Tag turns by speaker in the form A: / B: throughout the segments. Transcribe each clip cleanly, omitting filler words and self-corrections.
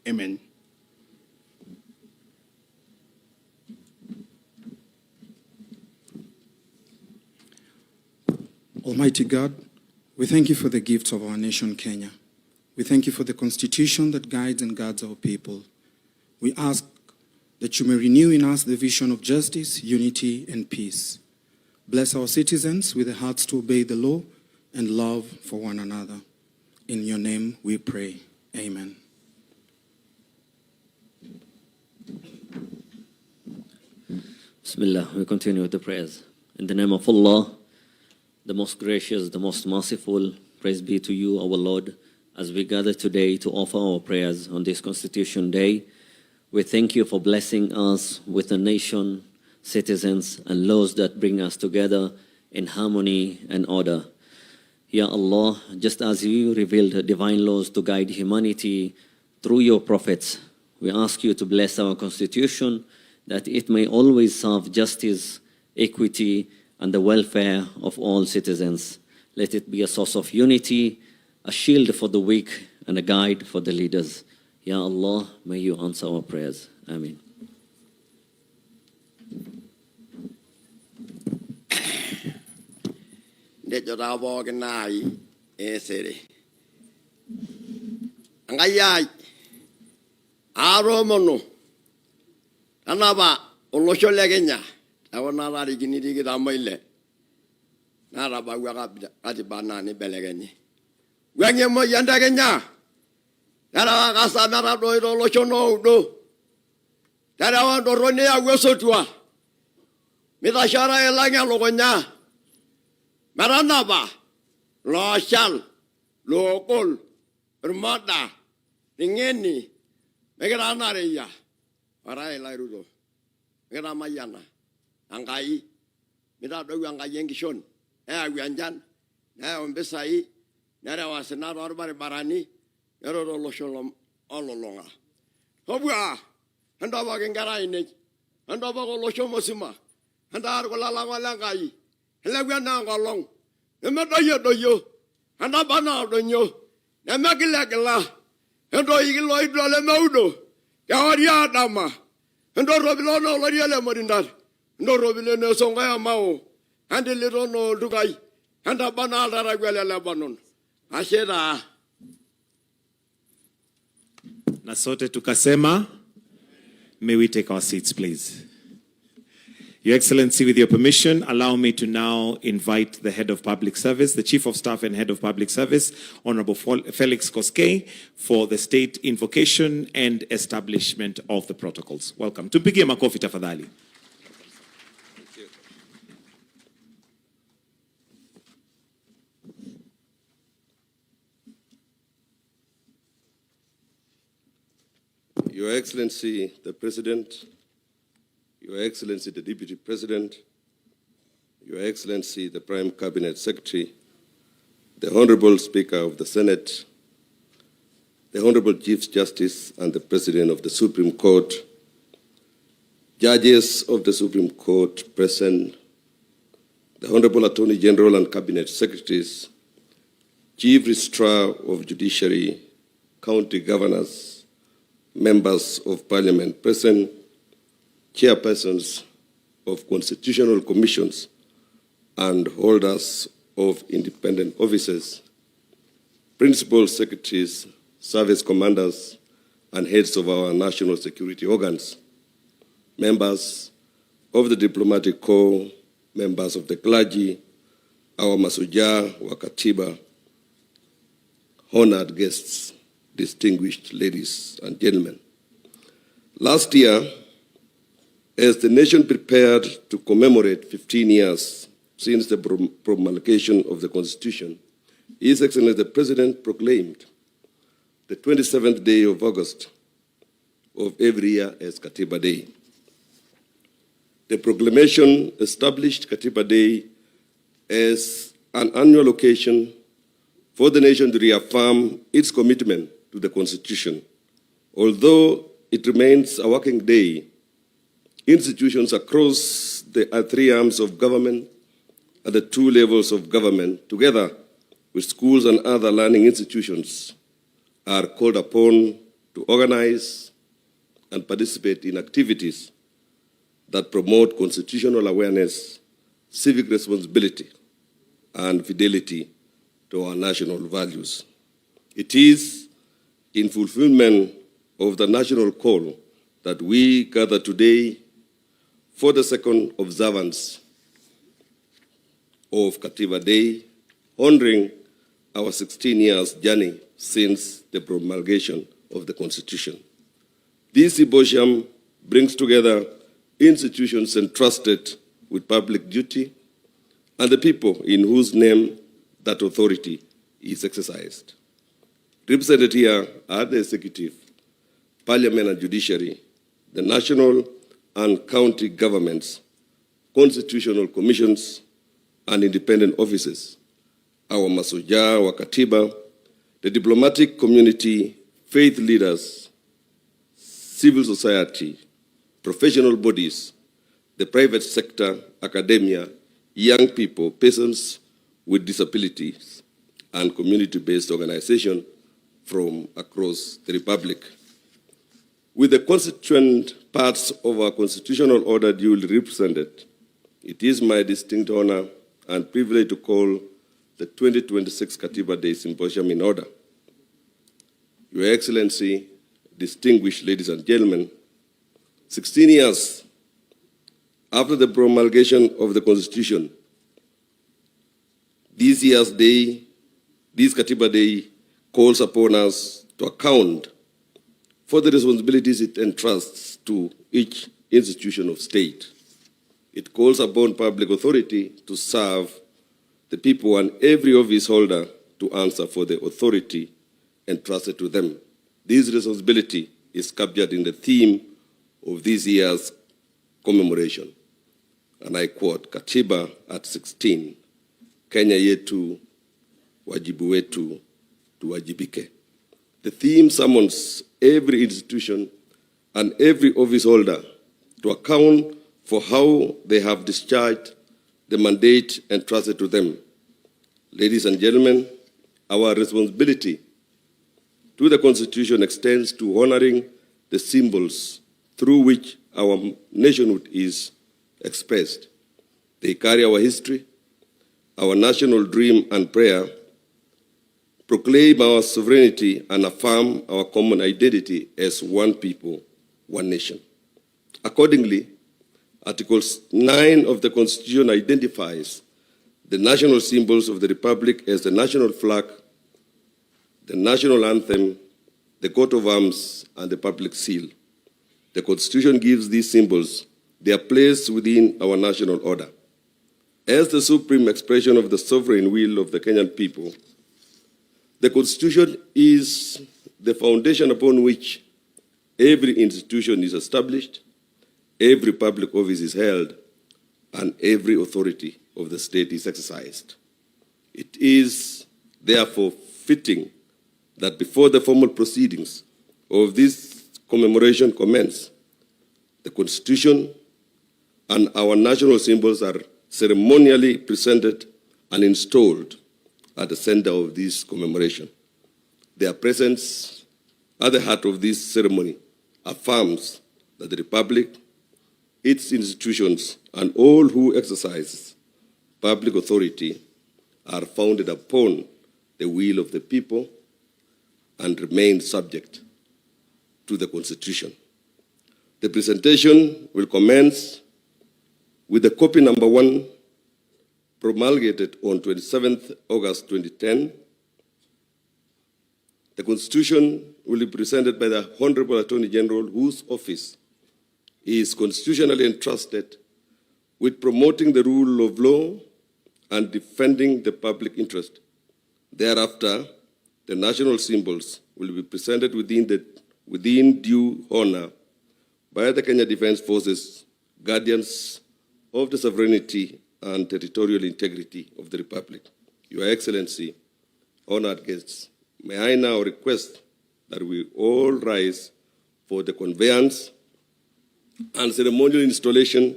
A: Amen.
B: Almighty God, we thank you for the gifts of our nation, Kenya. We thank you for the constitution that guides and guards our people. We ask that you may renew in us the vision of justice, unity, and peace. Bless our citizens with the hearts to obey the law and love for one another. In your name we pray. Amen.
C: Bismillah, we continue with the prayers. In the name of Allah, the most gracious, the most merciful, praise be to you, our Lord, as we gather today to offer our prayers on this Constitution Day. We thank you for blessing us with a nation, citizens, and laws that bring us together in harmony and order. Ya Allah, just as you revealed divine laws to guide humanity through your prophets, we ask you to bless our Constitution, that it may always serve justice, equity, and the welfare of all citizens. Let it be a source of unity, a shield for the weak, and a guide for the leaders. Ya Allah, may you answer our prayers. Amen.
D: Anaba olosho le Kenya awona rari ginidi gida moile na raba wa Katiba na ni belegenye wenye mo yanda Kenya dara ga sa na do olosho no do dara wa do rone ya wesotua mita shara elanya logonya marana ba lo shal lo kol rmada ngeni megara na re ya Arai lai Ruto, mera mayana, angai, mera do angai yengishon, awianjan, ombesai, nara wasena rorbare barani, nero loshon ololonga. Hobua, handa bagengara ine, handa bago loshon mosima, handa argola langai, helagana ngolong, do yo, handa bana do nyo, nemagilagala, hando igilo idole maudo. Yawaria dama, ndo robilo no lariele morindal, ndo robilo no songa mao, ande liro no dugai, anda bana dara gwele Lebanon. Ashera.
E: Na sote tukasema, may we take our seats, please. Your Excellency, with your permission, allow me to now invite the Head of Public Service, the Chief of Staff and Head of Public Service, Honorable Felix Koskei, for the state invocation and establishment of the protocols. Welcome. Tumpigie makofi tafadhali.
F: Your Excellency, the President, Your Excellency, the Deputy President, Your Excellency, the Prime Cabinet Secretary, the Honorable Speaker of the Senate, the Honorable Chief Justice and the President of the Supreme Court, Judges of the Supreme Court present, the Honorable Attorney General and Cabinet Secretaries, Chief Registrar of Judiciary, County Governors, Members of Parliament present, chairpersons of constitutional commissions and holders of independent offices, principal secretaries, service commanders, and heads of our national security organs, members of the diplomatic corps, members of the clergy, our masuja wa Katiba, honored guests, distinguished ladies and gentlemen. Last year, as the nation prepared to commemorate 15 years since the promulgation of the Constitution, His Excellency the President proclaimed the 27th day of August of every year as Katiba Day. The proclamation established Katiba Day as an annual occasion for the nation to reaffirm its commitment to the Constitution. Although it remains a working day, institutions across the three arms of government and the two levels of government, together with schools and other learning institutions, are called upon to organize and participate in activities that promote constitutional awareness, civic responsibility, and fidelity to our national values. It is in fulfillment of the national call that we gather today for the second observance of Katiba Day, honoring our 16 years journey since the promulgation of the Constitution. This symposium brings together institutions entrusted with public duty and the people in whose name that authority is exercised. Represented here are the executive, parliament and judiciary, the national and county governments, constitutional commissions, and independent offices, our Masuja, our Katiba, the diplomatic community, faith leaders, civil society, professional bodies, the private sector, academia, young people, persons with disabilities, and community-based organizations from across the Republic. With the constituent parts of our constitutional order duly represented, it is my distinct honor and privilege to call the 2026 Katiba Day Symposium in order. Your Excellency, distinguished ladies and gentlemen, 16 years after the promulgation of the Constitution, this Katiba Day calls upon us to account for the responsibilities it entrusts to each institution of state. It calls upon public authority to serve the people and every office holder to answer for the authority entrusted to them. This responsibility is captured in the theme of this year's commemoration. And I quote, Katiba at 16, Kenya yetu, wajibu wetu, tuwajibike. The theme summons every institution and every office holder to account for how they have discharged the mandate entrusted to them. Ladies and gentlemen, our responsibility to the Constitution extends to honoring the symbols through which our nationhood is expressed. They carry our history, our national dream and prayer, proclaim our sovereignty, and affirm our common identity as one people, one nation. Accordingly, Article 9 of the Constitution identifies the national symbols of the Republic as the national flag, the national anthem, the coat of arms, and the public seal. The Constitution gives these symbols their place within our national order. As the supreme expression of the sovereign will of the Kenyan people, the Constitution is the foundation upon which every institution is established, every public office is held, and every authority of the state is exercised. It is therefore fitting that before the formal proceedings of this commemoration commence, the Constitution and our national symbols are ceremonially presented and installed at the center of this commemoration. Their presence at the heart of this ceremony affirms that the Republic, its institutions, and all who exercise public authority are founded upon the will of the people and remain subject to the Constitution. The presentation will commence with the copy number 1 promulgated on 27th August 2010. The Constitution will be presented by the Honorable Attorney General, whose office is constitutionally entrusted with promoting the rule of law and defending the public interest. Thereafter, the national symbols will be presented within due honor by the Kenya Defense Forces, guardians of the sovereignty and territorial integrity of the Republic. Your Excellency, honored guests, may I now request that we all rise for the conveyance and ceremonial installation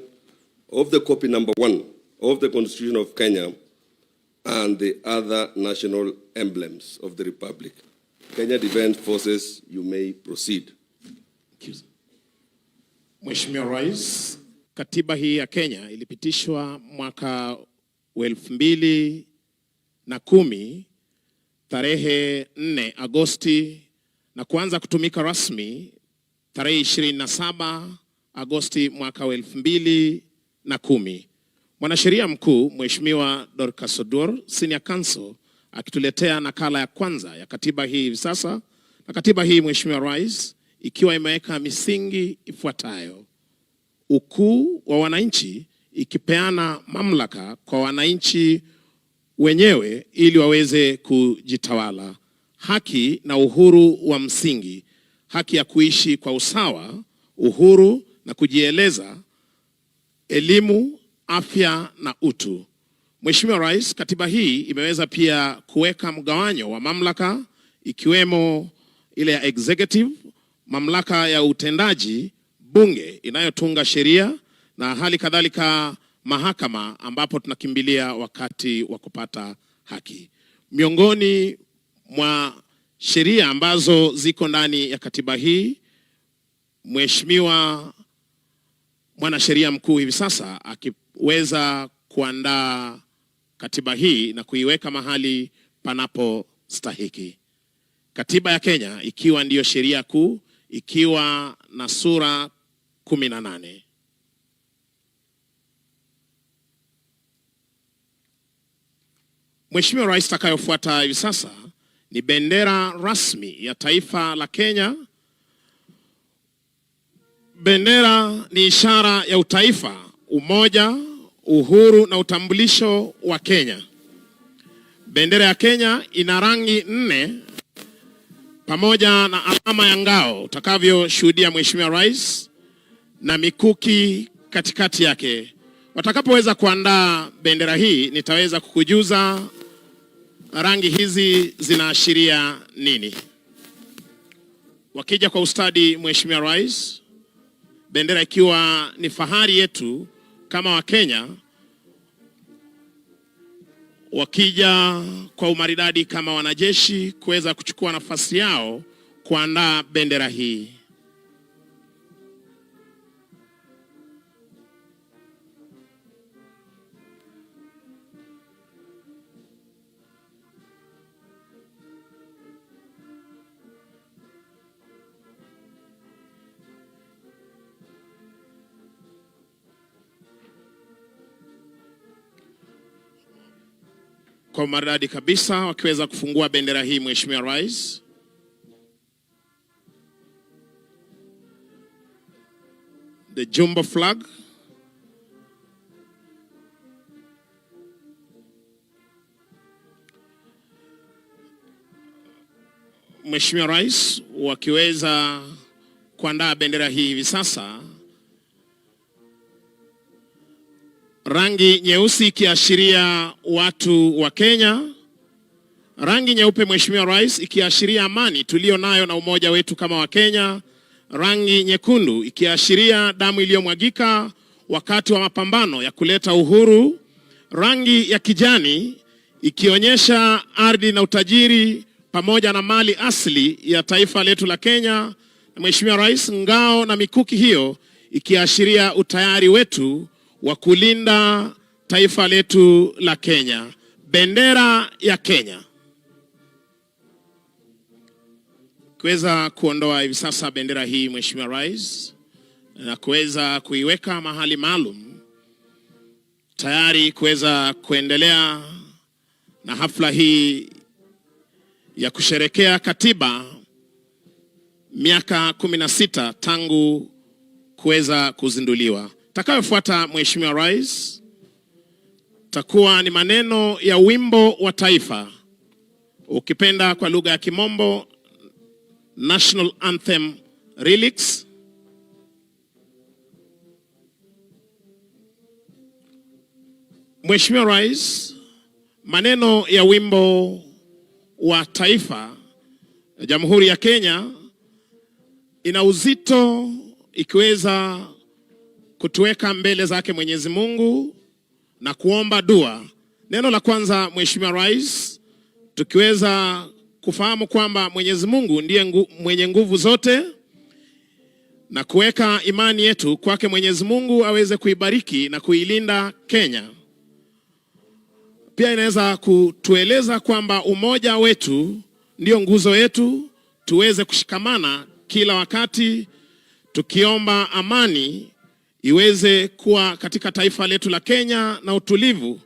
F: of the copy number 1 of the Constitution of Kenya and the other national emblems of the Republic. Kenya Defence Forces, you may proceed.
A: Mheshimiwa Rais, katiba hii ya Kenya ilipitishwa mwaka 2010 tarehe 4 Agosti na kuanza kutumika rasmi tarehe 27 Agosti mwaka 2010. Mwanasheria mkuu Mheshimiwa Dorcas Oduor, Senior Counsel, akituletea nakala ya kwanza ya katiba hii hivi sasa. Na katiba hii Mheshimiwa Rais ikiwa imeweka misingi ifuatayo: ukuu wa wananchi, ikipeana mamlaka kwa wananchi wenyewe ili waweze kujitawala; haki na uhuru wa msingi, haki ya kuishi kwa usawa, uhuru na kujieleza; elimu, afya na utu. Mheshimiwa Rais, katiba hii imeweza pia kuweka mgawanyo wa mamlaka, ikiwemo ile ya executive, mamlaka ya utendaji, bunge inayotunga sheria, na hali kadhalika mahakama ambapo tunakimbilia wakati wa kupata haki. Miongoni mwa sheria ambazo ziko ndani ya katiba hii, Mheshimiwa mwanasheria mkuu hivi sasa akiweza kuandaa katiba hii na kuiweka mahali panapostahiki. Katiba ya Kenya ikiwa ndiyo sheria kuu, ikiwa na sura 18. Mheshimiwa Rais, takayofuata hivi sasa ni bendera rasmi ya taifa la Kenya. Bendera ni ishara ya utaifa, umoja, uhuru na utambulisho wa Kenya. Bendera ya Kenya ina rangi 4 pamoja na alama ya ngao utakavyoshuhudia Mheshimiwa Rais, na mikuki katikati yake. Watakapoweza kuandaa bendera hii, nitaweza kukujuza rangi hizi zinaashiria nini. Wakija kwa ustadi Mheshimiwa Rais, bendera ikiwa ni fahari yetu kama Wakenya, wakija kwa umaridadi kama wanajeshi kuweza kuchukua nafasi yao kuandaa bendera hii. Kwa maridadi kabisa wakiweza kufungua bendera hii Mheshimiwa Rais. The jumbo flag. Mheshimiwa Rais, wakiweza kuandaa bendera hii hivi sasa, rangi nyeusi ikiashiria watu wa Kenya, rangi nyeupe Mheshimiwa Rais ikiashiria amani tulio nayo na umoja wetu kama wa Kenya, rangi nyekundu ikiashiria damu iliyomwagika wakati wa mapambano ya kuleta uhuru, rangi ya kijani ikionyesha ardhi na utajiri pamoja na mali asili ya taifa letu la Kenya, na Mheshimiwa Rais, ngao na mikuki hiyo ikiashiria utayari wetu wa kulinda taifa letu la Kenya. Bendera ya Kenya. Kuweza kuondoa hivi sasa bendera hii Mheshimiwa Rais na kuweza kuiweka mahali maalum, tayari kuweza kuendelea na hafla hii ya kusherekea katiba miaka 16 tangu kuweza kuzinduliwa. Takayofuata Mheshimiwa Rais takuwa ni maneno ya wimbo wa taifa, ukipenda kwa lugha ya Kimombo National Anthem Lyrics. Mheshimiwa Rais, maneno ya wimbo wa taifa ya Jamhuri ya Kenya ina uzito, ikiweza kutuweka mbele zake Mwenyezi Mungu na kuomba dua. Neno la kwanza Mheshimiwa Rais, tukiweza kufahamu kwamba Mwenyezi Mungu ndiye mwenye nguvu zote na kuweka imani yetu kwake Mwenyezi Mungu aweze kuibariki na kuilinda Kenya. Pia inaweza kutueleza kwamba umoja wetu ndio nguzo yetu, tuweze kushikamana kila wakati tukiomba amani iweze kuwa katika taifa letu la Kenya, na utulivu,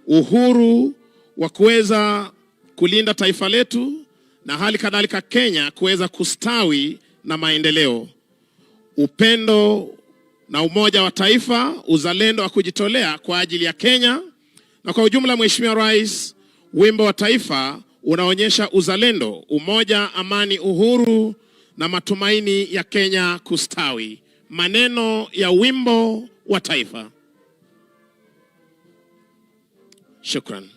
A: uhuru wa kuweza kulinda taifa letu, na hali kadhalika Kenya kuweza kustawi na maendeleo. Upendo na umoja wa taifa, uzalendo wa kujitolea kwa ajili ya Kenya. Na kwa ujumla, Mheshimiwa Rais, wimbo wa taifa unaonyesha uzalendo, umoja, amani, uhuru na matumaini ya Kenya kustawi. Maneno ya wimbo wa taifa. Shukran.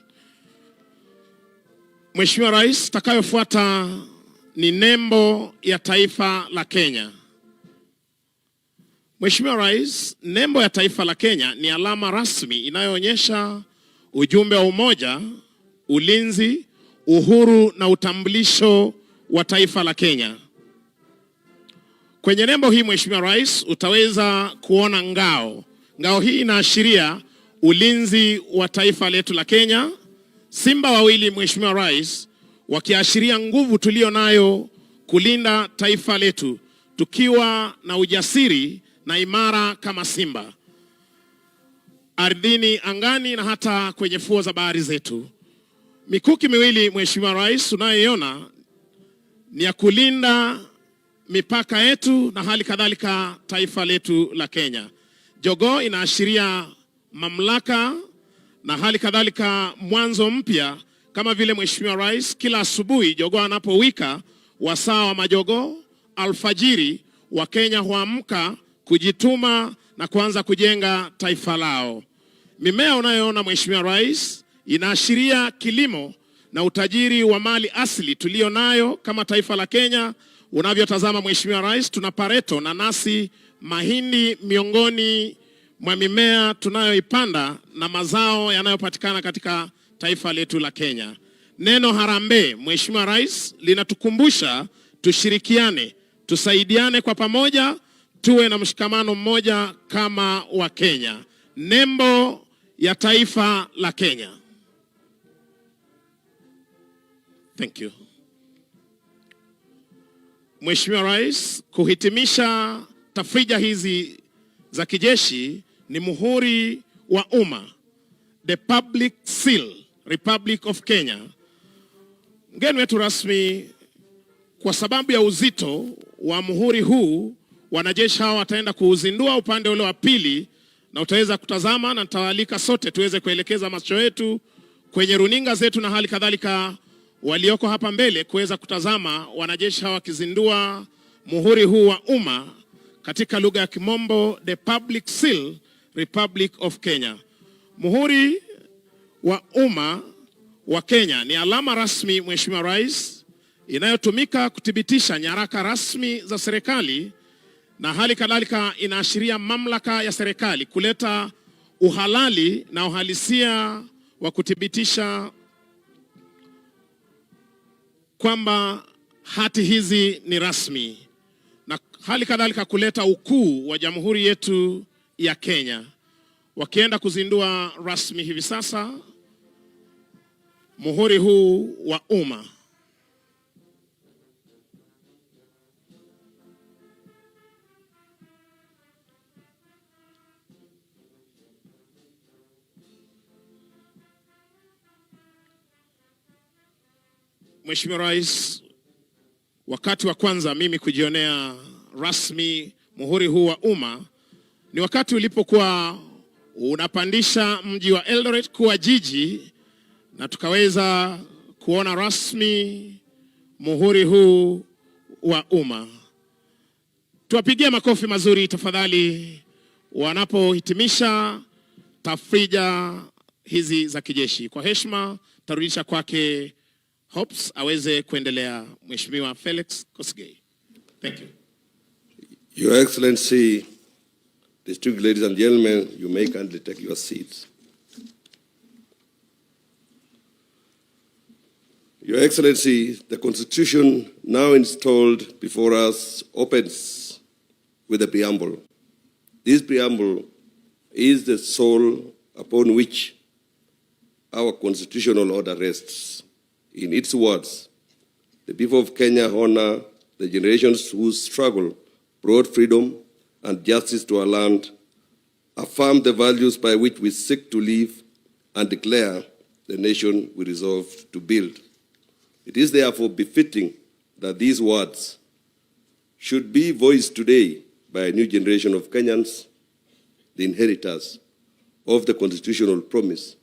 A: Mheshimiwa Rais, takayofuata ni nembo ya taifa la Kenya. Mheshimiwa Rais, nembo ya taifa la Kenya ni alama rasmi inayoonyesha ujumbe wa umoja, ulinzi, uhuru na utambulisho wa taifa la Kenya. Kwenye nembo hii, Mheshimiwa Rais, utaweza kuona ngao. Ngao hii inaashiria ulinzi wa taifa letu la Kenya. Simba wawili, Mheshimiwa Rais, wakiashiria nguvu tulio nayo kulinda taifa letu, tukiwa na ujasiri na imara kama simba, ardhini, angani na hata kwenye fuo za bahari zetu. Mikuki miwili, Mheshimiwa Rais, unayoiona ni ya kulinda mipaka yetu na hali kadhalika taifa letu la Kenya. Jogoo inaashiria mamlaka na hali kadhalika mwanzo mpya, kama vile Mheshimiwa Rais, kila asubuhi jogoo anapowika, wasaa wa majogoo, alfajiri, wa Kenya huamka kujituma na kuanza kujenga taifa lao. Mimea unayoona, Mheshimiwa Rais, inaashiria kilimo na utajiri wa mali asili tulio nayo kama taifa la Kenya. Unavyotazama, Mheshimiwa Rais, tuna pareto, nanasi, mahindi miongoni mwa mimea tunayoipanda na mazao yanayopatikana katika taifa letu la Kenya. Neno harambee, Mheshimiwa Rais, linatukumbusha tushirikiane, tusaidiane kwa pamoja, tuwe na mshikamano mmoja kama wa Kenya. Nembo ya taifa la Kenya. Thank you. Mheshimiwa Rais, kuhitimisha tafrija hizi za kijeshi ni muhuri wa umma, the public seal, Republic of Kenya. Mgeni wetu rasmi, kwa sababu ya uzito wa muhuri huu, wanajeshi hawa wataenda kuuzindua upande ule wa pili, na utaweza kutazama, na nitawaalika sote tuweze kuelekeza macho yetu kwenye runinga zetu na hali kadhalika walioko hapa mbele kuweza kutazama wanajeshi hawa wakizindua muhuri huu wa umma, katika lugha ya Kimombo, the public seal, Republic of Kenya. Muhuri wa umma wa Kenya ni alama rasmi, Mheshimiwa Rais, inayotumika kuthibitisha nyaraka rasmi za serikali, na hali kadhalika inaashiria mamlaka ya serikali kuleta uhalali na uhalisia wa kuthibitisha kwamba hati hizi ni rasmi, na hali kadhalika kuleta ukuu wa jamhuri yetu ya Kenya. Wakienda kuzindua rasmi hivi sasa muhuri huu wa umma. Mheshimiwa Rais, wakati wa kwanza mimi kujionea rasmi muhuri huu wa umma ni wakati ulipokuwa unapandisha mji wa Eldoret kuwa jiji, na tukaweza kuona rasmi muhuri huu wa umma. Tuwapigie makofi mazuri tafadhali wanapohitimisha tafrija hizi za kijeshi. Kwa heshima tarudisha kwake Hops aweze kuendelea. Mheshimiwa Felix Kosgei. Thank you.
F: Your Excellency, distinguished ladies and gentlemen, you may kindly take your seats. Your Excellency, the Constitution now installed before us opens with a preamble. This preamble is the soul upon which our constitutional order rests. In its words, the people of Kenya honor the generations whose struggle brought freedom and justice to our land, affirm the values by which we seek to live, and declare the nation we resolve to build. It is therefore befitting that these words should be voiced today by a new generation of Kenyans, the inheritors of the constitutional promise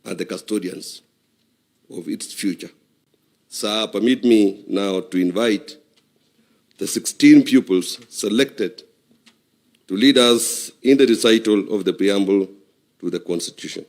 F: and the custodians of its future. Sir, permit me now to invite the 16 pupils selected to lead us in the recital of the preamble to the Constitution.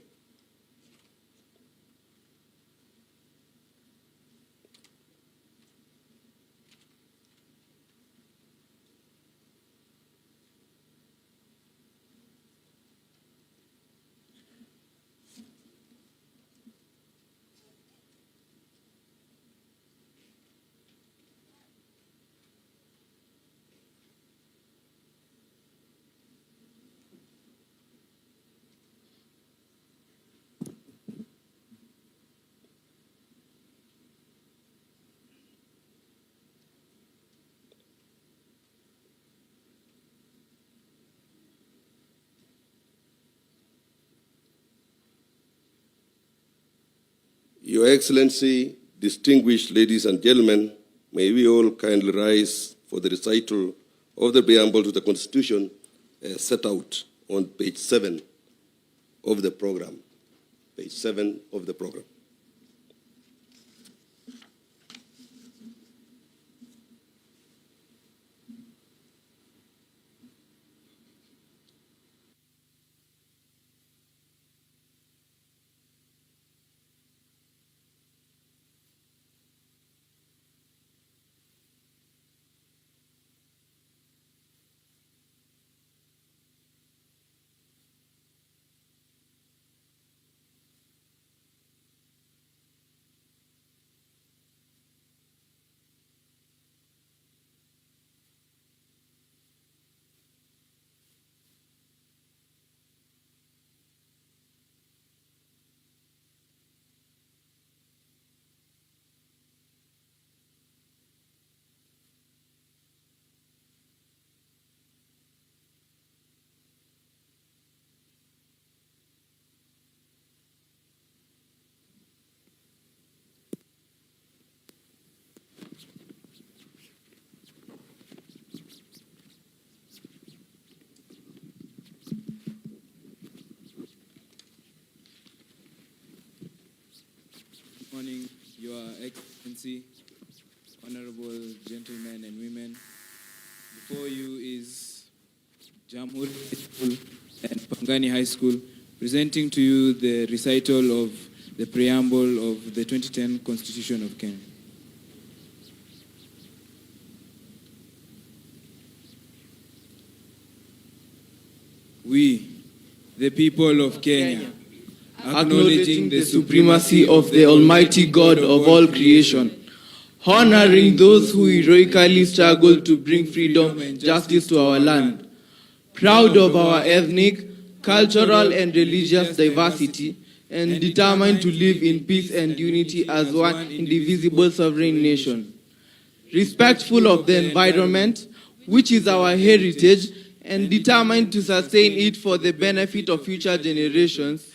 F: Your Excellency, distinguished ladies and gentlemen, may we all kindly rise for the recital of the preamble to the Constitution set out on page 7 of the program. Page 7 of the program.
G: Good morning, Your Excellency, honorable gentlemen and women. Before you is Jamhuri High School and Pangani High School, presenting to you the recital of the preamble of the 2010 Constitution of Kenya. We, the people of Kenya, acknowledging the supremacy of the Almighty God of all creation, honoring those who heroically struggled to bring freedom and justice to our land, proud of our ethnic, cultural, and religious diversity, and determined to live in peace and unity as one indivisible sovereign nation, respectful of the environment, which is our heritage, and determined to sustain it for the benefit of future generations,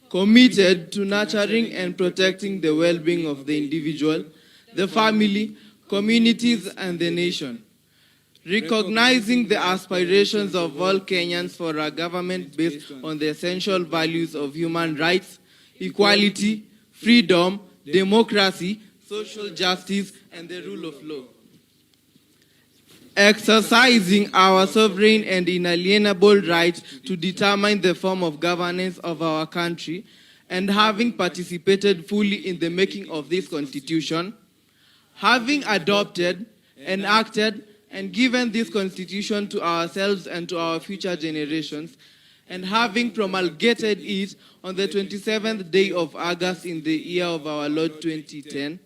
G: committed to nurturing and protecting the well-being of the individual, the family, communities, and the nation. Recognizing the aspirations of all Kenyans for a government based on the essential values of human rights, equality, freedom, democracy, social justice, and the rule of law. Exercising our sovereign and inalienable right to determine the form of governance of our country, and having participated fully in the making of this constitution, having adopted, enacted, and given this constitution to ourselves and to our future generations, and having promulgated it on the 27th day of August in the year of our Lord 2010,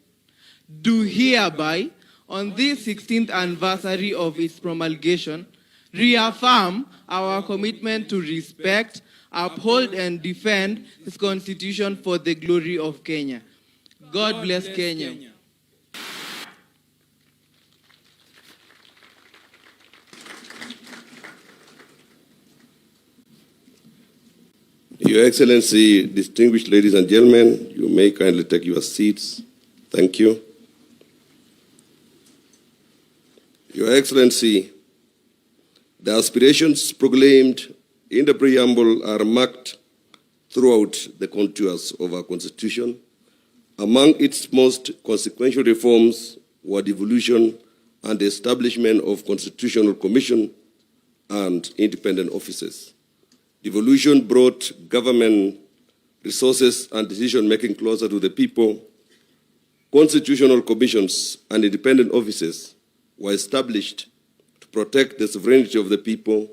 G: do hereby, on this 16th anniversary of its promulgation, reaffirm our commitment to respect, uphold, and defend this Constitution for the glory of Kenya. God bless Kenya.
F: Your Excellency, distinguished ladies and gentlemen, you may kindly take your seats. Thank you. Your Excellency, the aspirations proclaimed in the preamble are marked throughout the contours of our Constitution. Among its most consequential reforms were devolution and the establishment of Constitutional Commission and independent offices. Devolution brought government resources and decision-making closer to the people. Constitutional commissions and independent offices were established to protect the sovereignty of the people,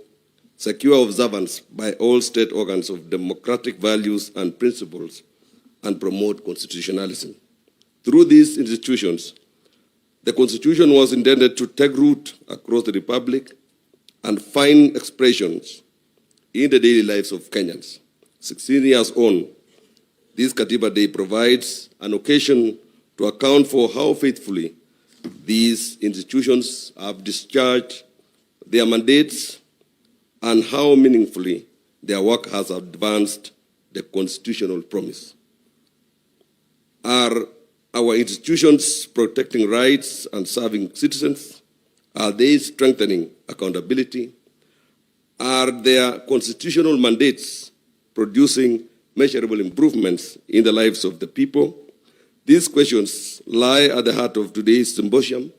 F: secure observance by all state organs of democratic values and principles, and promote constitutionalism. Through these institutions, the Constitution was intended to take root across the Republic and find expressions in the daily lives of Kenyans. 16 years on, this Katiba Day provides an occasion to account for how faithfully these institutions have discharged their mandates and how meaningfully their work has advanced the constitutional promise. Are our institutions protecting rights and serving citizens? Are they strengthening accountability? Are their constitutional mandates producing measurable improvements in the lives of the people? These questions lie at the heart of today's symposium.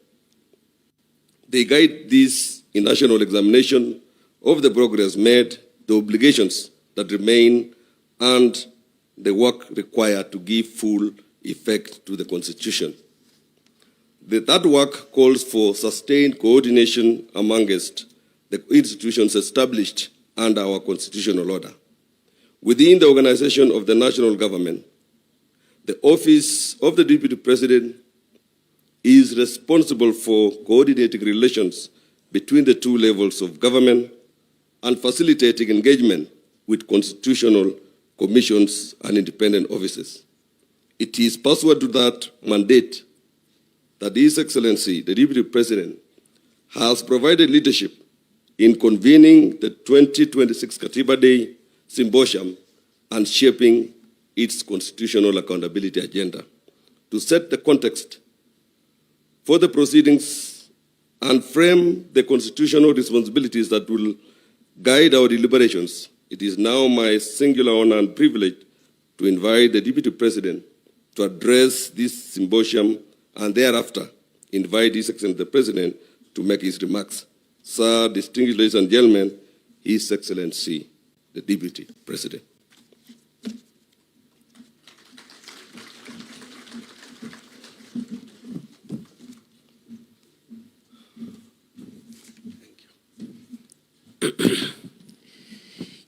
F: They guide this national examination of the progress made, the obligations that remain, and the work required to give full effect to the Constitution. That work calls for sustained coordination amongst the institutions established under our constitutional order. Within the organization of the national government, the office of the Deputy President is responsible for coordinating relations between the two levels of government and facilitating engagement with constitutional commissions and independent offices. It is pursuant to that mandate that His Excellency, the Deputy President, has provided leadership in convening the 2026 Katiba Day Symposium and shaping its constitutional accountability agenda. To set the context for the proceedings and frame the constitutional responsibilities that will guide our deliberations, it is now my singular honor and privilege to invite the Deputy President to address this symposium and thereafter invite His Excellency the President to make his remarks. Sir, distinguished ladies and gentlemen, His Excellency the Deputy President.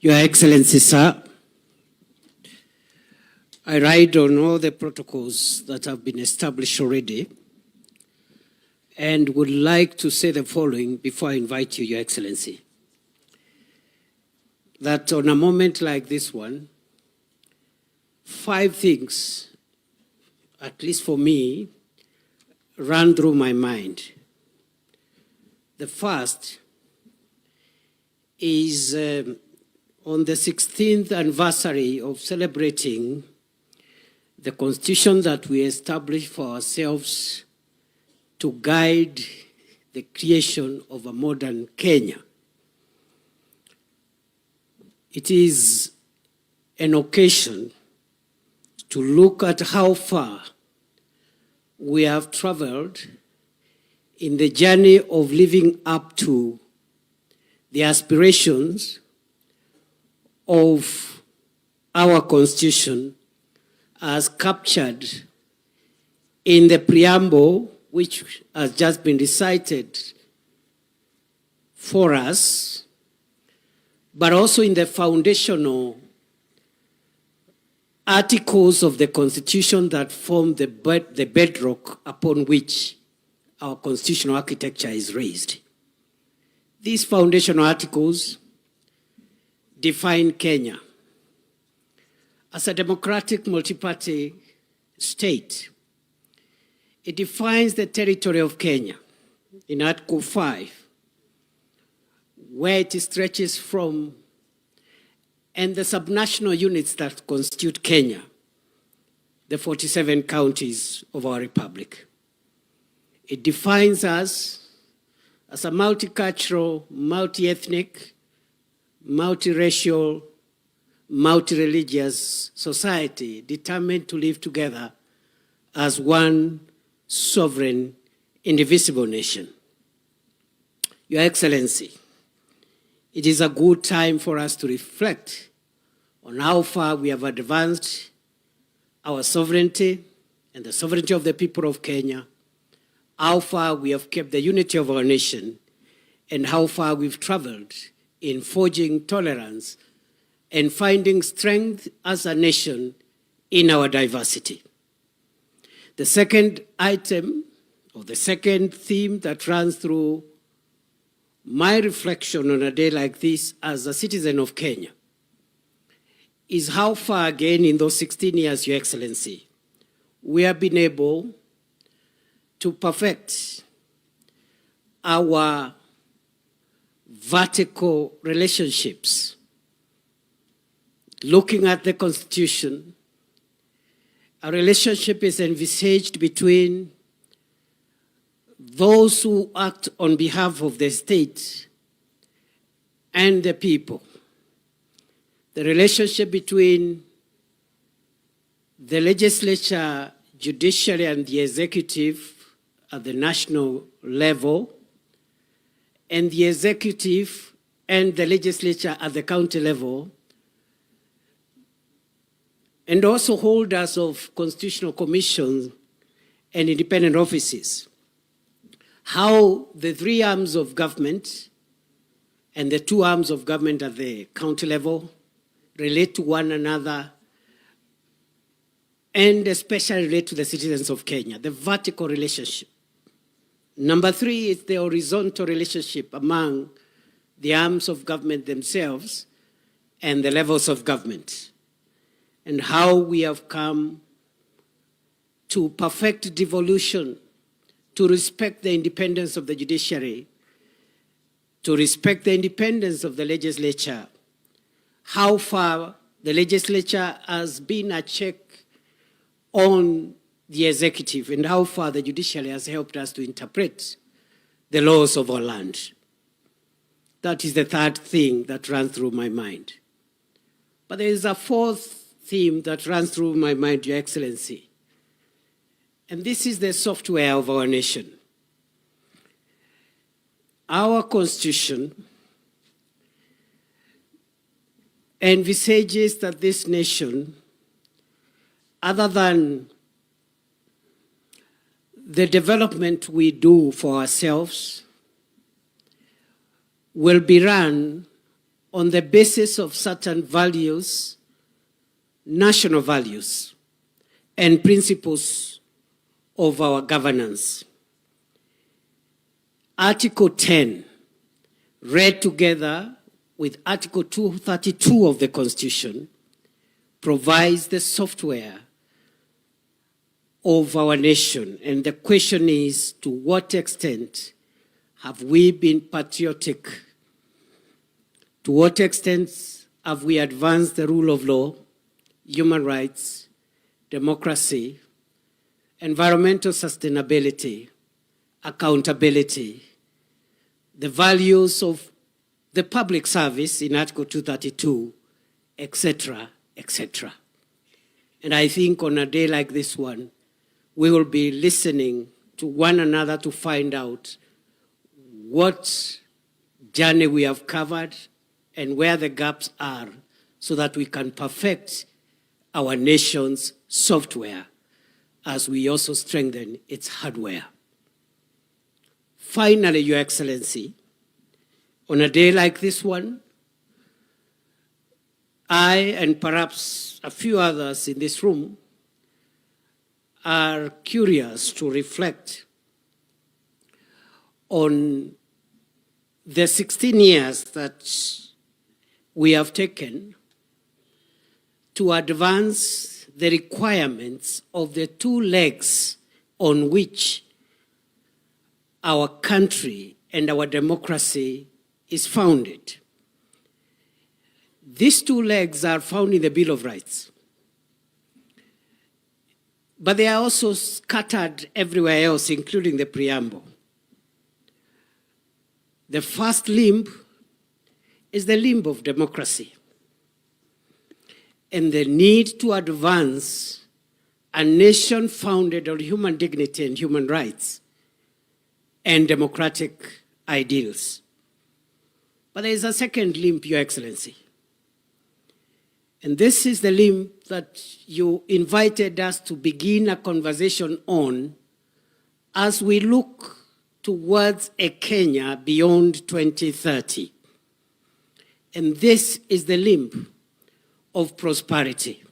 H: Your Excellency, sir, I ride on all the protocols that have been established already and would like to say the following before I invite you, Your Excellency. That on a moment like this one, 5 things, at least for me, ran through my mind. The first is on the 16th anniversary of celebrating the Constitution that we established for ourselves to guide the creation of a modern Kenya. It is an occasion to look at how far we have traveled in the journey of living up to the aspirations of our Constitution as captured in the preamble, which has just been recited for us, but also in the foundational articles of the Constitution that form the bedrock upon which our constitutional architecture is raised. These foundational articles define Kenya as a democratic multi-party state. It defines the territory of Kenya in Article 5, where it stretches from, and the subnational units that constitute Kenya, the 47 counties of our republic. It defines us as a multicultural, multi-ethnic, multiracial, multi-religious society determined to live together as one sovereign, indivisible nation. Your Excellency, it is a good time for us to reflect on how far we have advanced our sovereignty and the sovereignty of the people of Kenya, how far we have kept the unity of our nation, and how far we've traveled in forging tolerance and finding strength as a nation in our diversity. The second item, or the second theme that runs through my reflection on a day like this as a citizen of Kenya, is how far again in those 16 years, Your Excellency, we have been able to perfect our vertical relationships. Looking at the Constitution, a relationship is envisaged between those who act on behalf of the state and the people. The relationship between the legislature, judiciary, and the executive at the national level, and the executive and the legislature at the county level, and also holders of constitutional commissions and independent offices. How the three arms of government and the two arms of government at the county level relate to one another, and especially relate to the citizens of Kenya, the vertical relationship. Number three is the horizontal relationship among the arms of government themselves and the levels of government, and how we have come to perfect devolution, to respect the independence of the judiciary, to respect the independence of the legislature, how far the legislature has been a check on the executive, and how far the judiciary has helped us to interpret the laws of our land. That is the third thing that runs through my mind. But there is a fourth theme that runs through my mind, Your Excellency. And this is the software of our nation. Our Constitution envisages that this nation, other than the development we do for ourselves, will be run on the basis of certain values, national values, and principles of our governance. Article 10, read together with Article 232 of the Constitution, provides the software of our nation. And the question is, to what extent have we been patriotic? To what extent have we advanced the rule of law, human rights, democracy, environmental sustainability, accountability, the values of the public service in Article 232, etc., etc. And I think on a day like this one, we will be listening to one another to find out what journey we have covered and where the gaps are, so that we can perfect our nation's software as we also strengthen its hardware. Finally, Your Excellency, on a day like this one, I, and perhaps a few others in this room, are curious to reflect on the 16 years that we have taken to advance the requirements of the two legs on which our country and our democracy is founded. These two legs are found in the Bill of Rights, but they are also scattered everywhere else, including the preamble. The first limb is the limb of democracy and the need to advance a nation founded on human dignity and human rights and democratic ideals. But there is a second limb, Your Excellency. And this is the limb that you invited us to begin a conversation on as we look towards a Kenya beyond 2030. And this is the limb of prosperity.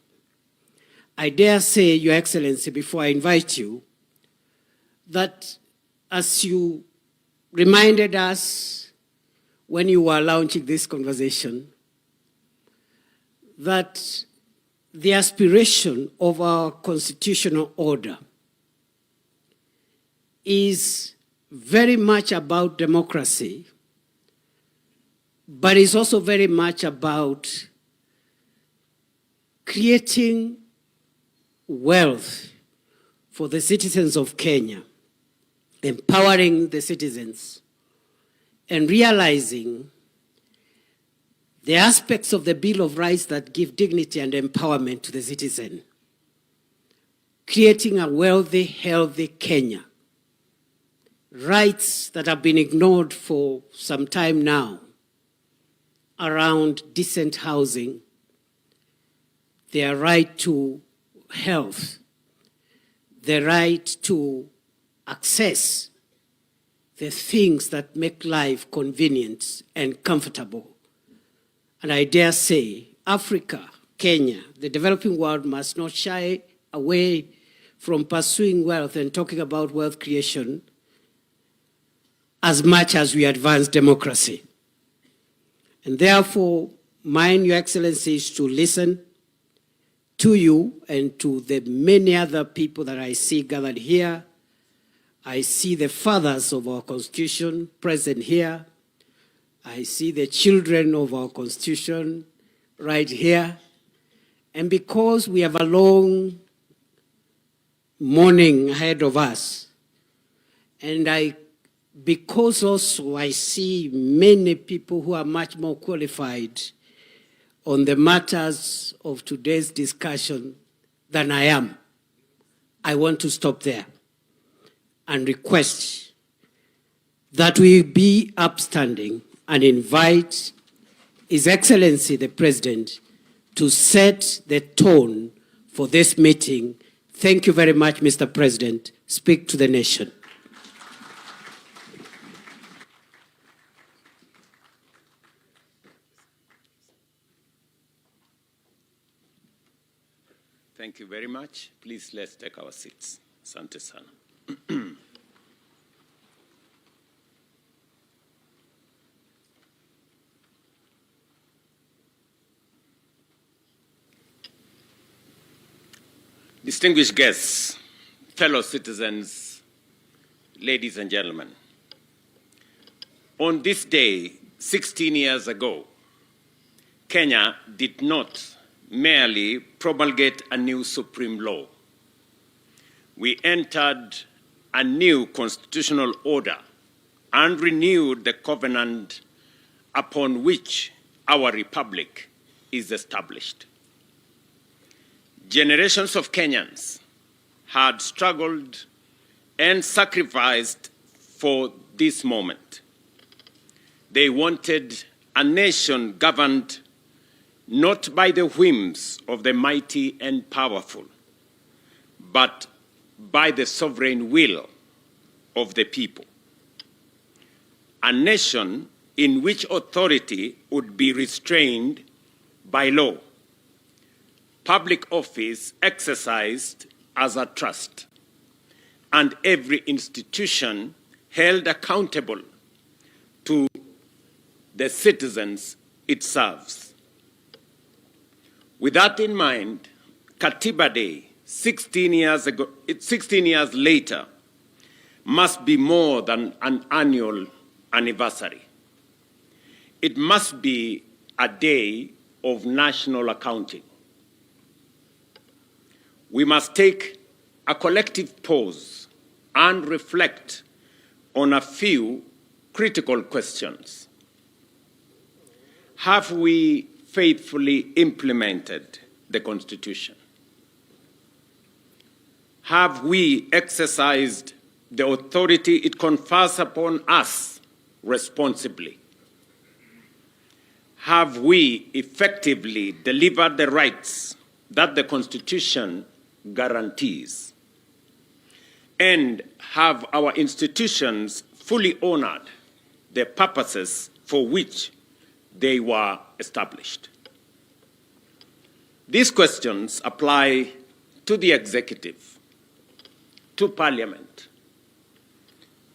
H: I dare say, Your Excellency, before I invite you, that as you reminded us when you were launching this conversation, that the aspiration of our constitutional order is very much about democracy, but is also very much about creating wealth for the citizens of Kenya, empowering the citizens, and realizing the aspects of the Bill of Rights that give dignity and empowerment to the citizen, creating a wealthy, healthy Kenya. Rights that have been ignored for some time now around decent housing, their right to health, the right to access the things that make life convenient and comfortable. And I dare say, Africa, Kenya, the developing world must not shy away from pursuing wealth and talking about wealth creation as much as we advance democracy. And therefore, mine, Your Excellency, is to listen to you and to the many other people that I see gathered here. I see the fathers of our Constitution present here. I see the children of our Constitution right here. And because we have a long morning ahead of us, and because also I see many people who are much more qualified on the matters of today's discussion than I am, I want to stop there and request that we be upstanding and invite His Excellency the President to set the tone for this meeting. Thank you very much, Mr. President. Speak to the nation.
I: Thank you very much. Please, let's take our seats. Asante sana. Distinguished guests, fellow citizens, ladies and gentlemen, on this day, 16 years ago, Kenya did not merely promulgate a new supreme law. We entered a new constitutional order and renewed the covenant upon which our republic is established. Generations of Kenyans had struggled and sacrificed for this moment. They wanted a nation governed not by the whims of the mighty and powerful, but by the sovereign will of the people. A nation in which authority would be restrained by law, public office exercised as a trust, and every institution held accountable to the citizens it serves. With that in mind, Katiba Day, 16 years later, must be more than an annual anniversary. It must be a day of national accounting. We must take a collective pause and reflect on a few critical questions. Have we faithfully implemented the Constitution? Have we exercised the authority it confers upon us responsibly? Have we effectively delivered the rights that the Constitution guarantees? And have our institutions fully honored the purposes for which they were established? These questions apply to the executive, to Parliament,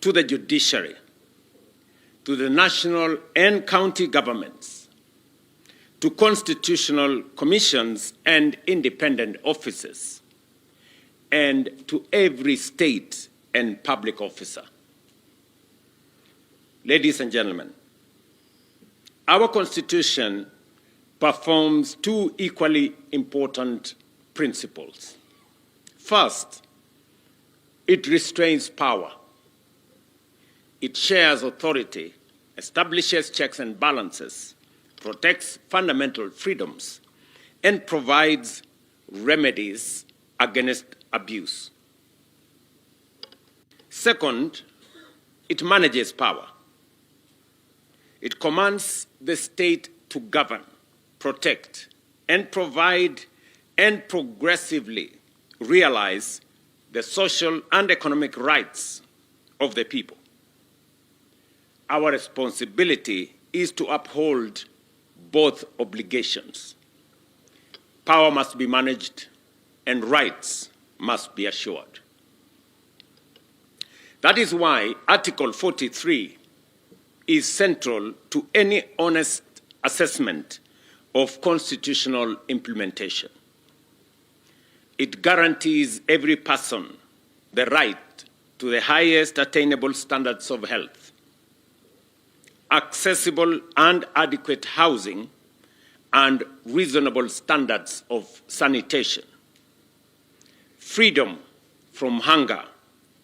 I: to the judiciary, to the national and county governments, to constitutional commissions and independent offices, and to every state and public officer. Ladies and gentlemen, our Constitution performs two equally important principles. First, it restrains power. It shares authority, establishes checks and balances, protects fundamental freedoms, and provides remedies against abuse. Second, it manages power. It commands the state to govern, protect, and provide and progressively realize the social and economic rights of the people. Our responsibility is to uphold both obligations. Power must be managed and rights must be assured. That is why Article 43 is central to any honest assessment of constitutional implementation. It guarantees every person the right to the highest attainable standards of health, accessible and adequate housing, and reasonable standards of sanitation, freedom from hunger,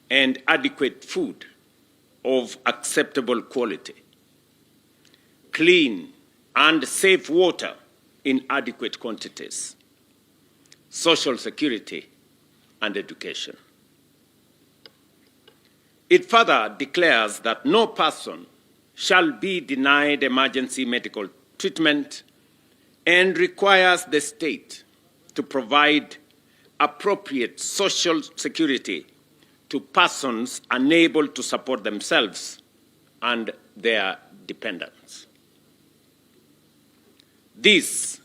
I: and adequate food of acceptable quality, clean and safe water in adequate quantities, social security, and education. It further declares that no person shall be denied emergency medical treatment and requires the state to provide appropriate social security to persons unable to support themselves and their dependents. These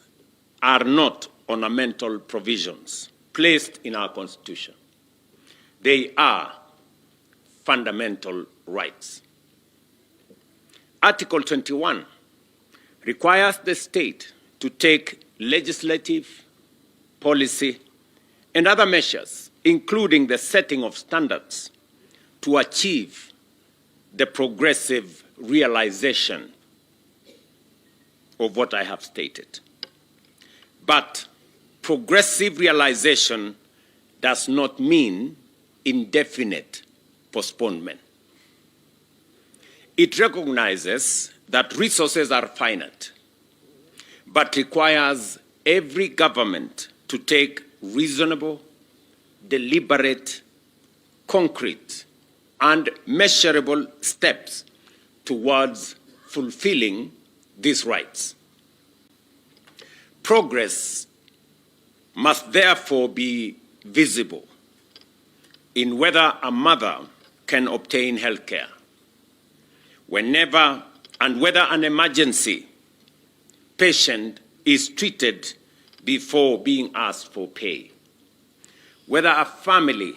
I: are not ornamental provisions placed in our Constitution. They are fundamental rights. Article 21 requires the state to take legislative, policy, and other measures, including the setting of standards, to achieve the progressive realization of what I have stated. But progressive realization does not mean indefinite postponement. It recognizes that resources are finite, but requires every government to take reasonable, deliberate, concrete, and measurable steps towards fulfilling these rights. Progress must therefore be visible in whether a mother can obtain health care, whenever and whether an emergency patient is treated before being asked for pay, whether a family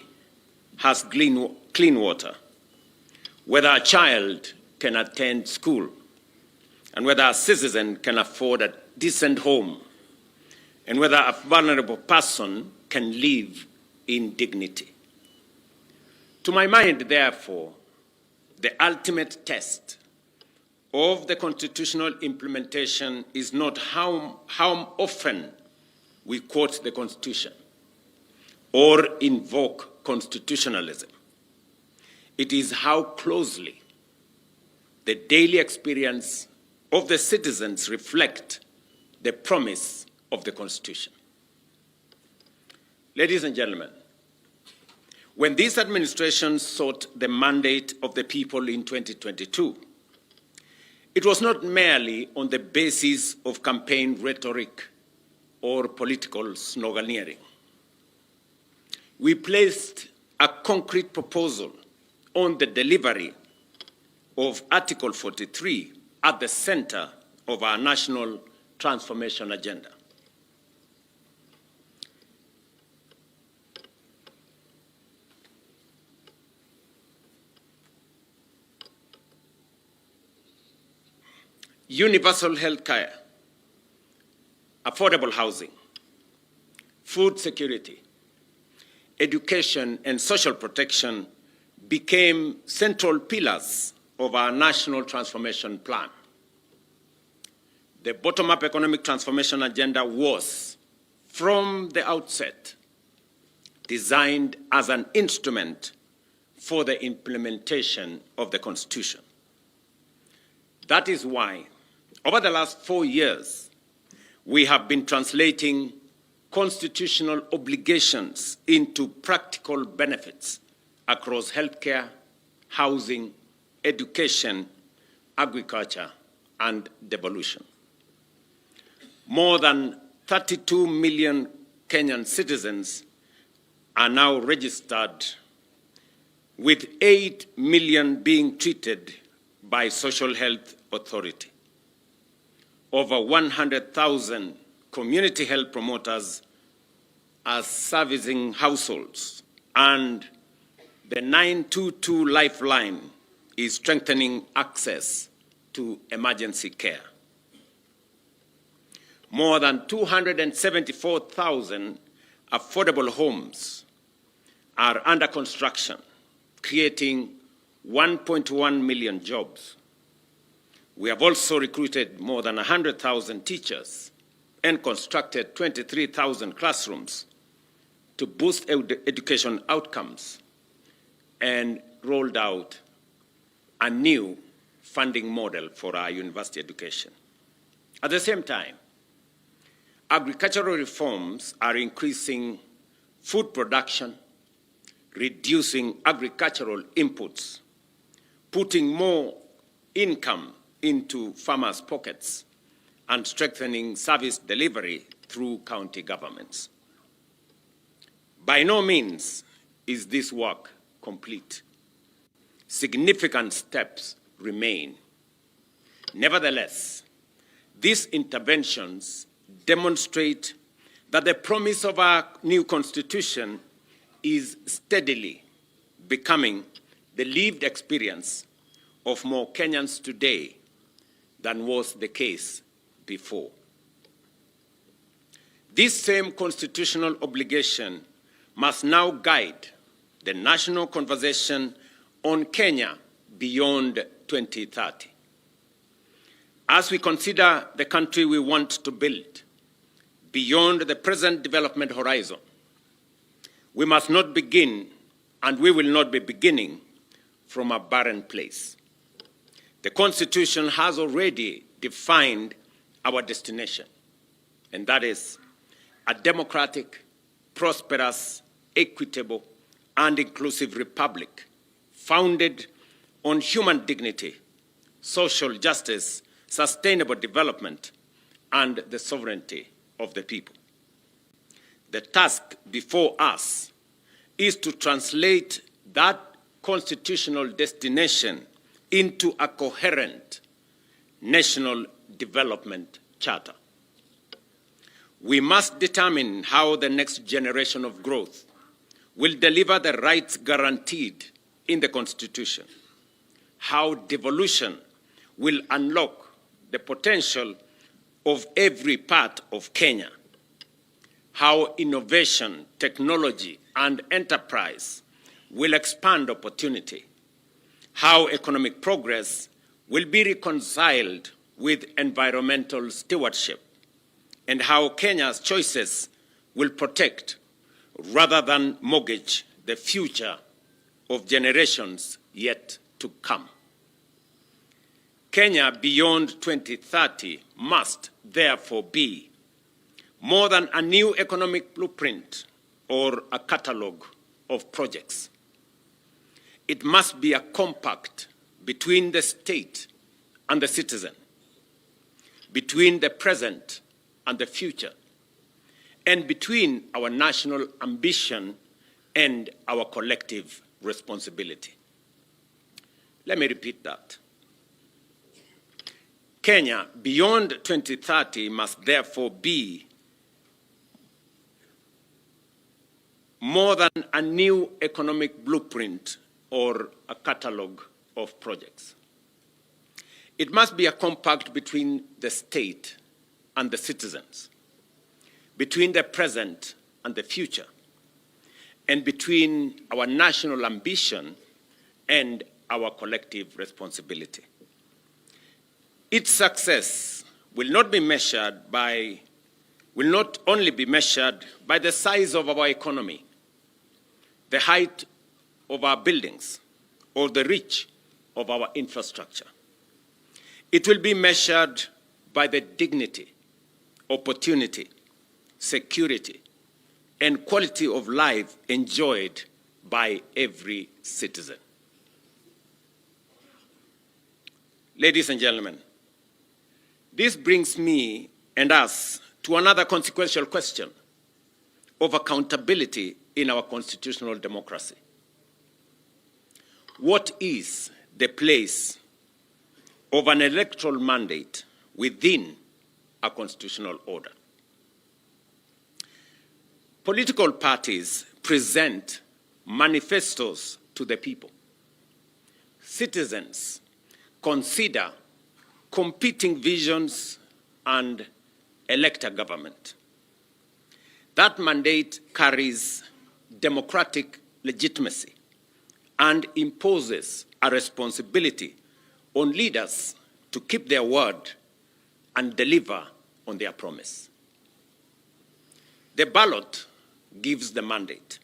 I: has clean water, whether a child can attend school, and whether a citizen can afford a decent home, and whether a vulnerable person can live in dignity. To my mind, therefore, the ultimate test of the constitutional implementation is not how often we quote the Constitution or invoke constitutionalism. It is how closely the daily experience of the citizens reflect the promise of the Constitution. Ladies and gentlemen, when this administration sought the mandate of the people in 2022, it was not merely on the basis of campaign rhetoric or political sloganeering. We placed a concrete proposal on the delivery of Article 43 at the center of our national transformation agenda. Universal health care, affordable housing, food security, education, and social protection became central pillars of our national transformation plan. The bottom-up economic transformation agenda was, from the outset, designed as an instrument for the implementation of the Constitution. That is why, over the last 4 years, we have been translating constitutional obligations into practical benefits across healthcare, housing, education, agriculture, and devolution. More than 32 million Kenyan citizens are now registered, with 8 million being treated by Social Health Authority. Over 100,000 community health promoters are servicing households, and the 922 Lifeline is strengthening access to emergency care. More than 274,000 affordable homes are under construction, creating 1.1 million jobs. We have also recruited more than 100,000 teachers and constructed 23,000 classrooms to boost education outcomes and rolled out a new funding model for our university education. At the same time, agricultural reforms are increasing food production, reducing agricultural inputs, putting more income into farmers' pockets, and strengthening service delivery through county governments. By no means is this work complete. Significant steps remain. Nevertheless, these interventions demonstrate that the promise of our new constitution is steadily becoming the lived experience of more Kenyans today than was the case before. This same constitutional obligation must now guide the national conversation on Kenya beyond 2030. As we consider the country we want to build beyond the present development horizon, we must not begin, and we will not be beginning, from a barren place. The Constitution has already defined our destination, and that is a democratic, prosperous, equitable, and inclusive republic founded on human dignity, social justice, sustainable development, and the sovereignty of the people. The task before us is to translate that constitutional destination into a coherent national development charter. We must determine how the next generation of growth will deliver the rights guaranteed in the Constitution, how devolution will unlock the potential of every part of Kenya, how innovation, technology, and enterprise will expand opportunity, how economic progress will be reconciled with environmental stewardship, and how Kenya's choices will protect rather than mortgage the future of generations yet to come. Kenya beyond 2030 must therefore be more than a new economic blueprint or a catalogue of projects. It must be a compact between the state and the citizen, between the present and the future, and between our national ambition and our collective responsibility. Let me repeat that. Kenya beyond 2030 must therefore be more than a new economic blueprint or a catalogue of projects. It must be a compact between the state and the citizens, between the present and the future, and between our national ambition and our collective responsibility. Its success will not only be measured by the size of our economy, the height of our buildings, or the reach of our infrastructure. It will be measured by the dignity, opportunity, security, and quality of life enjoyed by every citizen. Ladies and gentlemen, this brings me and us to another consequential question of accountability in our constitutional democracy. What is the place of an electoral mandate within a constitutional order? Political parties present manifestos to the people. Citizens consider competing visions and elect a government. That mandate carries democratic legitimacy and imposes a responsibility on leaders to keep their word and deliver on their promise. The ballot gives the mandate.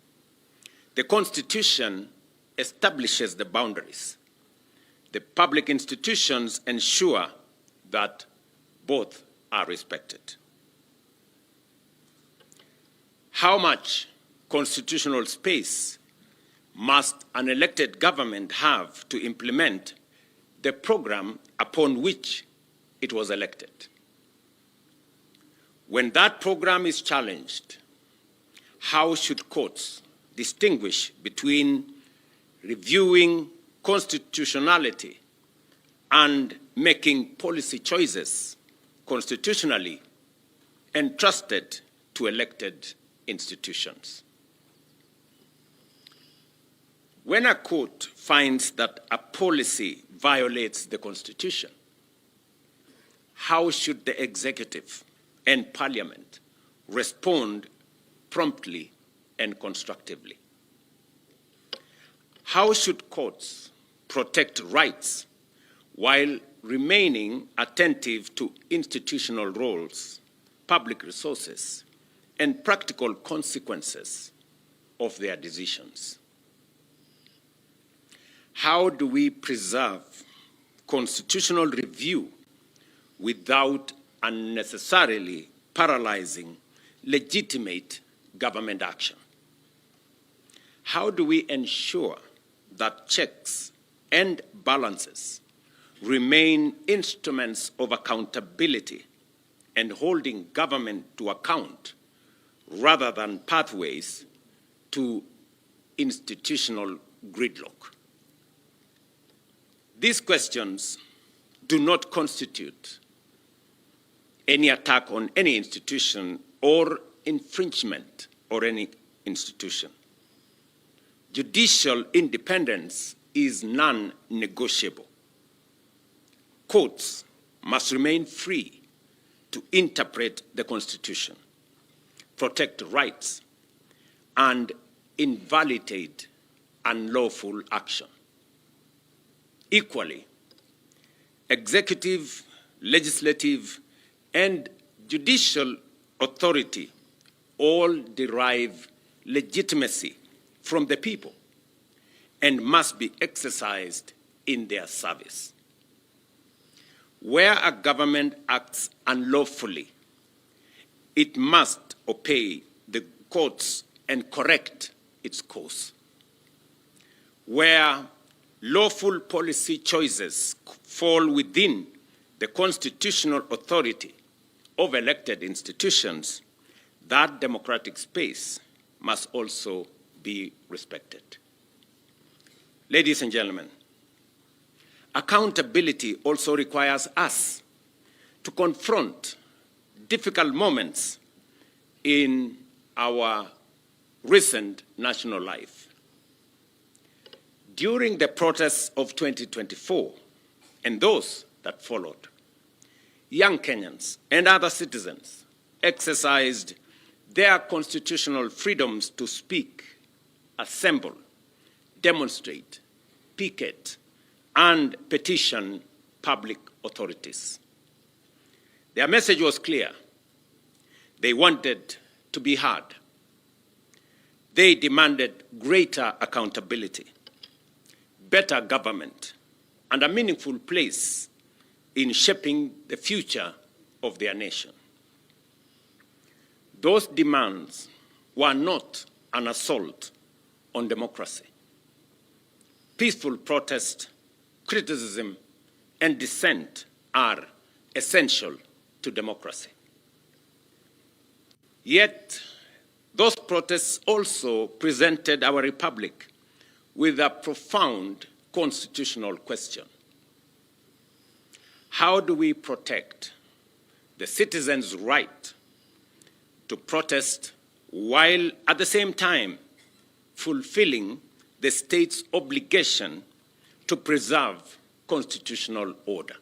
I: The Constitution establishes the boundaries. The public institutions ensure that both are respected. How much constitutional space must an elected government have to implement the program upon which it was elected? When that program is challenged, how should courts distinguish between reviewing constitutionality and making policy choices constitutionally entrusted to elected institutions? When a court finds that a policy violates the Constitution, how should the executive and parliament respond promptly and constructively? How should courts protect rights while remaining attentive to institutional roles, public resources, and practical consequences of their decisions? How do we preserve constitutional review without unnecessarily paralyzing legitimate government action? How do we ensure that checks and balances remain instruments of accountability and holding government to account rather than pathways to institutional gridlock? These questions do not constitute any attack on any institution or infringement or any institution. Judicial independence is non-negotiable. Courts must remain free to interpret the Constitution, protect rights, and invalidate unlawful action. Equally, executive, legislative, and judicial authority all derive legitimacy from the people and must be exercised in their service. Where a government acts unlawfully, it must obey the courts and correct its course. Where lawful policy choices fall within the constitutional authority of elected institutions, that democratic space must also be respected. Ladies and gentlemen, accountability also requires us to confront difficult moments in our recent national life. During the protests of 2024 and those that followed, young Kenyans and other citizens exercised their constitutional freedoms to speak, assemble, demonstrate, picket, and petition public authorities. Their message was clear. They wanted to be heard. They demanded greater accountability, better government, and a meaningful place in shaping the future of their nation. Those demands were not an assault on democracy. Peaceful protest, criticism, and dissent are essential to democracy. Yet, those protests also presented our republic with a profound constitutional question. How do we protect the citizens' right to protest while at the same time fulfilling the state's obligation to preserve constitutional order?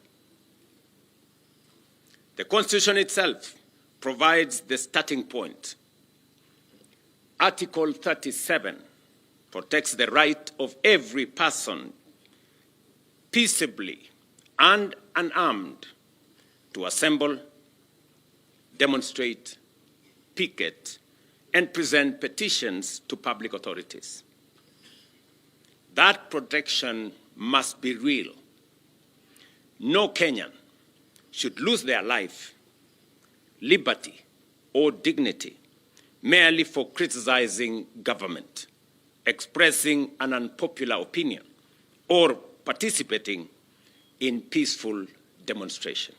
I: The Constitution itself provides the starting point. Article 37 protects the right of every person peaceably and unarmed to assemble, demonstrate, picket, and present petitions to public authorities. That protection must be real. No Kenyan should lose their life, liberty, or dignity merely for criticizing government, expressing an unpopular opinion, or participating in peaceful demonstration.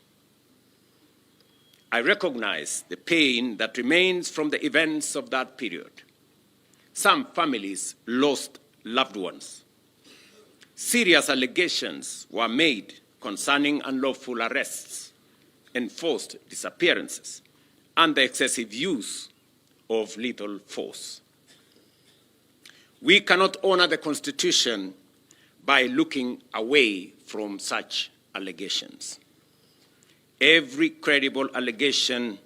I: I recognize the pain that remains from the events of that period. Some families lost loved ones. Serious allegations were made concerning unlawful arrests, enforced disappearances, and the excessive use of lethal force. We cannot honor the Constitution by looking away from such allegations. Every credible allegation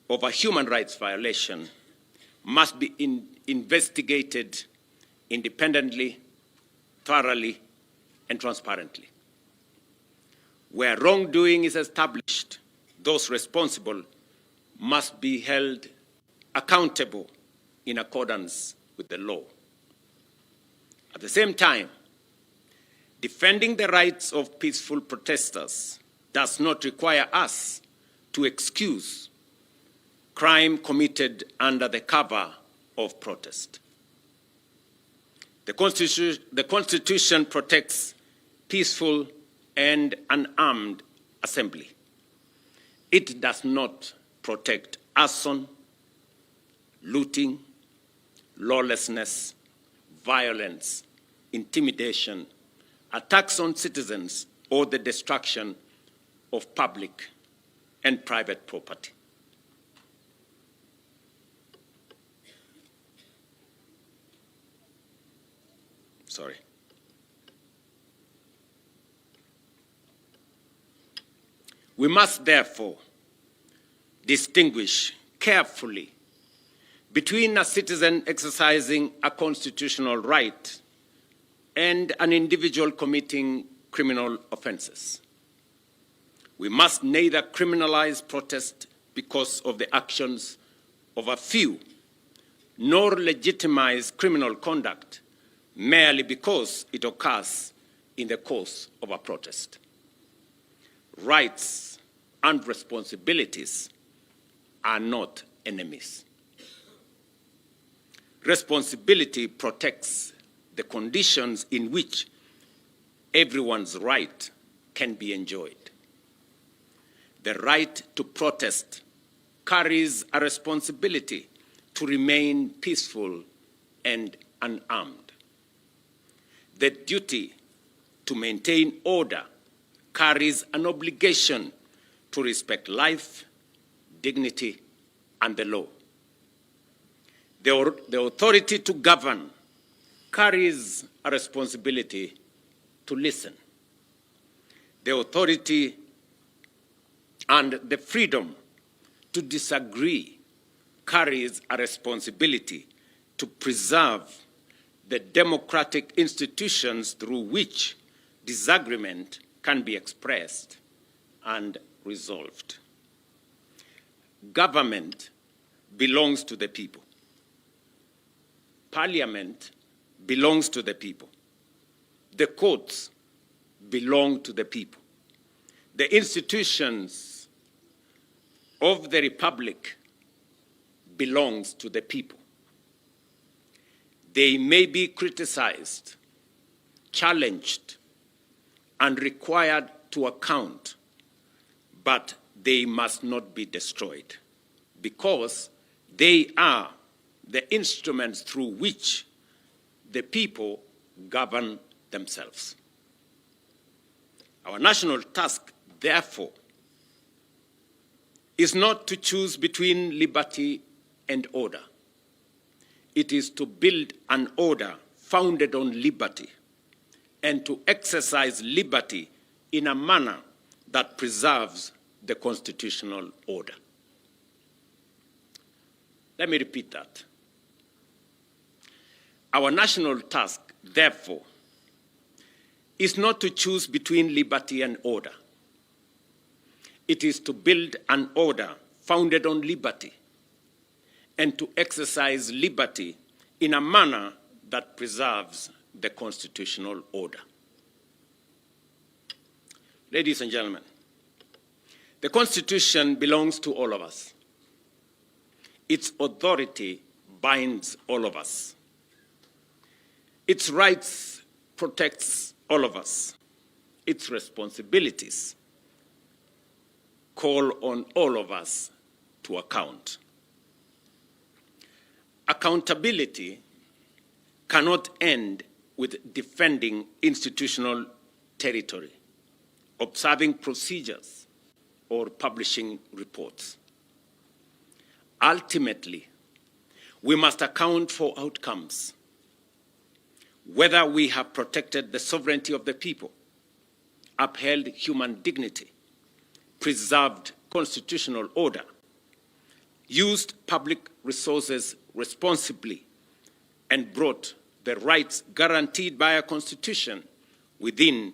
I: of a human rights violation must be investigated independently, thoroughly, and transparently. Where wrongdoing is established, those responsible must be held accountable in accordance with the law. At the same time, defending the rights of peaceful protesters does not require us to excuse crime committed under the cover of protest. The Constitution protects peaceful and unarmed assembly. It does not protect arson, looting, lawlessness, violence, intimidation, attacks on citizens, or the destruction of public and private property. We must therefore distinguish carefully between a citizen exercising a constitutional right and an individual committing criminal offenses. We must neither criminalize protest because of the actions of a few, nor legitimize criminal conduct merely because it occurs in the course of a protest. Rights and responsibilities are not enemies. Responsibility protects the conditions in which everyone's right can be enjoyed. The right to protest carries a responsibility to remain peaceful and unarmed. The duty to maintain order carries an obligation to respect life, dignity, and the law. The authority to govern carries a responsibility to listen. The authority and the freedom to disagree carries a responsibility to preserve the democratic institutions through which disagreement can be expressed and resolved. Government belongs to the people. Parliament belongs to the people. The courts belong to the people. The institutions of the republic belongs to the people. They may be criticized, challenged, and required to account, but they must not be destroyed because they are the instruments through which the people govern themselves. Our national task, therefore, is not to choose between liberty and order. It is to build an order founded on liberty and to exercise liberty in a manner that preserves the constitutional order. Let me repeat that. Our national task, therefore, is not to choose between liberty and order. It is to build an order founded on liberty and to exercise liberty in a manner that preserves the constitutional order. Ladies and gentlemen, the Constitution belongs to all of us. Its authority binds all of us. Its rights protects all of us. Its responsibilities call on all of us to account. Accountability cannot end with defending institutional territory, observing procedures, or publishing reports. Ultimately, we must account for outcomes, whether we have protected the sovereignty of the people, upheld human dignity, preserved constitutional order, used public resources responsibly, and brought the rights guaranteed by our Constitution within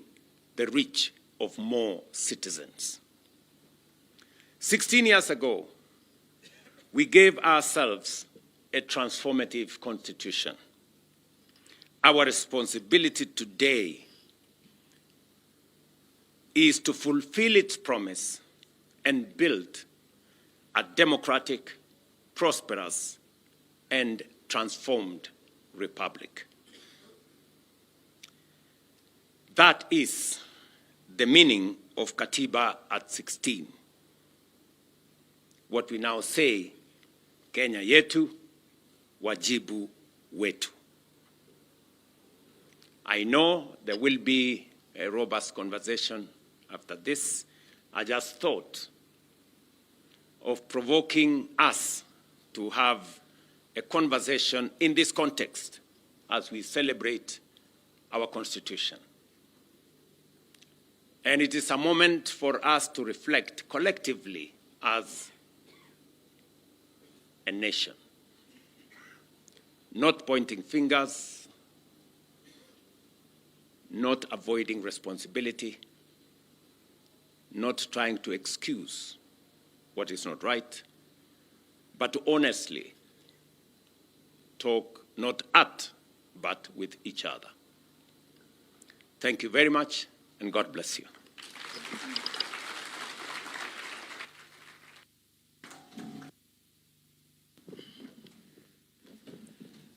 I: the reach of more citizens. 16 years ago, we gave ourselves a transformative Constitution. Our responsibility today is to fulfill its promise and build a democratic, prosperous, and transformed republic. That is the meaning of Katiba at 16. What we now say, Kenya yetu, wajibu wetu. I know there will be a robust conversation after this. I just thought of provoking us to have a conversation in this context as we celebrate our Constitution. And it is a moment for us to reflect collectively as a nation, not pointing fingers, not avoiding responsibility, not trying to excuse what is not right, but to honestly talk not at, but with each other. Thank you very much, and God bless you.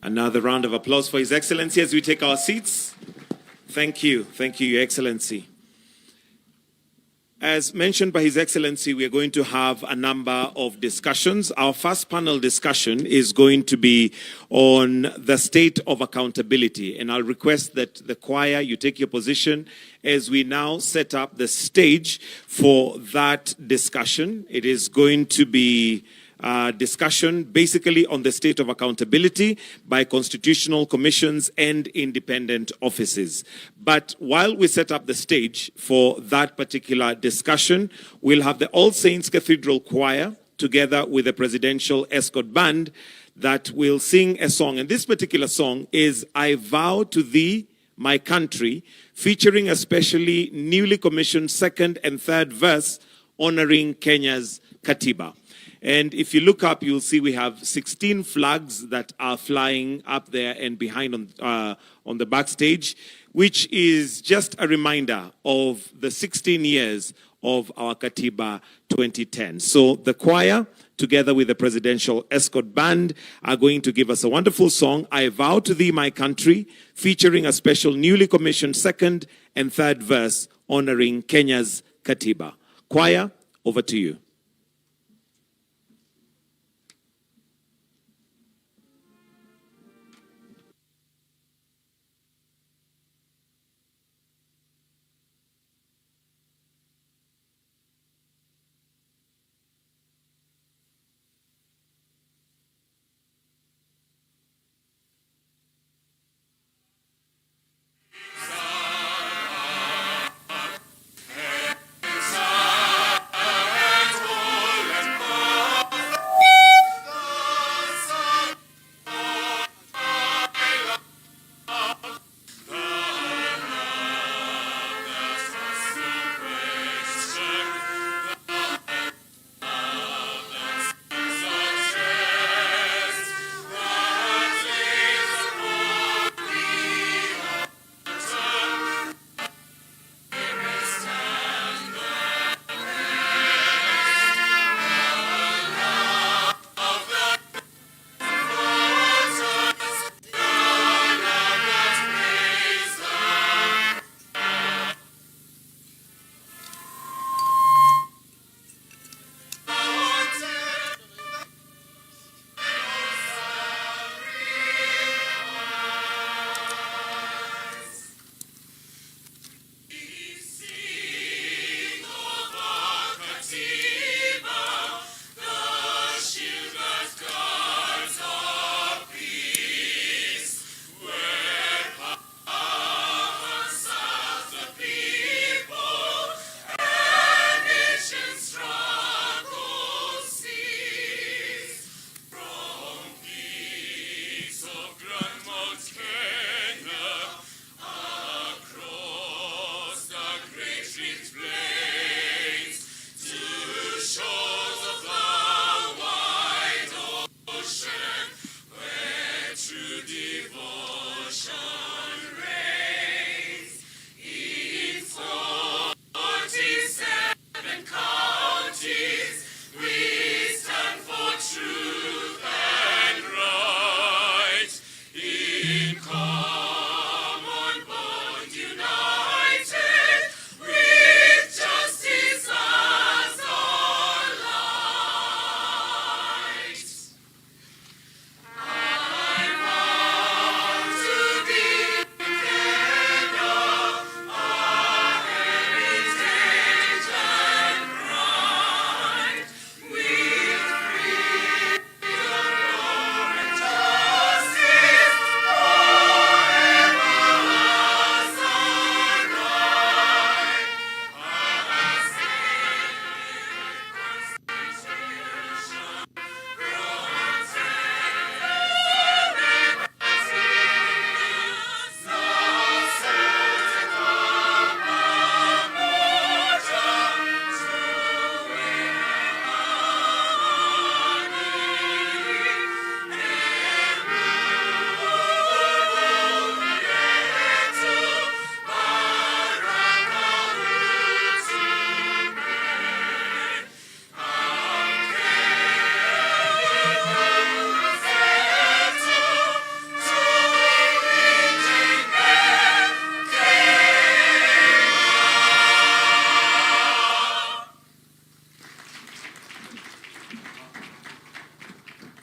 E: Another round of applause for His Excellency as we take our seats. Thank you, Your Excellency. As mentioned by His Excellency, we are going to have a number of discussions. Our first panel discussion is going to be on the state of accountability. And I'll request that the choir, you take your position as we now set up the stage for that discussion. It is going to be discussion basically on the state of accountability by constitutional commissions and independent offices. But while we set up the stage for that particular discussion, we'll have the All Saints Cathedral Choir together with the Presidential Escort Band that will sing a song. And this particular song is I Vow to Thee, My Country, featuring a specially newly commissioned second and third verse honoring Kenya's Katiba. And if you look up, you'll see we have 16 flags that are flying up there and behind on the backstage, which is just a reminder of the 16 years of our Katiba 2010. So the choir, together with the Presidential Escort Band, are going to give us a wonderful song, I Vow to Thee, My Country, featuring a special newly commissioned second and third verse honoring Kenya's Katiba. Choir, over to you.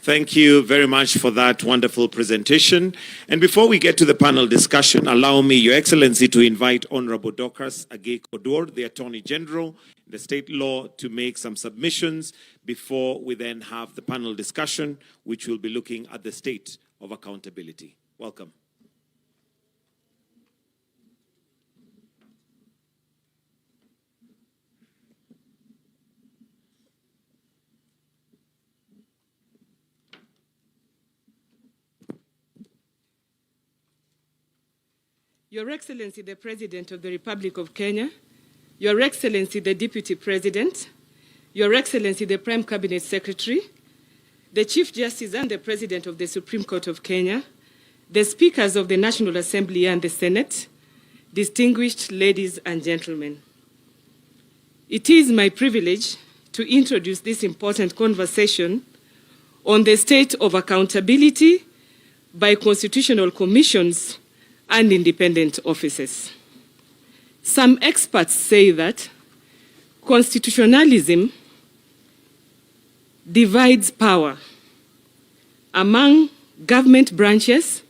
E: Thank you very much for that wonderful presentation. And before we get to the panel discussion, allow me, Your Excellency, to invite Honorable Dorcas Agei-Kodwor, the Attorney General, the state law, to make some submissions before we then have the panel discussion, which will be looking at the state of accountability. Welcome.
J: Your Excellency, the President of the Republic of Kenya, Your Excellency, the Deputy President, Your Excellency, the Prime Cabinet Secretary, the Chief Justice and the President of the Supreme Court of Kenya, the Speakers of the National Assembly and the Senate, distinguished ladies and gentlemen. It is my privilege to introduce this important conversation on the state of accountability by constitutional commissions and independent offices. Some experts say that constitutionalism divides power among government branches,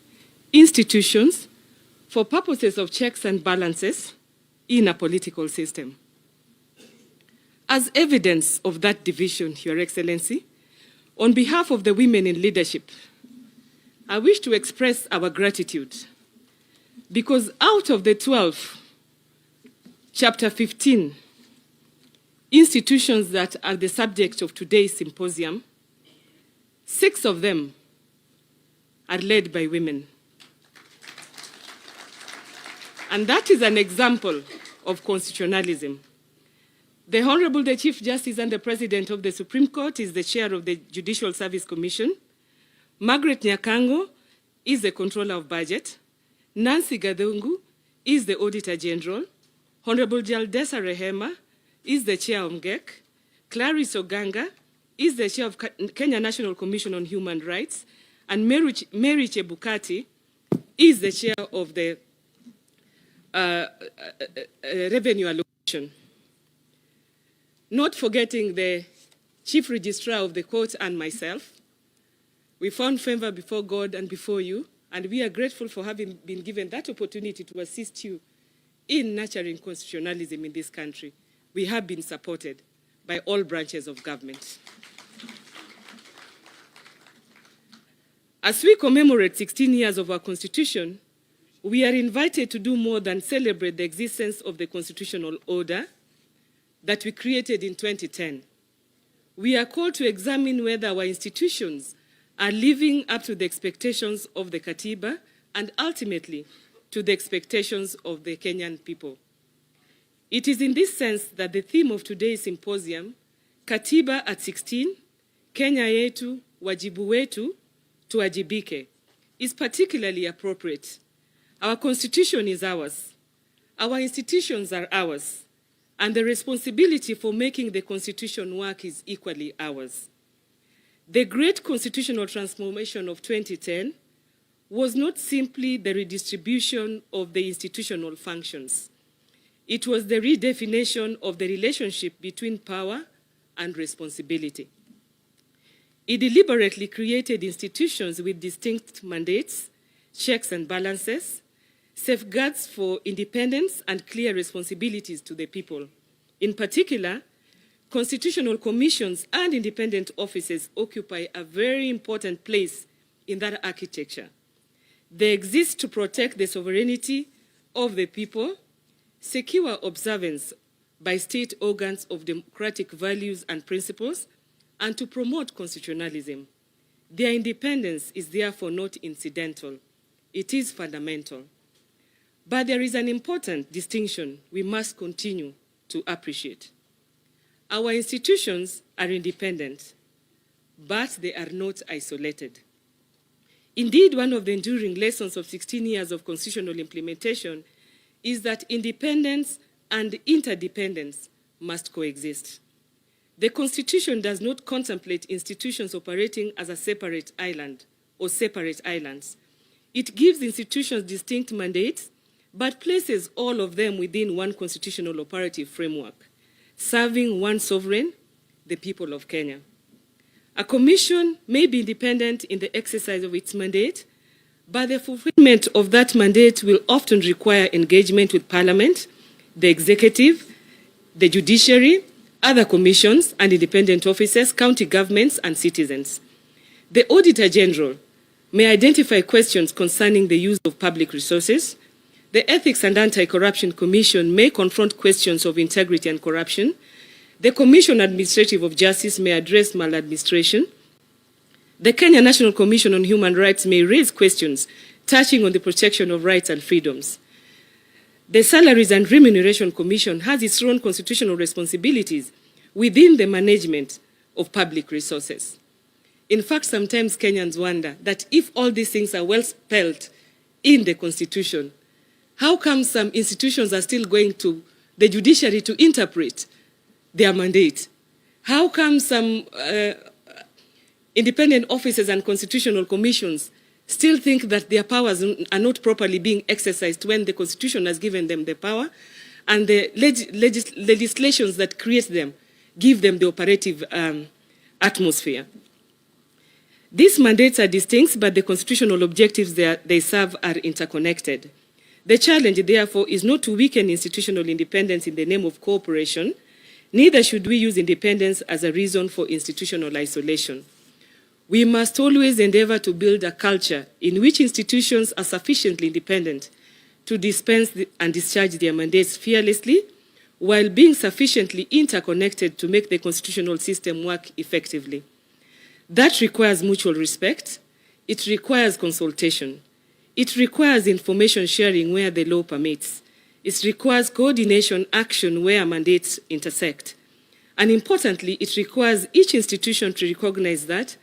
J: institutions, for purposes of checks and balances in a political system. As evidence of that division, Your Excellency, on behalf of the women in leadership, I wish to express our gratitude because out of the 12, Chapter 15, institutions that are the subject of today's symposium, 6 of them are led by women. And that is an example of constitutionalism. The Honorable the Chief Justice and the President of the Supreme Court is the chair of the Judicial Service Commission. Margaret Nyakango is the controller of budget. Nancy Gadungu is the Auditor General. Honorable Jaldesa Rehema is the chair of MGEC. Clarice Oganga is the chair of Kenya National Commission on Human Rights. And Mary Chebukati is the chair of the Revenue Allocation. Not forgetting the Chief Registrar of the Court and myself. We found favor before God and before you, and we are grateful for having been given that opportunity to assist you in nurturing constitutionalism in this country. We have been supported by all branches of government. As we commemorate 16 years of our Constitution, we are invited to do more than celebrate the existence of the constitutional order that we created in 2010. We are called to examine whether our institutions are living up to the expectations of the Katiba and ultimately to the expectations of the Kenyan people. It is in this sense that the theme of today's symposium, Katiba at 16, Kenya yetu, wajibu wetu, tuwajibike, is particularly appropriate. Our Constitution is ours. Our institutions are ours. And the responsibility for making the Constitution work is equally ours. The great constitutional transformation of 2010 was not simply the redistribution of the institutional functions. It was the redefinition of the relationship between power and responsibility. It deliberately created institutions with distinct mandates, checks and balances, safeguards for independence and clear responsibilities to the people. In particular, constitutional commissions and independent offices occupy a very important place in that architecture. They exist to protect the sovereignty of the people, secure observance by state organs of democratic values and principles, and to promote constitutionalism. Their independence is therefore not incidental. It is fundamental. But there is an important distinction we must continue to appreciate. Our institutions are independent, but they are not isolated. Indeed, one of the enduring lessons of 16 years of constitutional implementation is that independence and interdependence must coexist. The Constitution does not contemplate institutions operating as a separate island or separate islands. It gives institutions distinct mandates, but places all of them within one constitutional operative framework, serving one sovereign, the people of Kenya. A commission may be independent in the exercise of its mandate, but the fulfillment of that mandate will often require engagement with Parliament, the executive, the judiciary, other commissions and independent officers, county governments, and citizens. The Auditor General may identify questions concerning the use of public resources. The Ethics and Anti-Corruption Commission may confront questions of integrity and corruption. The Commission Administrative of Justice may address maladministration. The Kenya National Commission on Human Rights may raise questions touching on the protection of rights and freedoms. The Salaries and Remuneration Commission has its own constitutional responsibilities within the management of public resources. In fact, sometimes Kenyans wonder that if all these things are well spelled in the Constitution, how come some institutions are still going to the judiciary to interpret their mandate? How come some independent officers and constitutional commissions still think that their powers are not properly being exercised when the Constitution has given them the power and the legislations that create them give them the operative atmosphere? These mandates are distinct, but the constitutional objectives they serve are interconnected. The challenge, therefore, is not to weaken institutional independence in the name of cooperation. Neither should we use independence as a reason for institutional isolation. We must always endeavor to build a culture in which institutions are sufficiently independent to dispense and discharge their mandates fearlessly, while being sufficiently interconnected to make the constitutional system work effectively. That requires mutual respect. It requires consultation. It requires information sharing where the law permits. It requires coordination action where mandates intersect. And importantly, it requires each institution to recognize that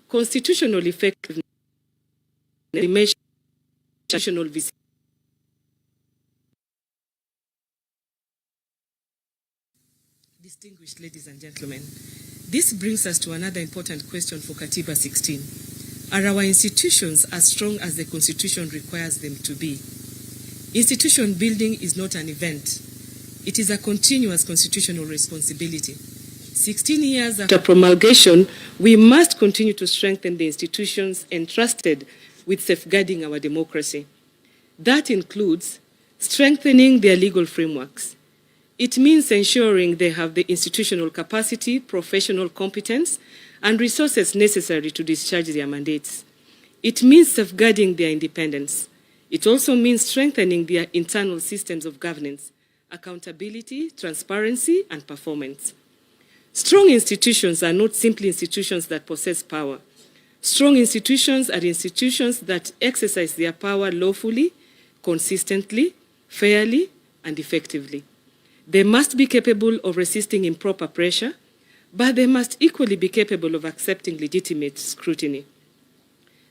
J: constitutional effectiveness measures constitutional visibility. Distinguished ladies and gentlemen, this brings us to another important question for Katiba 16. Are our institutions as strong as the Constitution requires them to be? Institution building is not an event. It is a continuous constitutional responsibility. 16 years after promulgation, we must continue to strengthen the institutions entrusted with safeguarding our democracy. That includes strengthening their legal frameworks. It means ensuring they have the institutional capacity, professional competence, and resources necessary to discharge their mandates. It means safeguarding their independence. It also means strengthening their internal systems of governance, accountability, transparency, and performance. Strong institutions are not simply institutions that possess power. Strong institutions are institutions that exercise their power lawfully, consistently, fairly, and effectively. They must be capable of resisting improper pressure, but they must equally be capable of accepting legitimate scrutiny.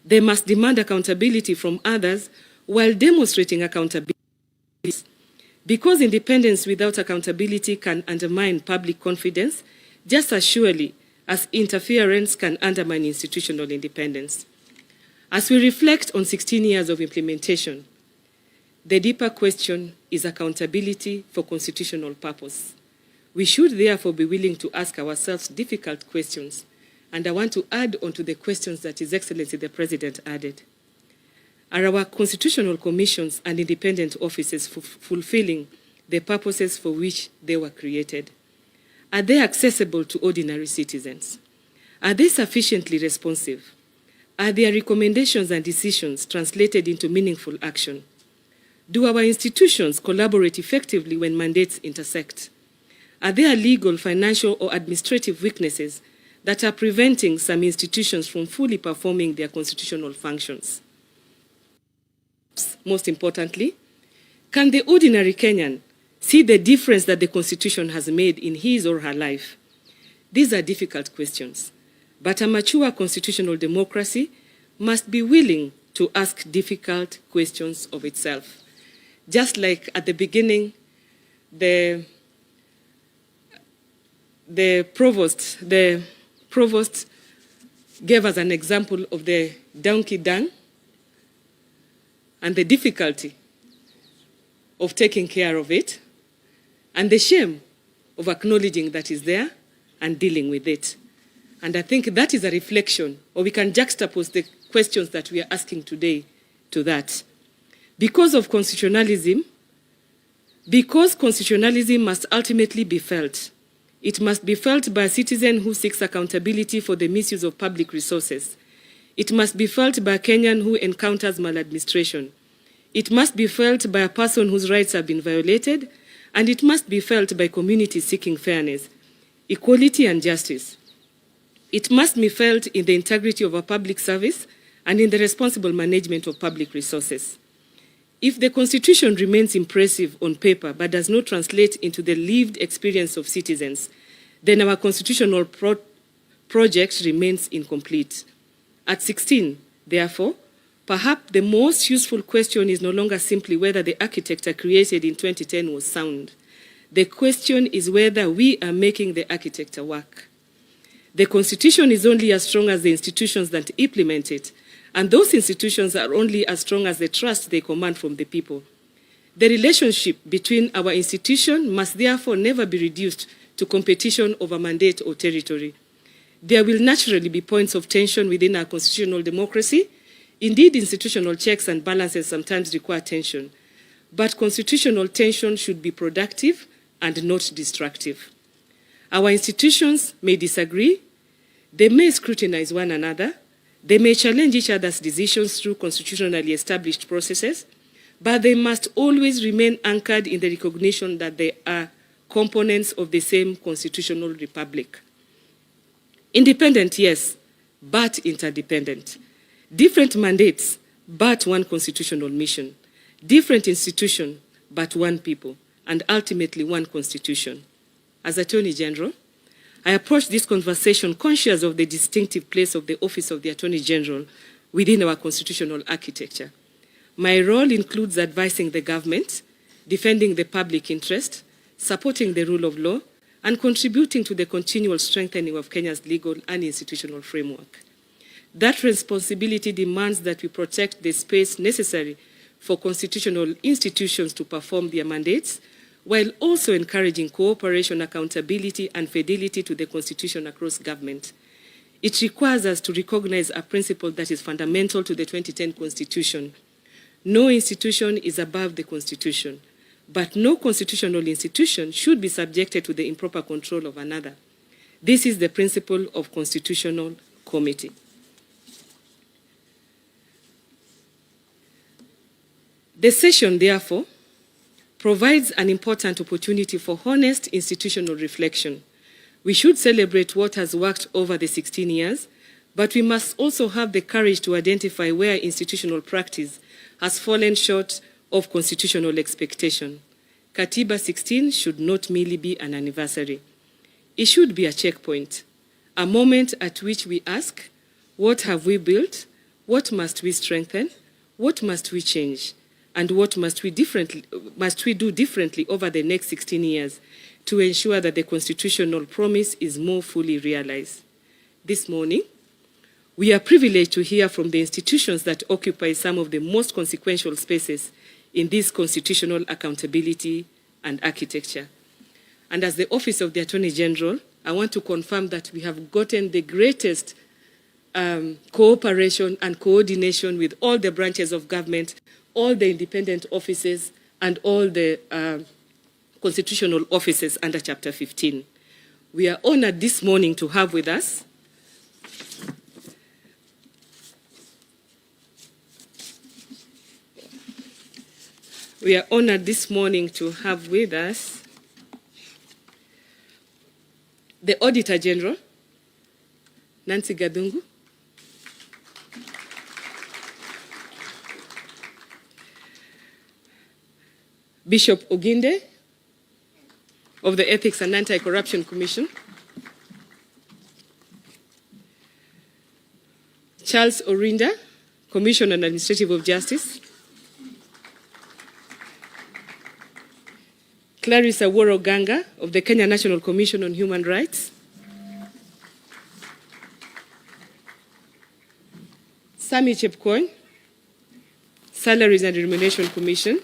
J: They must demand accountability from others while demonstrating accountability. Because independence without accountability can undermine public confidence, just as surely as interference can undermine institutional independence. As we reflect on 16 years of implementation, the deeper question is accountability for constitutional purpose. We should therefore be willing to ask ourselves difficult questions, and I want to add on to the questions that His Excellency the President added. Are our constitutional commissions and independent offices fulfilling the purposes for which they were created? Are they accessible to ordinary citizens? Are they sufficiently responsive? Are their recommendations and decisions translated into meaningful action? Do our institutions collaborate effectively when mandates intersect? Are there legal, financial, or administrative weaknesses that are preventing some institutions from fully performing their constitutional functions? Most importantly, can the ordinary Kenyan see the difference that the Constitution has made in his or her life? These are difficult questions, but a mature constitutional democracy must be willing to ask difficult questions of itself. Just like at the beginning, the provost gave us an example of the donkey dung and the difficulty of taking care of it and the shame of acknowledging that it's there and dealing with it. And I think that is a reflection, or we can juxtapose the questions that we are asking today to that. Because constitutionalism must ultimately be felt. It must be felt by a citizen who seeks accountability for the misuse of public resources. It must be felt by a Kenyan who encounters maladministration. It must be felt by a person whose rights have been violated, and it must be felt by communities seeking fairness, equality, and justice. It must be felt in the integrity of a public service and in the responsible management of public resources. If the Constitution remains impressive on paper but does not translate into the lived experience of citizens, then our constitutional project remains incomplete. At 16, therefore, perhaps the most useful question is no longer simply whether the architecture created in 2010 was sound. The question is whether we are making the architecture work. The Constitution is only as strong as the institutions that implement it, and those institutions are only as strong as the trust they command from the people. The relationship between our institution must therefore never be reduced to competition over mandate or territory. There will naturally be points of tension within our constitutional democracy. Indeed, institutional checks and balances sometimes require tension, but constitutional tension should be productive and not destructive. Our institutions may disagree, they may scrutinize one another, they may challenge each other's decisions through constitutionally established processes, but they must always remain anchored in the recognition that they are components of the same constitutional republic. Independent, yes, but interdependent. Different mandates, but one constitutional mission. Different institution, but one people, and ultimately one constitution. As Attorney General, I approach this conversation conscious of the distinctive place of the Office of the Attorney General within our constitutional architecture. My role includes advising the government, defending the public interest, supporting the rule of law, and contributing to the continual strengthening of Kenya's legal and institutional framework. That responsibility demands that we protect the space necessary for constitutional institutions to perform their mandates, while also encouraging cooperation, accountability, and fidelity to the Constitution across government. It requires us to recognize a principle that is fundamental to the 2010 Constitution. No institution is above the Constitution, but no constitutional institution should be subjected to the improper control of another. This is the principle of constitutional comity. The session, therefore, provides an important opportunity for honest institutional reflection. We should celebrate what has worked over the 16 years, but we must also have the courage to identify where institutional practice has fallen short of constitutional expectation. Katiba 16 should not merely be an anniversary. It should be a checkpoint, a moment at which we ask, what have we built? What must we strengthen? What must we change? And what must we do differently over the next 16 years to ensure that the constitutional promise is more fully realized? This morning, we are privileged to hear from the institutions that occupy some of the most consequential spaces in this constitutional accountability and architecture. And as the Office of the Attorney General, I want to confirm that we have gotten the greatest cooperation and coordination with all the branches of government, all the independent offices, and all the constitutional offices under Chapter 15. We are honored this morning to have with us the Auditor General, Nancy Gadungu, Bishop Oginde of the Ethics and Anti-Corruption Commission, Charles Orinda, Commissioner on Administrative of Justice, Clarissa Woro Ganga of the Kenya National Commission on Human Rights, Sami Chepkwony, Salaries and Remuneration Commission,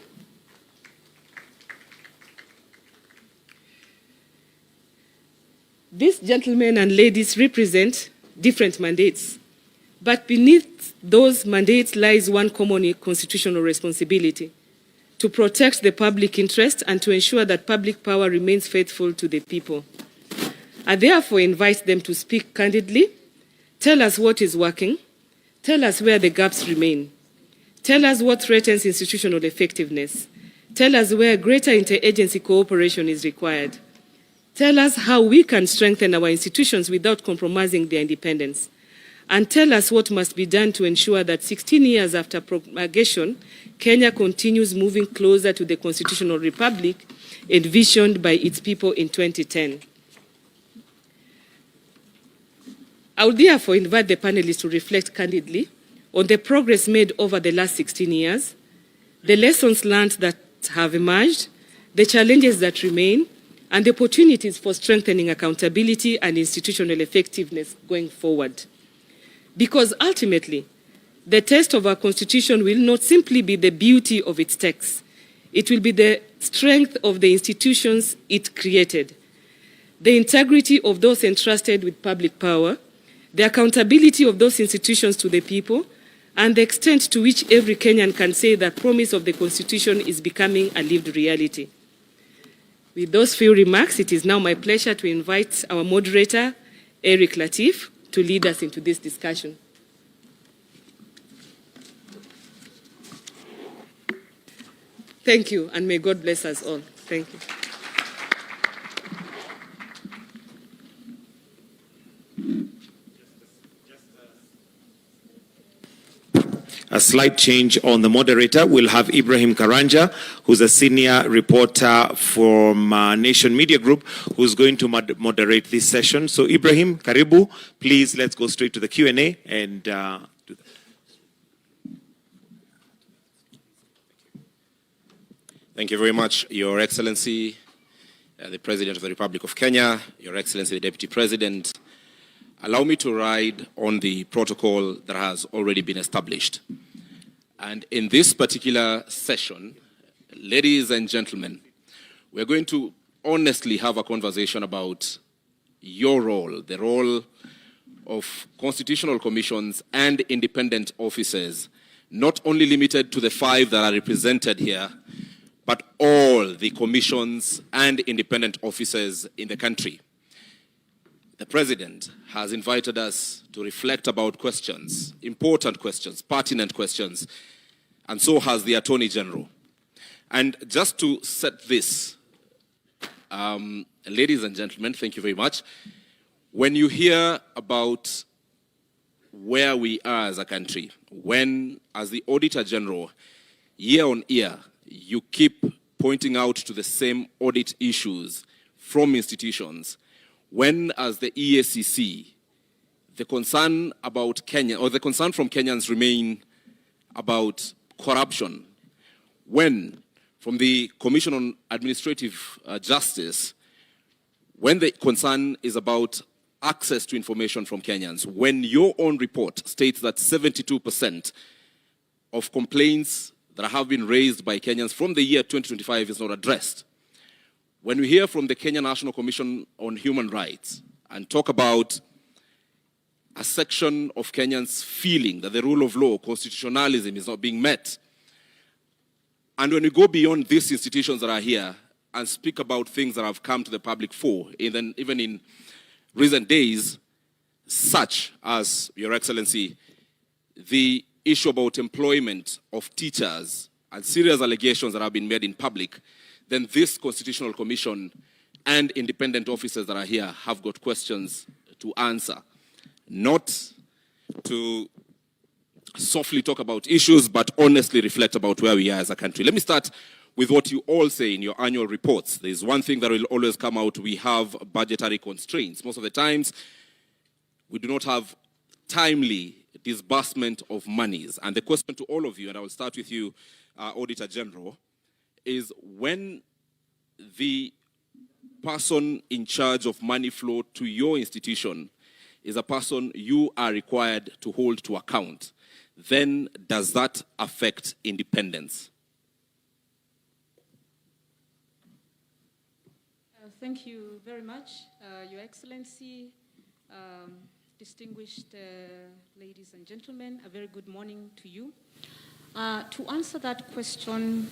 J: This gentlemen and ladies represent different mandates. But beneath those mandates lies one common constitutional responsibility: to protect the public interest and to ensure that public power remains faithful to the people. I therefore invite them to speak candidly, tell us what is working, tell us where the gaps remain, tell us what threatens institutional effectiveness, tell us where greater interagency cooperation is required, tell us how we can strengthen our institutions without compromising their independence, and tell us what must be done to ensure that 16 years after promulgation, Kenya continues moving closer to the constitutional republic envisioned by its people in 2010. I would therefore invite the panelists to reflect candidly on the progress made over the last 16 years, the lessons learned that have emerged, the challenges that remain, and the opportunities for strengthening accountability and institutional effectiveness going forward. Because ultimately, the test of our Constitution will not simply be the beauty of its text. It will be the strength of the institutions it created, the integrity of those entrusted with public power, the accountability of those institutions to the people, and the extent to which every Kenyan can say that promise of the Constitution is becoming a lived reality. With those few remarks, it is now my pleasure to invite our moderator, Eric Latif, to lead us into this discussion. Thank you, and may God bless us all. Thank you.
E: A slight change on the moderator. We'll have Ibrahim Karanja, who's a senior reporter from Nation Media Group, who's going to moderate this session. So Ibrahim, karibu. Please, let's go straight to the Q&A and do that.
K: Thank you very much, Your Excellency, the President of the Republic of Kenya, Your Excellency, the Deputy President. Allow me to ride on the protocol that has already been established. And in this particular session, ladies and gentlemen, we're going to honestly have a conversation about your role, the role of constitutional commissions and independent officers, not only limited to the 5 that are represented here, but all the commissions and independent officers in the country. The President has invited us to reflect about questions, important questions, pertinent questions, and so has the Attorney General. And just to set this, ladies and gentlemen, thank you very much. When you hear about where we are as a country, when, as the Auditor General, year on year, you keep pointing out to the same audit issues from institutions, when, as the KICC, the concern about Kenya, or the concern from Kenyans remain about corruption, when, from the Commission on Administrative Justice, when the concern is about access to information from Kenyans, when your own report states that 72% of complaints that have been raised by Kenyans from the year 2025 is not addressed, when we hear from the Kenya National Commission on Human Rights and talk about a section of Kenyans feeling that the rule of law, constitutionalism, is not being met, and when we go beyond these institutions that are here and speak about things that have come to the public fore, even in recent days, such as, Your Excellency, the issue about employment of teachers and serious allegations that have been made in public, then this Constitutional Commission and independent officers that are here have got questions to answer. Not to softly talk about issues, but honestly reflect about where we are as a country. Let me start with what you all say in your annual reports. There's one thing that will always come out: we have budgetary constraints. Most of the times, we do not have timely disbursement of monies. And the question to all of you, and I will start with you, Auditor General, is when the person in charge of money flow to your institution is a person you are required to hold to account, then does that affect independence?
L: Thank you very much, Your Excellency, distinguished ladies and gentlemen. A very good morning to you. To answer that question,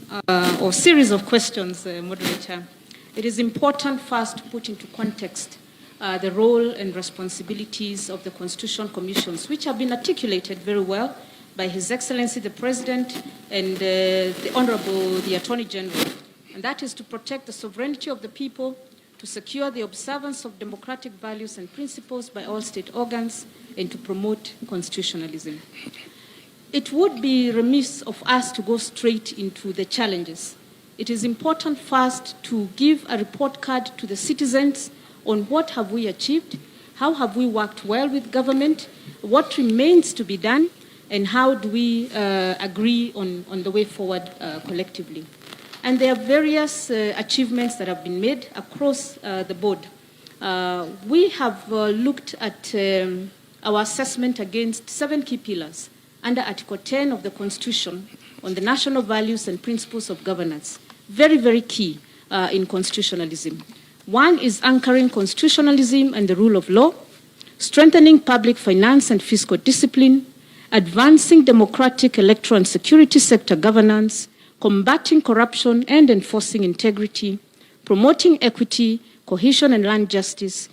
L: or series of questions, Moderator, it is important first to put into context the role and responsibilities of the Constitutional Commissions, which have been articulated very well by His Excellency the President and the Honorable the Attorney General. And that is to protect the sovereignty of the people, to secure the observance of democratic values and principles by all state organs, and to promote constitutionalism. It would be remiss of us to go straight into the challenges. It is important first to give a report card to the citizens on what have we achieved, how have we worked well with government, what remains to be done, and how do we agree on the way forward collectively. And there are various achievements that have been made across the board. We have looked at our assessment against 7 key pillars under Article 10 of the Constitution on the national values and principles of governance. Very, very key in constitutionalism. One is anchoring constitutionalism and the rule of law, strengthening public finance and fiscal discipline, advancing democratic electoral and security sector governance, combating corruption and enforcing integrity, promoting equity, cohesion and land justice,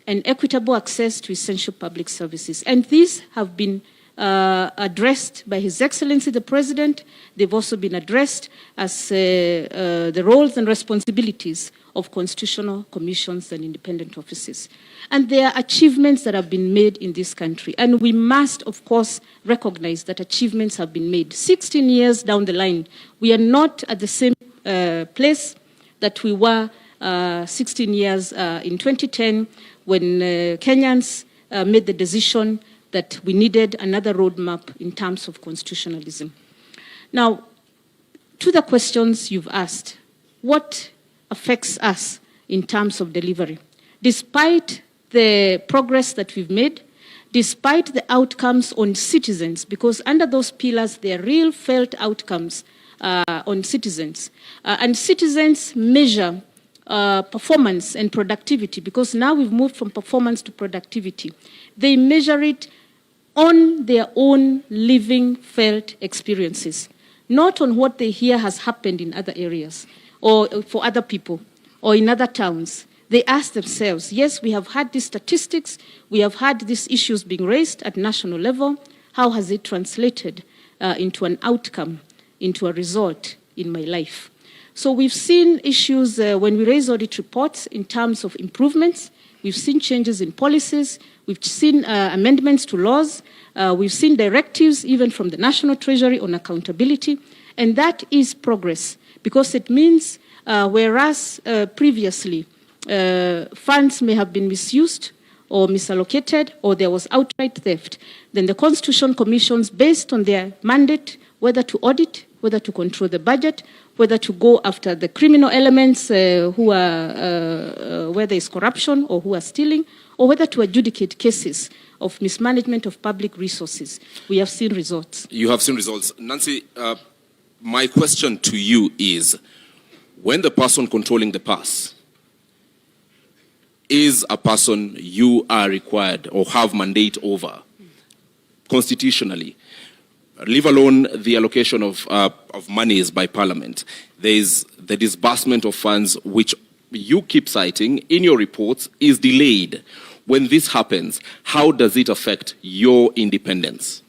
L: and equitable access to essential public services. And these have been addressed by His Excellency the President. They've also been addressed as the roles and responsibilities of constitutional commissions and independent offices. And there are achievements that have been made in this country. And we must, of course, recognize that achievements have been made. 16 years down the line, we are not at the same place that we were 16 years in 2010 when Kenyans made the decision that we needed another roadmap in terms of constitutionalism. Now, to the questions you've asked, what affects us in terms of delivery? Despite the progress that we've made, despite the outcomes on citizens, because under those pillars, there are real felt outcomes on citizens. And citizens measure performance and productivity, because now we've moved from performance to productivity. They measure it on their own living, felt experiences, not on what they hear has happened in other areas or for other people or in other towns. They ask themselves, yes, we have had these statistics, we have had these issues being raised at national level. How has it translated into an outcome, into a result in my life? So we've seen issues when we raise audit reports in terms of improvements. We've seen changes in policies. We've seen amendments to laws. We've seen directives even from the National Treasury on accountability. And that is progress, because it means whereas previously funds may have been misused or misallocated, or there was outright theft, then the Constitution Commissions, based on their mandate, whether to audit, whether to control the budget, whether to go after the criminal elements who are, where there is corruption or who are stealing, or whether to adjudicate cases of mismanagement of public resources. We have seen results. You have seen results. Nancy, my question to you is, when the person controlling the purse is a person you are required or have mandate over constitutionally, leave alone the allocation of monies by Parliament, there is the disbursement of funds which you keep citing in your reports is delayed. When this happens, how does it affect your independence?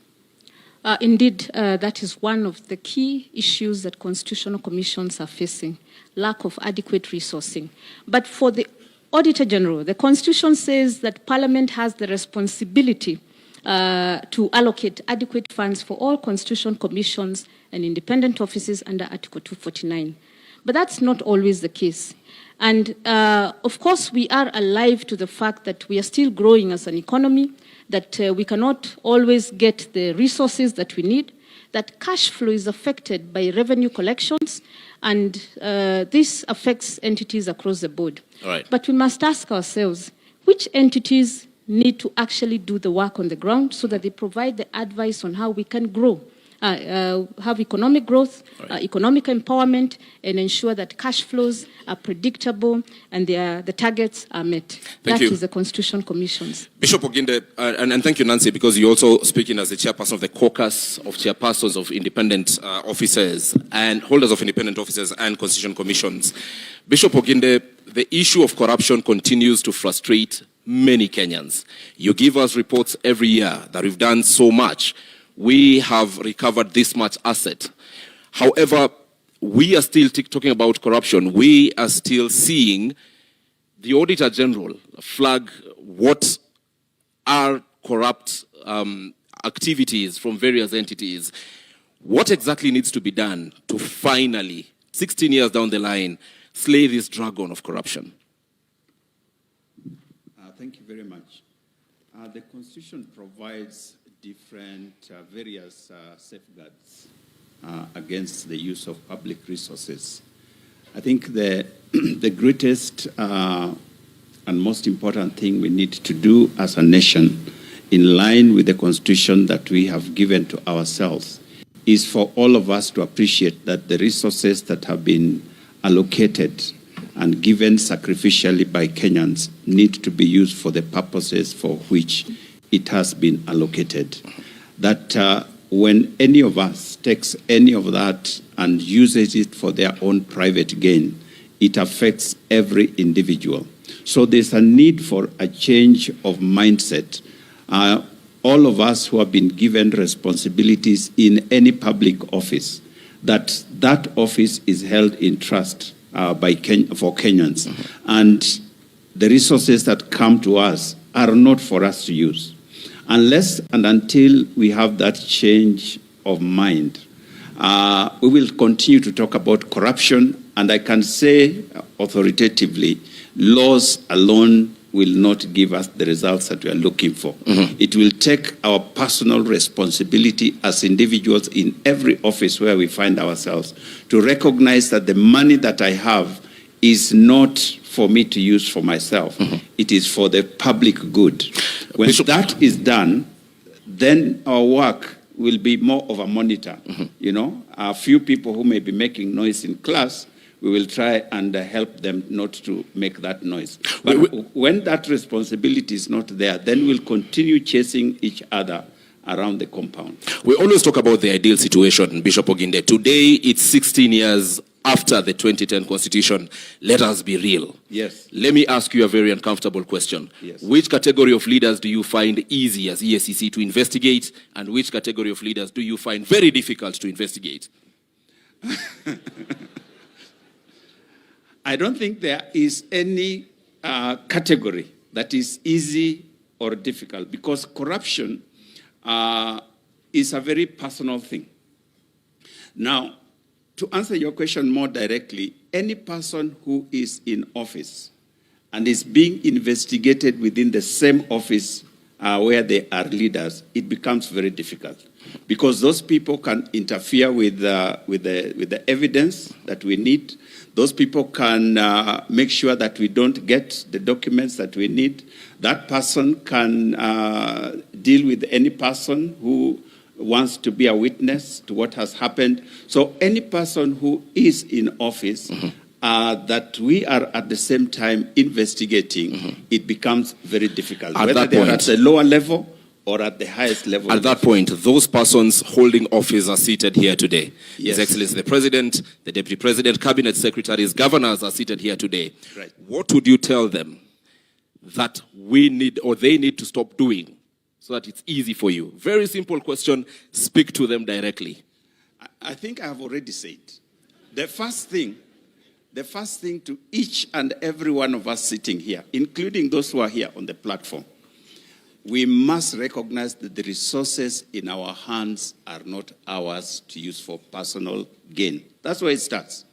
L: Indeed, that is one of the key issues that constitutional commissions are facing, lack of adequate resourcing. But for the Auditor General, the Constitution says that Parliament has the responsibility to allocate adequate funds for all constitutional commissions and independent offices under Article 249. But that's not always the case. And of course, we are alive to the fact that we are still growing as an economy, that we cannot always get the resources that we need, that cash flow is affected by revenue collections, and this affects entities across the board. Right. But we must ask ourselves, which entities need to actually do the work on the ground so that they provide the advice on how we can grow have economic growth, economic empowerment, and ensure that cash flows are predictable and the targets are met. That is the Constitution Commission's.
K: Bishop Oginde, and thank you, Nancy, because you're also speaking as the chairperson of the caucus of chairpersons of independent officers and holders of independent officers and Constitution Commissions. Bishop Oginde, the issue of corruption continues to frustrate many Kenyans. You give us reports every year that we've done so much. We have recovered this much asset. However, we are still talking about corruption. We are still seeing the Auditor General flag what are corrupt activities from various entities. What exactly needs to be done to finally, 16 years down the line, slay this dragon of corruption?
M: Thank you very much. The Constitution provides different various safeguards against the use of public resources. I think the greatest and most important thing we need to do as a nation, in line with the Constitution that we have given to ourselves, is for all of us to appreciate that the resources that have been allocated and given sacrificially by Kenyans need to be used for the purposes for which it has been allocated. That when any of us takes any of that and uses it for their own private gain, it affects every individual. So there's a need for a change of mindset. All of us who have been given responsibilities in any public office, that office is held in trust for Kenyans. And the resources that come to us are not for us to use. Unless and until we have that change of mind, we will continue to talk about corruption. And I can say authoritatively, laws alone will not give us the results that we are looking for. It will take our personal responsibility as individuals in every office where we find ourselves to recognize that the money that I have is not for me to use for myself. It is for the public good. When that is done, then our work will be more of a monitor. You know, a few people who may be making noise in class, we will try and help them not to make that noise. But when that responsibility is not there, then we'll continue chasing each other around the compound.
K: We always talk about the ideal situation, Bishop Oginde. Today, it's 16 years after the 2010 Constitution. Let us be real.
M: Yes.
K: Let me ask you a very uncomfortable question.
M: Yes.
K: Which category of leaders do you find easy as EACC to investigate, and which category of leaders do you find very difficult to investigate?
M: I don't think there is any category that is easy or difficult, because corruption is a very personal thing. Now, to answer your question more directly, any person who is in office and is being investigated within the same office where they are leaders, it becomes very difficult, because those people can interfere with the evidence that we need. Those people can make sure that we don't get the documents that we need. That person can deal with any person who wants to be a witness to what has happened. So any person who is in office that we are at the same time investigating, it becomes very difficult. Whether they are at the lower level or at the highest level.
K: At that point, those persons holding office are seated here today.
M: Yes.
K: His Excellency the President, the Deputy President, Cabinet Secretaries, Governors are seated here today.
M: Right.
K: What would you tell them that we need or they need to stop doing so that it's easy for you? Very simple question. Speak to them directly.
M: I think I have already said. The first thing to each and every one of us sitting here, including those who are here on the platform, we must recognize that the resources in our hands are not ours to use for personal gain. That's where it starts.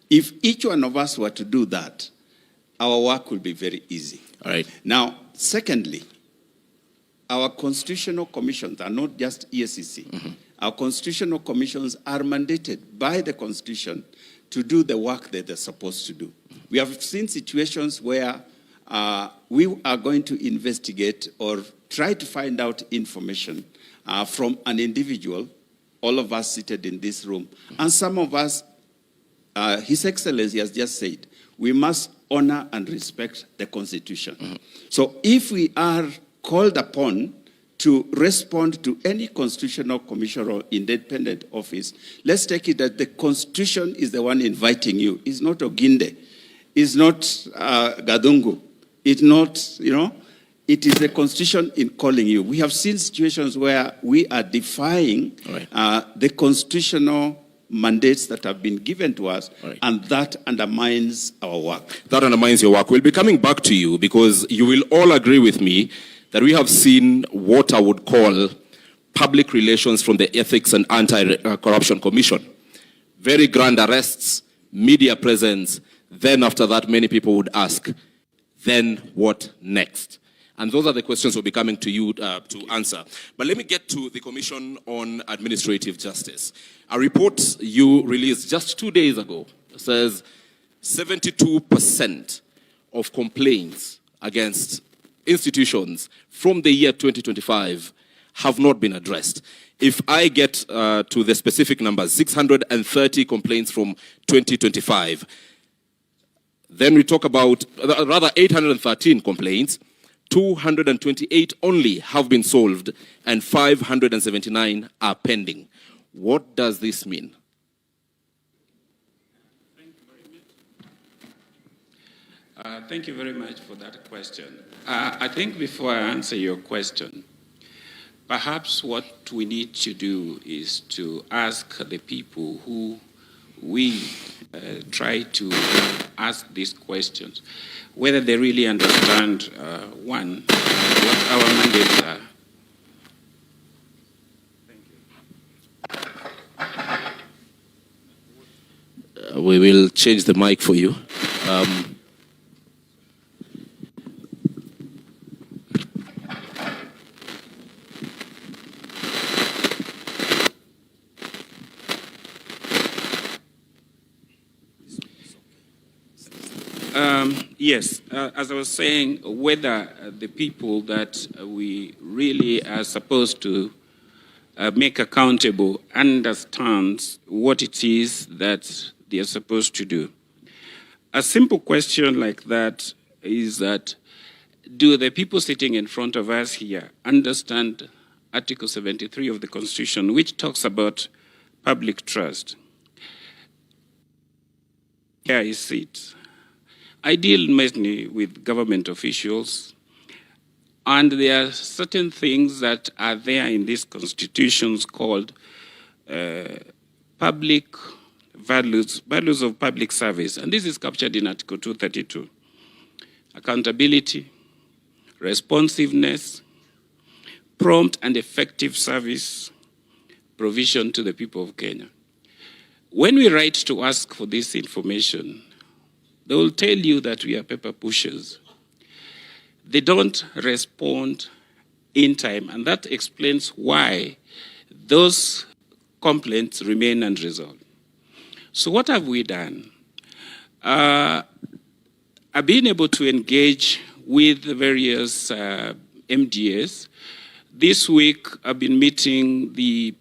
M: If each one of us were to do that, our work will be very easy.
K: All right.
M: Now, secondly, our constitutional commissions are not just EACC. Our constitutional commissions are mandated by the Constitution to do the work that they're supposed to do. We have seen situations where we are going to investigate or try to find out information from an individual all of us seated in this room. And some of us, His Excellency has just said, we must honor and respect the Constitution. So if we are called upon to respond to any constitutional commission or independent office, let's take it that the Constitution is the one inviting you. It's not Oginde. It's not Gadungu. It's not, it is the Constitution in calling you. We have seen situations where we are defying the constitutional mandates that have been given to us, and that undermines our work.
K: That undermines your work. We'll be coming back to you because you will all agree with me that we have seen what I would call public relations from the Ethics and Anti-Corruption Commission. Very grand arrests, media presence. Then after that, many people would ask, then what next? And those are the questions we'll be coming to you to answer. But let me get to the Commission on Administrative Justice. A report you released just 2 days ago says 72% of complaints against institutions from the year 2025 have not been addressed. If I get to the specific numbers, 630 complaints from 2025, then we talk about, rather 813 complaints, 228 only have been solved, and 579 are pending. What does this mean?
N: Thank you very much for that question. I think before I answer your question, perhaps what we need to do is to ask the people who we try to ask these questions, whether they really understand, one, what our mandates are. Thank you.
K: We will change the mic for you.
N: Yes, as I was saying, whether the people that we really are supposed to make accountable understands what it is that they are supposed to do. A simple question like that is that, do the people sitting in front of us here understand Article 73 of the Constitution, which talks about public trust? Here is it. I deal mainly with government officials, and there are certain things that are there in these constitutions called public values of public service, and this is captured in Article 232. Accountability, responsiveness, prompt and effective service provision to the people of Kenya. When we write to ask for this information, they will tell you that we are paper pushers. They don't respond in time, and that explains why those complaints remain unresolved. So what have we done? I've been able to engage with the various MDAs. This week, I've been meeting the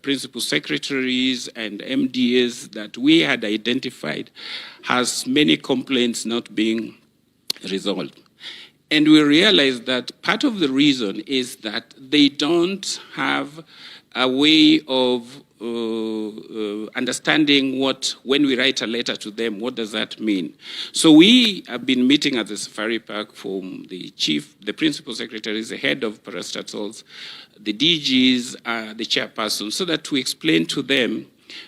N: principal secretaries and MDAs that we had identified has many complaints not being resolved. And we realized that part of the reason is that they don't have a way of understanding when we write a letter to them, what does that mean? So we have been meeting at the Safari Park from the chief, the principal secretaries, the head of parastatals, the DGs, the chairperson, so that we explain to them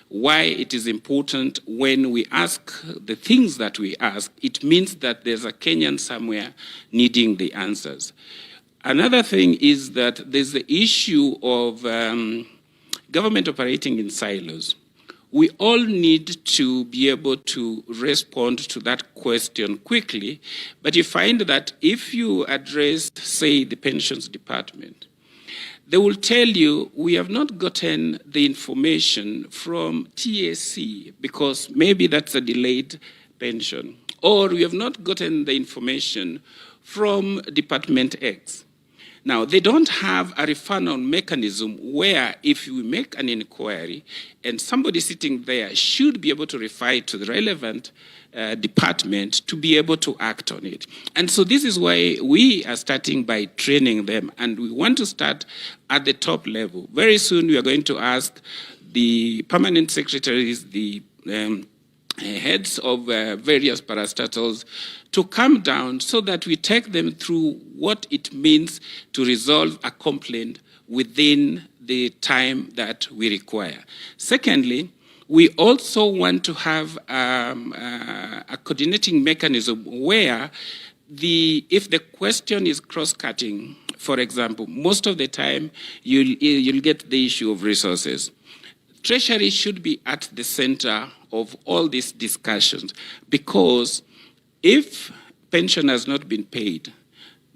N: why it is important when we ask the things that we ask. It means that there's a Kenyan somewhere needing the answers. Another thing is that there's the issue of government operating in silos. We all need to be able to respond to that question quickly, but you find that if you address, say, the pensions department, they will tell you, we have not gotten the information from TSC because maybe that's a delayed pension, or we have not gotten the information from Department X. Now, they don't have a referral mechanism where if you make an inquiry and somebody sitting there should be able to refer it to the relevant department to be able to act on it. And so this is why we are starting by training them, and we want to start at the top level. Very soon we are going to ask the permanent secretaries, the heads of various parastatals to come down so that we take them through what it means to resolve a complaint within the time that we require. Secondly, we also want to have a coordinating mechanism where if the question is cross-cutting, for example, most of the time you'll get the issue of resources. Treasury should be at the center of all these discussions, because if pension has not been paid,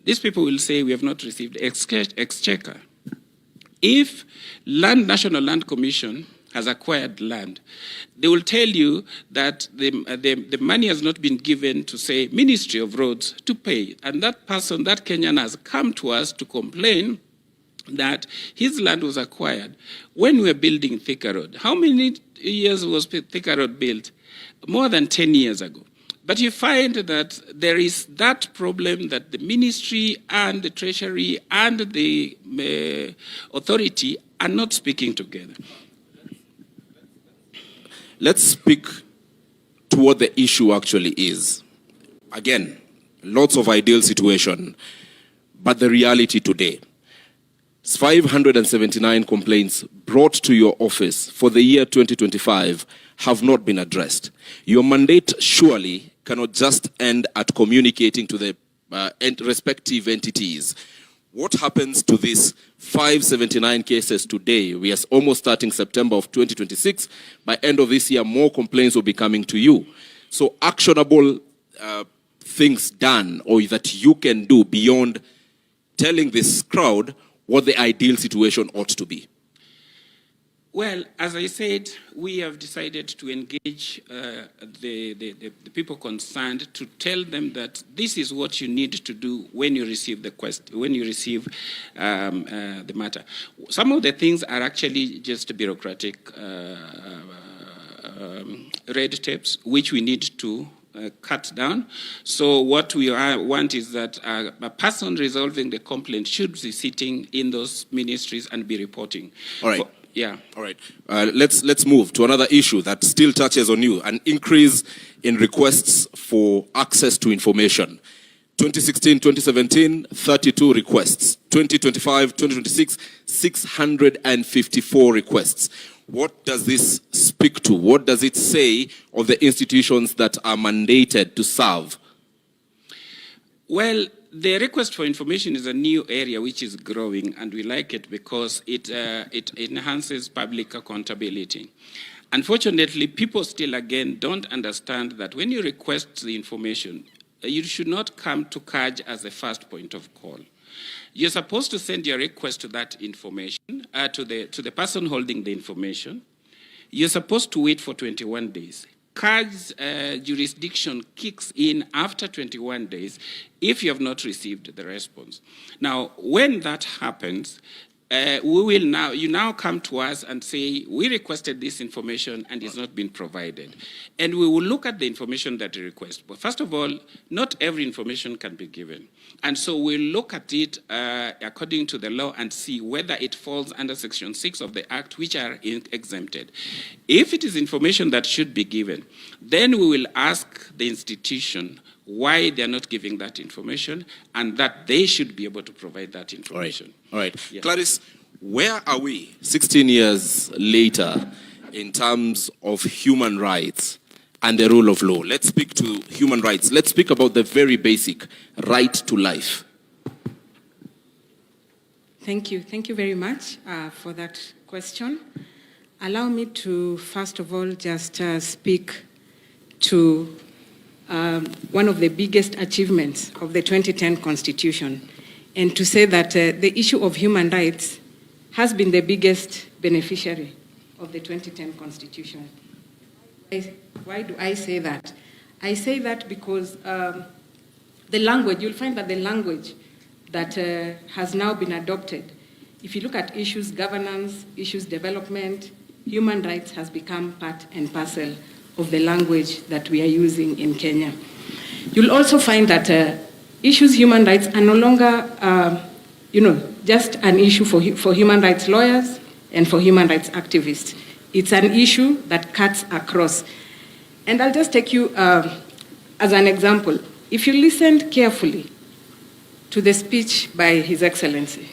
N: these people will say we have not received exchequer. If National Land Commission has acquired land, they will tell you that the money has not been given to, say, Ministry of Roads to pay. And that person, that Kenyan, has come to us to complain that his land was acquired when we were building Thika Road. How many years was Thika Road built? More than 10 years ago. But you find that there is that problem that the ministry and the treasury and the authority are not speaking together.
K: Let's speak to what the issue actually is. Again, lots of ideal situation, but the reality today. 579 complaints brought to your office for the year 2025 have not been addressed. Your mandate surely cannot just end at communicating to the respective entities. What happens to these 579 cases today? We are almost starting September of 2026. By end of this year, more complaints will be coming to you. So actionable things done or that you can do beyond telling this crowd what the ideal situation ought to be.
N: Well, as I said, we have decided to engage the people concerned to tell them that this is what you need to do when you receive the the matter. Some of the things are actually just bureaucratic red tapes, which we need to cut down. So what we want is that a person resolving the complaint should be sitting in those ministries and be reporting.
K: All right.
N: Yeah.
K: All right. Let's move to another issue that still touches on you: an increase in requests for access to information. 2016, 2017, 32 requests. 2025, 2026, 654 requests. What does this speak to? What does it say of the institutions that are mandated to serve?
N: Well, the request for information is a new area which is growing, and we like it because it enhances public accountability. Unfortunately, people still, again, don't understand that when you request the information, you should not come to KICC as the first point of call. You're supposed to send your request to that information, to the person holding the information. You're supposed to wait for 21 days. KICC's jurisdiction kicks in after 21 days if you have not received the response. Now, when that happens, you now come to us and say, we requested this information and it's not been provided. And we will look at the information that you request. But first of all, not every information can be given. And so we'll look at it according to the law and see whether it falls under Section 6 of the Act, which are exempted. If it is information that should be given, then we will ask the institution why they're not giving that information and that they should be able to provide that information.
K: All right.
N: Yeah.
K: Clarice, where are we 16 years later in terms of human rights and the rule of law? Let's speak to human rights. Let's speak about the very basic right to life.
O: Thank you. Thank you very much for that question. Allow me to, first of all, just speak to one of the biggest achievements of the 2010 Constitution, and to say that the issue of human rights has been the biggest beneficiary of the 2010 Constitution. Why do I say that? I say that because the language, you'll find that the language that has now been adopted. If you look at issues governance, issues development, human rights has become part and parcel of the language that we are using in Kenya. You'll also find that issues human rights are no longer, just an issue for human rights lawyers and for human rights activists. It's an issue that cuts across. And I'll just take you as an example. If you listened carefully to the speech by His Excellency,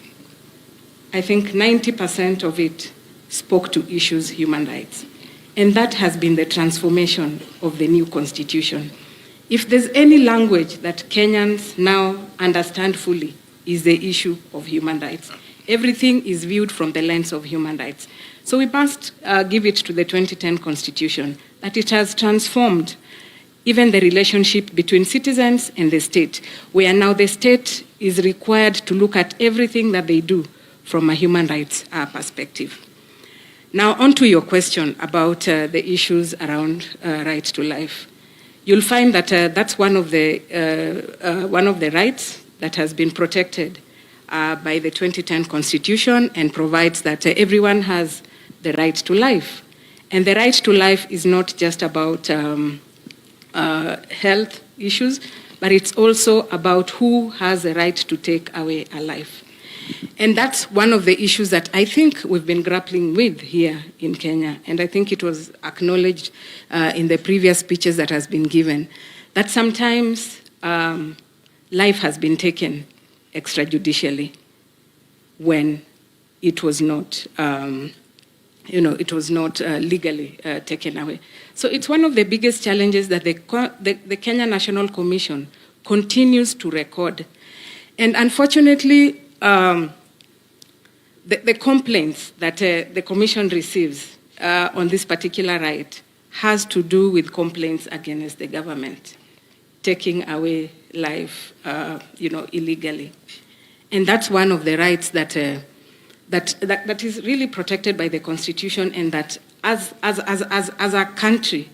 O: I think 90% of it spoke to issues human rights. And that has been the transformation of the new constitution. If there's any language that Kenyans now understand fully, is the issue of human rights. Everything is viewed from the lens of human rights. So we must give it to the 2010 Constitution that it has transformed even the relationship between citizens and the state, where now the state is required to look at everything that they do from a human rights perspective. Now, on to your question about the issues around right to life. You'll find that that's one of the rights that has been protected by the 2010 Constitution and provides that everyone has the right to life. And the right to life is not just about health issues, but it's also about who has the right to take away a life. And that's one of the issues that I think we've been grappling with here in Kenya. And I think it was acknowledged in the previous speeches that has been given, that sometimes life has been taken extrajudicially when it was not, legally taken away. So it's one of the biggest challenges that the Kenya National Commission continues to record. And unfortunately, the complaints that the Commission receives on this particular right has to do with complaints against the government, taking away life, illegally. And that's one of the rights that is really protected by the Constitution, and that as a country,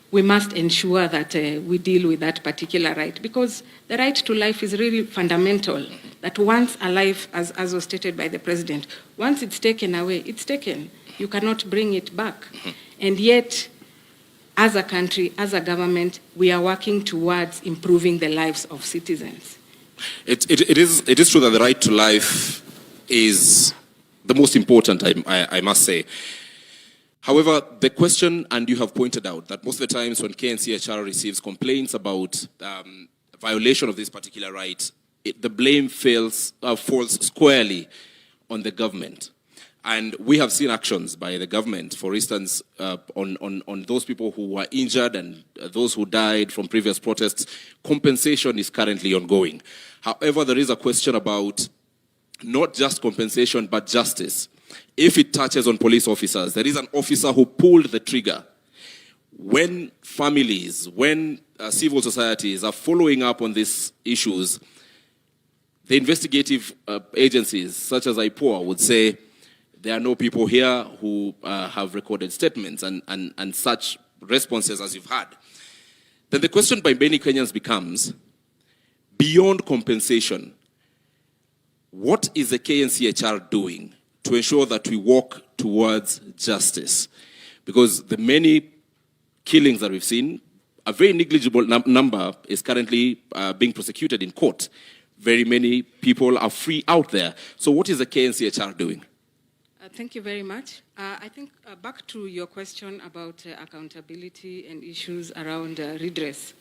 O: we must ensure that we deal with that particular right, because the right to life is really fundamental. That once a life, as was stated by the President, once it's taken away, it's taken. You cannot bring it back. And yet, as a country, as a government, we are working towards improving the lives of citizens.
K: It is true that the right to life is the most important, I must say. However, the question, and you have pointed out, that most of the times when KNCHR receives complaints about violation of this particular right, the blame falls squarely on the government. And we have seen actions by the government, for instance, on those people who were injured and those who died from previous protests. Compensation is currently ongoing. However, there is a question about not just compensation, but justice. If it touches on police officers, there is an officer who pulled the trigger. When families, when civil societies are following up on these issues, the investigative agencies, such as IPOA, would say, there are no people here who have recorded statements and such responses as you've had. Then the question by many Kenyans becomes, beyond compensation, what is the KNCHR doing to ensure that we walk towards justice? Because the many killings that we've seen, a very negligible number is currently being prosecuted in court. Very many people are free out there. So what is the KNCHR doing?
O: Thank you very much. I think back to your question about accountability and issues around redress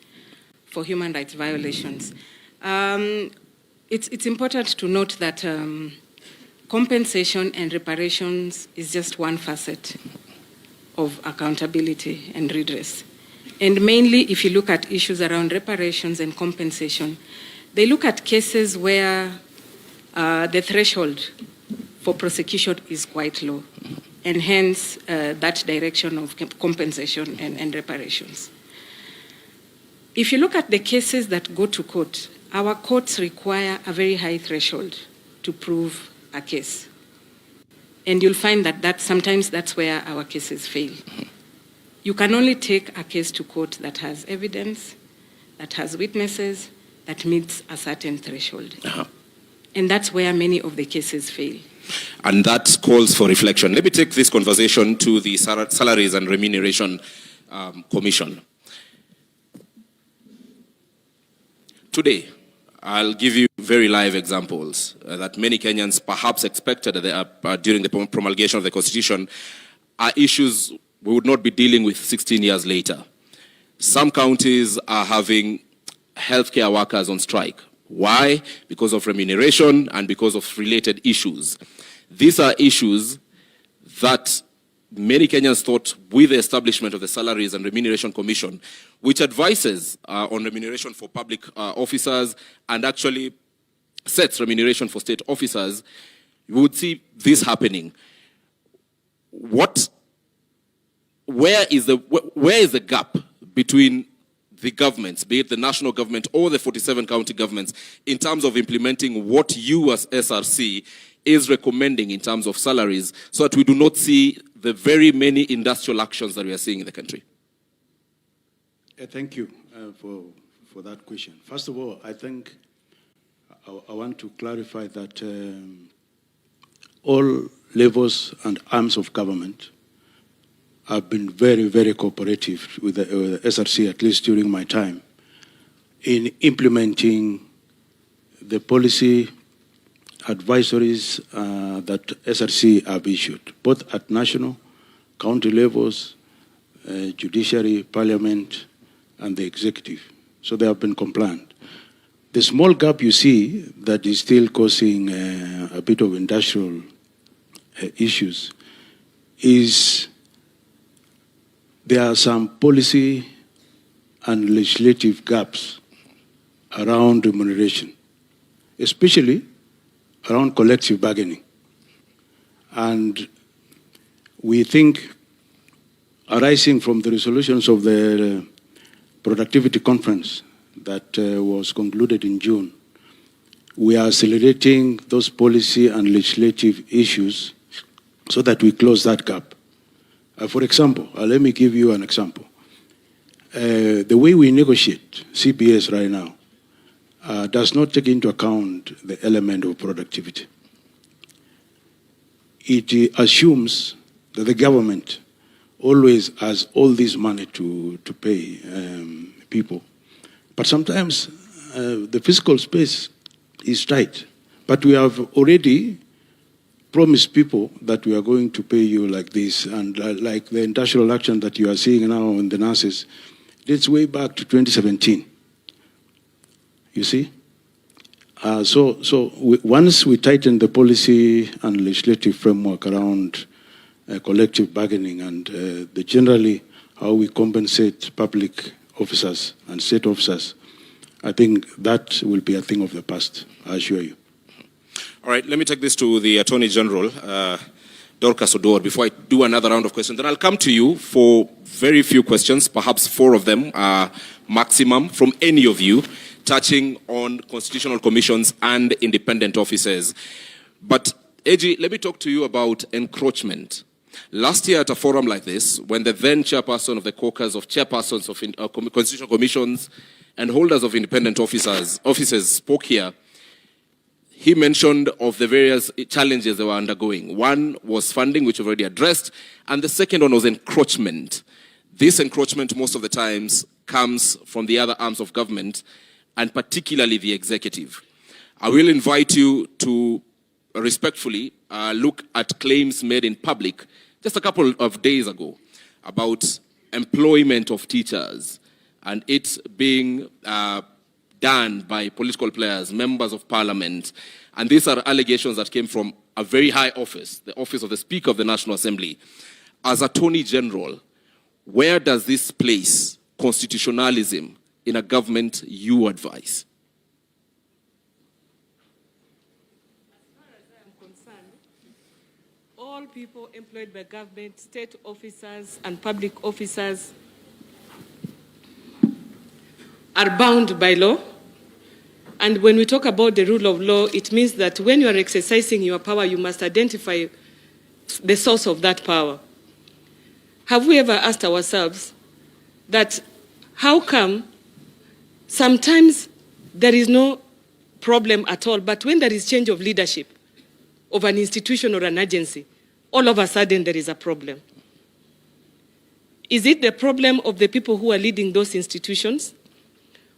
O: for human rights violations. It's important to note that compensation and reparations is just one facet of accountability and redress. And mainly, if you look at issues around reparations and compensation, they look at cases where the threshold for prosecution is quite low, and hence that direction of compensation and reparations. If you look at the cases that go to court, our courts require a very high threshold to prove a case. And you'll find that sometimes that's where our cases fail. You can only take a case to court that has evidence, that has witnesses, that meets a certain threshold. And that's where many of the cases fail.
K: And that calls for reflection. Let me take this conversation to the Salaries and Remuneration Commission. Today, I'll give you very live examples that many Kenyans perhaps expected during the promulgation of the Constitution are issues we would not be dealing with 16 years later. Some counties are having healthcare workers on strike. Why? Because of remuneration and because of related issues. These are issues that many Kenyans thought with the establishment of the Salaries and Remuneration Commission, which advises on remuneration for public officers and actually sets remuneration for state officers, you would see this happening. Where is the gap between the governments, be it the national government or the 47 county governments, in terms of implementing what you as SRC is recommending in terms of salaries, so that we do not see the very many industrial actions that we are seeing in the country?
P: Thank you for that question. First of all, I think I want to clarify that all levels and arms of government have been very, very cooperative with the SRC, at least during my time, in implementing the policy advisories that SRC have issued, both at national, county levels, judiciary, parliament, and the executive. So they have been compliant. The small gap you see that is still causing a bit of industrial issues is there are some policy and legislative gaps around remuneration, especially around collective bargaining. And we think, arising from the resolutions of the productivity conference that was concluded in June, we are accelerating those policy and legislative issues so that we close that gap. For example, let me give you an example. The way we negotiate CPS right now does not take into account the element of productivity. It assumes that the government always has all this money to pay people. But sometimes the fiscal space is tight. But we have already promised people that we are going to pay you like this, and like the industrial action that you are seeing now in the nurses, dates way back to 2017. You see? Once we tighten the policy and legislative framework around collective bargaining and generally how we compensate public officers and state officers, I think that will be a thing of the past, I assure you.
K: All right, let me take this to the Attorney General, Dorcas Odor, before I do another round of questions. Then I'll come to you for very few questions, perhaps 4 of them maximum, from any of you, touching on constitutional commissions and independent offices. But, AG, let me talk to you about encroachment. Last year at a forum like this, when the then chairperson of the caucus of chairpersons of constitutional commissions and holders of independent offices spoke here, he mentioned of the various challenges they were undergoing. One was funding, which we've already addressed, and the second one was encroachment. This encroachment, most of the times, comes from the other arms of government, and particularly the executive. I will invite you to respectfully look at claims made in public just a couple of days ago about employment of teachers and it being done by political players, members of parliament. And these are allegations that came from a very high office, the office of the Speaker of the National Assembly. As Attorney General, where does this place constitutionalism in a government you advise?
J: As far as I am concerned, all people employed by government, state officers and public officers are bound by law. And when we talk about the rule of law, it means that when you are exercising your power, you must identify the source of that power. Have we ever asked ourselves that how come sometimes there is no problem at all. But when there is change of leadership of an institution or an agency, all of a sudden there is a problem. Is it the problem of the people who are leading those institutions?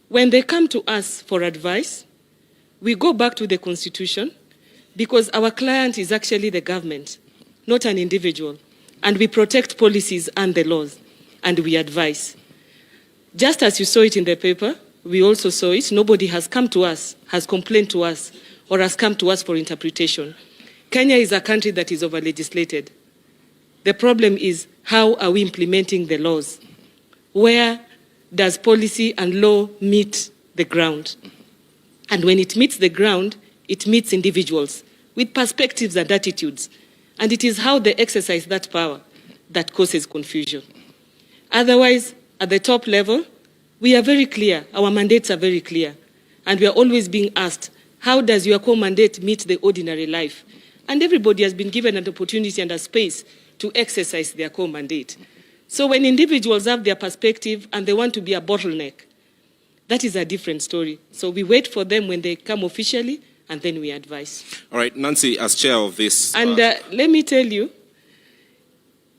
J: When they come to us for advice, we go back to the Constitution because our client is actually the government, not an individual. And we protect policies and the laws, and we advise. Just as you saw it in the paper, we also saw it. Nobody has come to us, has complained to us, or has come to us for interpretation. Kenya is a country that is over-legislated. The problem is, how are we implementing the laws? Where does policy and law meet the ground? And when it meets the ground, it meets individuals with perspectives and attitudes. And it is how they exercise that power that causes confusion. Otherwise, at the top level, we are very clear. Our mandates are very clear. And we are always being asked, how does your core mandate meet the ordinary life? And everybody has been given an opportunity and a space to exercise their core mandate. So when individuals have their perspective and they want to be a bottleneck, that is a different story. So we wait for them when they come officially, and then we advise.
K: All right, Nancy, as chair of this...
J: And let me tell you,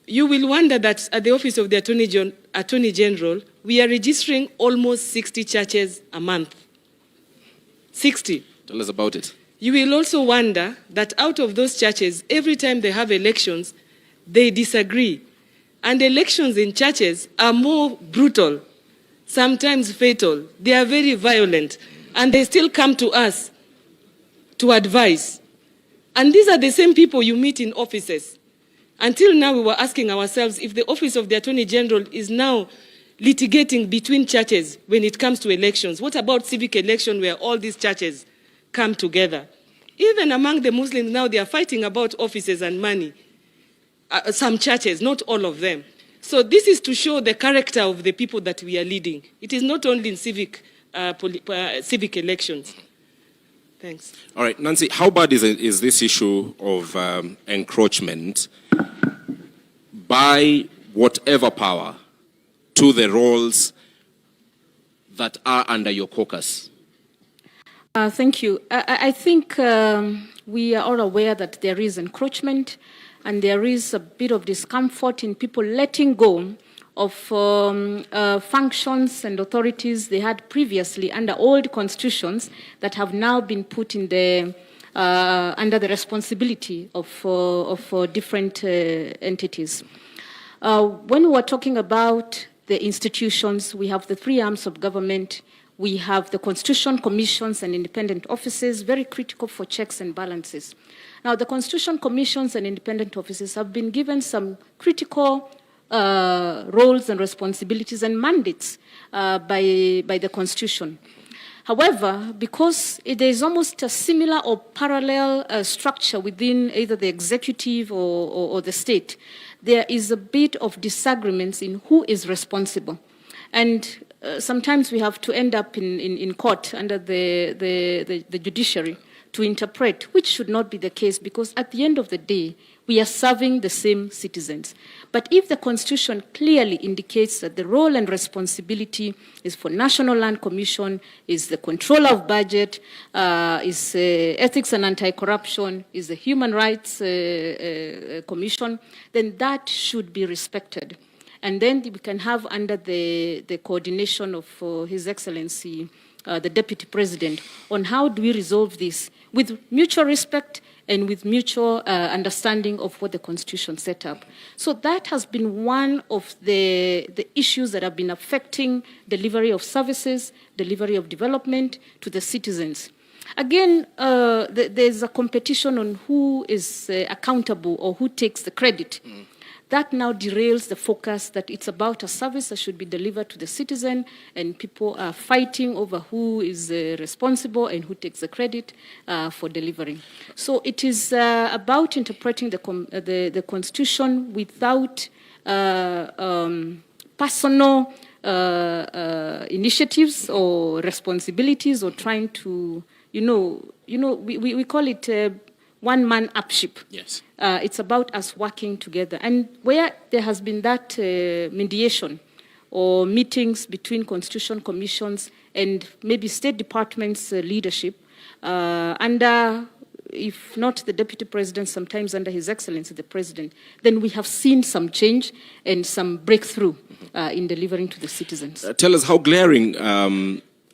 J: you will wonder that at the Office of the Attorney General, we are registering almost 60 churches a month. 60.
K: Tell us about it.
J: You will also wonder that out of those churches, every time they have elections, they disagree. And elections in churches are more brutal, sometimes fatal. They are very violent. And they still come to us to advise. And these are the same people you meet in offices. Until now, we were asking ourselves if the Office of the Attorney General is now litigating between churches when it comes to elections. What about civic election where all these churches come together? Even among the Muslims now, they are fighting about offices and money. Some churches, not all of them. So this is to show the character of the people that we are leading. It is not only in civic elections. Thanks.
K: All right, Nancy, how bad is this issue of encroachment by whatever power to the roles that are under your caucus?
L: Thank you. I think we are all aware that there is encroachment and there is a bit of discomfort in people letting go of functions and authorities they had previously under old constitutions that have now been put in the under the responsibility of different entities. When we are talking about the institutions, we have the three arms of government. We have the constitution commissions and independent offices, very critical for checks and balances. Now, the constitution commissions and independent offices have been given some critical roles and responsibilities and mandates by the Constitution. However, because there is almost a similar or parallel structure within either the executive or the state, there is a bit of disagreements in who is responsible. And sometimes we have to end up in court under the judiciary to interpret, which should not be the case, because at the end of the day, we are serving the same citizens. But if the Constitution clearly indicates that the role and responsibility is for National Land Commission, is the control of budget, is ethics and anti-corruption, is the Human Rights Commission, then that should be respected. And then we can have under the coordination of His Excellency, the Deputy President, on how do we resolve this with mutual respect and with mutual understanding of what the Constitution set up. So that has been one of the issues that have been affecting delivery of services, delivery of development to the citizens. Again, there's a competition on who is accountable or who takes the credit. That now derails the focus that it's about a service that should be delivered to the citizen, and people are fighting over who is responsible and who takes the credit for delivering. So it is about interpreting the Constitution without personal initiatives or responsibilities, or trying to, we call it one-man upship.
K: Yes.
L: It's about us working together. And where there has been that mediation or meetings between constitution commissions and maybe State Department's leadership, Under, if not the Deputy President, sometimes under His Excellency the President, then we have seen some change and some breakthrough in delivering to the citizens.
K: Tell us how glaring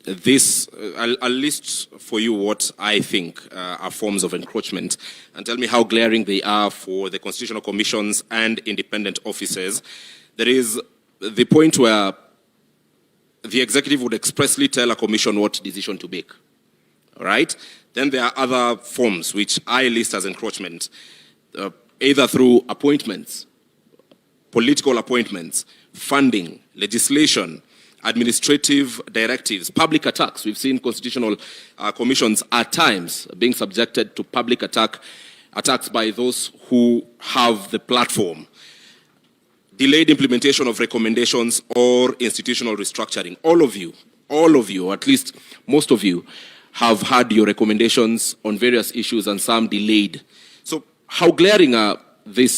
K: this, I'll list for you what I think are forms of encroachment, and tell me how glaring they are for the constitutional commissions and independent offices. There is the point where the executive would expressly tell a commission what decision to make, all right? Then there are other forms which I list as encroachment, either through appointments, political appointments, funding, legislation, administrative directives, public attacks. We've seen constitutional commissions at times being subjected to public attacks by those who have the platform. Delayed implementation of recommendations or institutional restructuring. All of you, or at least most of you, have had your recommendations on various issues and some delayed. So how glaring are the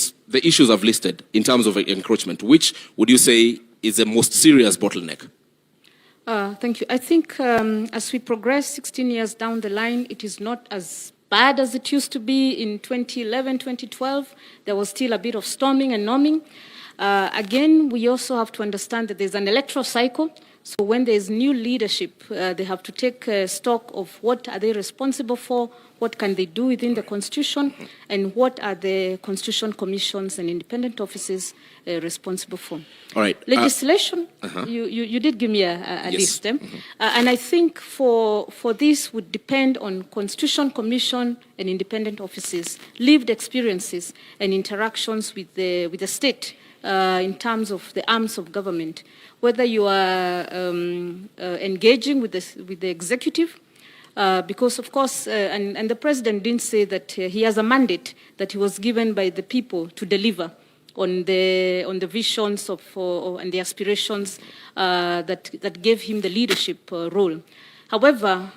K: issues I've listed in terms of encroachment? Which would you say is the most serious bottleneck?
L: Thank you. I think as we progress 16 years down the line, it is not as bad as it used to be in 2011, 2012. There was still a bit of storming and numbing. Again, we also have to understand that there's an electoral cycle. So when there's new leadership, they have to take stock of what are they responsible for, what can they do within the Constitution, and what are the Constitution commissions and independent offices responsible for.
K: All right.
L: Legislation, you did give me a list. And I think for this would depend on Constitution Commission and independent offices, lived experiences and interactions with the state in terms of the arms of government, whether you are engaging with the executive, because of course, and the president didn't say that he has a mandate that he was given by the people to deliver on the visions of and the aspirations that gave him the leadership role. However,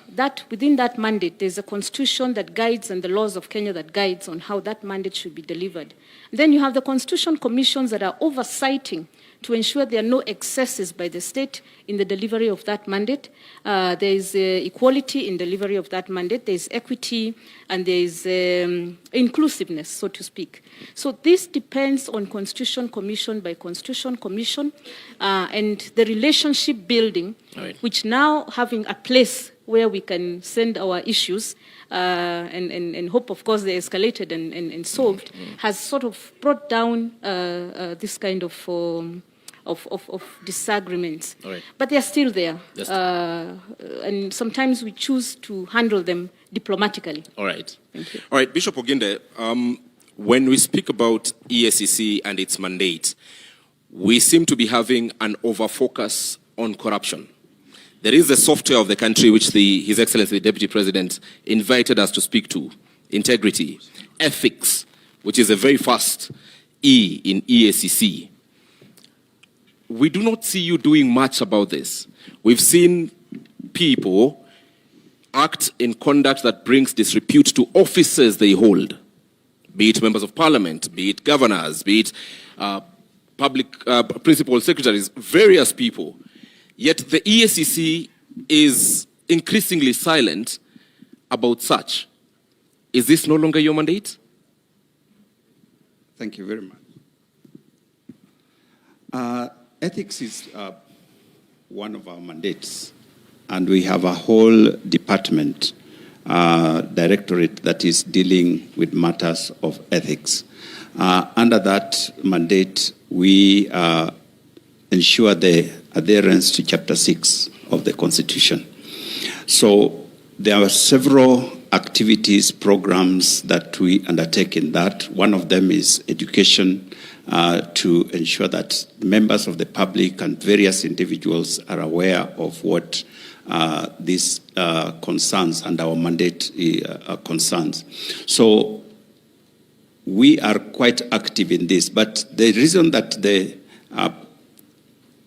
L: within that mandate, there's a constitution that guides and the laws of Kenya that guides on how that mandate should be delivered. Then you have the constitution commissions that are oversighting to ensure there are no excesses by the state in the delivery of that mandate. There is equality in delivery of that mandate. There is equity and there is inclusiveness, so to speak. So this depends on Constitution Commission by Constitution Commission and the relationship building, which now having a place where we can send our issues and hope, of course, they're escalated and solved, has sort of brought down this kind of disagreements. But they're still there. And sometimes we choose to handle them diplomatically.
K: All right.
L: Thank you.
K: All right, Bishop Oginde, when we speak about EACC and its mandate, we seem to be having an over-focus on corruption. There is a software of the country which His Excellency, the Deputy President, invited us to speak to. Integrity, ethics, which is a very fast E in EACC. We do not see you doing much about this. We've seen people act in conduct that brings disrepute to offices they hold, be it members of parliament, be it governors, be it public principal secretaries, various people. Yet the EACC is increasingly silent about such. Is this no longer your mandate?
M: Thank you very much. Ethics is one of our mandates, and we have a whole department, directorate that is dealing with matters of ethics. Under that mandate, we ensure the adherence to Chapter 6 of the Constitution. So there are several activities, programs that we undertake in that. One of them is education, to ensure that members of the public and various individuals are aware of what these concerns and our mandate concerns. So we are quite active in this, but the reason that the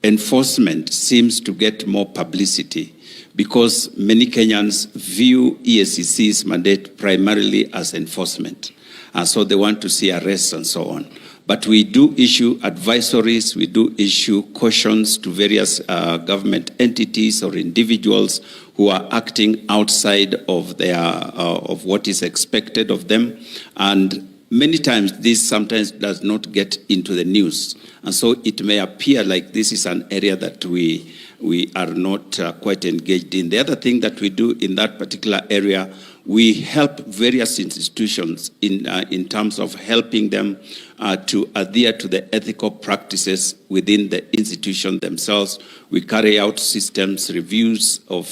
M: enforcement seems to get more publicity because many Kenyans view EACC's mandate primarily as enforcement. So they want to see arrests and so on. But we do issue advisories, we do issue cautions to various government entities or individuals who are acting outside of their of what is expected of them, and many times this sometimes does not get into the news, and so it may appear like this is an area that we are not quite engaged in. The other thing that we do in that particular area, we help various institutions in terms of helping them to adhere to the ethical practices within the institution themselves. We carry out systems reviews of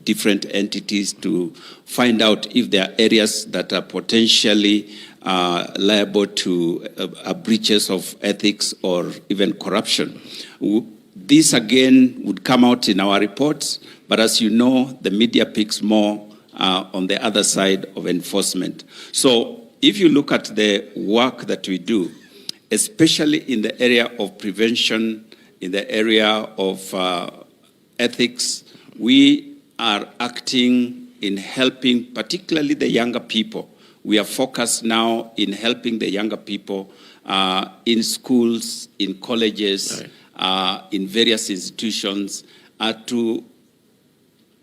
M: different entities to find out if there are areas that are potentially liable to breaches of ethics or even corruption. This again would come out in our reports, but as you know, the media picks more on the other side of enforcement. So if you look at the work that we do, especially in the area of prevention, in the area of ethics, we are acting in helping particularly the younger people. We are focused now in helping the younger people in schools, in colleges, in various institutions to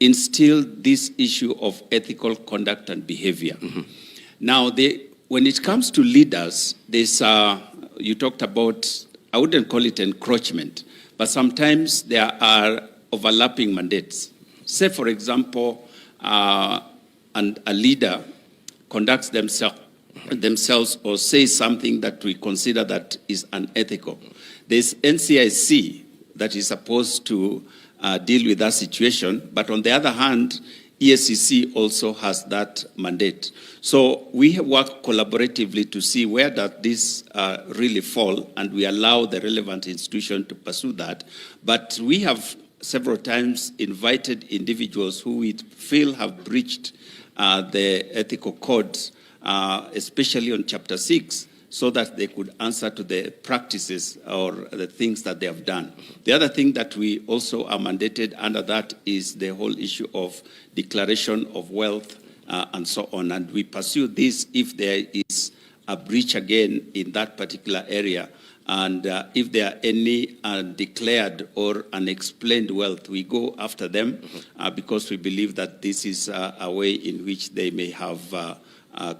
M: instill this issue of ethical conduct and behavior. Now, when it comes to leaders, there's, you talked about, I wouldn't call it encroachment, but sometimes there are overlapping mandates. Say, for example, and a leader conducts themselves or says something that we consider that is unethical. There's NCIC that is supposed to deal with that situation, but on the other hand, KICC also has that mandate. So we work collaboratively to see where does this really fall, and we allow the relevant institution to pursue that. But we have several times invited individuals who we feel have breached the ethical codes, especially on Chapter 6, so that they could answer to the practices or the things that they have done. The other thing that we also are mandated under that is the whole issue of declaration of wealth and so on. And we pursue this if there is a breach again in that particular area. And if there are any undeclared or unexplained wealth, we go after them because we believe that this is a way in which they may have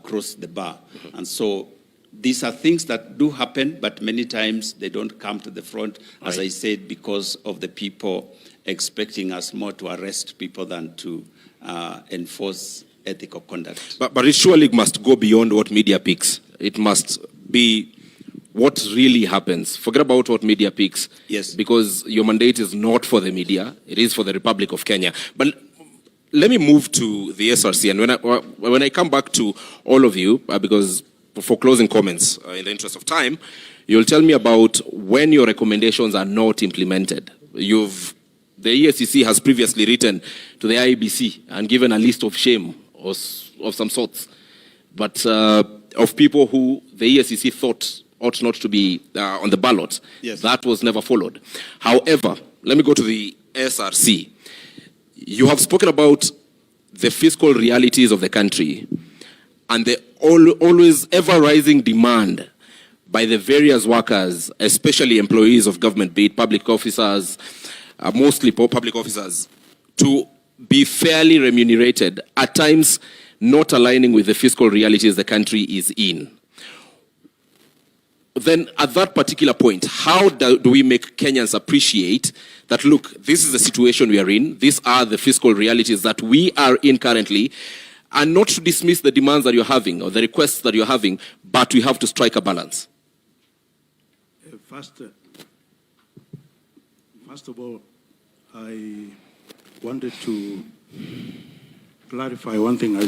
M: crossed the bar. And so these are things that do happen, but many times they don't come to the front, as I said, because of the people expecting us more to arrest people than to enforce ethical conduct.
K: But it surely must go beyond what media picks. It must be what really happens. Forget about what media picks.
M: Yes.
K: Because your mandate is not for the media. It is for the Republic of Kenya. But let me move to the SRC. And when I come back to all of you, because for closing comments, in the interest of time, you'll tell me about when your recommendations are not implemented. The EACC has previously written to the IEBC and given a list of shame of some sorts, but of people who the EACC thought ought not to be on the ballot.
M: Yes.
K: That was never followed. However, let me go to the SRC. You have spoken about the fiscal realities of the country and the always ever-rising demand by the various workers, especially employees of government, be it public officers, mostly public officers, to be fairly remunerated, at times not aligning with the fiscal realities the country is in. Then at that particular point, how do we make Kenyans appreciate that, look, this is the situation we are in, these are the fiscal realities that we are in currently, and not to dismiss the demands that you're having or the requests that you're having, but we have to strike a balance?
P: First of all, I wanted to clarify one thing. I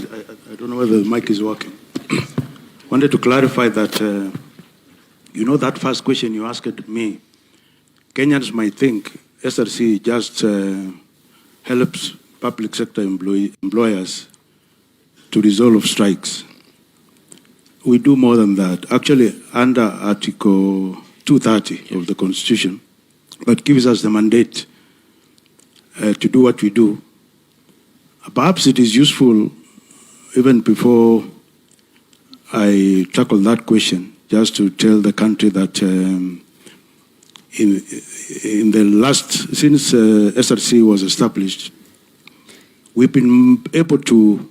P: don't know whether the mic is working. Wanted to clarify that, you know, that first question you asked me, Kenyans might think SRC just helps public sector employers to resolve strikes. We do more than that. Actually, under Article 230 of the Constitution, that gives us the mandate to do what we do. Perhaps it is useful, even before I tackle that question, just to tell the country that in the last, since SRC was established, we've been able to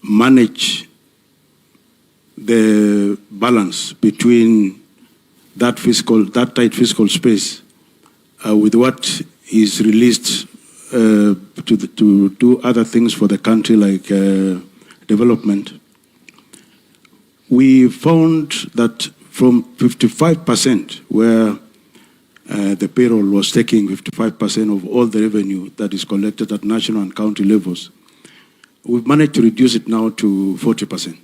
P: manage the balance between that tight fiscal space with what is released to do other things for the country like development. We found that from 55%, where the payroll was taking 55% of all the revenue that is collected at national and county levels, we've managed to reduce it now to 40%.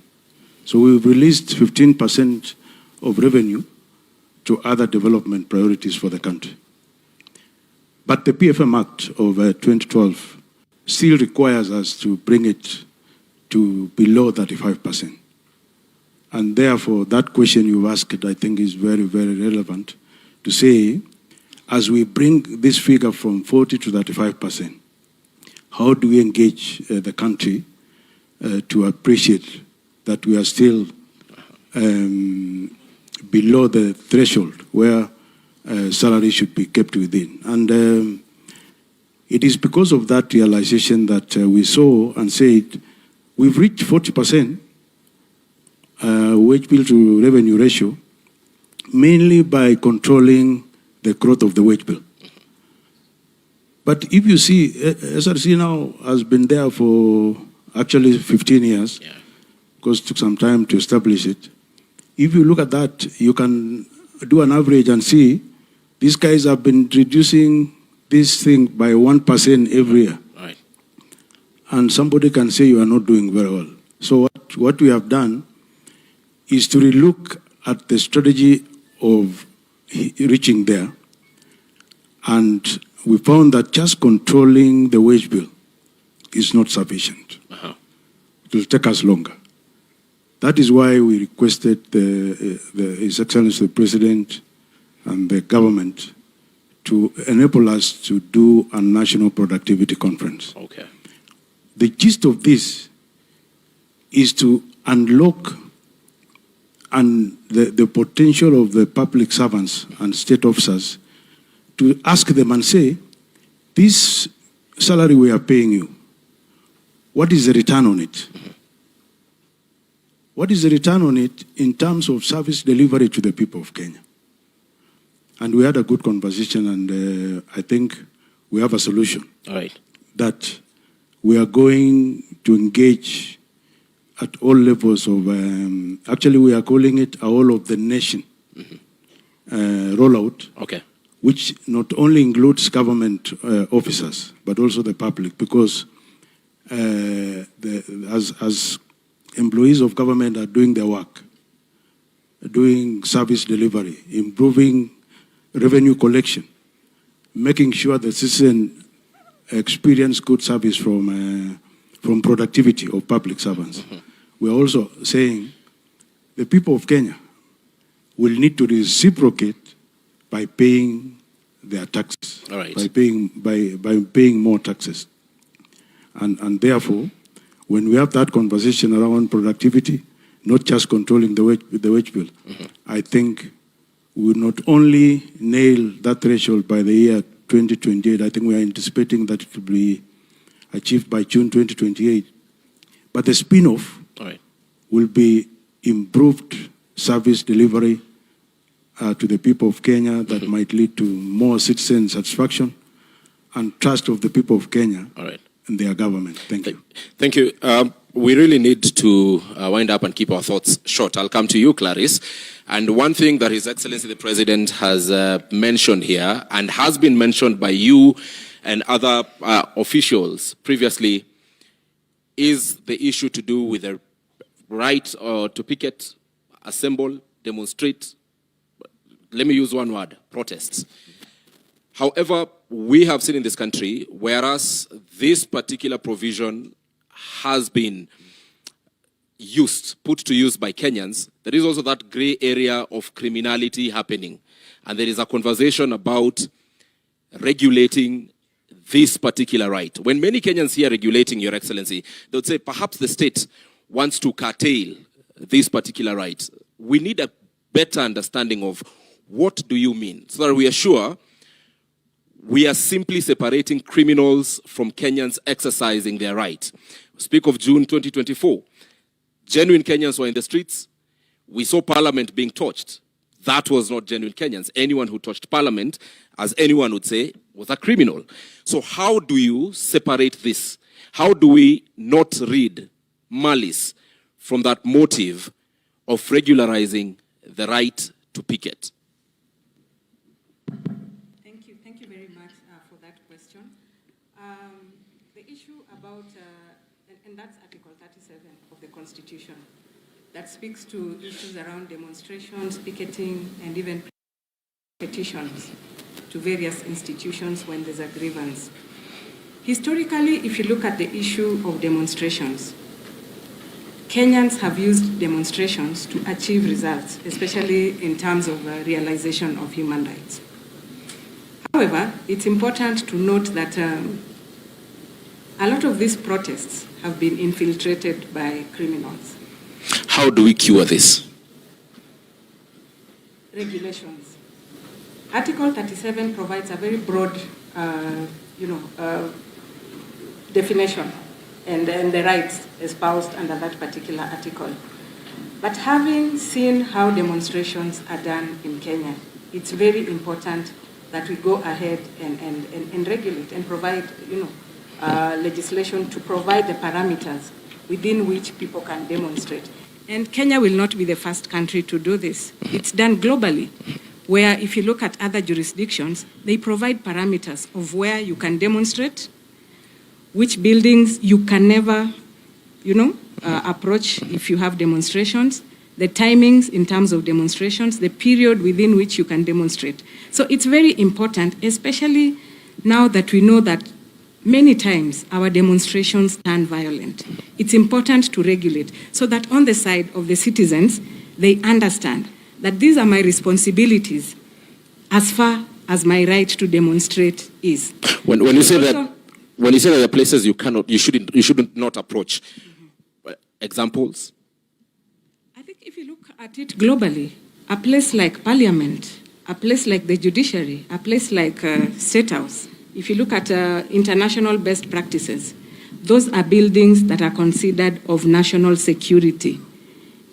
P: So we've released 15% of revenue to other development priorities for the country. But the PFM Act of 2012 still requires us to bring it to below 35%. And therefore, that question you asked, I think, is very, very relevant to say, as we bring this figure from 40 to 35%, how do we engage the country to appreciate that we are still below the threshold where salary should be kept within? And it is because of that realization that we saw and said, we've reached 40% wage bill to revenue ratio, mainly by controlling the growth of the wage bill. But if you see, SRC now has been there for actually 15 years, because it took some time to establish it. If you look at that, you can do an average and see these guys have been reducing this thing by 1% every year.
K: Right.
P: And somebody can say you are not doing very well. So what we have done is to relook at the strategy of reaching there. And we found that just controlling the wage bill is not sufficient. It will take us longer. That is why we requested His Excellency the President and the government to enable us to do a national productivity conference.
K: Okay.
P: The gist of this is to unlock the potential of the public servants and state officers, to ask them and say, this salary we are paying you, what is the return on it? What is the return on it in terms of service delivery to the people of Kenya? And we had a good conversation, and I think we have a solution.
K: All right.
P: That we are going to engage at all levels of, actually we are calling it a whole of the nation rollout.
K: Okay.
P: Which not only includes government officers, but also the public, because as employees of government are doing their work, doing service delivery, improving revenue collection, making sure the citizen experience good service from productivity of public servants. We're also saying the people of Kenya will need to reciprocate by paying their taxes,
K: all right,
P: by paying more taxes. And therefore, when we have that conversation around productivity, not just controlling the wage bill, I think we will not only nail that threshold by the year 2028, I think we are anticipating that it will be achieved by June 2028. But the spin-off will be improved service delivery to the people of Kenya that might lead to more citizen satisfaction and trust of the people of Kenya and their government. Thank you.
K: Thank you. We really need to wind up and keep our thoughts short. I'll come to you, Clarice. And one thing that His Excellency the President has mentioned here, and has been mentioned by you and other officials previously, is the issue to do with the right to picket, assemble, demonstrate. Let me use one word: protests. However, we have seen in this country, whereas this particular provision has been put to use by Kenyans, there is also that gray area of criminality happening. And there is a conversation about regulating this particular right. When many Kenyans hear regulating, Your Excellency, they would say perhaps the state wants to curtail this particular right. We need a better understanding of what do you mean, so that we are sure we are simply separating criminals from Kenyans exercising their right. Speak of June 2024. Genuine Kenyans were in the streets. We saw Parliament being torched. That was not genuine Kenyans. Anyone who touched Parliament, as anyone would say, was a criminal. So how do you separate this? How do we not read malice from that motive of regularizing the right to picket?
O: Thank you very much for that question. The issue about, and that's Article 37 of the Constitution, that speaks to issues around demonstrations, picketing, and even petitions to various institutions when there's a grievance. Historically, if you look at the issue of demonstrations, Kenyans have used demonstrations to achieve results, especially in terms of realization of human rights. However, it's important to note that a lot of these protests have been infiltrated by criminals.
K: How do we cure this?
O: Regulations. Article 37 provides a very broad, definition and the rights espoused under that particular article. But having seen how demonstrations are done in Kenya, it's very important that we go ahead and regulate and provide, legislation to provide the parameters within which people can demonstrate. And Kenya will not be the first country to do this. It's done globally, where if you look at other jurisdictions, they provide parameters of where you can demonstrate, which buildings you can never, approach if you have demonstrations, the timings in terms of demonstrations, the period within which you can demonstrate. So it's very important, especially now that we know that many times our demonstrations turn violent. It's important to regulate so that on the side of the citizens, they understand that these are my responsibilities as far as my right to demonstrate is.
K: When you say that, when you say that there are places you shouldn't not approach, examples?
O: I think if you look at it globally, a place like Parliament, a place like the judiciary, a place like State House, if you look at international best practices, those are buildings that are considered of national security,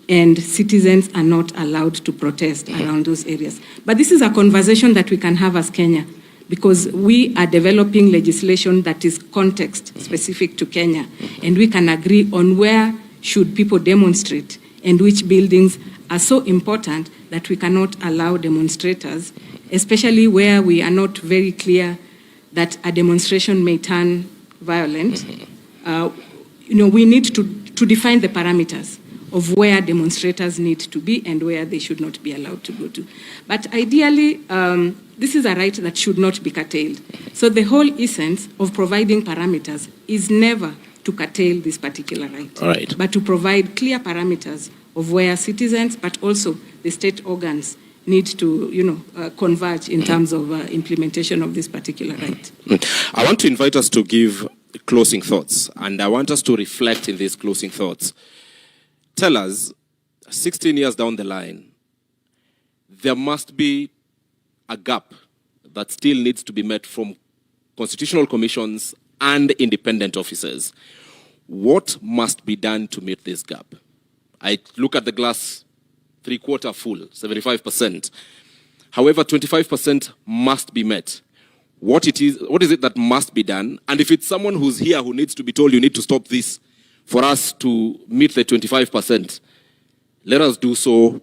O: and citizens are not allowed to protest around those areas. But this is a conversation that we can have as Kenya, because we are developing legislation that is context-specific to Kenya, and we can agree on where should people demonstrate and which buildings are so important that we cannot allow demonstrators, especially where we are not very clear that a demonstration may turn violent. We need to define the parameters of where demonstrators need to be and where they should not be allowed to go to. But ideally, this is a right that should not be curtailed. So the whole essence of providing parameters is never to curtail this particular right,
K: all right,
O: but to provide clear parameters of where citizens, but also the state organs need to, converge in terms of implementation of this particular right.
K: I want to invite us to give closing thoughts, and I want us to reflect in these closing thoughts. Tell us, 16 years down the line, there must be a gap that still needs to be met from constitutional commissions and independent officers. What must be done to meet this gap? I look at the glass three-quarter full, 75%. However, 25% must be met. What is it that must be done? And if it's someone who's here who needs to be told you need to stop this for us to meet the 25%, let us do so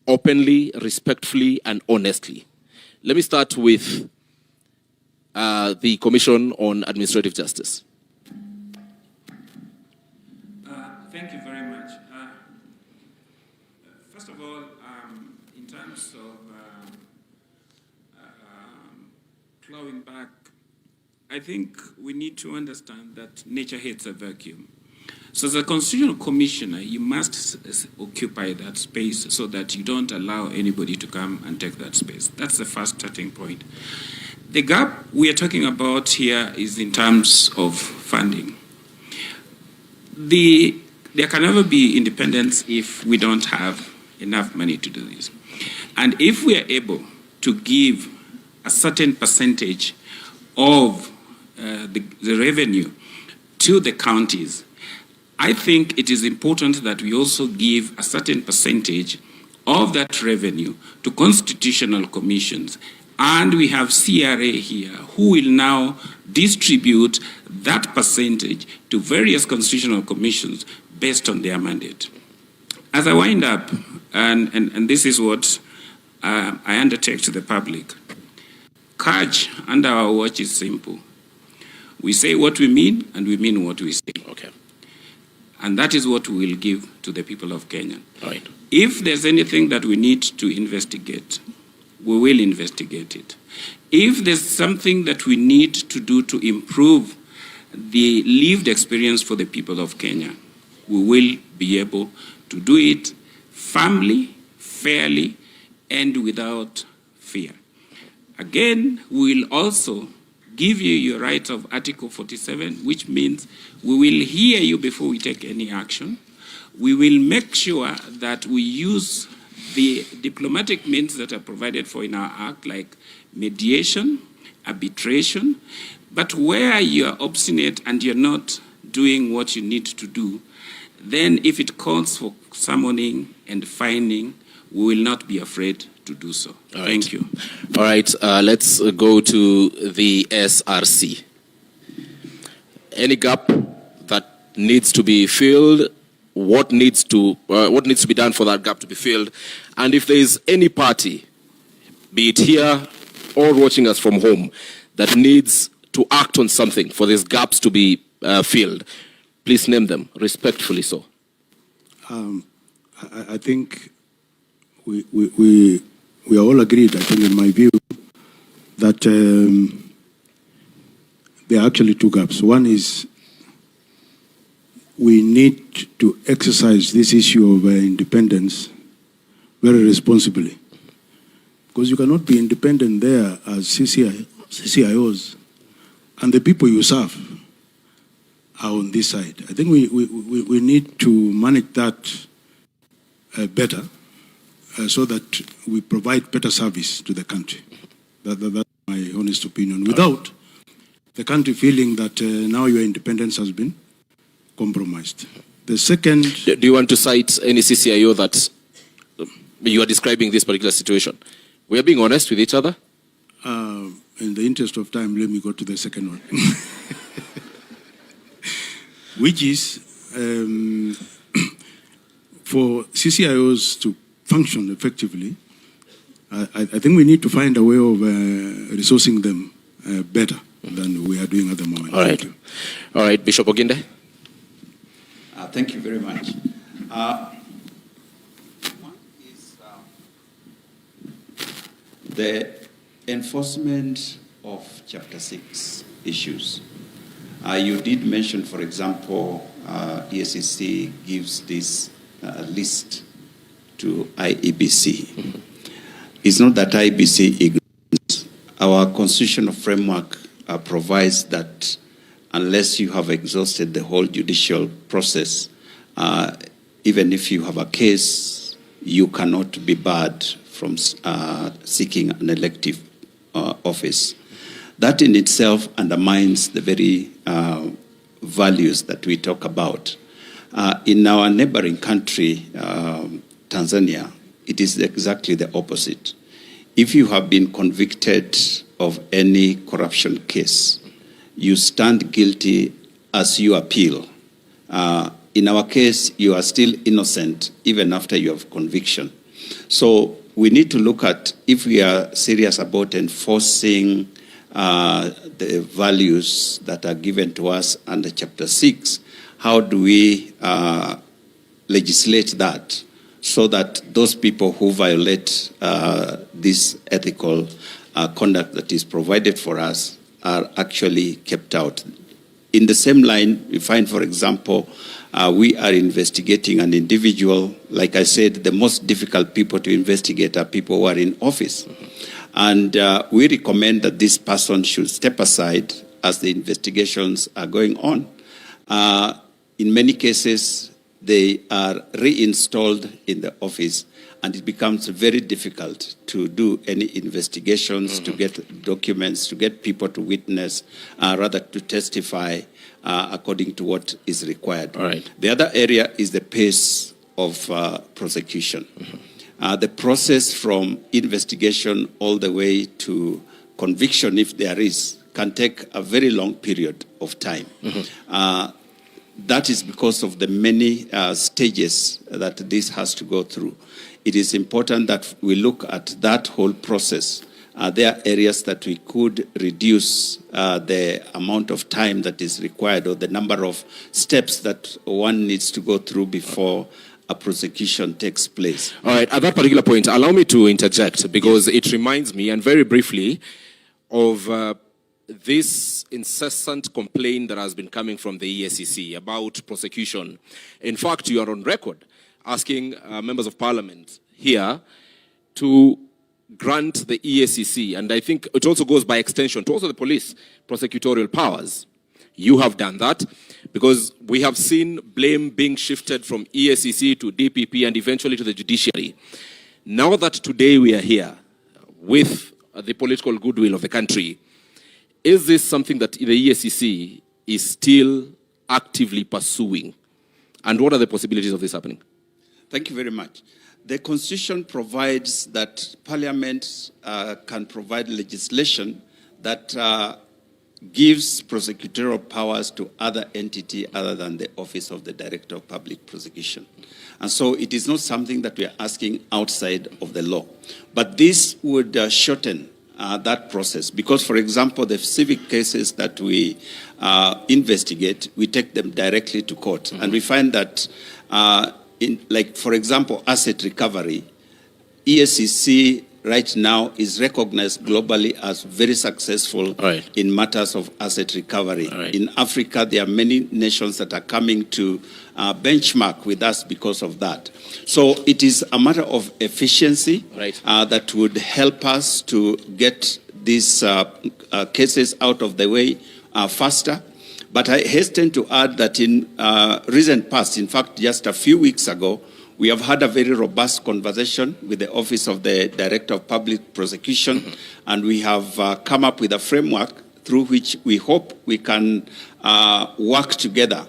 K: openly, respectfully, and honestly. Let me start with the Commission on Administrative Justice.
N: Thank you very much. First of all, in terms of plowing back, I think we need to understand that nature hates a vacuum. So as a constitutional commissioner, you must occupy that space so that you don't allow anybody to come and take that space. That's the first starting point. The gap we are talking about here is in terms of funding. There can never be independence if we don't have enough money to do this. And if we are able to give a certain percentage of the revenue to the counties, I think it is important that we also give a certain percentage of that revenue to constitutional commissions. And we have CRA here who will now distribute that percentage to various constitutional commissions based on their mandate. As I wind up, and this is what I undertake to the public, KICC under our watch is simple. We say what we mean, and we mean what we say.
K: Okay.
N: And that is what we will give to the people of Kenya.
K: All right.
N: If there's anything that we need to investigate, we will investigate it. If there's something that we need to do to improve the lived experience for the people of Kenya, we will be able to do it firmly, fairly, and without fear. Again, we will also give you your right of Article 47, which means we will hear you before we take any action. We will make sure that we use the diplomatic means that are provided for in our Act, like mediation, arbitration, but where you are obstinate and you're not doing what you need to do, then if it calls for summoning and fining, we will not be afraid to do so. Thank you.
K: All right, let's go to the SRC. Any gap that needs to be filled, what needs to be done for that gap to be filled, and if there is any party, be it here or watching us from home, that needs to act on something for these gaps to be filled, please name them, respectfully so.
P: I think we are all agreed, I think in my view, that there are actually two gaps. One is we need to exercise this issue of independence very responsibly. Because you cannot be independent there as CCIOs and the people you serve are on this side. I think we need to manage that better so that we provide better service to the country. That's my honest opinion. Without the country feeling that now your independence has been compromised. The second...
K: Do you want to cite any CCIO that you are describing this particular situation? We are being honest with each other.
P: In the interest of time, let me go to the second one. Which is for CCIOs to function effectively, I think we need to find a way of resourcing them better than we are doing at the moment.
K: All right. All right, Bishop Oginde.
M: Thank you very much. One is the enforcement of Chapter 6 issues. You did mention, for example, EACC gives this list to IEBC. It's not that IEBC ignores. Our constitutional framework provides that unless you have exhausted the whole judicial process, even if you have a case, you cannot be barred from seeking an elective office. That in itself undermines the very values that we talk about. In our neighboring country, Tanzania, it is exactly the opposite. If you have been convicted of any corruption case, you stand guilty as you appeal. In our case, you are still innocent even after you have conviction. So we need to look at, if we are serious about enforcing the values that are given to us under Chapter 6, how do we legislate that so that those people who violate this ethical conduct that is provided for us are actually kept out? In the same line, we find, for example, we are investigating an individual. Like I said, the most difficult people to investigate are people who are in office. And we recommend that this person should step aside as the investigations are going on. In many cases, they are reinstalled in the office, and it becomes very difficult to do any investigations, to get documents, to get people to witness, rather to testify according to what is required.
K: All right.
M: The other area is the pace of prosecution. The process from investigation all the way to conviction, if there is, can take a very long period of time. That is because of the many stages that this has to go through. It is important that we look at that whole process. There are areas that we could reduce the amount of time that is required, or the number of steps that one needs to go through before a prosecution takes place.
K: All right, at that particular point, allow me to interject, because it reminds me, and very briefly, of this incessant complaint that has been coming from the EACC about prosecution. In fact, you are on record asking members of parliament here to grant the EACC, and I think it also goes by extension to also the police, prosecutorial powers. You have done that, because we have seen blame being shifted from EACC to DPP and eventually to the judiciary. Now that today we are here with the political goodwill of the country, is this something that the EACC is still actively pursuing? And what are the possibilities of this happening?
M: Thank you very much. The Constitution provides that Parliament can provide legislation that gives prosecutorial powers to other entity other than the Office of the Director of Public Prosecution. And so it is not something that we are asking outside of the law. But this would shorten that process, because, for example, the civic cases that we investigate, we take them directly to court. And we find that, for example, asset recovery, EACC right now is recognized globally as very successful in matters of asset recovery. In Africa, there are many nations that are coming to benchmark with us because of that. So it is a matter of efficiency that would help us to get these cases out of the way faster. But I hasten to add that in recent past, in fact, just a few weeks ago, we have had a very robust conversation with the Office of the Director of Public Prosecution, and we have come up with a framework through which we hope we can work together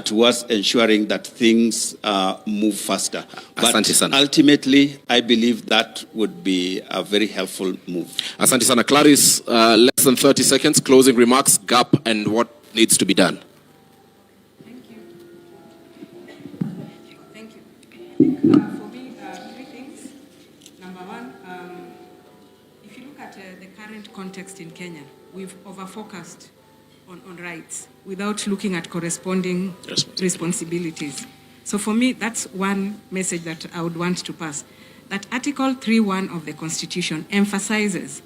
M: towards ensuring that things move faster. But ultimately, I believe that would be a very helpful move.
K: Asante sana. Clarice, less than 30 seconds, closing remarks, gap, and what needs to be done.
O: For me, three things. Number one, if you look at the current context in Kenya, we've over-focused on rights without looking at corresponding responsibilities. So for me, that's one message that I would want to pass. That Article 3.1 of the Constitution emphasizes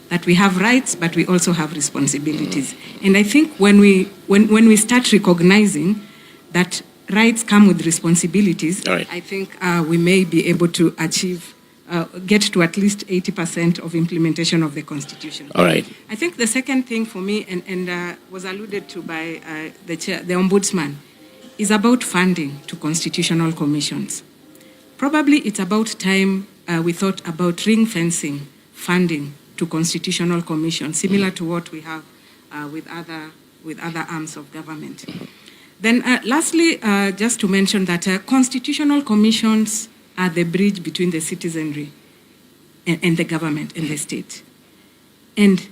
O: that we have rights, but we also have responsibilities. And I think when we start recognizing that rights come with responsibilities, I think we may be able to achieve, get to at least 80% of implementation of the Constitution.
K: All right.
O: I think the second thing for me, and was alluded to by the Ombudsman, is about funding to constitutional commissions. Probably it's about time we thought about ring-fencing funding to constitutional commissions, similar to what we have with other arms of government. Then lastly, just to mention that constitutional commissions are the bridge between the citizenry and the government and the state. And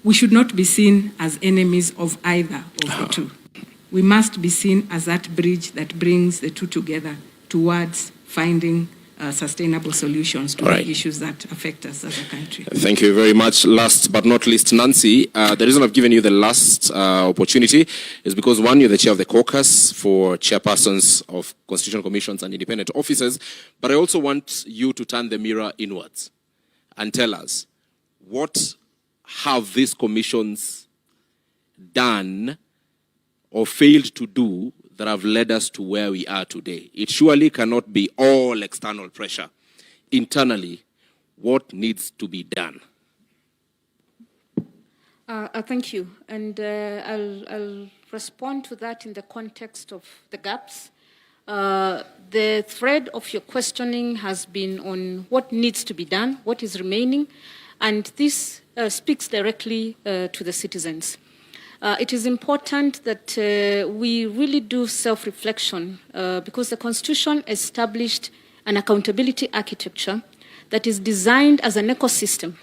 O: we should not be seen as enemies of either of the two. We must be seen as that bridge that brings the two together towards finding sustainable solutions to the issues that affect us as a country.
K: Thank you very much. Last but not least, Nancy, the reason I've given you the last opportunity is because, one, you're the chair of the caucus for chairpersons of constitutional commissions and independent officers, but I also want you to turn the mirror inwards and tell us, what have these commissions done or failed to do that have led us to where we are today? It surely cannot be all external pressure. Internally, what needs to be done?
L: Thank you. And I'll respond to that in the context of the gaps. The thread of your questioning has been on what needs to be done, what is remaining, and this speaks directly to the citizens. It is important that we really do self-reflection because the Constitution established an accountability architecture that is designed as an ecosystem,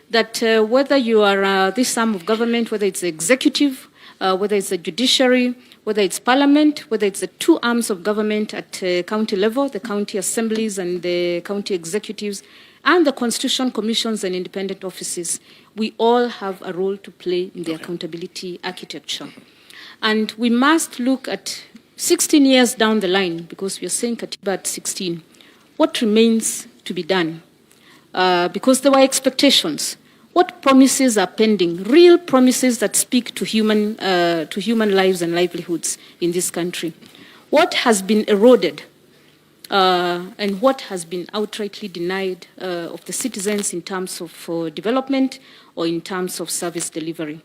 L: that whether you are this arm of government, whether it's the executive, whether it's the judiciary, whether it's parliament, whether it's the two arms of government at county level, the county assemblies and the county executives, and the constitution commissions and independent offices, we all have a role to play in the accountability architecture. And we must look at 16 years down the line, because we are saying Katiba at 16, what remains to be done? Because there were expectations. What promises are pending? Real promises that speak to human lives and livelihoods in this country. What has been eroded and what has been outrightly denied of the citizens in terms of development or in terms of service delivery.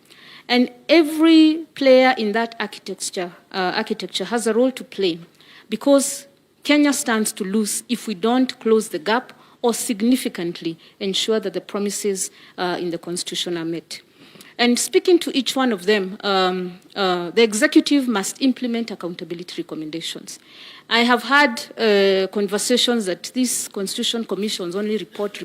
L: And every player in that architecture has a role to play, because Kenya stands to lose if we don't close the gap or significantly ensure that the promises in the Constitution are met. And speaking to each one of them, the executive must implement accountability recommendations. I have had conversations that these constitution commissions only report.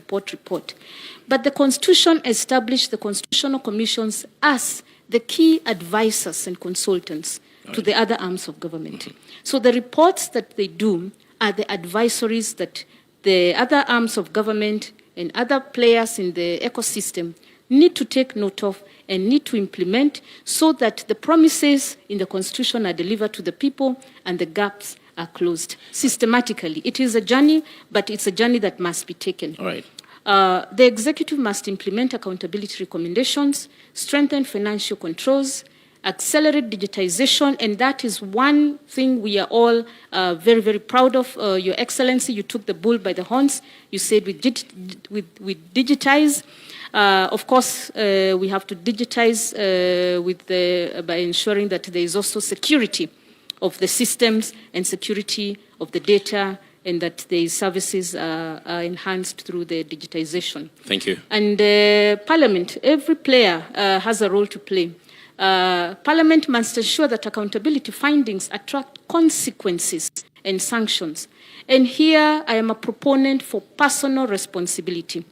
L: But the Constitution established the constitutional commissions as the key advisors and consultants to the other arms of government. So the reports that they do are the advisories that the other arms of government and other players in the ecosystem need to take note of and need to implement, so that the promises in the Constitution are delivered to the people and the gaps are closed systematically. It is a journey, but it's a journey that must be taken.
A: All right.
L: The executive must implement accountability recommendations, strengthen financial controls, accelerate digitization, and that is one thing we are all very, very proud of. Your Excellency, you took the bull by the horns. You said we digitize. Of course, we have to digitize by ensuring that there is also security of the systems and security of the data, and that the services are enhanced through the digitization.
A: Thank you.
L: And Parliament, every player has a role to play. Parliament must ensure that accountability findings attract consequences and sanctions. And here I am a proponent for personal responsibility.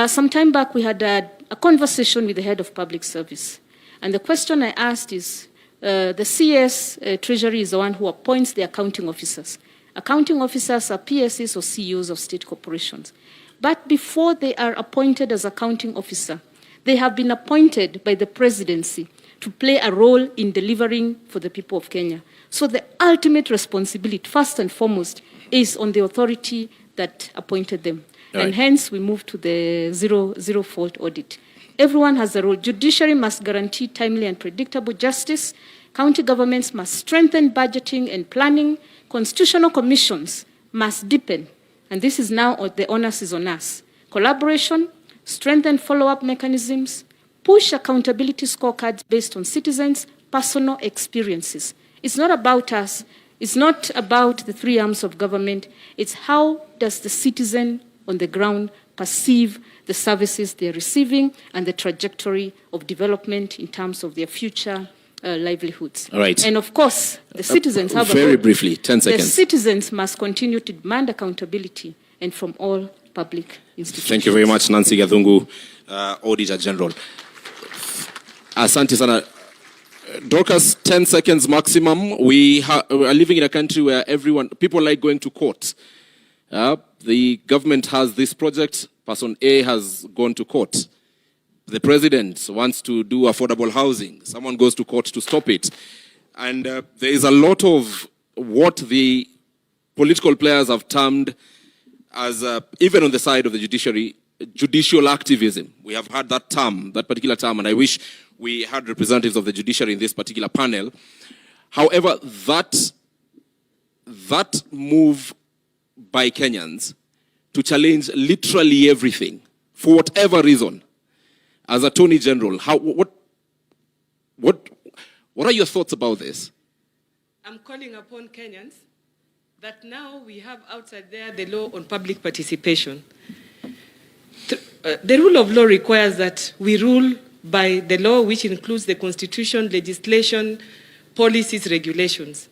L: Some time back we had a conversation with the head of public service. And the question I asked is, the CS Treasury is the one who appoints the accounting officers. Accounting officers are PSs or CEOs of state corporations. But before they are appointed as accounting officer, they have been appointed by the presidency to play a role in delivering for the people of Kenya. So the ultimate responsibility, first and foremost, is on the authority that appointed them. Right. And hence we move to the zero fault audit. Everyone has a role. Judiciary must guarantee timely and predictable justice. County governments must strengthen budgeting and planning. Constitutional commissions must deepen. And this is now, the onus is on us. Collaboration, strengthen follow-up mechanisms, push accountability scorecards based on citizens' personal experiences. It's not about us. It's not about the three arms of government. It's how does the citizen on the ground perceive the services they're receiving and the trajectory of development in terms of their future livelihoods.
A: All right.
L: And of course, the citizens have
A: very briefly, 10 seconds.
L: The citizens must continue to demand accountability and from all public institutions.
A: Thank you very much, Nancy Gathungu, Auditor General. Asante sana. Dorcas, 10 seconds maximum. We are living in a country where people like going to court. The government has this project. Person A has gone to court. The president wants to do affordable housing. Someone goes to court to stop it. And there is a lot of what the political players have termed as, even on the side of the judiciary, judicial activism. We have had that particular term, and I wish we had representatives of the judiciary in this particular panel. However, that move by Kenyans to challenge literally everything, for whatever reason, as Attorney General, what are your thoughts about this?
J: I'm calling upon Kenyans that now we have outside there the law on public participation. The rule of law requires that we rule by the law, which includes the constitution, legislation, policies, regulations.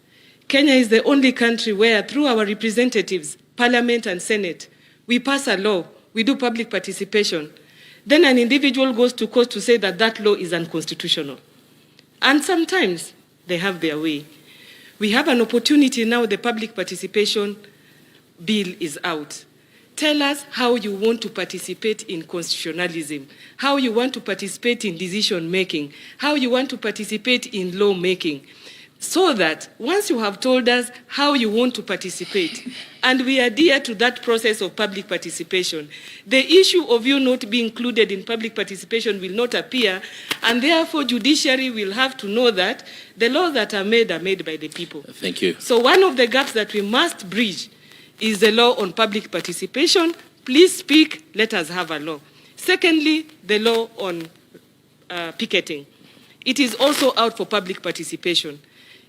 J: Kenya is the only country where, through our representatives, Parliament and Senate, we pass a law, we do public participation. Then an individual goes to court to say that that law is unconstitutional. And sometimes they have their way. We have an opportunity now, the public participation bill is out. Tell us how you want to participate in constitutionalism, how you want to participate in decision-making, how you want to participate in law-making, so that once you have told us how you want to participate, and we adhere to that process of public participation, the issue of you not being included in public participation will not appear, and therefore judiciary will have to know that the laws that are made by the people.
K: Thank you.
J: So one of the gaps that we must bridge is the law on public participation. Please speak, let us have a law. Secondly, the law on picketing. It is also out for public participation.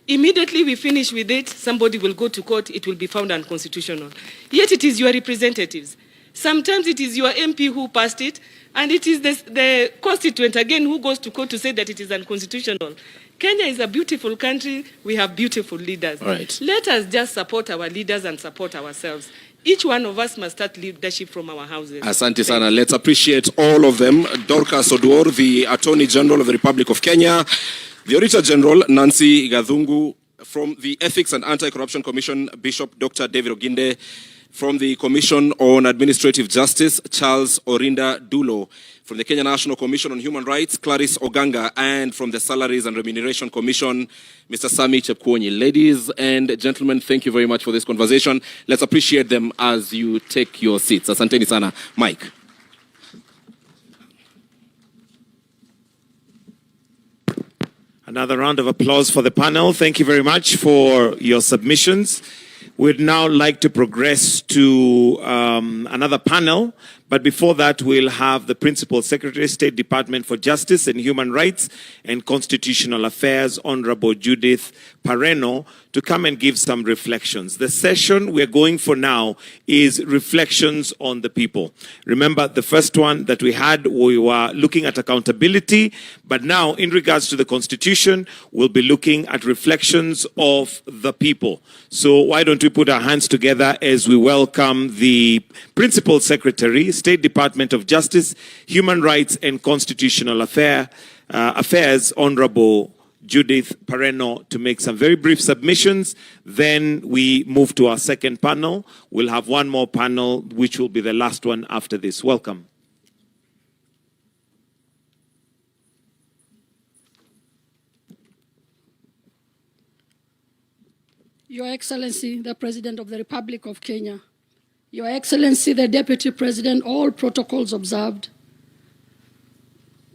J: Immediately we finish with it, somebody will go to court, it will be found unconstitutional. Yet it is your representatives. Sometimes it is your MP who passed it, and it is the constituent again who goes to court to say that it is unconstitutional. Kenya is a beautiful country. We have beautiful leaders.
K: All right.
J: Let us just support our leaders and support ourselves. Each one of us must start leadership from our houses.
K: Asante sana. Let's appreciate all of them. Dorcas Oduor, the Attorney General of the Republic of Kenya, the Auditor General, Nancy Gathungu, from the Ethics and Anti-Corruption Commission, Bishop Dr. David Oginde, from the Commission on Administrative Justice, Charles Orinda Dulo, from the Kenya National Commission on Human Rights, Clarice Oganga, and from the Salaries and Remuneration Commission, Mr. Sami Chepkwonyi. Ladies and gentlemen, thank you very much for this conversation. Let's appreciate them as you take your seats. Asanteni sana. Mike.
E: Another round of applause for the panel. Thank you very much for your submissions. We'd now like to progress to another panel, but before that, we'll have the Principal Secretary, State Department for Justice and Human Rights and Constitutional Affairs, Honorable Judith Pareno, to come and give some reflections. The session we're going for now is reflections on the people. Remember, the first one that we had, we were looking at accountability, but now in regards to the Constitution, we'll be looking at reflections of the people. So why don't we put our hands together as we welcome the Principal Secretary, State Department of Justice, Human Rights and Constitutional Affairs, Honorable Judith Pareno, to make some very brief submissions. Then we move to our second panel. We'll have one more panel, which will be the last one after this. Welcome.
Q: Your Excellency, the President of the Republic of Kenya, Your Excellency, the Deputy President, all protocols observed.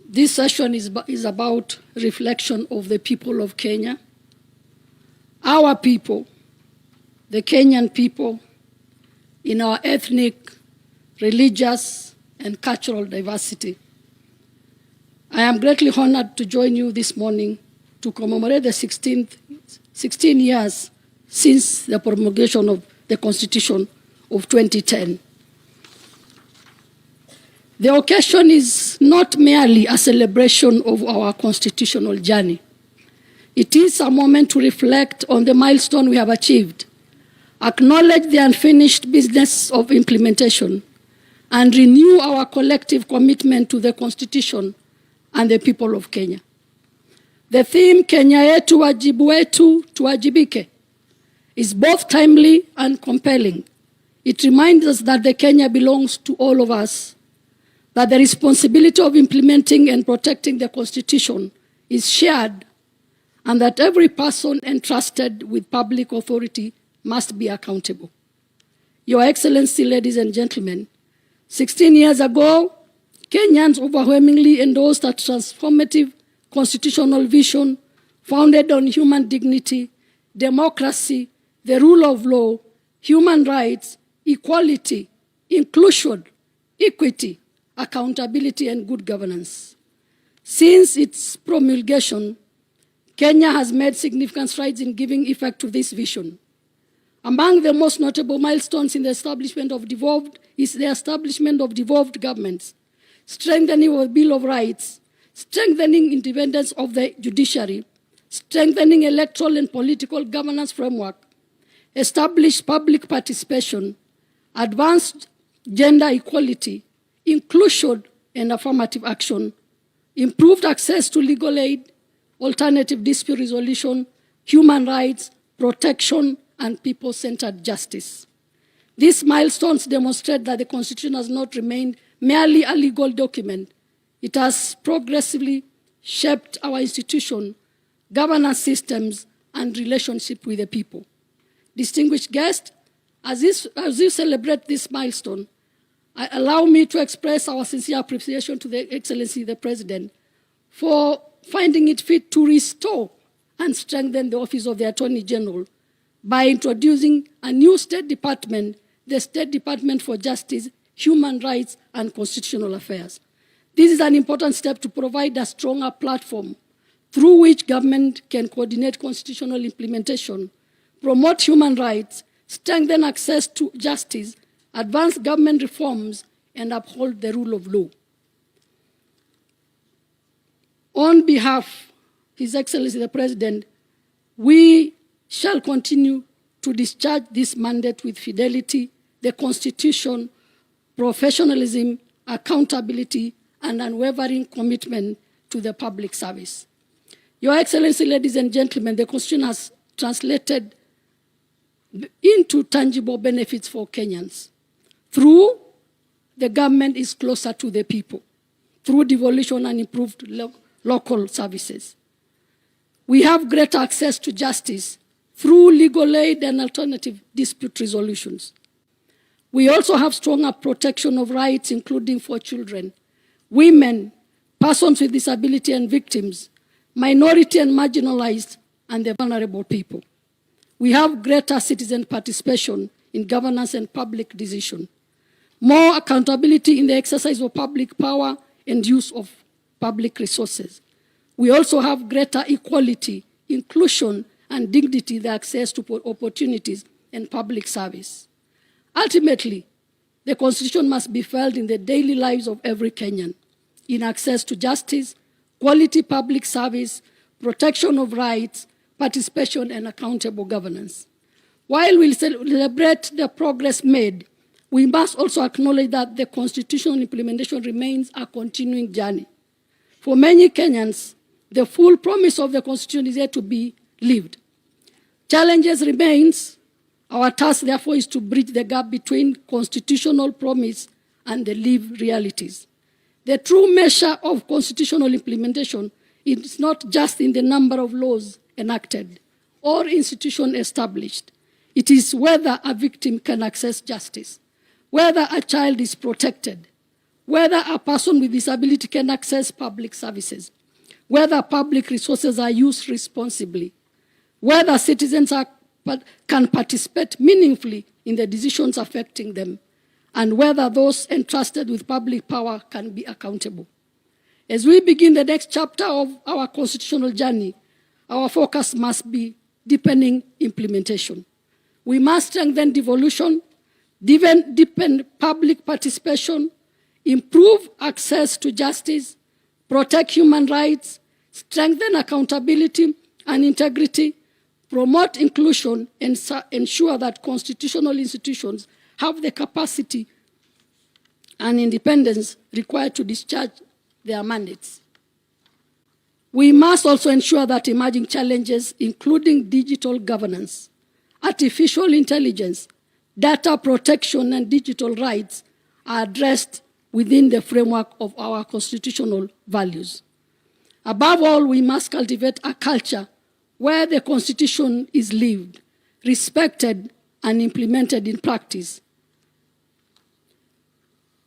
Q: This session is about reflection of the people of Kenya, our people, the Kenyan people, in our ethnic, religious, and cultural diversity. I am greatly honored to join you this morning to commemorate the 16 years since the promulgation of the Constitution of 2010. The occasion is not merely a celebration of our constitutional journey. It is a moment to reflect on the milestone we have achieved, acknowledge the unfinished business of implementation, and renew our collective commitment to the Constitution and the people of Kenya. The theme, Kenya yetu wajibu wetu tuwajibike, is both timely and compelling. It reminds us that the Kenya belongs to all of us, that the responsibility of implementing and protecting the Constitution is shared, and that every person entrusted with public authority must be accountable. Your Excellency, ladies and gentlemen, 16 years ago, Kenyans overwhelmingly endorsed a transformative constitutional vision founded on human dignity, democracy, the rule of law, human rights, equality, inclusion, equity, accountability, and good governance. Since its promulgation, Kenya has made significant strides in giving effect to this vision. Among the most notable milestones in the establishment of devolved governments, strengthening of the Bill of Rights, strengthening independence of the judiciary, strengthening electoral and political governance framework, established public participation, advanced gender equality, inclusion and affirmative action, improved access to legal aid, alternative dispute resolution, human rights, protection, and people-centered justice. These milestones demonstrate that the Constitution has not remained merely a legal document. It has progressively shaped our institution, governance systems, and relationship with the people. Distinguished guests, as you celebrate this milestone, allow me to express our sincere appreciation to the Excellency the President for finding it fit to restore and strengthen the Office of the Attorney General by introducing a new State Department, the State Department for Justice, Human Rights, and Constitutional Affairs. This is an important step to provide a stronger platform through which government can coordinate constitutional implementation, promote human rights, strengthen access to justice, advance government reforms, and uphold the rule of law. On behalf of His Excellency the President, we shall continue to discharge this mandate with fidelity, the Constitution, professionalism, accountability, and unwavering commitment to the public service. Your Excellency, ladies and gentlemen, the Constitution has translated into tangible benefits for Kenyans. Through the government is closer to the people, through devolution and improved local services. We have greater access to justice through legal aid and alternative dispute resolutions. We also have stronger protection of rights, including for children, women, persons with disability and victims, minority and marginalized, and the vulnerable people. We have greater citizen participation in governance and public decision, more accountability in the exercise of public power and use of public resources. We also have greater equality, inclusion, and dignity, the access to opportunities and public service. Ultimately, the Constitution must be felt in the daily lives of every Kenyan, in access to justice, quality public service, protection of rights, participation, and accountable governance. While we celebrate the progress made, we must also acknowledge that the constitutional implementation remains a continuing journey. For many Kenyans, the full promise of the Constitution is yet to be lived. Challenges remains. Our task, therefore, is to bridge the gap between constitutional promise and the lived realities. The true measure of constitutional implementation is not just in the number of laws enacted or institutions established. It is whether a victim can access justice, whether a child is protected, whether a person with disability can access public services, whether public resources are used responsibly, whether citizens can participate meaningfully in the decisions affecting them, and whether those entrusted with public power can be accountable. As we begin the next chapter of our constitutional journey, our focus must be deepening implementation. We must strengthen devolution, deepen public participation, improve access to justice, protect human rights, strengthen accountability and integrity, promote inclusion, and ensure that constitutional institutions have the capacity and independence required to discharge their mandates. We must also ensure that emerging challenges, including digital governance, artificial intelligence, data protection, and digital rights, are addressed within the framework of our constitutional values. Above all, we must cultivate a culture where the Constitution is lived, respected, and implemented in practice.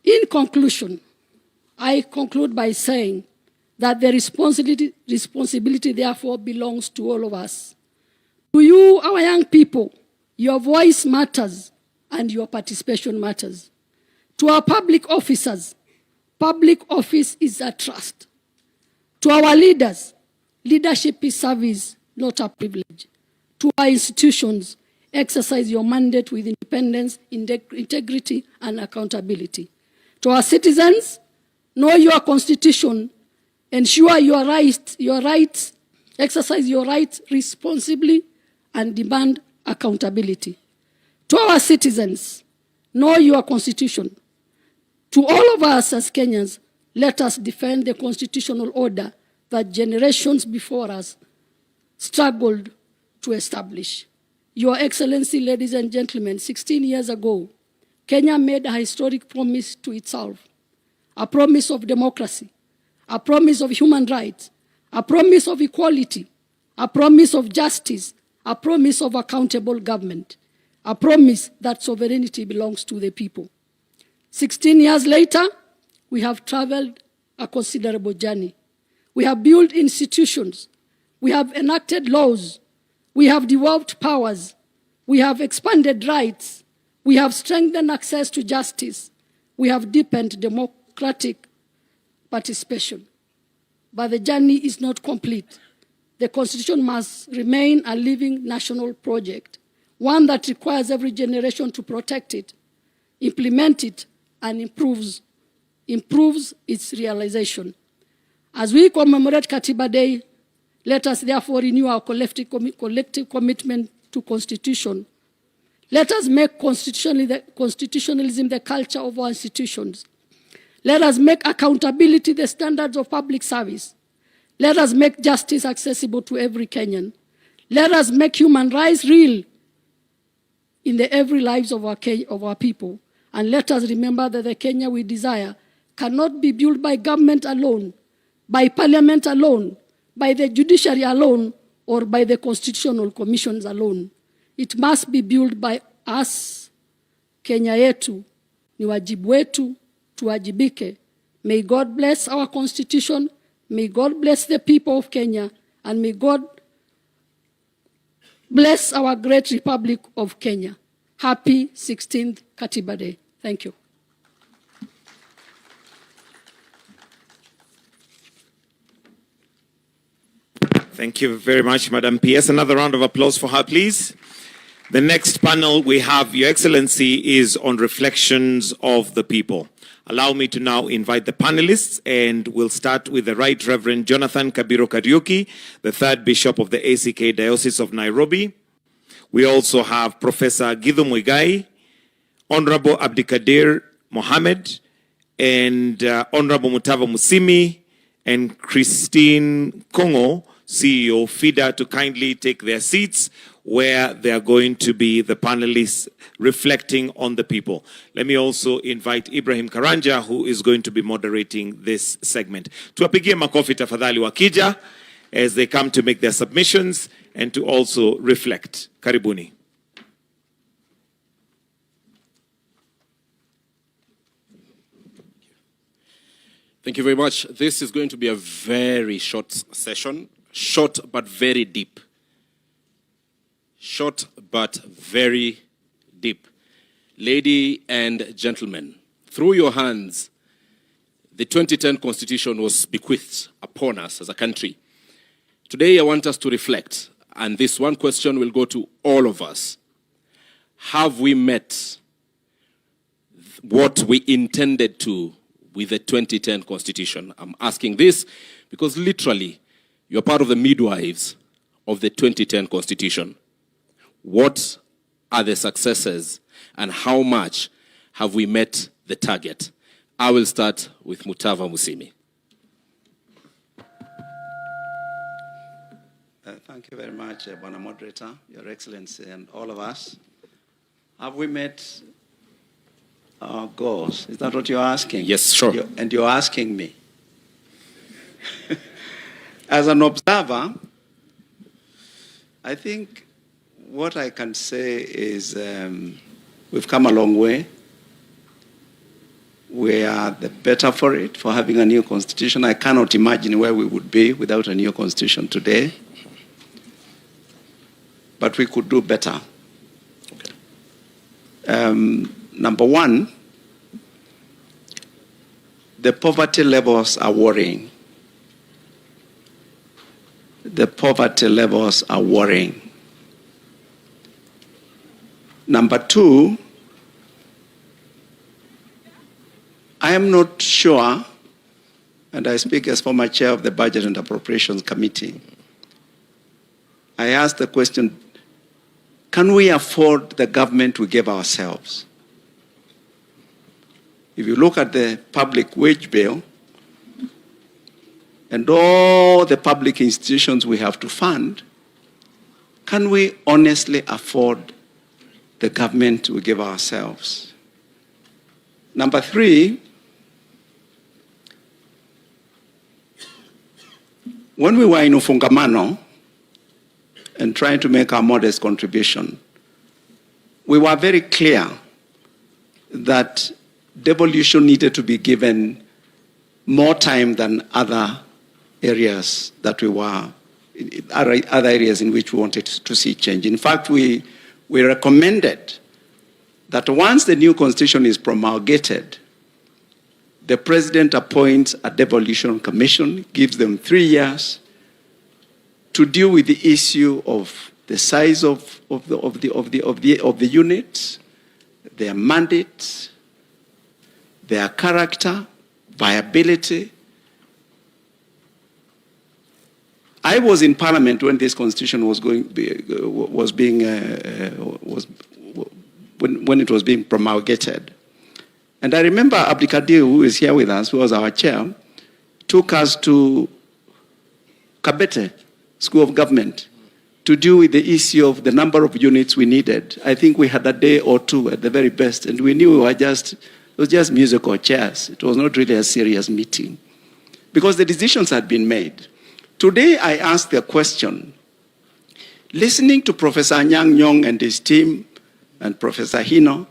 Q: In conclusion, I conclude by saying that the responsibility therefore belongs to all of us. To you, our young people, your voice matters and your participation matters. To our public officers, public office is a trust. To our leaders, leadership is service, not a privilege. To our institutions, exercise your mandate with independence, integrity, and accountability. To our citizens, know your constitution, ensure your rights, exercise your rights responsibly, and demand accountability. To our citizens, know your constitution. To all of us as Kenyans, let us defend the constitutional order that generations before us struggled to establish. Your Excellency, ladies and gentlemen, 16 years ago, Kenya made a historic promise to itself, a promise of democracy, a promise of human rights, a promise of equality, a promise of justice, a promise of accountable government, a promise that sovereignty belongs to the people. 16 years later, we have traveled a considerable journey. We have built institutions. We have enacted laws. We have devolved powers. We have expanded rights. We have strengthened access to justice. We have deepened democratic participation. But the journey is not complete. The Constitution must remain a living national project, one that requires every generation to protect it, implement it, and improves its realization. As we commemorate Katiba Day, let us therefore renew our collective commitment to Constitution. Let us make constitutionalism the culture of our institutions. Let us make accountability the standards of public service. Let us make justice accessible to every Kenyan. Let us make human rights real in the every lives of our people. And let us remember that the Kenya we desire cannot be built by government alone, by parliament alone, by the judiciary alone, or by the constitutional commissions alone. It must be built by us. Kenya yetu ni wajibu wetu, tuwajibike. May God bless our constitution, may God bless the people of Kenya, and may God bless our great Republic of Kenya. Happy 16th Katiba Day. Thank you.
E: Thank you very much, Madam PS. Another round of applause for her, please. The next panel we have, Your Excellency, is on reflections of the people. Allow me to now invite the panelists, and we'll start with the Right Reverend Jonathan Kabiro Kariuki, the third Bishop of the ACK Diocese of Nairobi. We also have Professor Githu Muigai, Honorable Abdikadir Mohammed, and Honorable Mutava Musimi, and Christine Kongo, CEO FIDA, to kindly take their seats where they are going to be the panelists reflecting on the people. Let me also invite Ibrahim Karanja, who is going to be moderating this segment. Tuwapigie makofi tafadhali wakija as they come to make their submissions and to also reflect. Karibuni.
K: Thank you very much. This is going to be a very short session. Short but very deep. Short but very deep. Ladies and gentlemen, through your hands, the 2010 Constitution was bequeathed upon us as a country. Today I want us to reflect, and this one question will go to all of us. Have we met what we intended to with the 2010 Constitution? I'm asking this because literally, you're part of the midwives of the 2010 Constitution. What are the successes and how much have we met the target? I will start with Mutava Musimi.
M: Thank you very much, Bwana Moderator, Your Excellency, and all of us. Have we met our goals? Is that what you're asking?
K: Yes, sure.
M: And you're asking me. As an observer, I think what I can say is we've come a long way. We are the better for it, for having a new constitution. I cannot imagine where we would be without a new constitution today. But we could do better. Number one, the poverty levels are worrying. The poverty levels are worrying. Number two, I am not sure, and I speak as former chair of the Budget and Appropriations Committee, I asked the question, can we afford the government we give ourselves? If you look at the public wage bill and all the public institutions we have to fund, can we honestly afford the government we give ourselves? Number three, when we were in Ufungamano and trying to make our modest contribution, we were very clear that devolution needed to be given more time than other areas that we were, other areas in which we wanted to see change. In fact, we recommended that once the new constitution is promulgated, the president appoints a devolution commission, gives them 3 years to deal with the issue of the size of the units, their mandates, their character, viability. I was in Parliament when this constitution was when it was being promulgated. And I remember Abdikadir, who is here with us, who was our chair, took us to Kabete School of Government to deal with the issue of the number of units we needed. I think we had a day or two at the very best, and we knew it was just musical chairs. It was not really a serious meeting because the decisions had been made. Today I asked the question, listening to Professor Anyang' Nyong'o and his team and Professor Hino,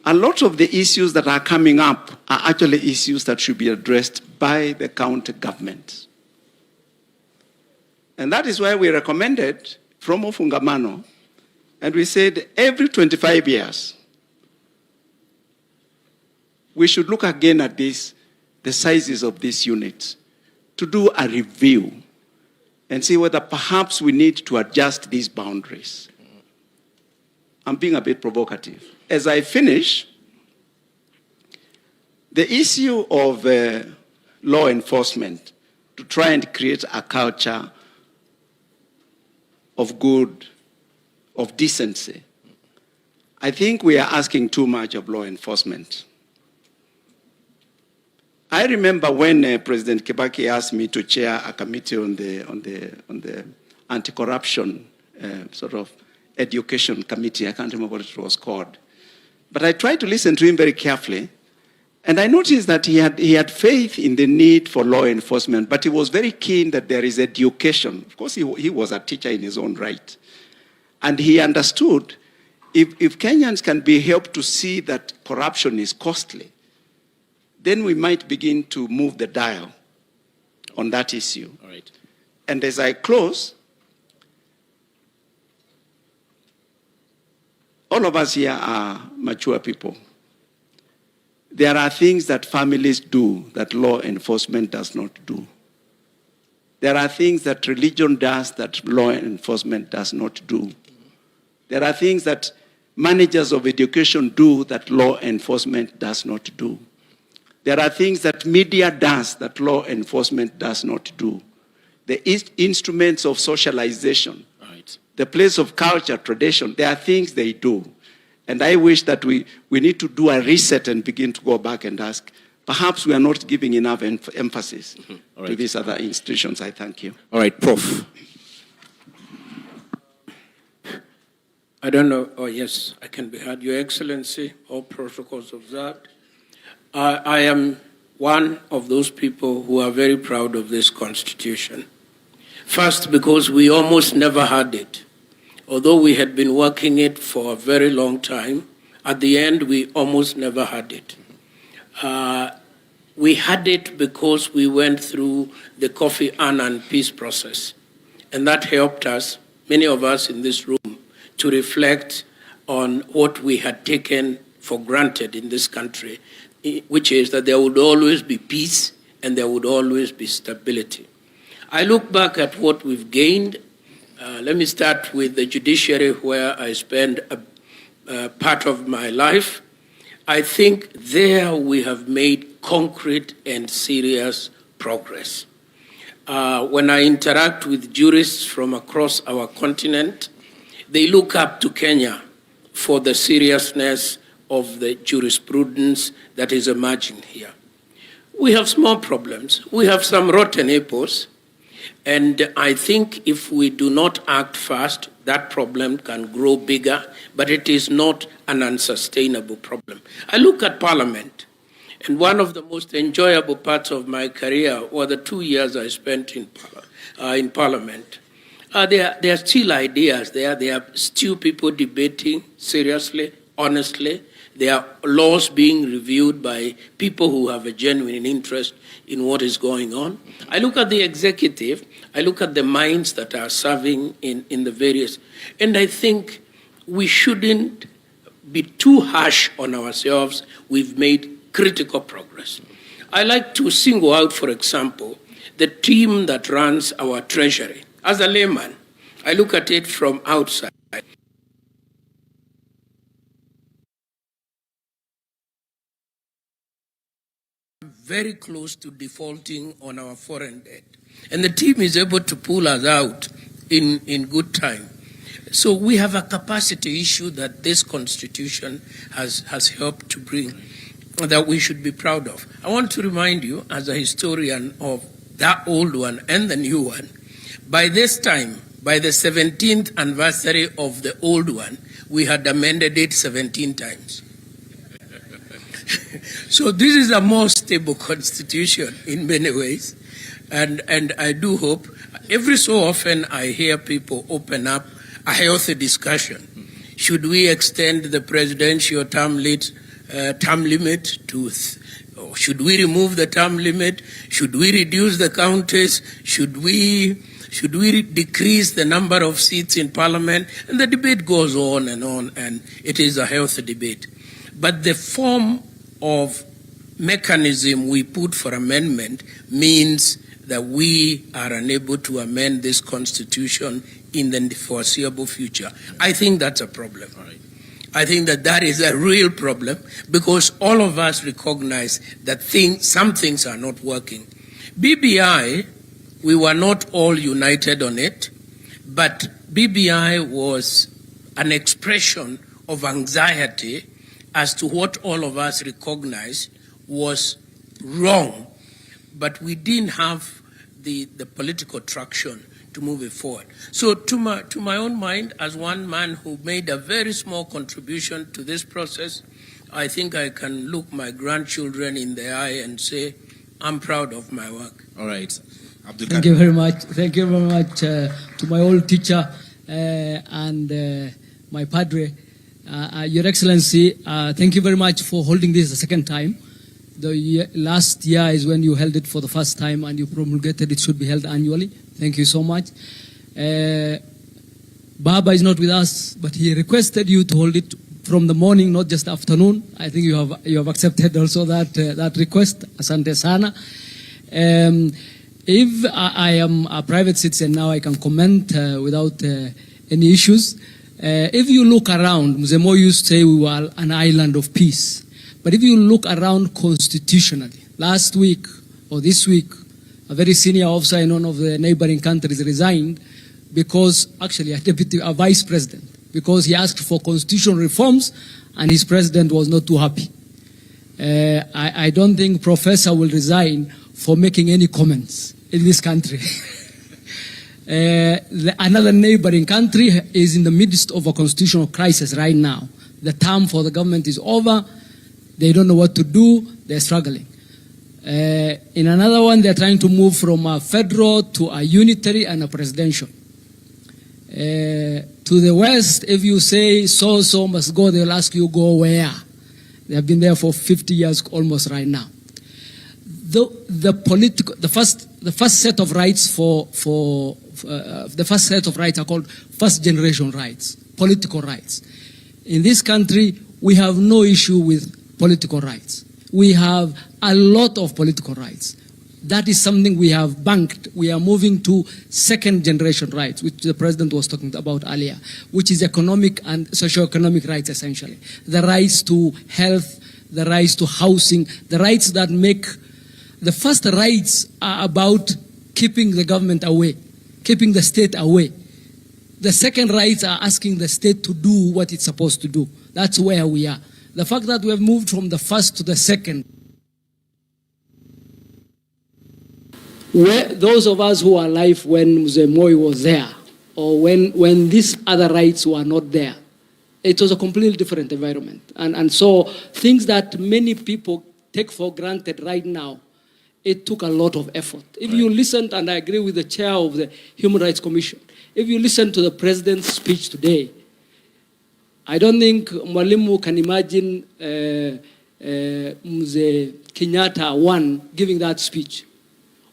M: a lot of the issues that are coming up are actually issues that should be addressed by the county government. And that is why we recommended from Ufungamano, and we said every 25 years, we should look again at the sizes of these units, to do a review and see whether perhaps we need to adjust these boundaries. I'm being a bit provocative. As I finish, the issue of law enforcement, to try and create a culture of good, of decency. I think we are asking too much of law enforcement. I remember when President Kibaki asked me to chair a committee on the anti-corruption sort of education committee. I can't remember what it was called. But I tried to listen to him very carefully, and I noticed that he had faith in the need for law enforcement, but he was very keen that there is education. Of course, he was a teacher in his own right. And he understood if Kenyans can be helped to see that corruption is costly, then we might begin to move the dial on that issue.
A: All right.
M: And as I close, all of us here are mature people. There are things that families do that law enforcement does not do. There are things that religion does that law enforcement does not do. There are things that managers of education do that law enforcement does not do. There are things that media does that law enforcement does not do. The instruments of socialization,
A: Right.
M: the place of culture, tradition, there are things they do. And I wish that we need to do a reset and begin to go back and ask, perhaps we are not giving enough emphasis to these other institutions. I thank you.
A: All right, Prof.
R: I don't know. Oh, yes, I can be heard. Your Excellency, all protocols observed. I am one of those people who are very proud of this Constitution. First, because we almost never had it. Although we had been working it for a very long time, at the end, we almost never had it. We had it because we went through the Kofi Annan peace process. And that helped us, many of us in this room, to reflect on what we had taken for granted in this country, which is that there would always be peace and there would always be stability. I look back at what we've gained. Let me start with the judiciary, where I spend part of my life, I think there we have made concrete and serious progress. When I interact with jurists from across our continent, they look up to Kenya for the seriousness of the jurisprudence that is emerging here. We have small problems. We have some rotten apples. And I think if we do not act fast, that problem can grow bigger, but it is not an unsustainable problem. I look at Parliament, and one of the most enjoyable parts of my career were the 2 years I spent in Parliament. There are still ideas there. There are still people debating seriously, honestly. There are laws being reviewed by people who have a genuine interest in what is going on. I look at the executive, I look at the minds that are serving in the various, and I think we shouldn't be too harsh on ourselves. We've made critical progress. I like to single out, for example, the team that runs our treasury. As a layman, I look at it from outside. Very close to defaulting on our foreign debt. And the team is able to pull us out in good time. So we have a capacity issue that this constitution has helped to bring that we should be proud of. I want to remind you, as a historian of that old one and the new one, by this time, by the 17th anniversary of the old one, we had amended it 17 times. So this is a more stable constitution in many ways. And I do hope, every so often I hear people open up a healthy discussion. Should we extend the presidential term limit to, or should we remove the term limit? Should we reduce the counties? Should we decrease the number of seats in parliament? And the debate goes on, and it is a healthy debate. But the form of mechanism we put for amendment means that we are unable to amend this constitution in the foreseeable future. I think that's a problem. I think that is a real problem, because all of us recognize that some things are not working. BBI, we were not all united on it, but BBI was an expression of anxiety as to what all of us recognize was wrong, but we didn't have the political traction to move it forward. So to my own mind, as one man who made a very small contribution to this process, I think I can look my grandchildren in the eye and say, I'm proud of my work.
K: All right.
S: Thank you very much. Thank you very much to my old teacher and my padre. Your Excellency, thank you very much for holding this the second time. Last year is when you held it for the first time, and you promulgated it should be held annually. Thank you so much. Baba is not with us, but he requested you to hold it from the morning, not just afternoon. I think you have accepted also that request. Asante sana. If I am a private citizen now, I can comment without any issues. If you look around, Mzee Moi used to say we were an island of peace. But if you look around constitutionally, last week or this week, a very senior officer in one of the neighboring countries resigned because, actually, a vice president, because he asked for constitutional reforms and his president was not too happy. I don't think Professor will resign for making any comments in this country. Another neighboring country is in the midst of a constitutional crisis right now. The term for the government is over. They don't know what to do. They're struggling. In another one, they're trying to move from a federal to a unitary and a presidential. To the west, if you say so must go, they'll ask you go where. They have been there for 50 years almost right now. The first set of rights the first set of rights are called first generation rights, political rights. In this country, we have no issue with political rights. We have a lot of political rights. That is something we have banked. We are moving to second generation rights, which the president was talking about earlier, which is economic and socio-economic rights essentially. The rights to health, the rights to housing, the rights that make, the first rights are about keeping the government away, keeping the state away. The second rights are asking the state to do what it's supposed to do. That's where we are. The fact that we have moved from the first to the second, where those of us who are alive when Mzee Moi was there, or when these other rights were not there, it was a completely different environment. And so things that many people take for granted right now, it took a lot of effort. If you listened, and I agree with the chair of the Human Rights Commission, if you listen to the president's speech today, I don't think Mwalimu can imagine Mzee Kenyatta one giving that speech,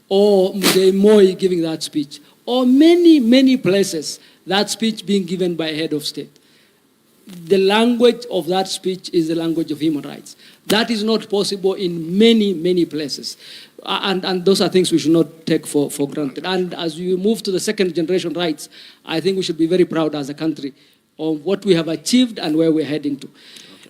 S: or Mzee Moi giving that speech, or many, many places that speech being given by a head of state. The language of that speech is the language of human rights. That is not possible in many, many places. And those are things we should not take for granted. And as we move to the second generation rights, I think we should be very proud as a country of what we have achieved and where we're heading to.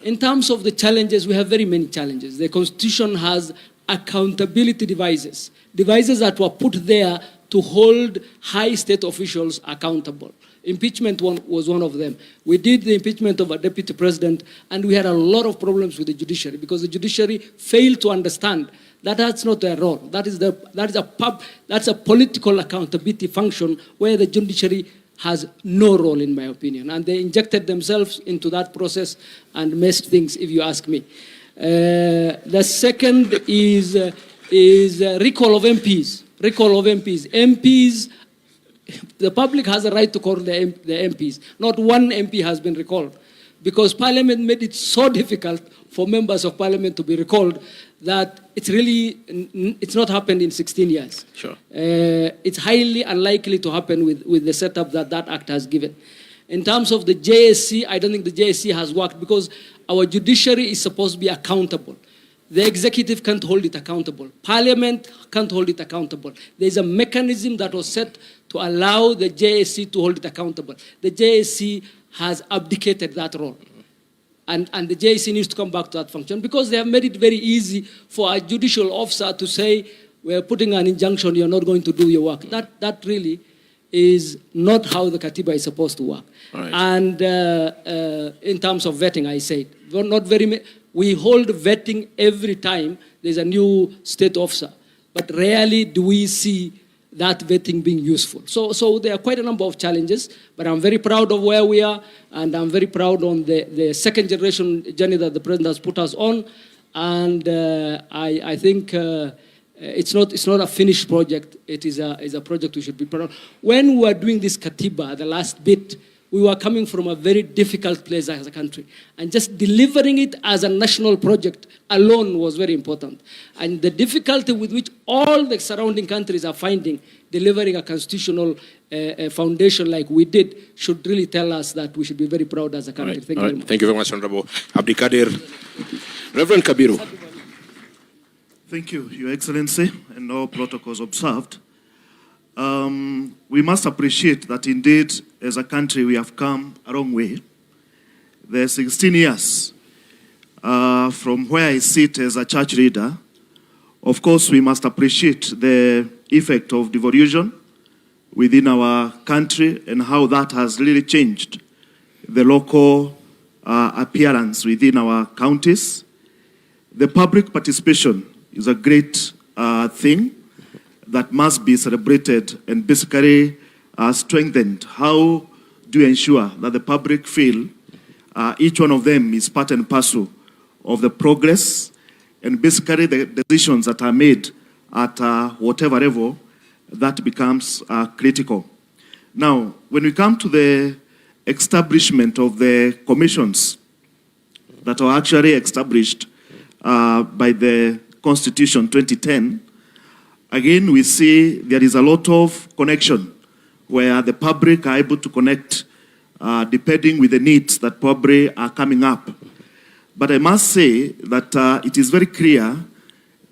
S: In terms of the challenges, we have very many challenges. The Constitution has accountability devices that were put there to hold high state officials accountable. Impeachment was one of them. We did the impeachment of a deputy president, and we had a lot of problems with the judiciary because the judiciary failed to understand that that's not their role. That's a political accountability function where the judiciary has no role, in my opinion. And they injected themselves into that process and messed things, if you ask me. The second is recall of MPs. Recall of MPs. MPs, the public has a right to call the MPs. Not one MP has been recalled because Parliament made it so difficult for members of Parliament to be recalled that it's not happened in 16 years.
K: Sure.
S: It's highly unlikely to happen with the setup that act has given. In terms of the JSC, I don't think the JSC has worked because our judiciary is supposed to be accountable. The executive can't hold it accountable. Parliament can't hold it accountable. There's a mechanism that was set to allow the JSC to hold it accountable. The JSC has abdicated that role. And the JSC needs to come back to that function because they have made it very easy for a judicial officer to say, we're putting an injunction, you're not going to do your work. That really is not how the Katiba is supposed to work.
K: Right.
S: And in terms of vetting, I said, we hold vetting every time there's a new state officer, but rarely do we see that vetting being useful. So there are quite a number of challenges, but I'm very proud of where we are, and I'm very proud on the second generation journey that the president has put us on, and I think it's not a finished project. It is a project we should be proud of. When we were doing this Katiba, the last bit, we were coming from a very difficult place as a country. And just delivering it as a national project alone was very important. And the difficulty with which all the surrounding countries are finding delivering a constitutional foundation like we did should really tell us that we should be very proud as a country.
K: Right.
S: Thank you very much.
K: Thank you very much, Honorable Abdikadir. Reverend Kabiru.
T: Thank you, Your Excellency, and all protocols observed. We must appreciate that indeed, as a country, we have come a long way. The 16 years from where I sit as a church leader, of course, we must appreciate the effect of devolution within our country and how that has really changed the local appearance within our counties. The public participation is a great thing that must be celebrated and basically strengthened. How do you ensure that the public feel each one of them is part and parcel of the progress and basically the decisions that are made at whatever level that becomes critical. Now, when we come to the establishment of the commissions that are actually established by the Constitution 2010, again, we see there is a lot of connection where the public are able to connect depending with the needs that probably are coming up. But I must say that it is very clear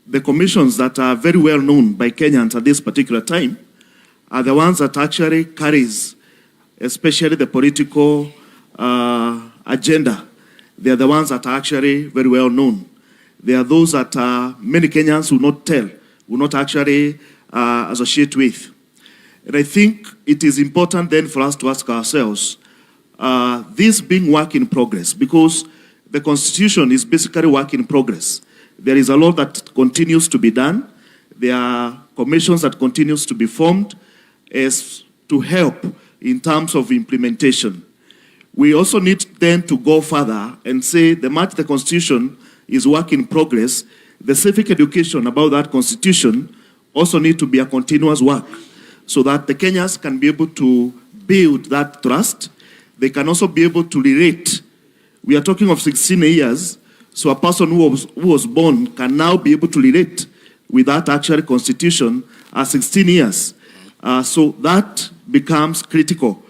T: the commissions that are very well known by Kenyans at this particular time are the ones that actually carries, especially the political agenda. They are the ones that are actually very well known. They are those that many Kenyans will not tell, will not actually associate with. And I think it is important then for us to ask ourselves, this being work in progress, because the Constitution is basically work in progress. There is a lot that continues to be done. There are commissions that continues to be formed as to help in terms of implementation. We also need then to go further and say the much the Constitution is work in progress, the civic education about that Constitution also need to be a continuous work so that the Kenyans can be able to build that trust. They can also be able to relate. We are talking of 16 years, so a person who was born can now be able to relate with that actual Constitution at 16 years. So that becomes critical,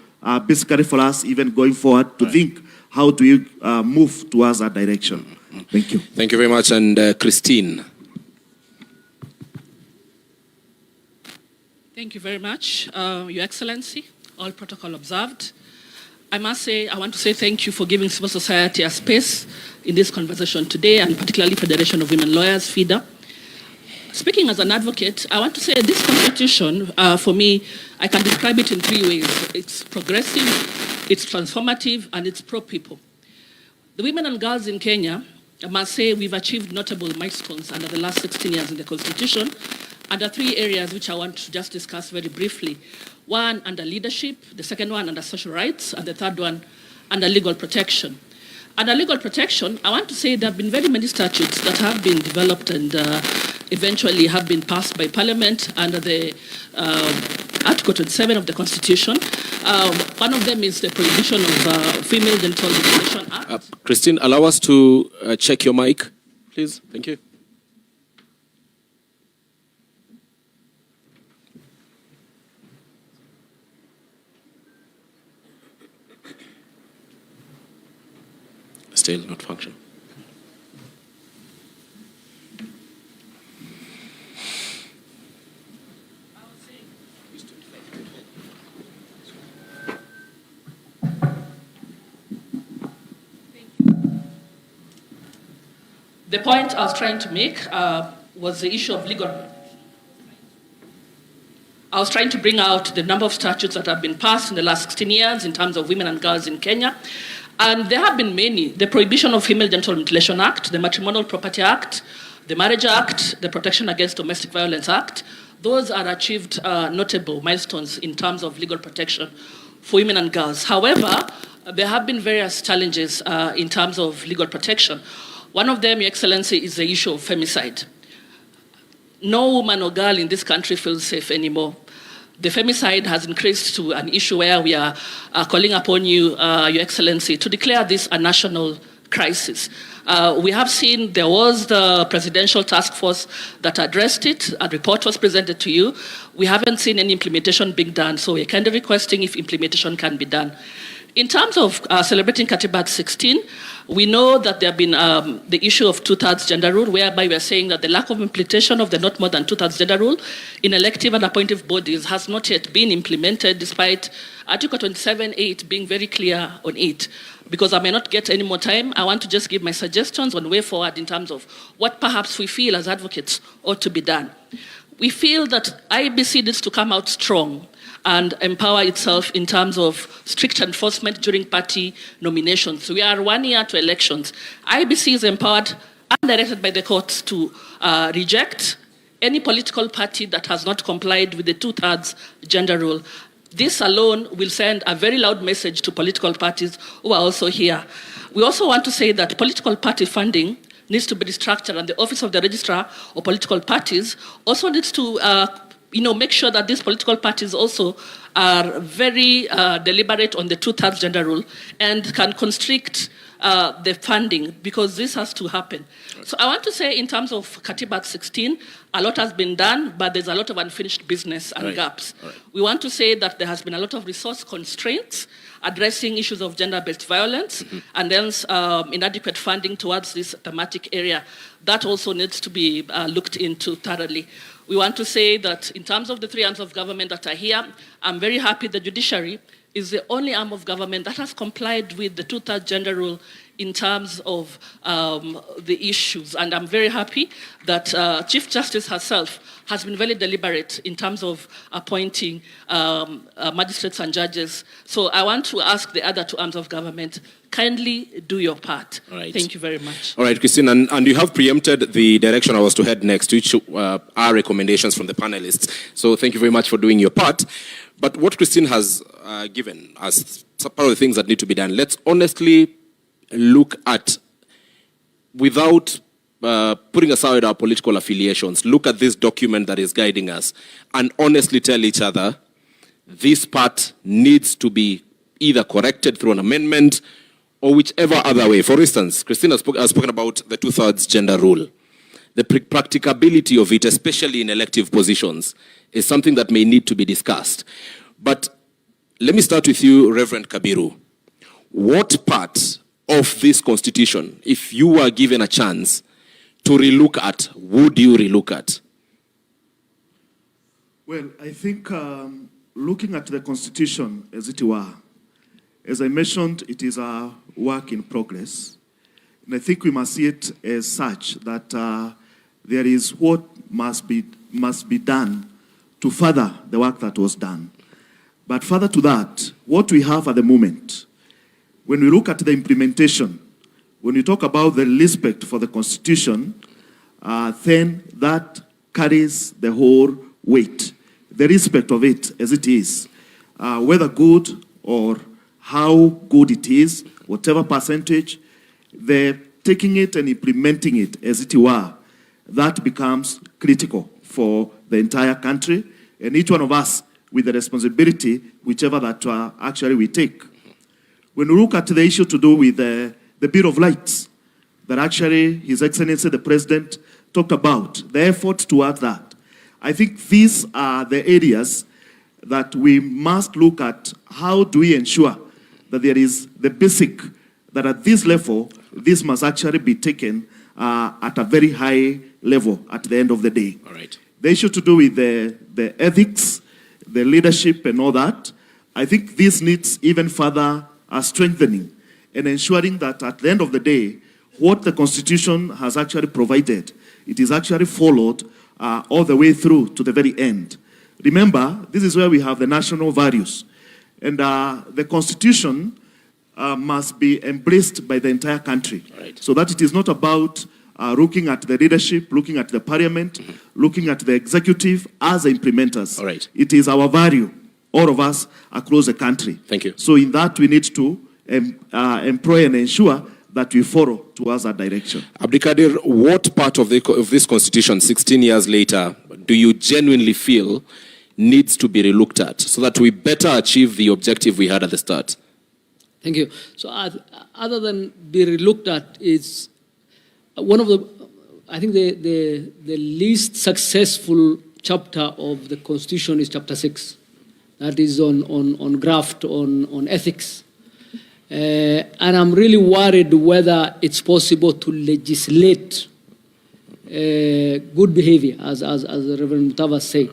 T: basically for us even going forward to think how do we move towards that direction. Thank you.
K: Thank you very much. And Christine.
U: Thank you very much, Your Excellency, all protocol observed. I must say, I want to say thank you for giving civil society a space in this conversation today, and particularly Federation of Women Lawyers, FIDA. Speaking as an advocate, I want to say this constitution, for me, I can describe it in three ways. It's progressive, it's transformative, and it's pro-people. The women and girls in Kenya, I must say we've achieved notable milestones under the last 16 years in the constitution, under three areas which I want to just discuss very briefly. One under leadership, the second one under social rights, and the third one under legal protection. Under legal protection, I want to say there have been very many statutes that have been developed and eventually have been passed by Parliament under the Article 27 of the Constitution. One of them is the prohibition of female genital mutilation act.
K: Christine, allow us to check your mic, please. Thank you. Still not functioning.
U: The point I was trying to make was the issue of legal. I was trying to bring out the number of statutes that have been passed in the last 16 years in terms of women and girls in Kenya. And there have been many. The Prohibition of Female Genital Mutilation Act, the Matrimonial Property Act, the Marriage Act, the Protection Against Domestic Violence Act. Those are achieved notable milestones in terms of legal protection for women and girls. However, there have been various challenges in terms of legal protection. One of them, Your Excellency, is the issue of femicide. No woman or girl in this country feels safe anymore. The femicide has increased to an issue where we are calling upon you, Your Excellency, to declare this a national crisis. We have seen there was the presidential task force that addressed it. A report was presented to you. We haven't seen any implementation being done, so we're kind of requesting if implementation can be done. In terms of celebrating Katiba 16, we know that there have been the issue of two-thirds gender rule, whereby we are saying that the lack of implementation of the not more than two-thirds gender rule in elective and appointive bodies has not yet been implemented, despite Article 27.8 being very clear on it. Because I may not get any more time, I want to just give my suggestions on the way forward in terms of what perhaps we feel as advocates ought to be done. We feel that IEBC needs to come out strong and empower itself in terms of strict enforcement during party nominations. We are 1 year to elections. IEBC is empowered and directed by the courts to reject any political party that has not complied with the two-thirds gender rule. This alone will send a very loud message to political parties who are also here. We also want to say that political party funding needs to be restructured, and the Office of the Registrar of Political Parties also needs to make sure that these political parties also are very deliberate on the two-thirds gender rule and can constrict the funding, because this has to happen. So I want to say in terms of Katiba 16, a lot has been done, but there's a lot of unfinished business and gaps. We want to say that there has been a lot of resource constraints addressing issues of gender-based violence, and then inadequate funding towards this thematic area. That also needs to be looked into thoroughly. We want to say that in terms of the three arms of government that are here, I'm very happy the judiciary is the only arm of government that has complied with the 2/3 gender rule in terms of the issues. And I'm very happy that Chief Justice herself has been very deliberate in terms of appointing magistrates and judges. So I want to ask the other two arms of government, kindly do your part.
K: Right.
U: Thank you very much.
K: All right, Christine, and you have preempted the direction I was to head next, which are recommendations from the panelists. So thank you very much for doing your part. But what Christine has given as part of the things that need to be done, let's honestly look at, without putting aside our political affiliations, look at this document that is guiding us and honestly tell each other this part needs to be either corrected through an amendment or whichever other way. For instance, Christine has spoken about the 2/3 gender rule. The practicability of it, especially in elective positions, is something that may need to be discussed. But let me start with you, Reverend Kabiru. What part of this constitution, if you were given a chance to relook at, would you relook at?
T: Well, I think looking at the constitution as it were, as I mentioned, it is a work in progress. And I think we must see it as such that there is what must be done to further the work that was done. But further to that, what we have at the moment, when we look at the implementation, when we talk about the respect for the Constitution, then that carries the whole weight. The respect of it as it is, whether good or how good it is, whatever percentage, the taking it and implementing it as it were, that becomes critical for the entire country and each one of us with the responsibility, whichever that actually we take. When we look at the issue to do with the Bill of Rights, that actually His Excellency the President talked about, the efforts towards that, I think these are the areas that we must look at. How do we ensure that there is the basic, that at this level, this must actually be taken at a very high level at the end of the day.
K: All right.
T: The issue to do with the ethics, the leadership and all that, I think this needs even further strengthening and ensuring that at the end of the day, what the Constitution has actually provided, it is actually followed all the way through to the very end. Remember, this is where we have the national values. And the Constitution must be embraced by the entire country.
K: Right.
T: So that it is not about looking at the leadership, looking at the parliament, looking at the executive as the implementers.
K: All right.
T: It is our value, all of us across the country.
K: Thank you.
T: So in that, we need to employ and ensure that we follow towards that direction.
K: Abdikadir, what part of this constitution, 16 years later, do you genuinely feel needs to be relooked at so that we better achieve the objective we had at the start?
S: Thank you. So other than be relooked at, is one of the, I think the least successful chapter of the Constitution is chapter 6. That is on graft, on ethics. And I'm really worried whether it's possible to legislate good behavior, as Reverend Mutava said.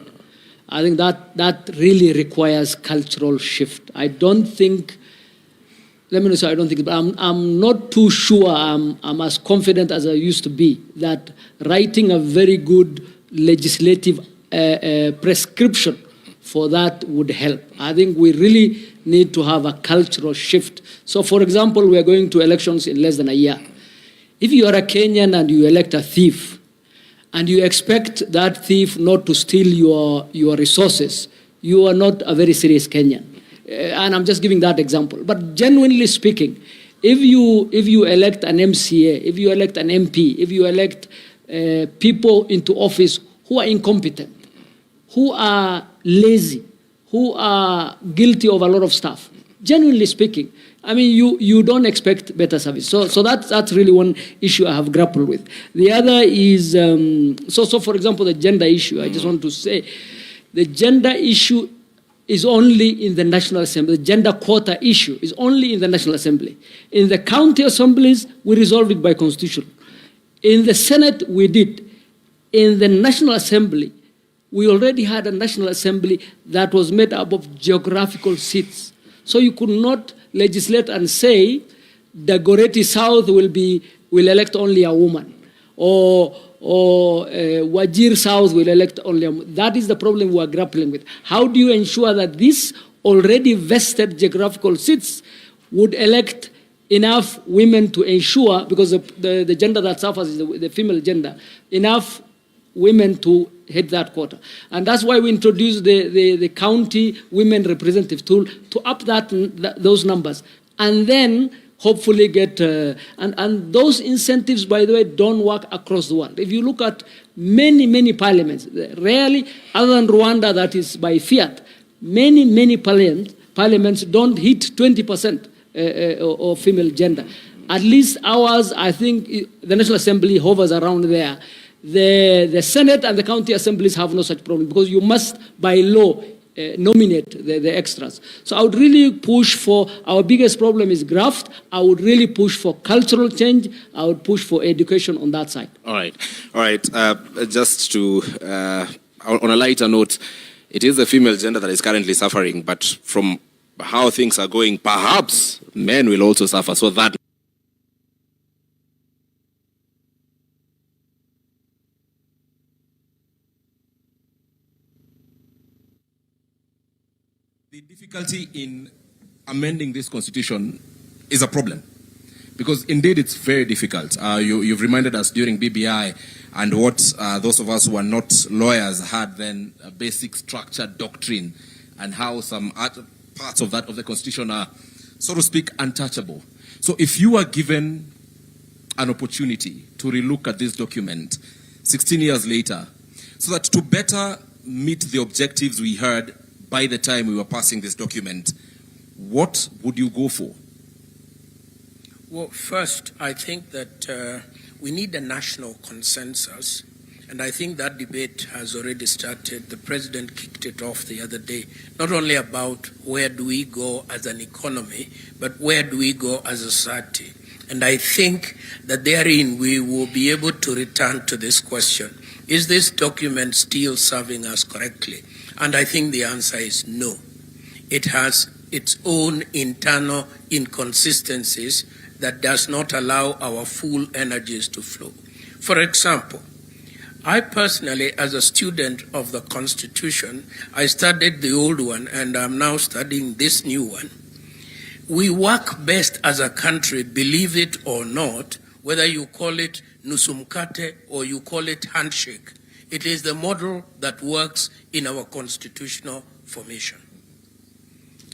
S: I think that really requires cultural shift. I don't think, let me not say I don't think, but I'm not too sure I'm as confident as I used to be that writing a very good legislative prescription for that would help. I think we really need to have a cultural shift. So, for example, we are going to elections in less than a year. If you are a Kenyan and you elect a thief, and you expect that thief not to steal your resources, you are not a very serious Kenyan. And I'm just giving that example. But genuinely speaking, if you elect an MCA, if you elect an MP, if you elect people into office who are incompetent, who are lazy, who are guilty of a lot of stuff, genuinely speaking, I mean, you don't expect better service. So that's really one issue I have grappled with. The other is, so for example, the gender issue. I just want to say, the gender issue is only in the National Assembly. The gender quota issue is only in the National Assembly. In the county assemblies, we resolve it by constitution. In the Senate, we did. In the National Assembly, we already had a National Assembly that was made up of geographical seats. So you could not legislate and say the Dagoretti South will elect only a woman, or Wajir South will elect only a woman. That is the problem we are grappling with. How do you ensure that these already vested geographical seats would elect enough women to ensure, because the gender that suffers is the female gender, enough women to hit that quota. And that's why we introduced the county women representative tool to up those numbers. And then hopefully get, and those incentives, by the way, don't work across the world. If you look at many parliaments, rarely, other than Rwanda that is by fiat, many parliaments don't hit 20% of female gender. At least ours, I think the National Assembly hovers around there. The Senate and the county assemblies have no such problem because you must, by law, nominate the extras. So I would really push for, our biggest problem is graft. I would really push for cultural change. I would push for education on that side.
K: All right. Just to, on a lighter note, it is the female gender that is currently suffering, but from how things are going, perhaps men will also suffer. So that the difficulty in amending this constitution is a problem, because indeed it's very difficult. You've reminded us during BBI and what those of us who are not lawyers had then a basic structured doctrine, and how some parts of the constitution are, so to speak, untouchable. So if you are given an opportunity to relook at this document 16 years later, so that to better meet the objectives we heard by the time we were passing this document, what would you go for?
R: Well, first, I think that we need a national consensus, and I think that debate has already started. The President kicked it off the other day, not only about where do we go as an economy, but where do we go as a society. And I think that therein we will be able to return to this question. Is this document still serving us correctly? And I think the answer is no. It has its own internal inconsistencies that does not allow our full energies to flow. For example, I personally, as a student of the Constitution, I studied the old one and I'm now studying this new one. We work best as a country, believe it or not, whether you call it nusumkate or you call it handshake. It is the model that works in our constitutional formation.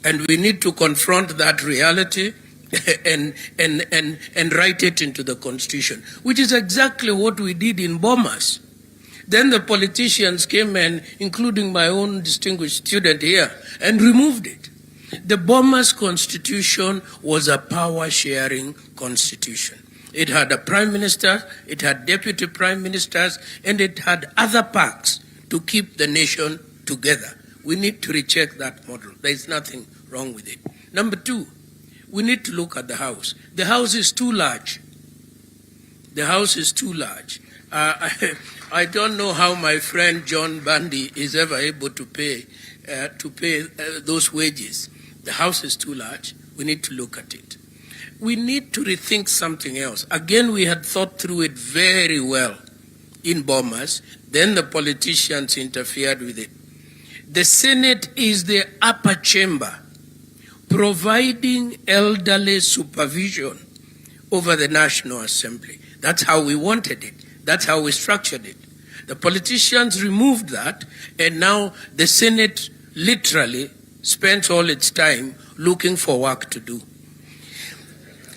R: And we need to confront that reality and write it into the Constitution, which is exactly what we did in Bomas. Then the politicians came in, including my own distinguished student here, and removed it. The Bomas Constitution was a power-sharing constitution. It had a prime minister, it had deputy prime ministers, and it had other perks to keep the nation together. We need to recheck that model. There is nothing wrong with it. Number two, we need to look at the House. The House is too large. The House is too large. I don't know how my friend John Bundy is ever able to pay those wages. The House is too large. We need to look at it. We need to rethink something else. Again, we had thought through it very well in Bomas. Then the politicians interfered with it. The Senate is the upper chamber, providing elderly supervision over the National Assembly. That's how we wanted it. That's how we structured it. The politicians removed that, and now the Senate literally spends all its time looking for work to do.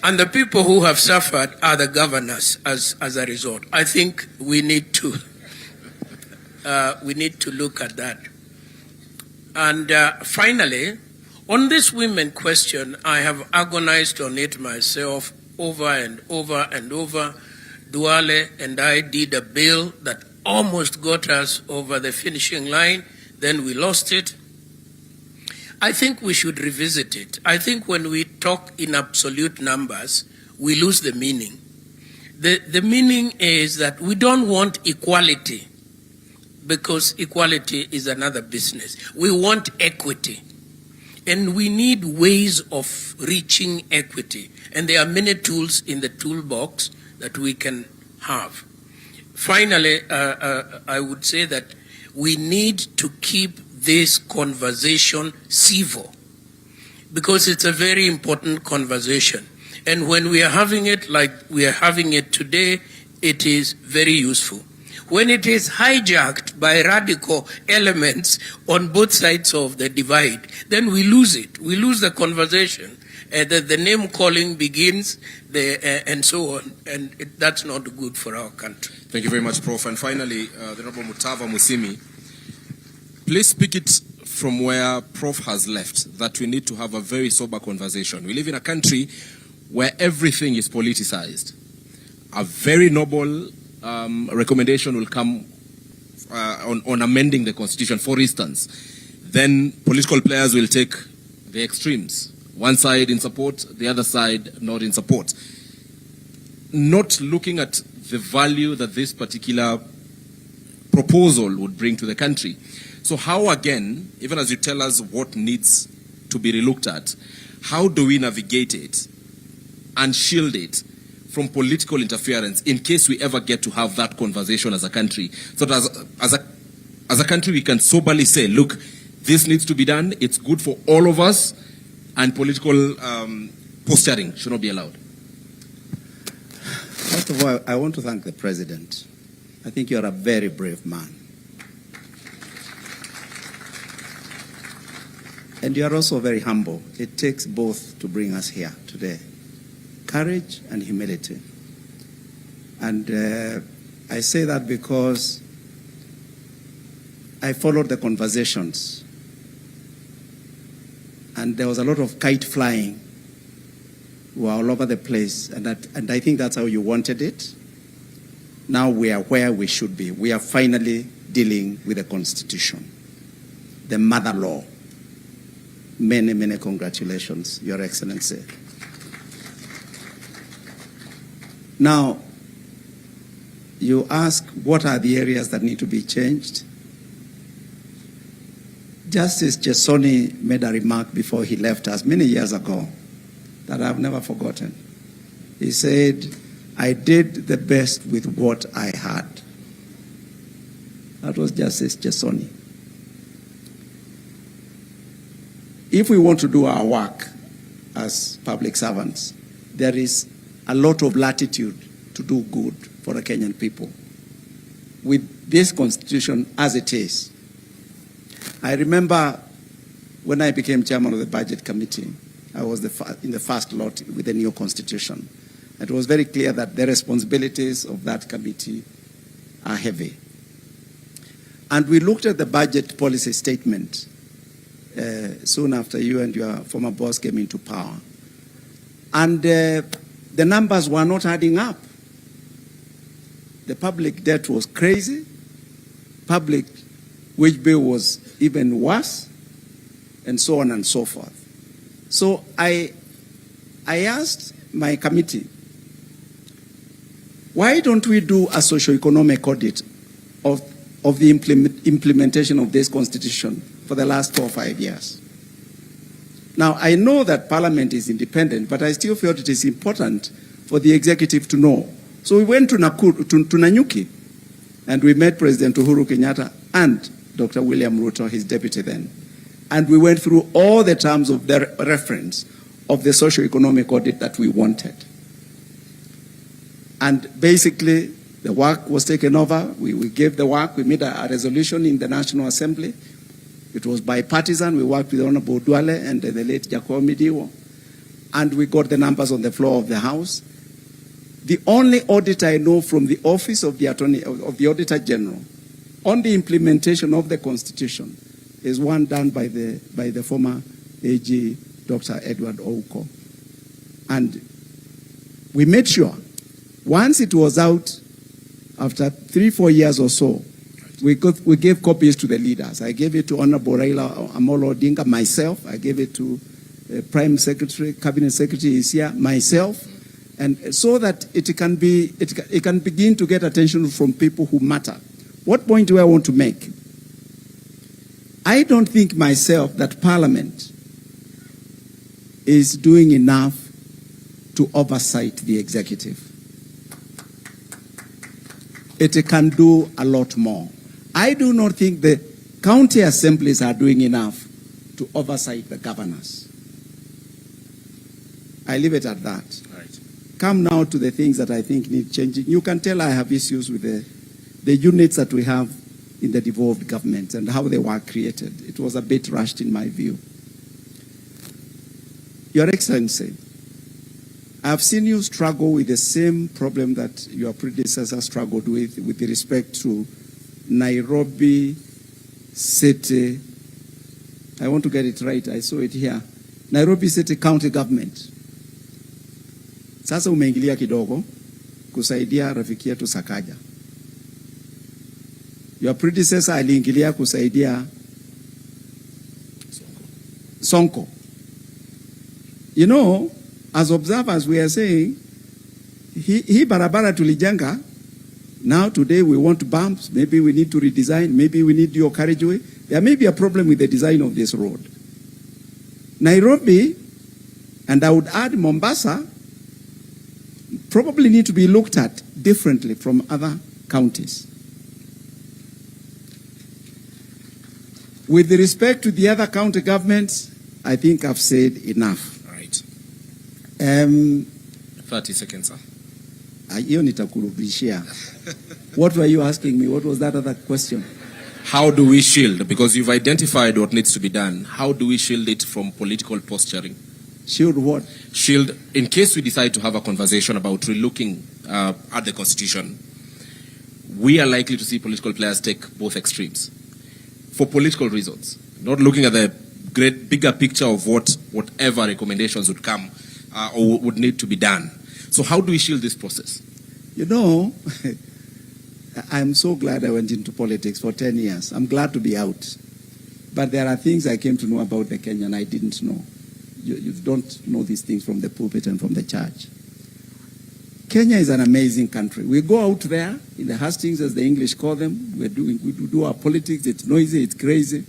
R: And the people who have suffered are the governors as a result. I think we need to look at that. And finally, On this women question, I have agonized on it myself over and over and over. Duale and I did a bill that almost got us over the finishing line. Then we lost it. I think we should revisit it. I think when we talk in absolute numbers, we lose the meaning. The meaning is that we don't want equality, because equality is another business. We want equity. And we need ways of reaching equity. And there are many tools in the toolbox that we can have. Finally, I would say that we need to keep this conversation civil, because it's a very important conversation. And when we are having it like we are having it today, it is very useful. When it is hijacked by radical elements on both sides of the divide, then we lose it. We lose the conversation. The name calling begins, and so on. And that's not good for our country.
K: Thank you very much, Prof. And finally, the Honorable Mutava Musimi, please speak it from where Prof has left, that we need to have a very sober conversation. We live in a country where everything is politicized. A very noble recommendation will come on amending the Constitution, for instance. Then political players will take the extremes. One side in support, the other side not in support. Not looking at the value that this particular proposal would bring to the country. So how, again, even as you tell us what needs to be relooked at, how do we navigate it and shield it from political interference in case we ever get to have that conversation as a country? So that as a country we can soberly say, look, this needs to be done, it's good for all of us, and political posturing should not be allowed.
B: First of all, I want to thank the President. I think you are a very brave man. And you are also very humble. It takes both to bring us here today. Courage and humility. And I say that because I followed the conversations. And there was a lot of kite flying. We were all over the place. And I think that's how you wanted it. Now we are where we should be. We are finally dealing with the Constitution, the mother law. Many, many congratulations, Your Excellency. Now, you ask what are the areas that need to be changed? Justice Chesoni made a remark before he left us many years ago that I've never forgotten. He said, I did the best with what I had. That was Justice Chesoni. If we want to do our work as public servants, there is a lot of latitude to do good for the Kenyan people. With this constitution as it is, I remember when I became chairman of the budget committee, I was in the first lot with the new constitution. It was very clear that the responsibilities of that committee are heavy. And we looked at the budget policy statement soon after you and your former boss came into power. And the numbers were not adding up. The public debt was crazy. Public wage bill was even worse, and so on and so forth. So I asked my committee, why don't we do a socio-economic audit of the implementation of this constitution for the last 4 or 5 years? Now, I know that Parliament is independent, but I still felt it is important for the executive to know. So we went to Nanyuki, and we met President Uhuru Kenyatta and Dr. William Ruto, his deputy then. And we went through all the terms of the reference of the socio-economic audit that we wanted. And basically, the work was taken over. We gave the work. We made a resolution in the National Assembly. It was bipartisan. We worked with Honorable Duale and the late Jacob Midiwo. And we got the numbers on the floor of the House. The only audit I know from the Office of the Auditor General on the implementation of the Constitution is one done by the former AG Dr. Edward Ouko. And we made sure, once it was out, after 3-4 years or so, we gave copies to the leaders. I gave it to Honorable Raila Amolo Odinga, myself. I gave it to Prime Secretary, Cabinet Secretary is here, myself, and so that it can begin to get attention from people who matter. What point do I want to make? I don't think myself that Parliament is doing enough to oversight the executive. It can do a lot more. I do not think the county assemblies are doing enough to oversight the governors. I leave it at that. Right. Come now to the things that I think need changing. You can tell I have issues with the units that we have in the devolved government and how they were created. It was a bit rushed in my view. Your Excellency, I've seen you struggle with the same problem that your predecessor struggled with respect to Nairobi City. I want to get it right. I saw it here. Nairobi City County Government. Sasa umeingilia kidogo kusaidia rafiki yetu Sakaja. Your predecessor aliingilia kusaidia Sonko. You know, as observers we are saying, he barabara tulijenga. Now today we want bumps. Maybe we need to redesign. Maybe we need your carriageway. There may be a problem with the design of this road. Nairobi, and I would add Mombasa, probably need to be looked at differently from other counties. With respect to the other county governments, I think I've said enough.
K: All right. 30 seconds, sir.
B: What were you asking me? What was that other question?
K: How do we shield? Because you've identified what needs to be done. How do we shield it from political posturing?
B: Shield what?
K: Shield, in case we decide to have a conversation about relooking at the Constitution, we are likely to see political players take both extremes for political reasons, not looking at the bigger picture of whatever recommendations would come or would need to be done. So how do we shield this process?
B: You know, I'm so glad I went into politics for 10 years. I'm glad to be out. But there are things I came to know about the Kenyan I didn't know. You don't know these things from the pulpit and from the church. Kenya is an amazing country. We go out there in the hustings, as the English call them. We do our politics. It's noisy. It's crazy.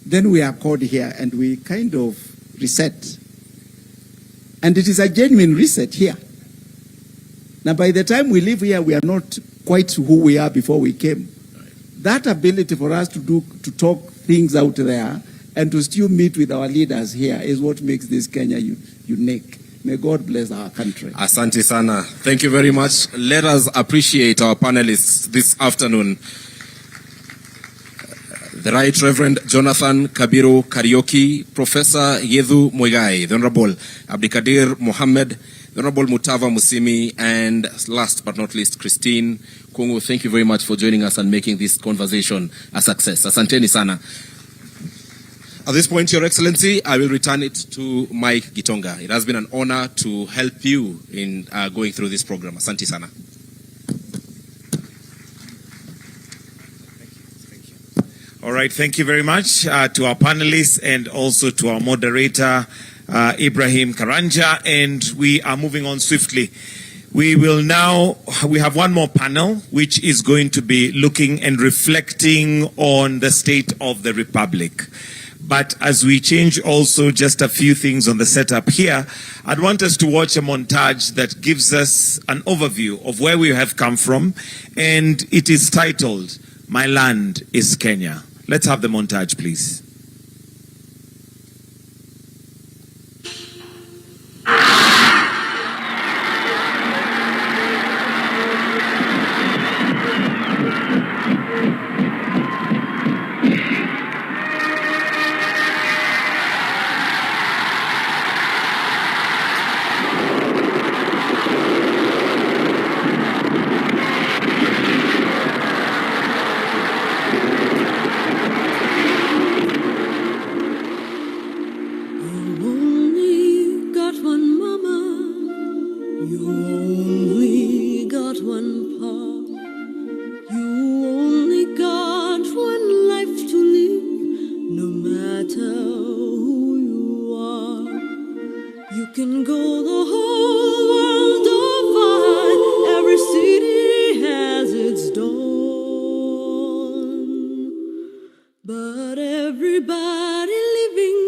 B: Then we are called here and we kind of reset. And it is a genuine reset here. Now, by the time we leave here, we are not quite who we are before we came. That ability for us to talk things out there and to still meet with our leaders here is what makes this Kenya unique. May God bless our country.
K: Asante sana. Thank you very much. Let us appreciate our panelists this afternoon. The Right Reverend Jonathan Kabiru Karaoke, Professor Yedhu Muigai, the Honorable Abdikadir Mohammed, the Honorable Mutava Musimi, and last but not least, Christine Kungu. Thank you very much for joining us and making this conversation a success. Asanteni sana. At this point, Your Excellency, I will return it to Mike Gitonga. It has been an honor to help you in going through this program. Asante sana.
C: All right, thank you very much to our panelists and also to our moderator, Ibrahim Karanja, and we are moving on swiftly. We have one more panel, which is going to be looking and reflecting on the state of the Republic. But as we change also just a few things on the setup here, I'd want us to watch a montage that gives us an overview of where we have come from, and it is titled, My Land is Kenya. Let's have the montage, please.
D: everybody living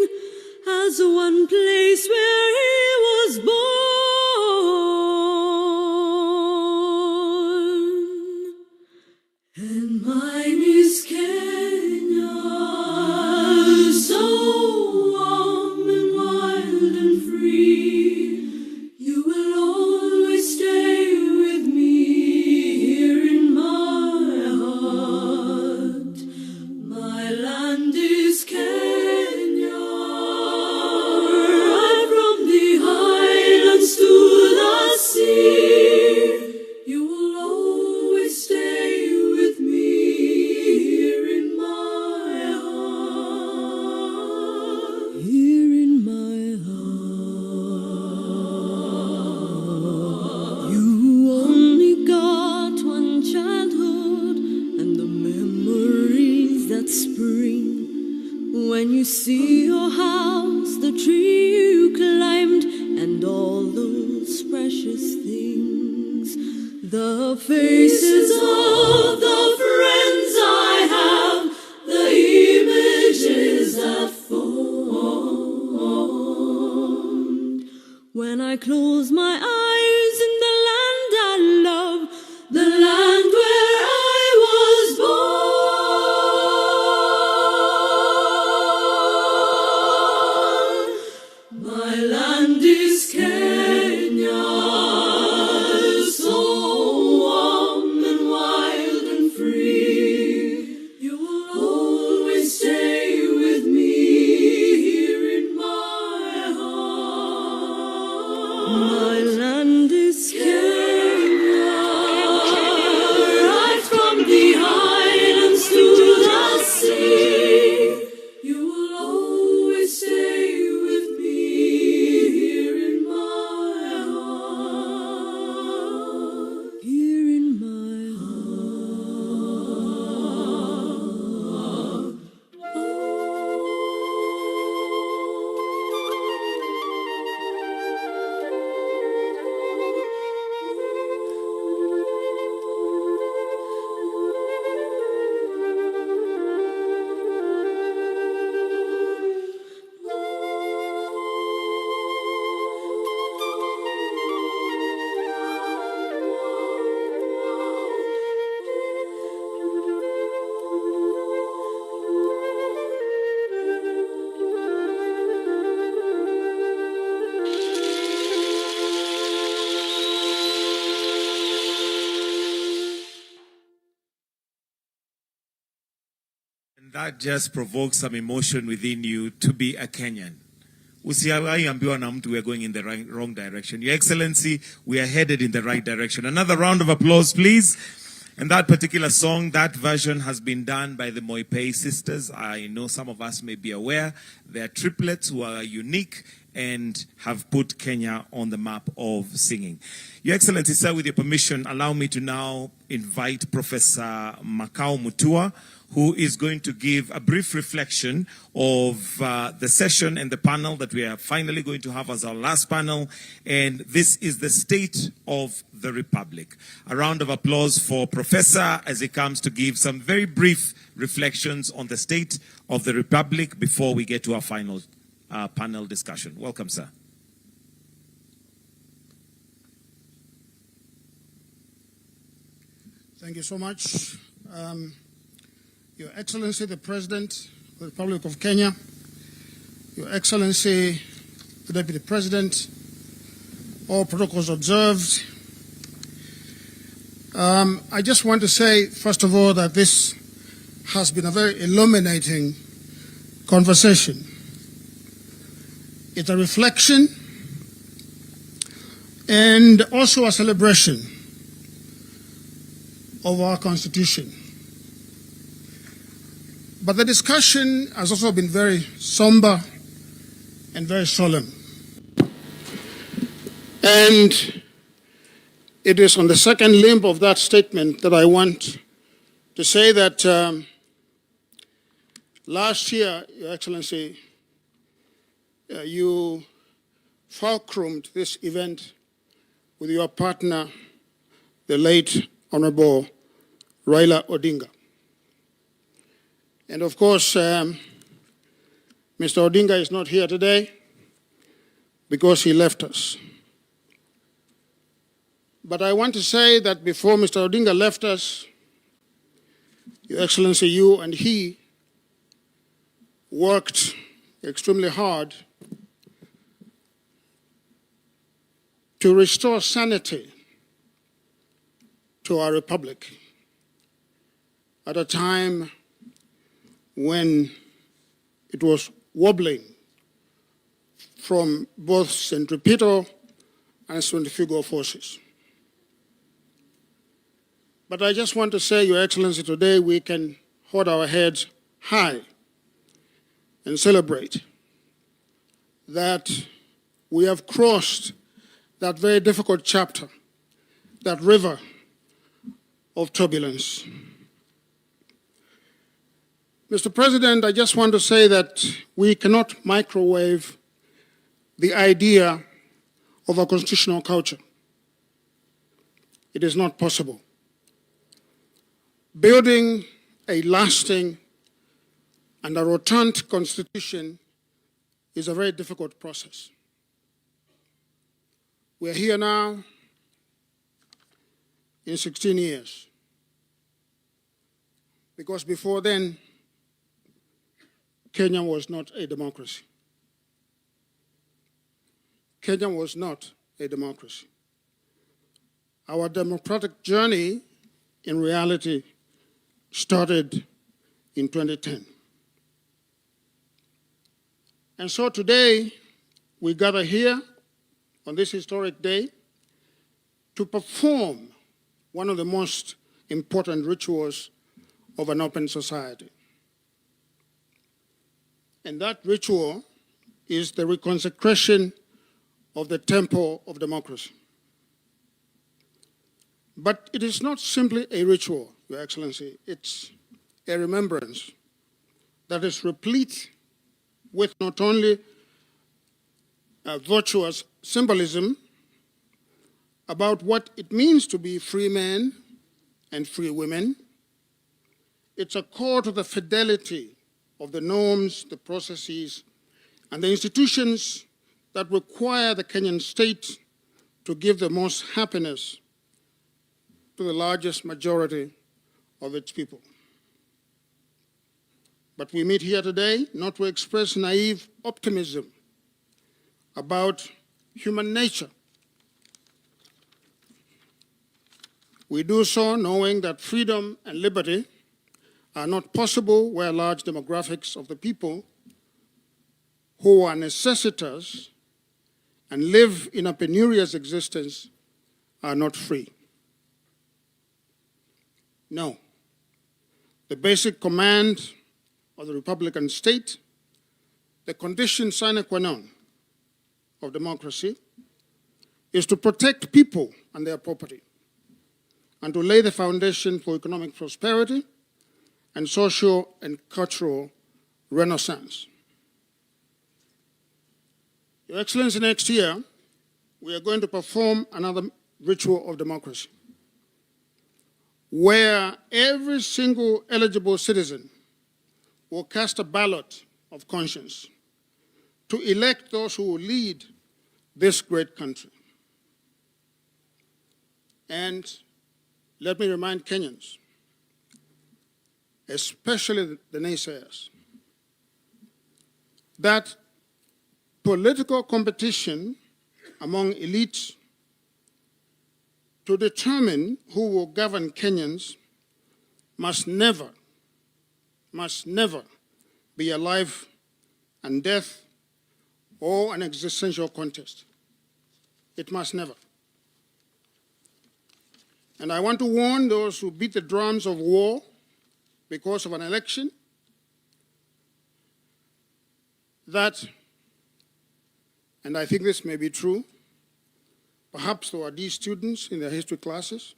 D: has one place where he was born. And mine is Kenya, so warm and wild and free. You will always stay with me here in my heart. My land is Kenya, right from the highlands to the sea. You will always stay with me here in my heart. Here in my heart. You only got one childhood and the memories that spring when you see your house, the tree you climbed, and all those precious things. The faces of the friends I have, the images that formed. When I close my eyes in the land I love, the land where I was born. My land is Kenya, so warm and wild and free. You will always stay with me here in my heart. My land is Kenya, right from the highlands to the sea. You will always stay with me here in my heart. Here in my heart.
C: And that just provokes some emotion within you to be a Kenyan. Usiambiwa na mtu we are going in the wrong direction. Your Excellency, we are headed in the right direction. Another round of applause, please. And that particular song, that version has been done by the Moipei sisters. I know some of us may be aware. They are triplets who are unique and have put Kenya on the map of singing. Your Excellency, sir, with your permission, allow me to now invite Professor Makau Mutua, who is going to give a brief reflection of the session and the panel that we are finally going to have as our last panel. And this is the State of the Republic. A round of applause for Professor as he comes to give some very brief reflections on the State of the Republic before we get to our final panel discussion. Welcome, sir.
V: Thank you so much. Your Excellency, the President of the Republic of Kenya, Your Excellency, the Deputy President, all protocols observed. I just want to say, first of all, that this has been a very illuminating conversation. It's a reflection and also a celebration of our Constitution. But the discussion has also been very somber and very solemn. And it is on the second limb of that statement that I want to say that last year, Your Excellency, you fulcrumed this event with your partner, the late Honorable Raila Odinga. And of course, Mr. Odinga is not here today because he left us. But I want to say that before Mr. Odinga left us, Your Excellency, you and he worked extremely hard to restore sanity to our republic at a time when it was wobbling from both centripetal and centrifugal forces. But I just want to say, Your Excellency, today we can hold our heads high and celebrate that we have crossed that very difficult chapter, that river of turbulence. Mr. President, I just want to say that we cannot microwave the idea of a constitutional culture. It is not possible. Building a lasting and a rotund constitution is a very difficult process. We're here now in 16 years, because before then, Kenya was not a democracy. Kenya was not a democracy. Our democratic journey, in reality, started in 2010. And so today, we gather here on this historic day to perform one of the most important rituals of an open society. And that ritual is the reconsecration of the temple of democracy. But it is not simply a ritual, Your Excellency. It's a remembrance that is replete with not only virtuous symbolism about what it means to be free men and free women. It's a call to the fidelity of the norms, the processes, and the institutions that require the Kenyan state to give the most happiness to the largest majority of its people. But we meet here today not to express naive optimism about human nature. We do so knowing that freedom and liberty are not possible where large demographics of the people who are necessitous and live in a penurious existence are not free. No. The basic command of the Republican state, the condition sine qua non of democracy, is to protect people and their property and to lay the foundation for economic prosperity and social and cultural renaissance. Your Excellency, next year, we are going to perform another ritual of democracy, where every single eligible citizen will cast a ballot of conscience to elect those who will lead this great country. And let me remind Kenyans, especially the naysayers, that political competition among elites to determine who will govern Kenyans must never be a life and death or an existential contest. It must never. And I want to warn those who beat the drums of war because of an election that, and I think this may be true, perhaps there are these students in their history classes,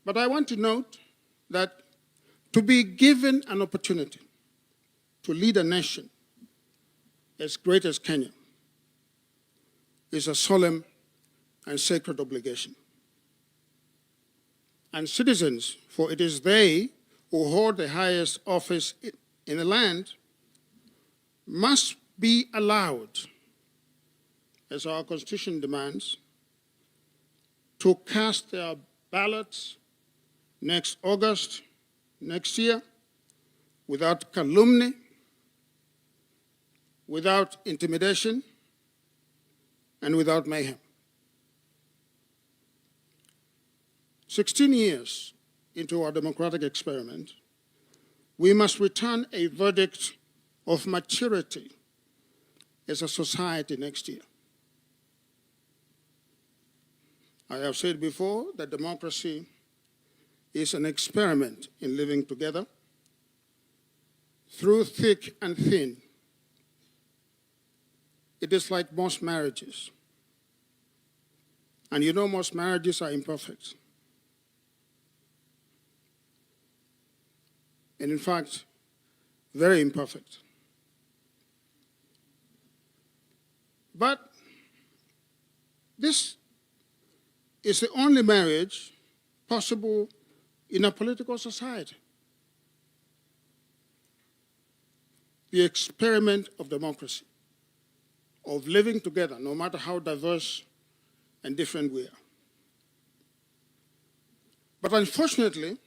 V: but I want to note that to be given an opportunity to lead a nation as great as Kenya is a solemn and sacred obligation. And citizens, for it is they who hold the highest office in the land must be allowed, as our Constitution demands, to cast their ballots next August, next year, without calumny, without intimidation, and without mayhem. 16 years into our democratic experiment, we must return a verdict of maturity as a society next year. I have said before that democracy is an experiment in living together through thick and thin. It is like most marriages. And you know most marriages are imperfect. And in fact, very imperfect. But this is the only marriage possible in a political society. The experiment of democracy, of living together, no matter how diverse and different we are. But unfortunately,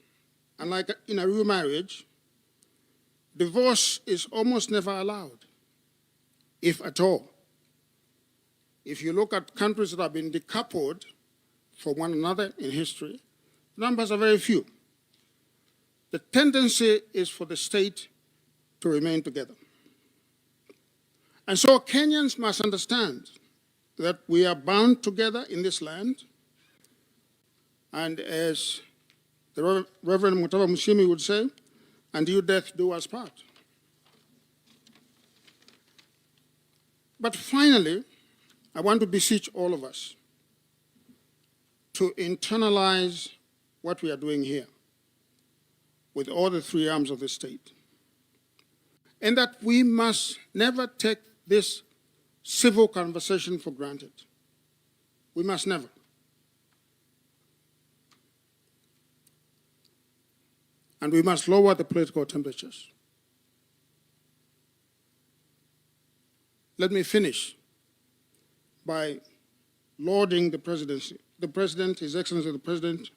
V: unlike in a real marriage, divorce is almost never allowed, if at all. If you look at countries that have been decoupled from one another in history, the numbers are very few. The tendency is for the state to remain together. And so Kenyans must understand that we are bound together in this land, and as the Reverend Mutava Mushimi would say, until death do us part. But finally, I want to beseech all of us to internalize what we are doing here with all the three arms of the state, and that we must never take this civil conversation for granted. We must never. And we must lower the political temperatures. Let me finish by lauding the presidency, the President, His Excellency the President,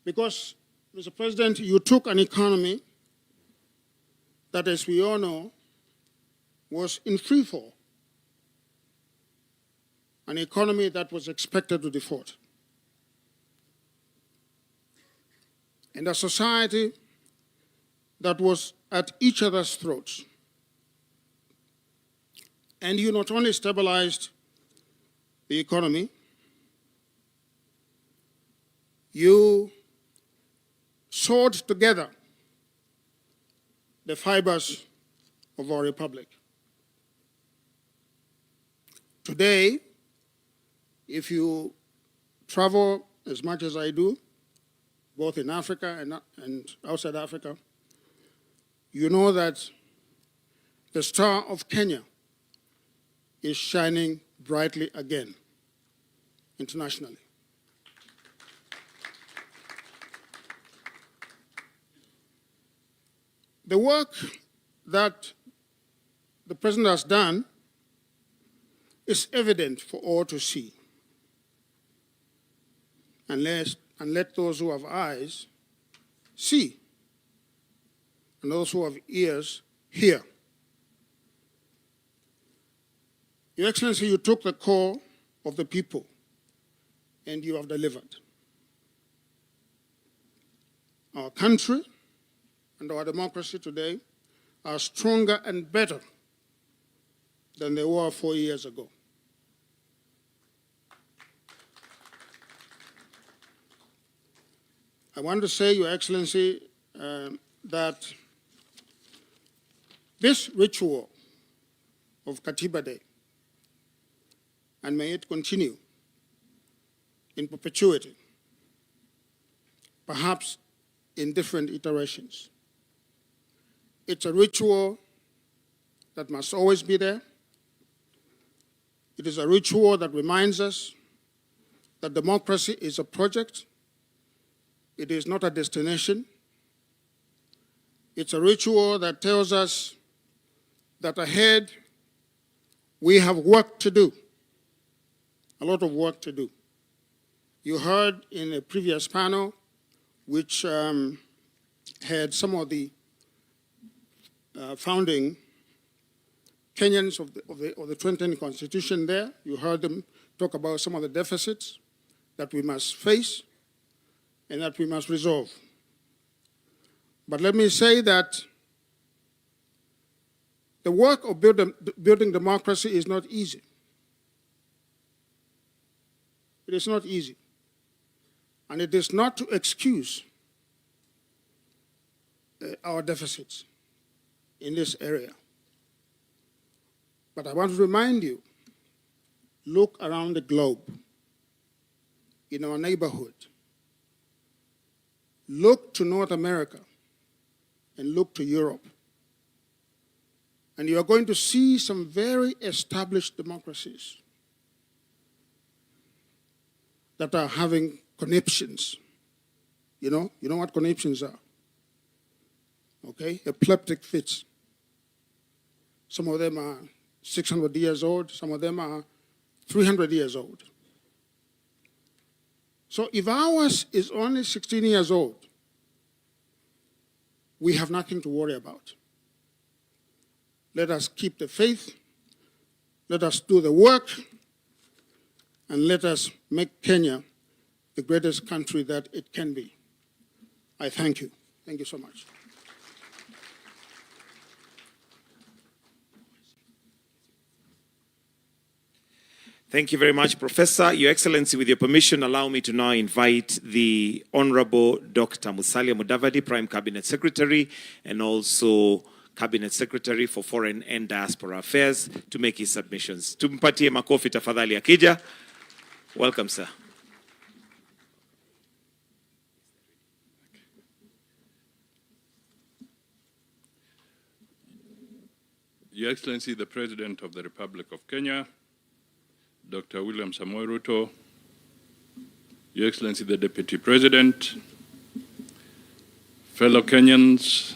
V: because, Mr. President, you took an economy that, as we all know, was in free fall, an economy that was expected to default, and a society that was at each other's throats. And you not only stabilized the economy, you sewed together the fibers of our republic. Today, if you travel as much as I do, both in Africa and outside Africa, you know that the star of Kenya is shining brightly again internationally. The work that the President has done is evident for all to see. And let those who have eyes see, and those who have ears hear. Your Excellency, you took the call of the people and you have delivered. Our country and our democracy today are stronger and better than they were 4 years ago. I want to say, Your Excellency, that this ritual of Katiba Day, and may it continue in perpetuity, perhaps in different iterations. It's a ritual that must always be there. It is a ritual that reminds us that democracy is a project. It is not a destination. It's a ritual that tells us that ahead we have work to do, a lot of work to do. You heard in a previous panel, which had some of the founding Kenyans of the 2010 Constitution there. You heard them talk about some of the deficits that we must face and that we must resolve. But let me say that the work of building democracy is not easy. It is not easy. And it is not to excuse our deficits in this area. But I want to remind you, look around the globe, in our neighborhood. Look to North America and look to Europe. And you are going to see some very established democracies that are having conniptions. You know what conniptions are? Okay, epileptic fits. Some of them are 600 years old, some of them are 300 years old. So if ours is only 16 years old, we have nothing to worry about. Let us keep the faith, let us do the work, and let us make Kenya the greatest country that it can be. I thank you. Thank you so much.
E: Thank you very much, Professor. Your Excellency, with your permission, allow me to now invite the Honorable Dr. Musalia Mudavadi, Prime Cabinet Secretary, and also Cabinet Secretary for Foreign and Diaspora Affairs, to make his submissions. Tumpatie makofi tafadhali akija. Welcome, sir.
F: Your Excellency, the President of the Republic of Kenya, Dr. William Samoei Ruto, Your Excellency, the Deputy President, fellow Kenyans,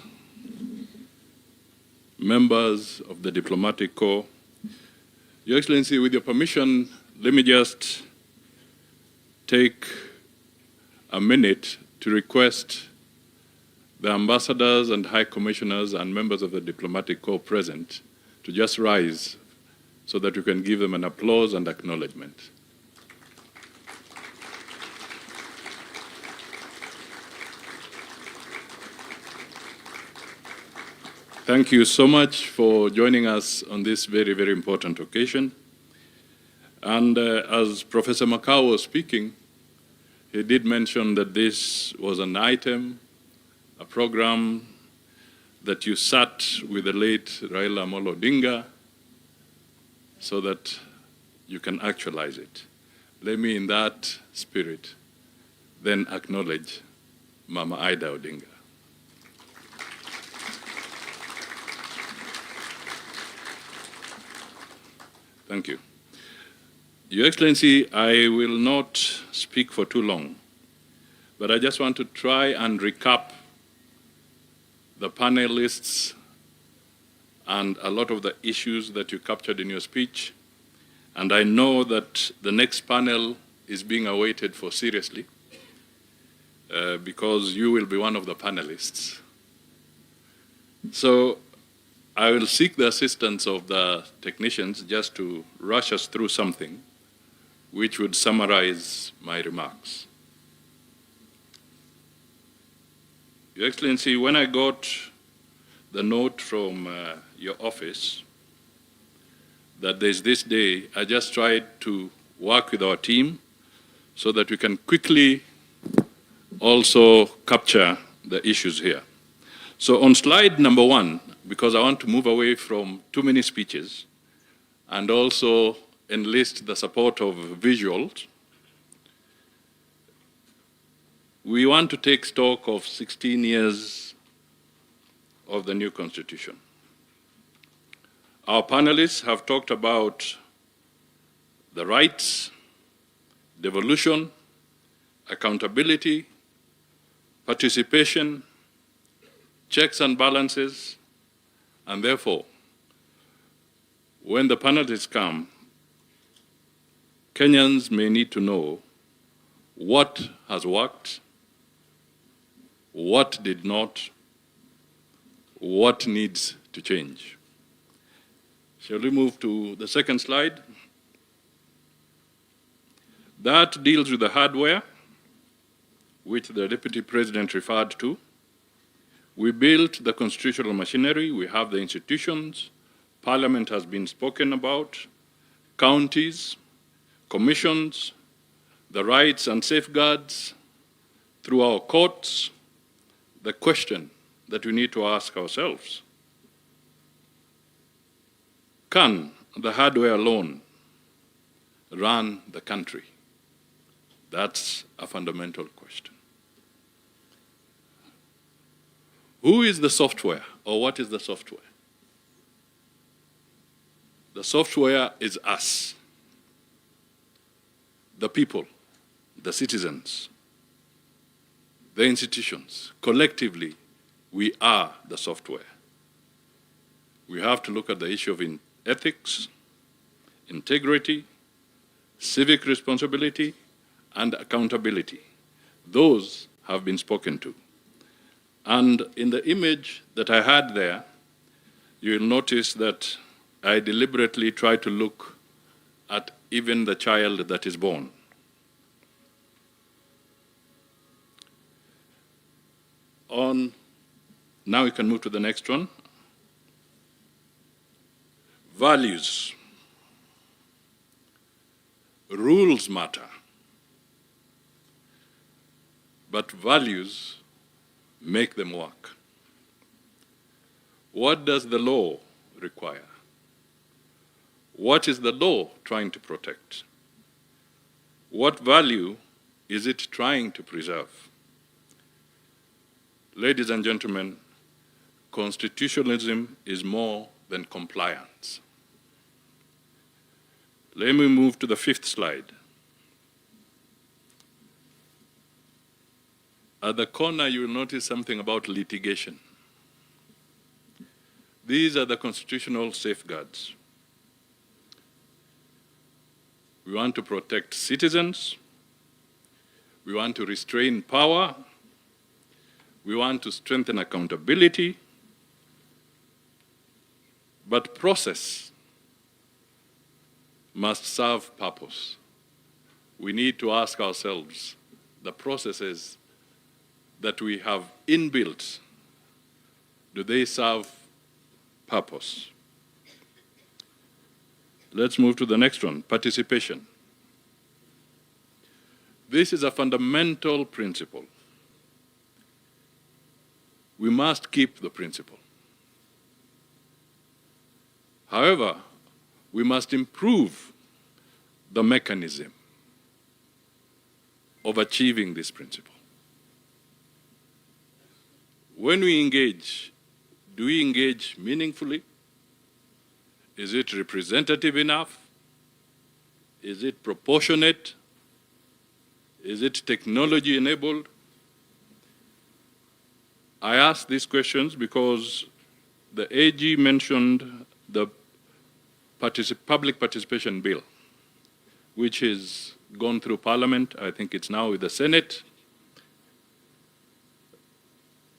F: members of the Diplomatic Corps, Your Excellency, with your permission, let me just take a minute to request the ambassadors and high commissioners and members of the Diplomatic Corps present to just rise so that we can give them an applause and acknowledgement. Thank you so much for joining us on this very, very important occasion. And as Professor Makau was speaking, he did mention that this was an item, a program that you sat with the late Raila Amolo Odinga so that you can actualize it. Let me, in that spirit, then acknowledge Mama Ida Odinga. Thank you. Your Excellency, I will not speak for too long, but I just want to try and recap the panelists and a lot of the issues that you captured in your speech. And I know that the next panel is being awaited for seriously because you will be one of the panelists. So I will seek the assistance of the technicians just to rush us through something which would summarize my remarks. Your Excellency, when I got the note from your office that there's this day, I just tried to work with our team so that we can quickly also capture the issues here. So on slide number 1, because I want to move away from too many speeches and also enlist the support of visuals, we want to take stock of 16 years of the new Constitution. Our panelists have talked about the rights, devolution, accountability, participation, checks and balances, and therefore, when the penalties come, Kenyans may need to know what has worked, what did not, what needs to change. Shall we move to the second slide? That deals with the hardware, which the Deputy President referred to. We built the constitutional machinery, we have the institutions, Parliament has been spoken about, counties, commissions, the rights and safeguards through our courts. The question that we need to ask ourselves, can the hardware alone run the country? That's a fundamental question. Who is the software, or what is the software? The software is us, the people, the citizens, the institutions. Collectively, we are the software. We have to look at the issue of ethics, integrity, civic responsibility, and accountability. Those have been spoken to. And in the image that I had there, you'll notice that I deliberately try to look at even the child that is born. Now we can move to the next one. Values. Rules matter, but values make them work. What does the law require? What is the law trying to protect? What value is it trying to preserve? Ladies and gentlemen, constitutionalism is more than compliance. Let me move to the fifth slide. At the corner, you will notice something about litigation. These are the constitutional safeguards. We want to protect citizens. We want to restrain power. We want to strengthen accountability. But process must serve purpose. We need to ask ourselves, the processes that we have inbuilt, do they serve purpose? Let's move to the next one, participation. This is a fundamental principle. We must keep the principle. However, we must improve the mechanism of achieving this principle. When we engage, do we engage meaningfully? Is it representative enough? Is it proportionate? Is it technology enabled? I ask these questions because the AG mentioned the public participation bill, which has gone through Parliament. I think it's now with the Senate.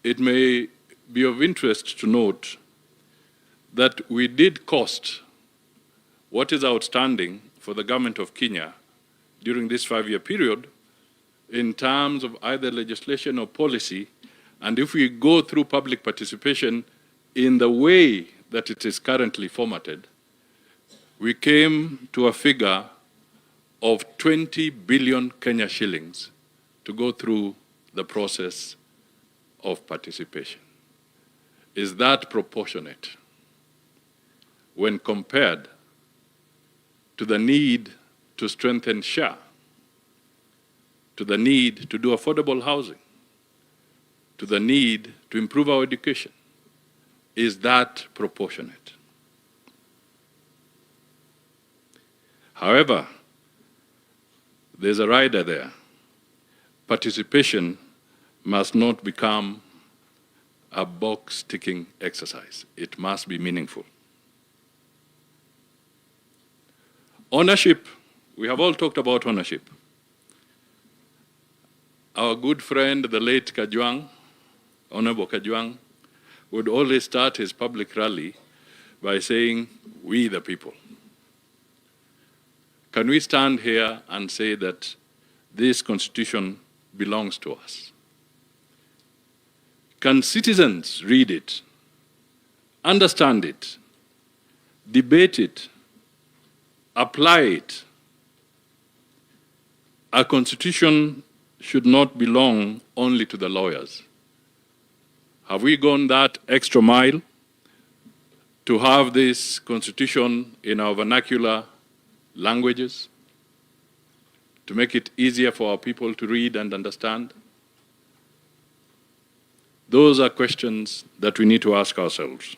F: It may be of interest to note that we did cost what is outstanding for the government of Kenya during this 5-year period in terms of either legislation or policy. And if we go through public participation in the way that it is currently formatted, we came to a figure of 20 billion Kenya shillings to go through the process of participation. Is that proportionate when compared to the need to strengthen SHA, to the need to do affordable housing, to the need to improve our education? Is that proportionate? However, there's a rider there. Participation must not become a box-ticking exercise. It must be meaningful. Ownership. We have all talked about ownership. Our good friend, the late Kajwang, Honorable Kajwang, would always start his public rally by saying, "We the people." Can we stand here and say that this constitution belongs to us? Can citizens read it, understand it, debate it, apply it? A constitution should not belong only to the lawyers. Have we gone that extra mile to have this constitution in our vernacular languages, to make it easier for our people to read and understand? Those are questions that we need to ask ourselves.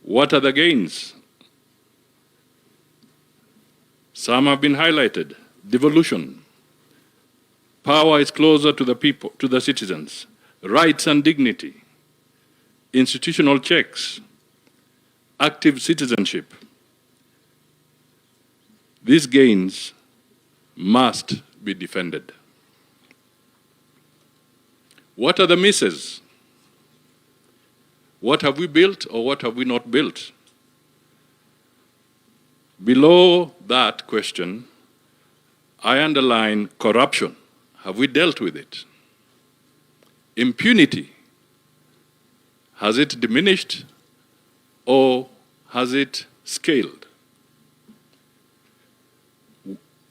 F: What are the gains? Some have been highlighted. Devolution. Power is closer to the people, to the citizens. Rights and dignity. Institutional checks. Active citizenship. These gains must be defended. What are the misses? What have we built or what have we not built? Below that question, I underline corruption. Have we dealt with it? Impunity. Has it diminished or has it scaled?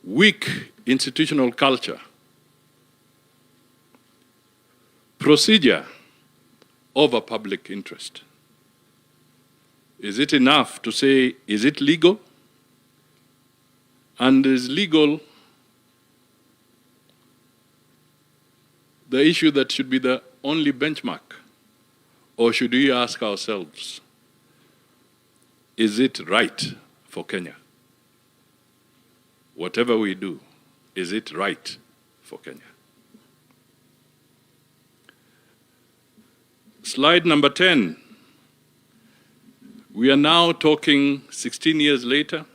F: Weak institutional culture. Procedure over public interest. Is it enough to say, is it legal? And is legal the issue that should be the only benchmark? Or should we ask ourselves, is it right for Kenya? Whatever we do, is it right for Kenya? Slide number 10. We are now talking 16 years later.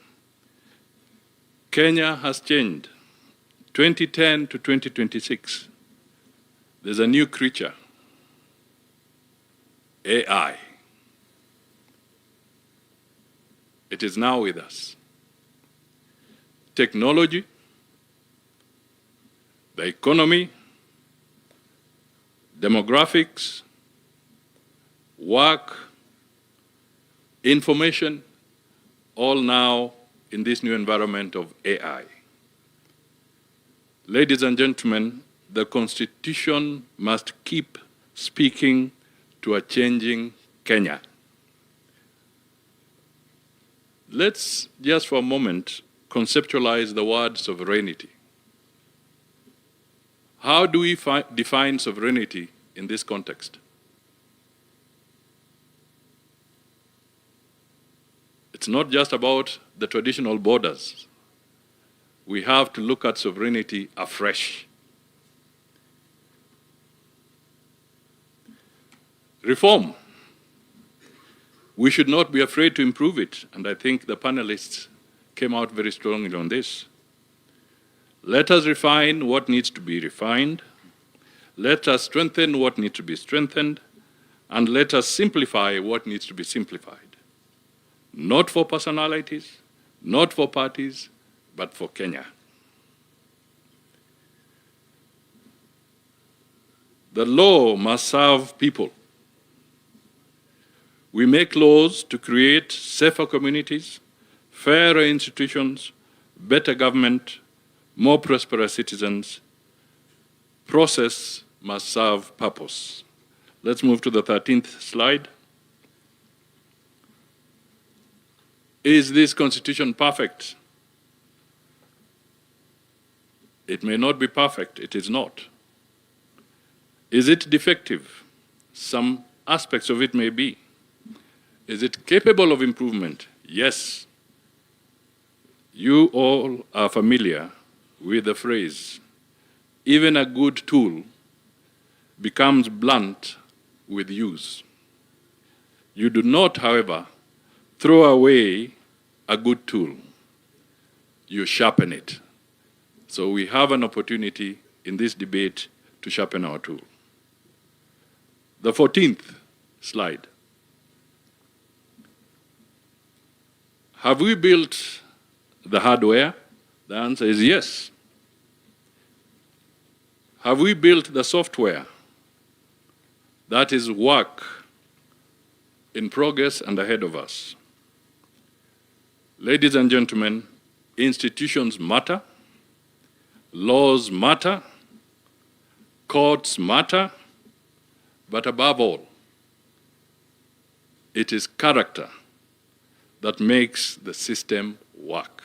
F: Kenya has changed. 2010 to 2026. There's a new creature, AI. It is now with us. Technology, the economy, demographics, work, information, all now in this new environment of AI. Ladies and gentlemen, the Constitution must keep speaking to a changing Kenya. Let's just for a moment conceptualize the word sovereignty. How do we define sovereignty in this context? It's not just about the traditional borders. We have to look at sovereignty afresh. Reform. We should not be afraid to improve it, and I think the panelists came out very strongly on this. Let us refine what needs to be refined. Let us strengthen what needs to be strengthened, and let us simplify what needs to be simplified. Not for personalities, not for parties, but for Kenya. The law must serve people. We make laws to create safer communities, fairer institutions, better government, more prosperous citizens. Process must serve purpose. Let's move to the 13th slide. Is this constitution perfect? It may not be perfect, it is not. Is it defective? Some aspects of it may be. Is it capable of improvement? Yes. You all are familiar with the phrase, even a good tool becomes blunt with use. You do not, however, throw away a good tool. You sharpen it. So we have an opportunity in this debate to sharpen our tool. The 14th slide. Have we built the hardware? The answer is yes. Have we built the software? That is work in progress and ahead of us. Ladies and gentlemen, institutions matter, laws matter, courts matter, but above all, it is character that makes the system work.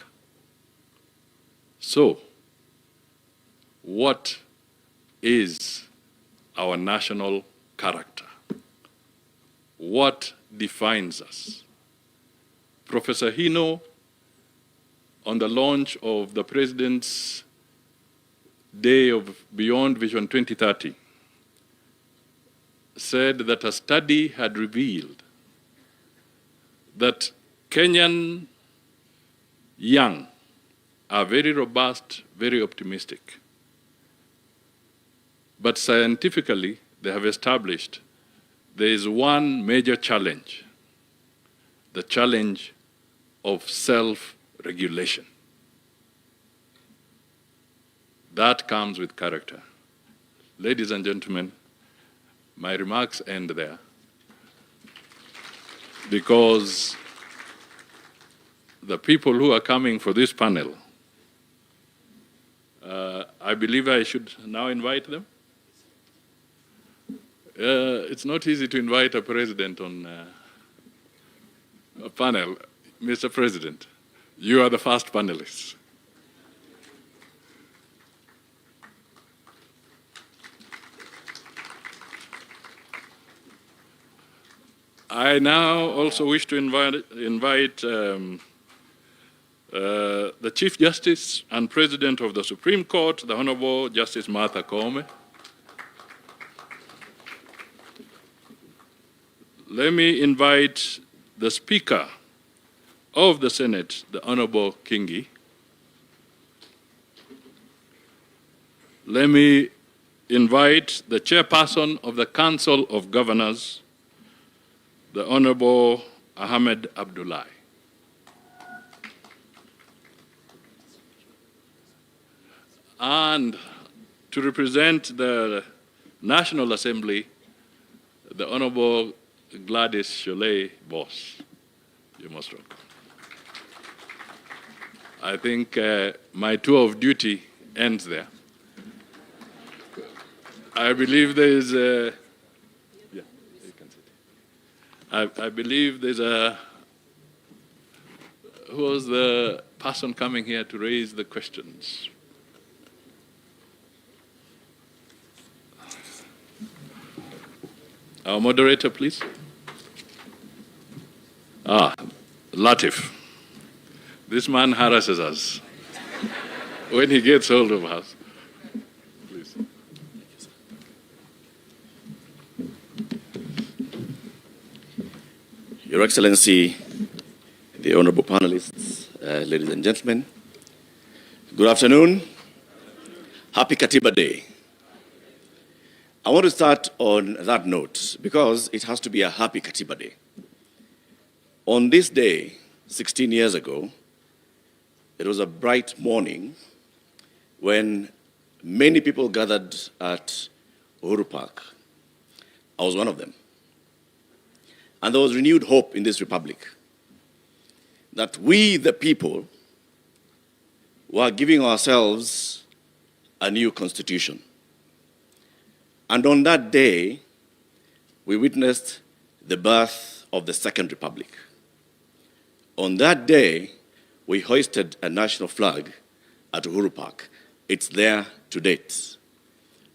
F: So, what is our national character? What defines us? Professor Hino, on the launch of the President's Day of Beyond Vision 2030, said that a study had revealed that Kenyan young are very robust, very optimistic. But scientifically, they have established there is one major challenge, the challenge of self-regulation. That comes with character. Ladies and gentlemen, my remarks end there because the people who are coming for this panel, I believe I should now invite them. It's not easy to invite a president on a panel. Mr. President, you are the first panelist. I now also wish to invite the Chief Justice and President of the Supreme Court, the Honorable Justice Martha Koome. Let me invite the Speaker of the Senate, the Honorable Kindiki. Let me invite the Chairperson of the Council of Governors, the Honorable Ahmed Abdullahi. And to represent the National Assembly, the Honorable Gladys Sholay Boss. You're most welcome. I think my tour of duty ends there. I believe there is a... Yeah, you can sit. I believe there's a... Who was the person coming here to raise the questions? Our moderator, please. Latif. This man harasses us when he gets hold of us. Please.
G: Your Excellency, the honorable panelists, ladies and gentlemen, good afternoon. Happy Katiba Day. I want to start on that note because it has to be a happy Katiba Day. On this day, 16 years ago, it was a bright morning when many people gathered at Uhuru Park. I was one of them. And there was renewed hope in this republic that we, the people, were giving ourselves a new constitution. And on that day, we witnessed the birth of the Second Republic. On that day, we hoisted a national flag at Uhuru Park. It's there to date.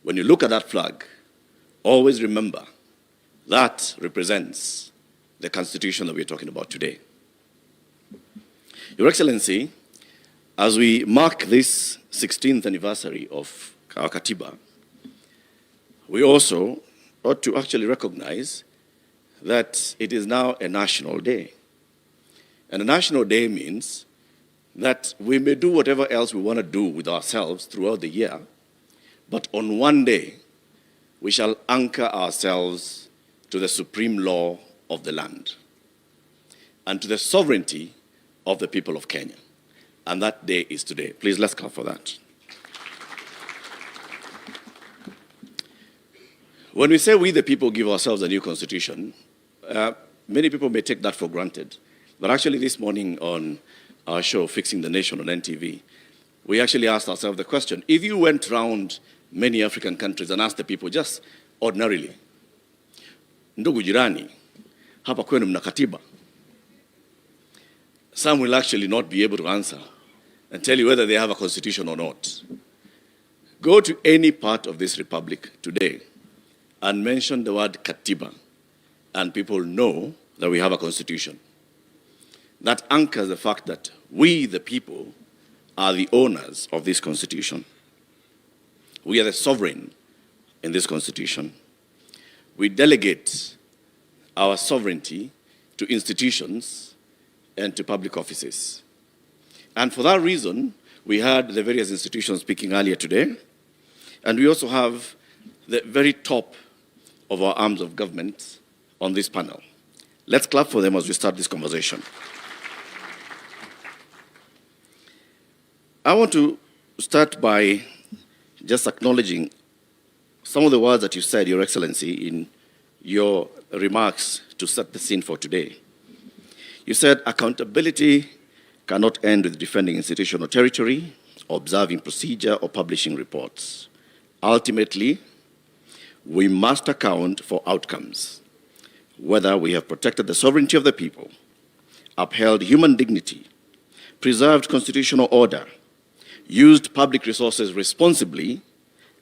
G: When you look at that flag, always remember that represents the Constitution that we're talking about today. Your Excellency, as we mark this 16th anniversary of our Katiba, we also ought to actually recognize that it is now a national day. And a national day means that we may do whatever else we want to do with ourselves throughout the year, but on one day, we shall anchor ourselves to the supreme law of the land and to the sovereignty of the people of Kenya. And that day is today. Please, let's clap for that. When we say we the people give ourselves a new constitution, many people may take that for granted. But actually this morning on our show, Fixing the Nation on NTV, we actually asked ourselves the question, if you went around many African countries and asked the people just ordinarily, ndugu jirani, hapa kwenu mna katiba? Some will actually not be able to answer and tell you whether they have a constitution or not. Go to any part of this republic today and mention the word Katiba, and people know that we have a constitution. That anchors the fact that we, the people, are the owners of this constitution. We are the sovereign in this constitution. We delegate our sovereignty to institutions and to public offices. And for that reason, we had the various institutions speaking earlier today, and we also have the very top of our arms of government on this panel. Let's clap for them as we start this conversation. I want to start by just acknowledging some of the words that you said, Your Excellency, in your remarks to set the scene for today. You said accountability cannot end with defending institutional territory, observing procedure, or publishing reports. Ultimately, we must account for outcomes, whether we have protected the sovereignty of the people, upheld human dignity, preserved constitutional order, used public resources responsibly,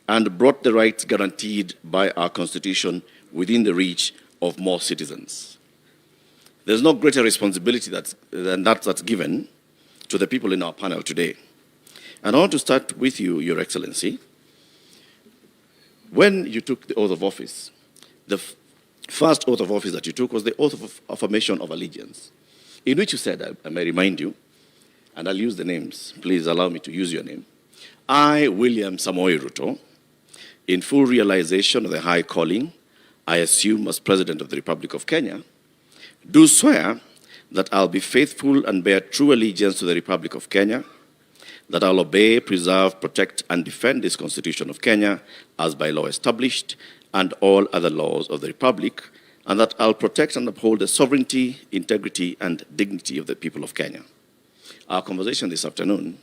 G: and brought the rights guaranteed by our Constitution within the reach of more citizens. There's no greater responsibility than that's given to the people in our panel today. And I want to start with you, Your Excellency. When you took the oath of office, the first oath of office that you took was the oath of affirmation of allegiance, in which you said, I may remind you, and I'll use the names, please allow me to use your name. I, William Samoei Ruto, in full realization of the high calling I assume as President of the Republic of Kenya, do swear that I'll be faithful and bear true allegiance to the Republic of Kenya, that I'll obey, preserve, protect, and defend this Constitution of Kenya as by law established and all other laws of the Republic, and that I'll protect and uphold the sovereignty, integrity, and dignity of the people of Kenya. Our conversation this afternoon,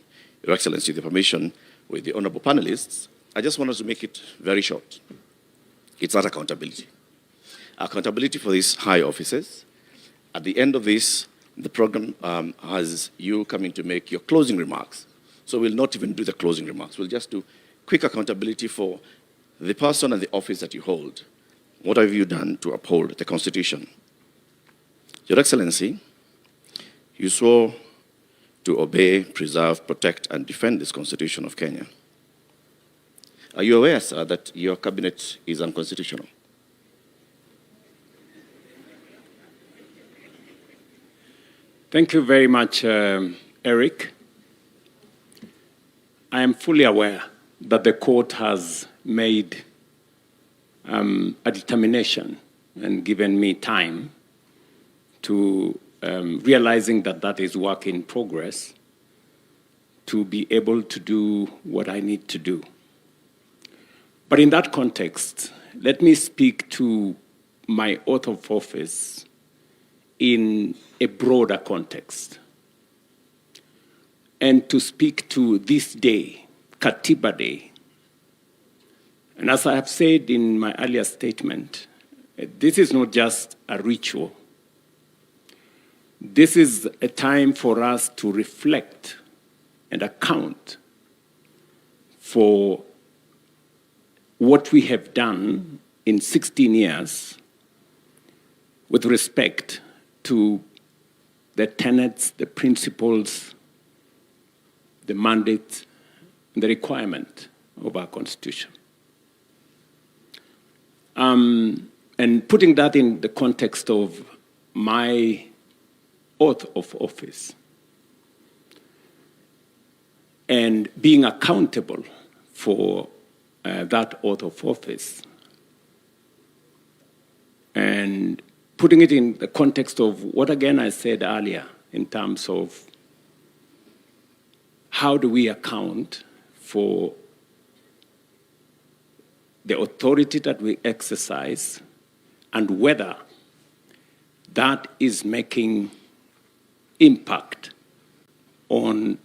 G: Your Excellency, with the permission with the honorable panelists, I just wanted to make it very short. It's not accountability. Accountability for these high offices. At the end of this, the program has you coming to make your closing remarks. So we'll not even do the closing remarks. We'll just do quick accountability for the person and the office that you hold. What have you done to uphold the Constitution? Your Excellency, you swore to obey, preserve, protect, and defend this Constitution of Kenya. Are you aware, sir, that your cabinet is unconstitutional?
R: Thank you very much, Eric. I am fully aware that the court has made a determination and given me time to realizing that that is work in progress to be able to do what I need to do. But in that context, let me speak to my oath of office in a broader context, and to speak to this day, Katiba Day. And as I have said in my earlier statement, this is not just a ritual. This is a time for us to reflect and account for what we have done in 16 years with respect to the tenets, the principles, the mandate, and the requirement of our Constitution. And putting that in the context of my oath of office and being accountable for that oath of office, and putting it in the context of what, again, I said earlier in terms of how do we account for the authority that we exercise and whether that is making impact on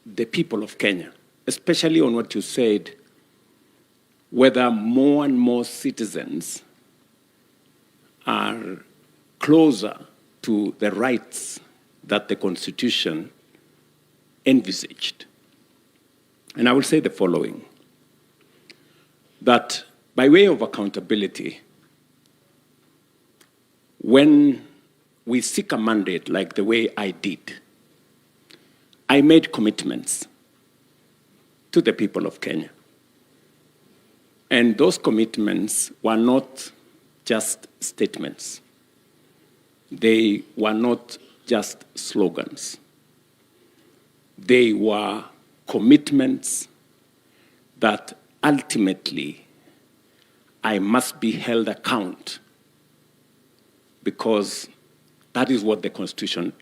R: the people of Kenya, especially on what you said, whether more and more citizens are closer to the rights that the Constitution envisaged. And I will say the following, that by way of accountability, when we seek a mandate like the way I did, I made commitments to the people of Kenya. And those commitments were not just statements. They were not just slogans. They were commitments that ultimately I must be held account, because that is what the Constitution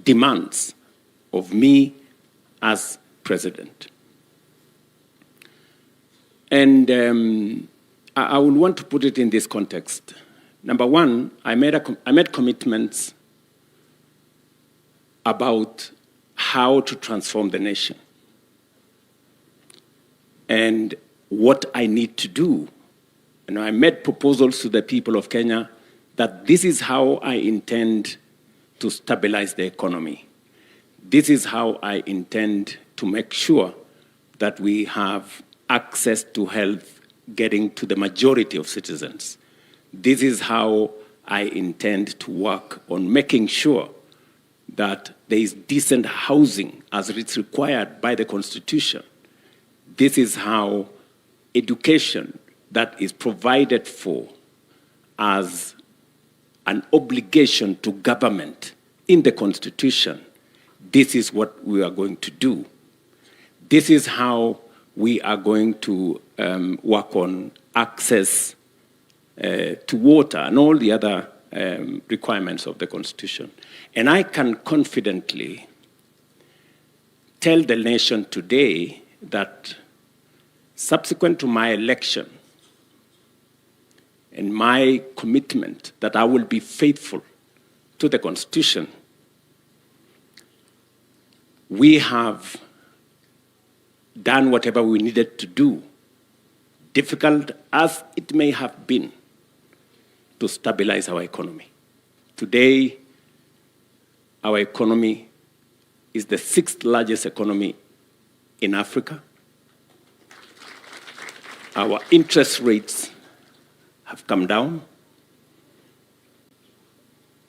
R: demands of me as president. And I would want to put it in this context. Number one, I made commitments about how to transform the nation and what I need to do. And I made proposals to the people of Kenya that this is how I intend to stabilize the economy. This is how I intend to make sure that we have access to health getting to the majority of citizens. This is how I intend to work on making sure that there is decent housing as it's required by the Constitution. This is how education that is provided for as an obligation to government in the Constitution, this is what we are going to do. This is how we are going to work on access to water and all the other requirements of the Constitution. And I can confidently tell the nation today that subsequent to my election and my commitment that I will be faithful to the Constitution, we have done whatever we needed to do, difficult as it may have been, to stabilize our economy. Today, our economy is the 6th largest economy in Africa. Our interest rates have come down.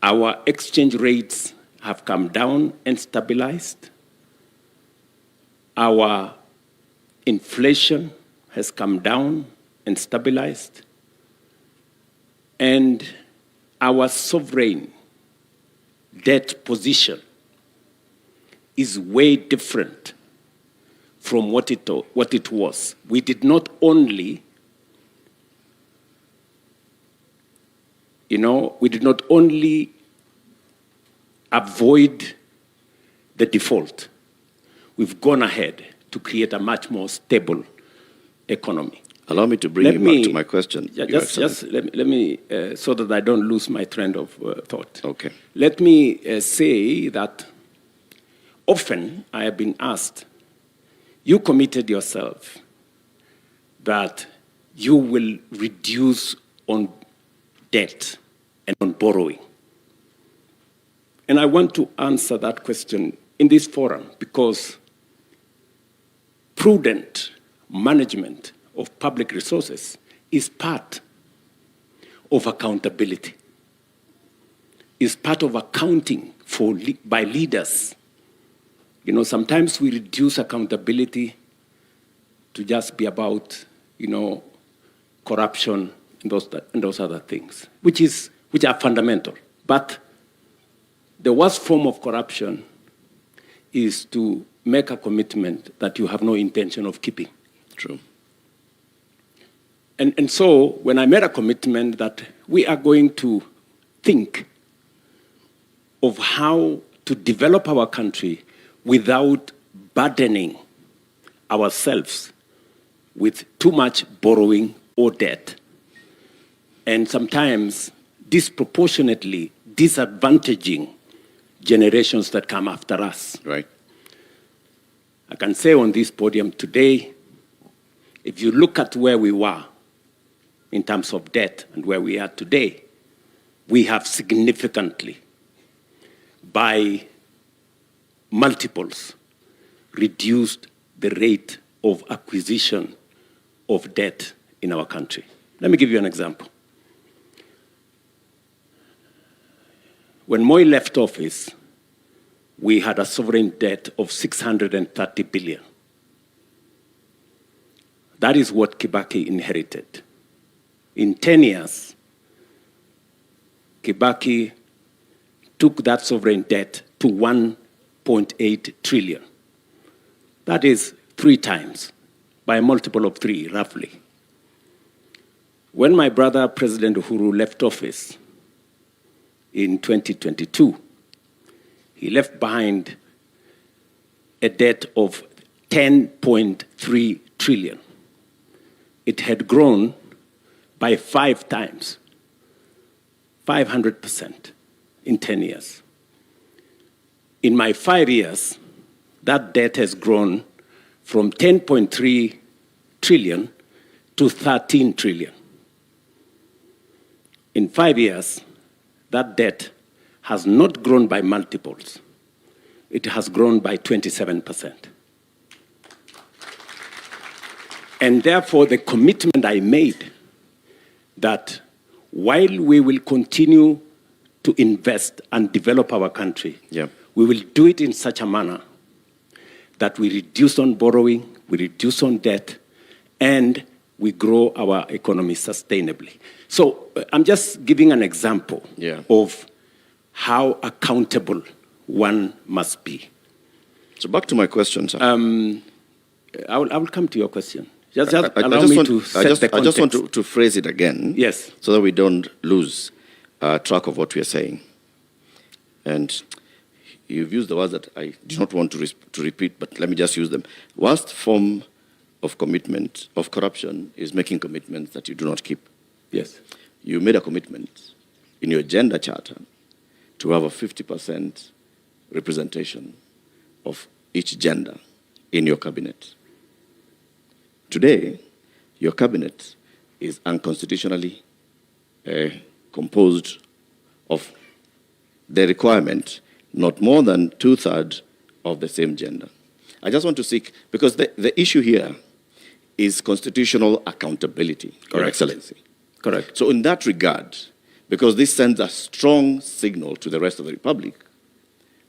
R: Our exchange rates have come down and stabilized. Our inflation has come down and stabilized. And our sovereign debt position is way different from what it was. We did not only, avoid the default. We've gone ahead to create a much more stable economy.
G: Allow me to bring you back to my question.
R: Just let me, so that I don't lose my trend of thought.
G: Okay.
R: Let me say that often I have been asked, you committed yourself that you will reduce on debt and on borrowing. And I want to answer that question in this forum because prudent management of public resources is part of accountability, is part of accounting by leaders. Sometimes we reduce accountability to just be about corruption and those other things, which are fundamental. But the worst form of corruption is to make a commitment that you have no intention of keeping.
G: True.
R: And so when I made a commitment that we are going to think of how to develop our country without burdening ourselves with too much borrowing or debt, and sometimes disproportionately disadvantaging generations that come after us.
G: Right.
R: I can say on this podium today, if you look at where we were in terms of debt and where we are today, we have significantly, by multiples, reduced the rate of acquisition of debt in our country. Let me give you an example. When Moi left office, we had a sovereign debt of 630 billion. That is what Kibaki inherited. In 10 years, Kibaki took that sovereign debt to 1.8 trillion. That is 3 times, by a multiple of 3, roughly. When my brother, President Uhuru, left office in 2022, he left behind a debt of 10.3 trillion. It had grown by 5 times, 500% in 10 years. In my 5 years, that debt has grown from 10.3 trillion to 13 trillion. In 5 years, that debt has not grown by multiples. It has grown by 27%. And therefore, the commitment I made that while we will continue to invest and develop our country, we will do it in such a manner that we reduce on borrowing, we reduce on debt, and we grow our economy sustainably. So I'm just giving an example of how accountable one must be.
G: So back to my question, sir.
R: I will come to your question. I just
G: want to phrase it again.
R: Yes.
G: So that we don't lose track of what we are saying. And you've used the words that I do not want to repeat, but let me just use them. Worst form of commitment, of corruption, is making commitments that you do not keep.
R: Yes.
G: You made a commitment in your gender charter to have a 50% representation of each gender in your cabinet. Today, your cabinet is unconstitutionally composed of the requirement not more than 2/3 of the same gender. I just want to seek, because the issue here is constitutional accountability, Your Excellency.
R: Correct.
G: So in that regard, because this sends a strong signal to the rest of the Republic,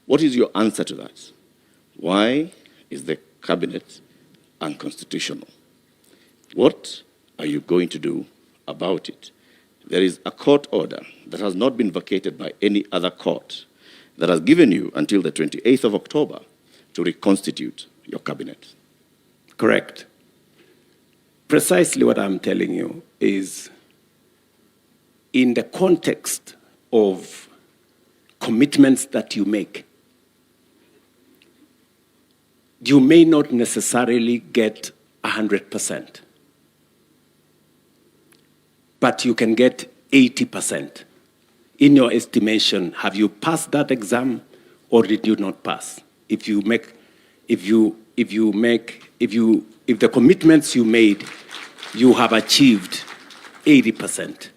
G: what is your answer to that? Why is the cabinet unconstitutional? What are you going to do about it? There is a court order that has not been vacated by any other court that has given you until the 28th of October to reconstitute your cabinet.
R: Correct. Precisely what I'm telling you is, in the context of commitments that you make, you may not necessarily get 100%, but you can get 80%. In your estimation, have you passed that exam or did you not pass? If the commitments you made, you have achieved 80%.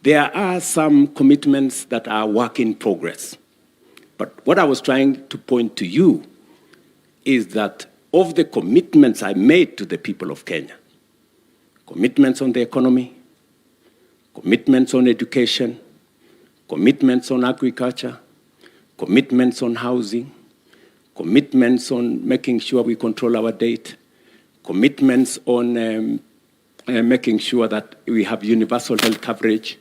R: There are some commitments that are work in progress. But what I was trying to point to you is that of the commitments I made to the people of Kenya, commitments on the economy, commitments on education, commitments on agriculture, commitments on housing, commitments on making sure we control our debt, commitments on
H: making sure that we have universal health coverage,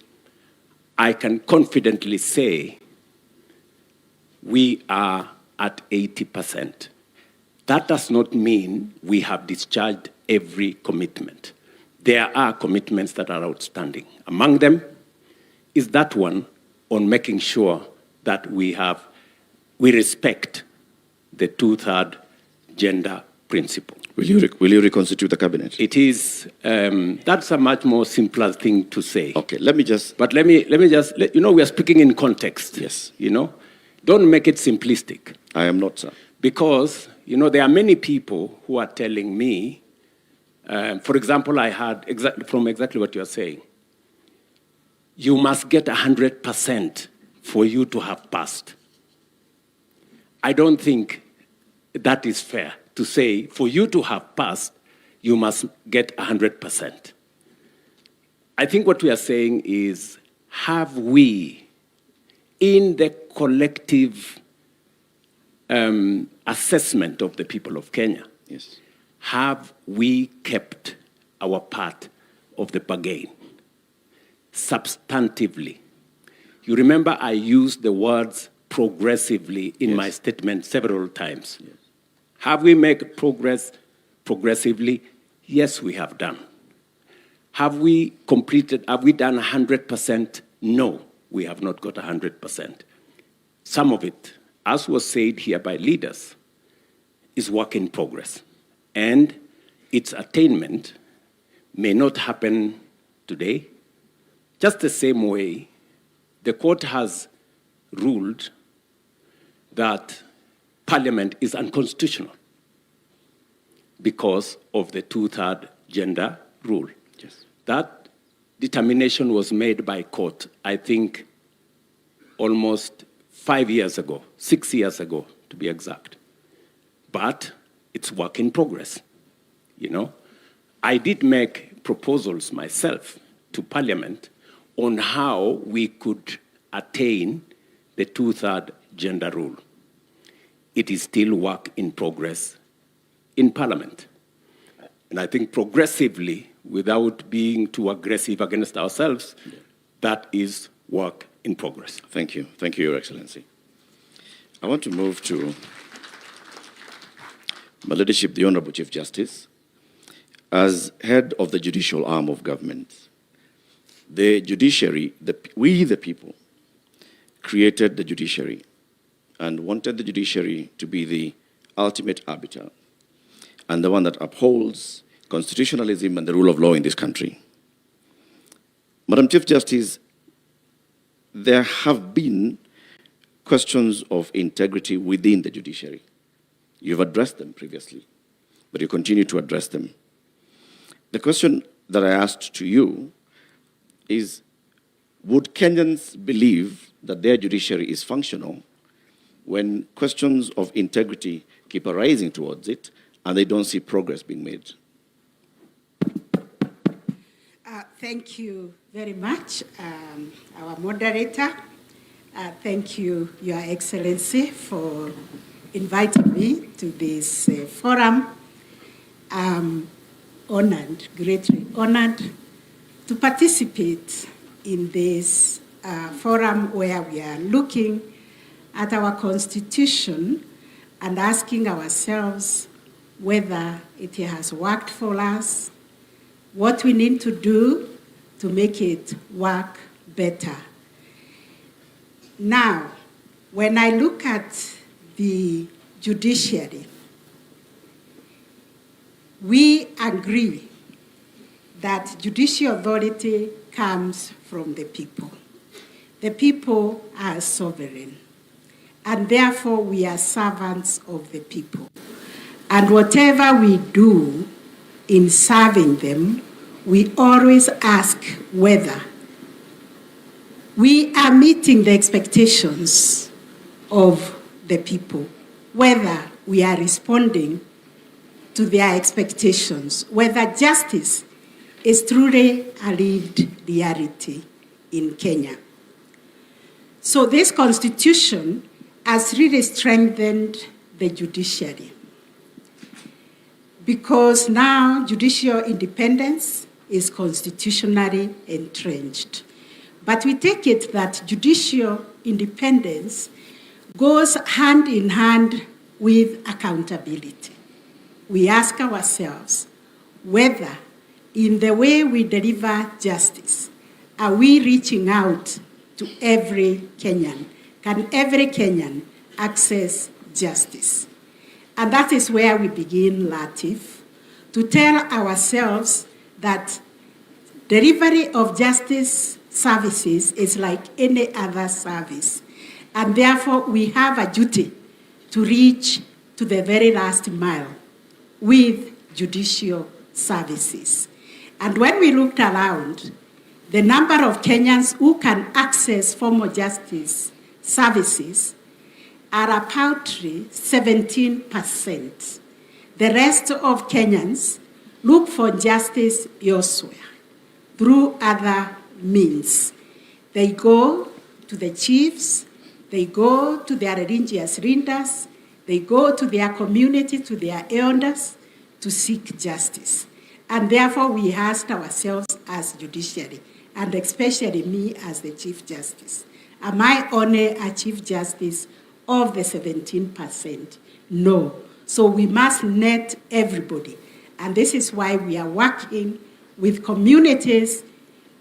H: I can confidently say we are at 80%. That does not mean we have discharged every commitment. There are commitments that are outstanding. Among them is that one on making sure that we respect the 2/3 gender principle.
G: Will you reconstitute the cabinet?
H: It is, that's a much more simpler thing to say.
G: Okay, let me just...
H: But let me just, you know, we are speaking in context.
G: Yes.
H: You know, don't make it simplistic.
G: I am not, sir.
H: Because, you know, there are many people who are telling me, for example, I heard from exactly what you are saying, you must get 100% for you to have passed. I don't think that is fair to say, for you to have passed, you must get 100%. I think what we are saying is, have we, in the collective assessment of the people of Kenya,
G: yes,
H: have we kept our part of the bargain substantively? You remember I used the words progressively in my statement several times.
G: Yes.
H: Have we made progress progressively? Yes, we have done. Have we done 100%? No, we have not got 100%. Some of it, as was said here by leaders, is work in progress. And its attainment may not happen today. Just the same way the court has ruled that Parliament is unconstitutional because of the 2/3 gender rule.
G: Yes.
H: That determination was made by court, I think, almost 5 years ago, 6 years ago, to be exact. But it's work in progress, you know. I did make proposals myself to Parliament on how we could attain the 2/3 gender rule. It is still work in progress in Parliament. And I think progressively, without being too aggressive against ourselves, that is work in progress.
G: Thank you. Thank you, Your Excellency. I want to move to my leadership, the Honorable Chief Justice. As head of the judicial arm of government, the judiciary, we the people, created the judiciary and wanted the judiciary to be the ultimate arbiter and the one that upholds constitutionalism and the rule of law in this country. Madam Chief Justice, there have been questions of integrity within the judiciary. You've addressed them previously, but you continue to address them. The question that I asked to you is, would Kenyans believe that their judiciary is functional when questions of integrity keep arising towards it and they don't see progress being made?
I: Thank you very much, our moderator. Thank you, Your Excellency, for inviting me to this forum. I'm honored, greatly honored, to participate in this forum where we are looking at our Constitution and asking ourselves whether it has worked for us, what we need to do to make it work better. Now, when I look at the judiciary, we agree that judicial authority comes from the people. The people are sovereign, and therefore we are servants of the people. And whatever we do in serving them, we always ask whether we are meeting the expectations of the people, whether we are responding to their expectations, whether justice is truly a lived reality in Kenya. So this Constitution has really strengthened the judiciary, because now judicial independence is constitutionally entrenched. But we take it that judicial independence goes hand in hand with accountability. We ask ourselves whether in the way we deliver justice, are we reaching out to every Kenyan? Can every Kenyan access justice? And that is where we begin, Latif, to tell ourselves that delivery of justice services is like any other service. And therefore, we have a duty to reach to the very last mile with judicial services. And when we looked around, the number of Kenyans who can access formal justice services are a paltry 17%. The rest of Kenyans look for justice elsewhere through other means. They go to the chiefs, they go to their religious leaders, they go to their community, to their elders to seek justice. And therefore, we asked ourselves as judiciary, and especially me as the Chief Justice, am I only a Chief Justice of the 17%? No. So we must net everybody. And this is why we are working with communities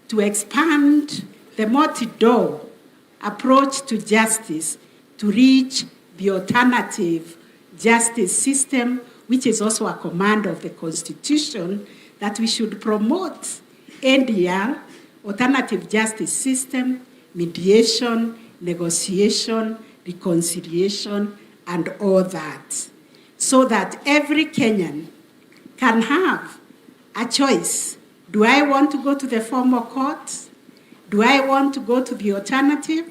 I: to expand the multi-door approach to justice to reach the alternative justice system, which is also a command of the Constitution, that we should promote NDR, alternative justice system, mediation, negotiation, reconciliation, and all that, so that every Kenyan can have a choice. Do I want to go to the formal court? Do I want to go to the alternative?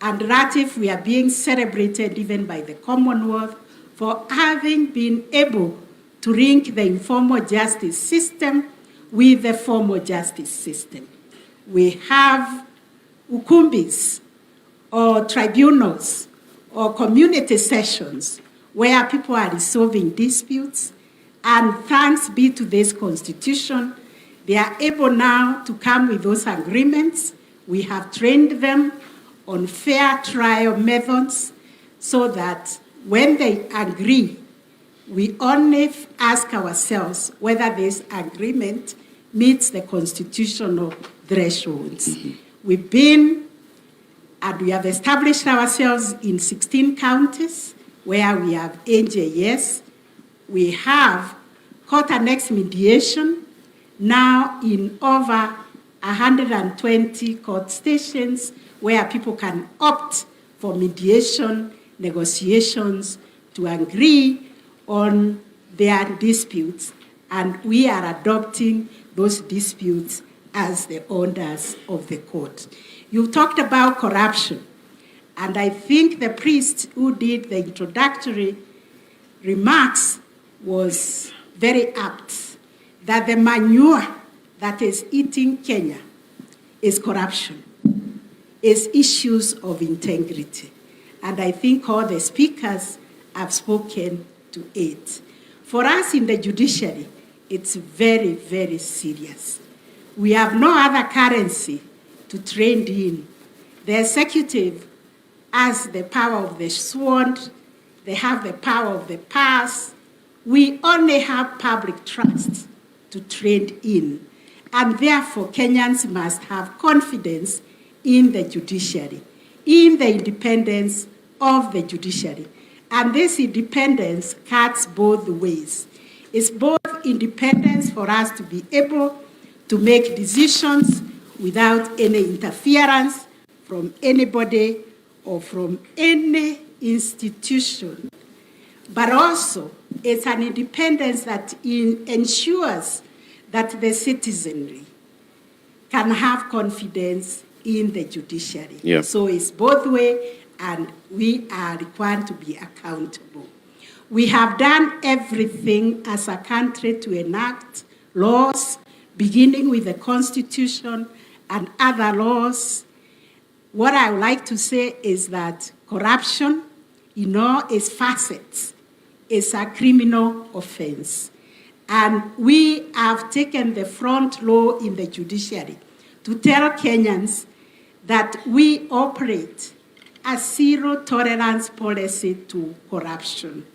I: And Latif, we are being celebrated even by the Commonwealth for having been able to link the informal justice system with the formal justice system. We have ukumbis or tribunals or community sessions where people are resolving disputes, and thanks be to this Constitution, they are able now to come with those agreements. We have trained them on fair trial methods so that when they agree, we only ask ourselves whether this agreement meets the constitutional thresholds. We've been, and we have established ourselves in 16 counties where we have NJS. We have court-annexed mediation now in over 120 court stations where people can opt for mediation, negotiations, to agree on their disputes, and we are adopting those disputes as the orders of the court. You talked about corruption, and I think the priest who did the introductory remarks was very apt, that the manure that is eating Kenya is corruption, is issues of integrity. And I think all the speakers have spoken to it. For us in the judiciary, it's very, very serious. We have no other currency to trade in. The executive has the power of the sword, they have the power of the purse. We only have public trust to trade in. And therefore, Kenyans must have confidence in the judiciary, in the independence of the judiciary. And this independence cuts both ways. It's both independence for us to be able to make decisions without any interference from anybody or from any institution, but also it's an independence that ensures that the citizenry can have confidence in the judiciary.
G: Yeah.
I: So it's both ways, and we are required to be accountable. We have done everything as a country to enact laws, beginning with the Constitution and other laws. What I would like to say is that corruption, in all its facets, is a criminal offense. And we have taken the front row in the judiciary to tell Kenyans that we operate a zero tolerance policy to corruption.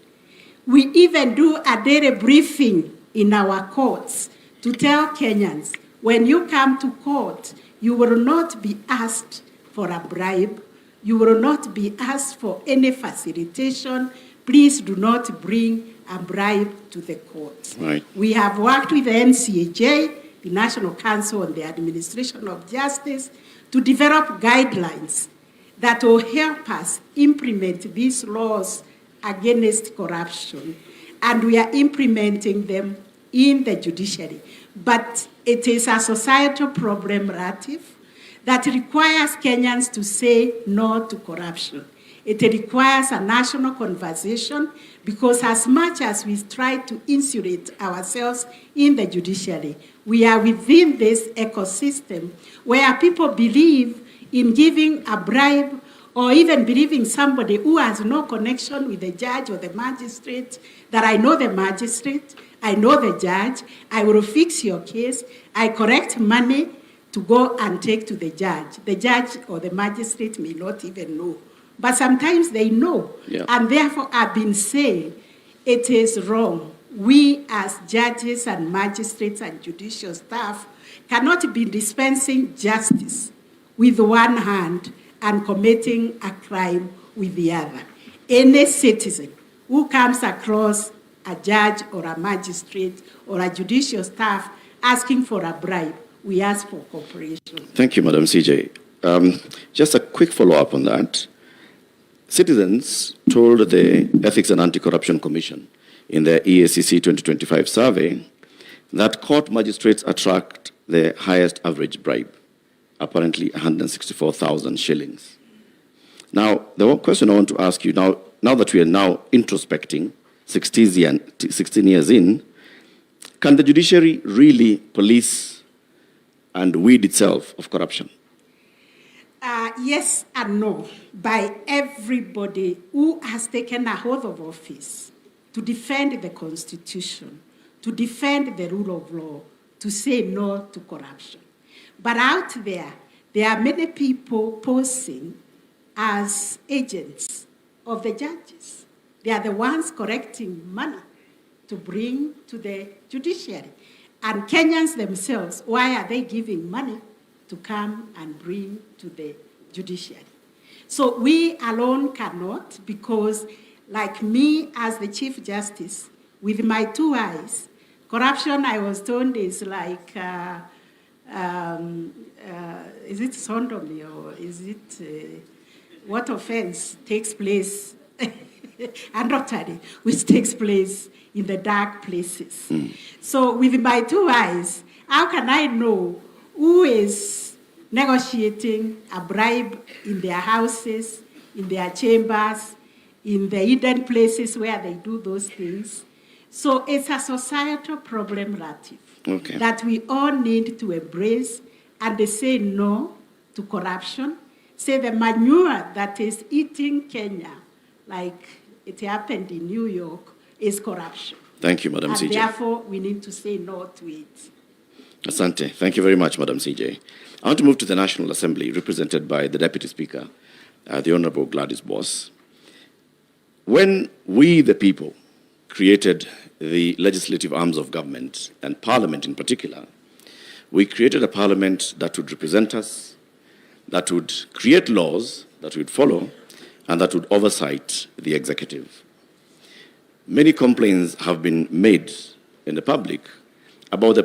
I: We even do a daily briefing in our courts to tell Kenyans, when you come to court, you will not be asked for a bribe. You will not be asked for any facilitation. Please do not bring a bribe to the court.
G: Right.
I: We have worked with the NCAJ, the National Council on the Administration of Justice, to develop guidelines that will help us implement these laws against corruption. And we are implementing them in the judiciary. But it is a societal problem, Ratif, that requires Kenyans to say no to corruption. It requires a national conversation, because as much as we try to insulate ourselves in the judiciary, we are within this ecosystem where people believe in giving a bribe, or even believing somebody who has no connection with the judge or the magistrate, that I know the magistrate, I know the judge, I will fix your case, I collect money to go and take to the judge. The judge or the magistrate may not even know, but sometimes they know.
G: Yeah.
I: And therefore I've been saying it is wrong. We as judges and magistrates and judicial staff cannot be dispensing justice with one hand and committing a crime with the other. Any citizen who comes across a judge or a magistrate or a judicial staff asking for a bribe, we ask for cooperation.
G: Thank you, Madam CJ. Just a quick follow-up on that. Citizens told the Ethics and Anti-Corruption Commission in their EACC 2025 survey that court magistrates attract the highest average bribe, apparently 164,000 shillings. Now, the one question I want to ask you, now that we are now introspecting 16 years in, can the judiciary really police and weed itself of corruption?
I: Yes and no, by everybody who has taken a oath of office to defend the Constitution, to defend the rule of law, to say no to corruption. But out there are many people posing as agents of the judges. They are the ones collecting money to bring to the judiciary. And Kenyans themselves, why are they giving money to come and bring to the judiciary? So we alone cannot, because like me as the Chief Justice, with my two eyes, corruption, I was told, is like, is it sodomy, or is it, what offense takes place, adultery, which takes place in the dark places. So with my two eyes, how can I know who is negotiating a bribe in their houses, in their chambers, in the hidden places where they do those things? So it's a societal problem, Latif, that we all need to embrace and say no to corruption. Say the manure that is eating Kenya, like it happened in New York, is corruption.
G: Thank you, Madam CJ.
I: And therefore, we need to say no to it.
G: Asante. Thank you very much, Madam CJ. I want to move to the National Assembly, represented by the Deputy Speaker, the Honorable Gladys Boss. When we, the people, created the legislative arms of government, and Parliament in particular, we created a Parliament that would represent us, that would create laws that we'd follow, and that would oversight the executive. Many complaints have been made in the public about the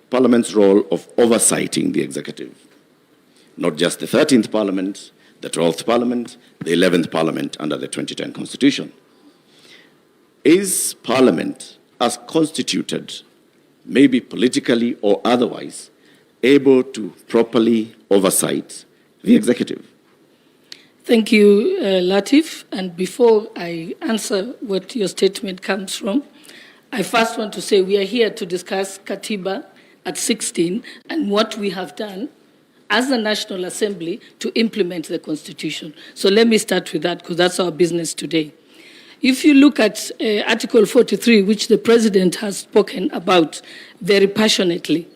G: Parliament's role of oversighting the executive. Not just the 13th Parliament, the 12th Parliament, the 11th Parliament under the 2010 Constitution. Is Parliament, as constituted, maybe politically or otherwise, able to properly oversight the executive?
Q: Thank you, Latif. And before I answer what your statement comes from, I first want to say we are here to discuss Katiba at 16 and what we have done as the National Assembly to implement the Constitution. So let me start with that, because that's our business today. If you look at Article 43, which the President has spoken about very passionately,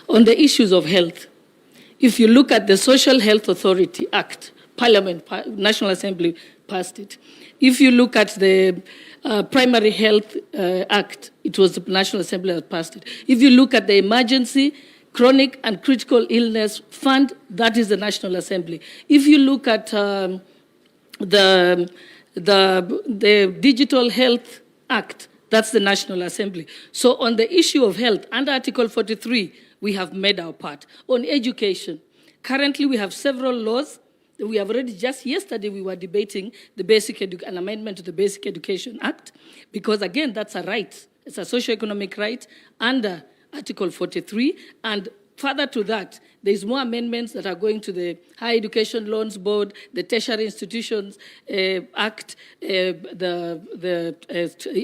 Q: on the issues of health, if you look at the Social Health Authority Act, Parliament, National Assembly passed it. If you look at the Primary Health Act, it was the National Assembly that passed it. If you look at the Emergency, Chronic and Critical Illness Fund, that is the National Assembly. If you look at the Digital Health Act, that's the National Assembly. So on the issue of health, under Article 43, we have made our part. On education, currently we have several laws. We have already, just yesterday, we were debating the an amendment to the Basic Education Act, because again, that's a right. It's a socioeconomic right under Article 43, and further to that, there's more amendments that are going to the Higher Education Loans Board, the Tertiary Institutions Act, the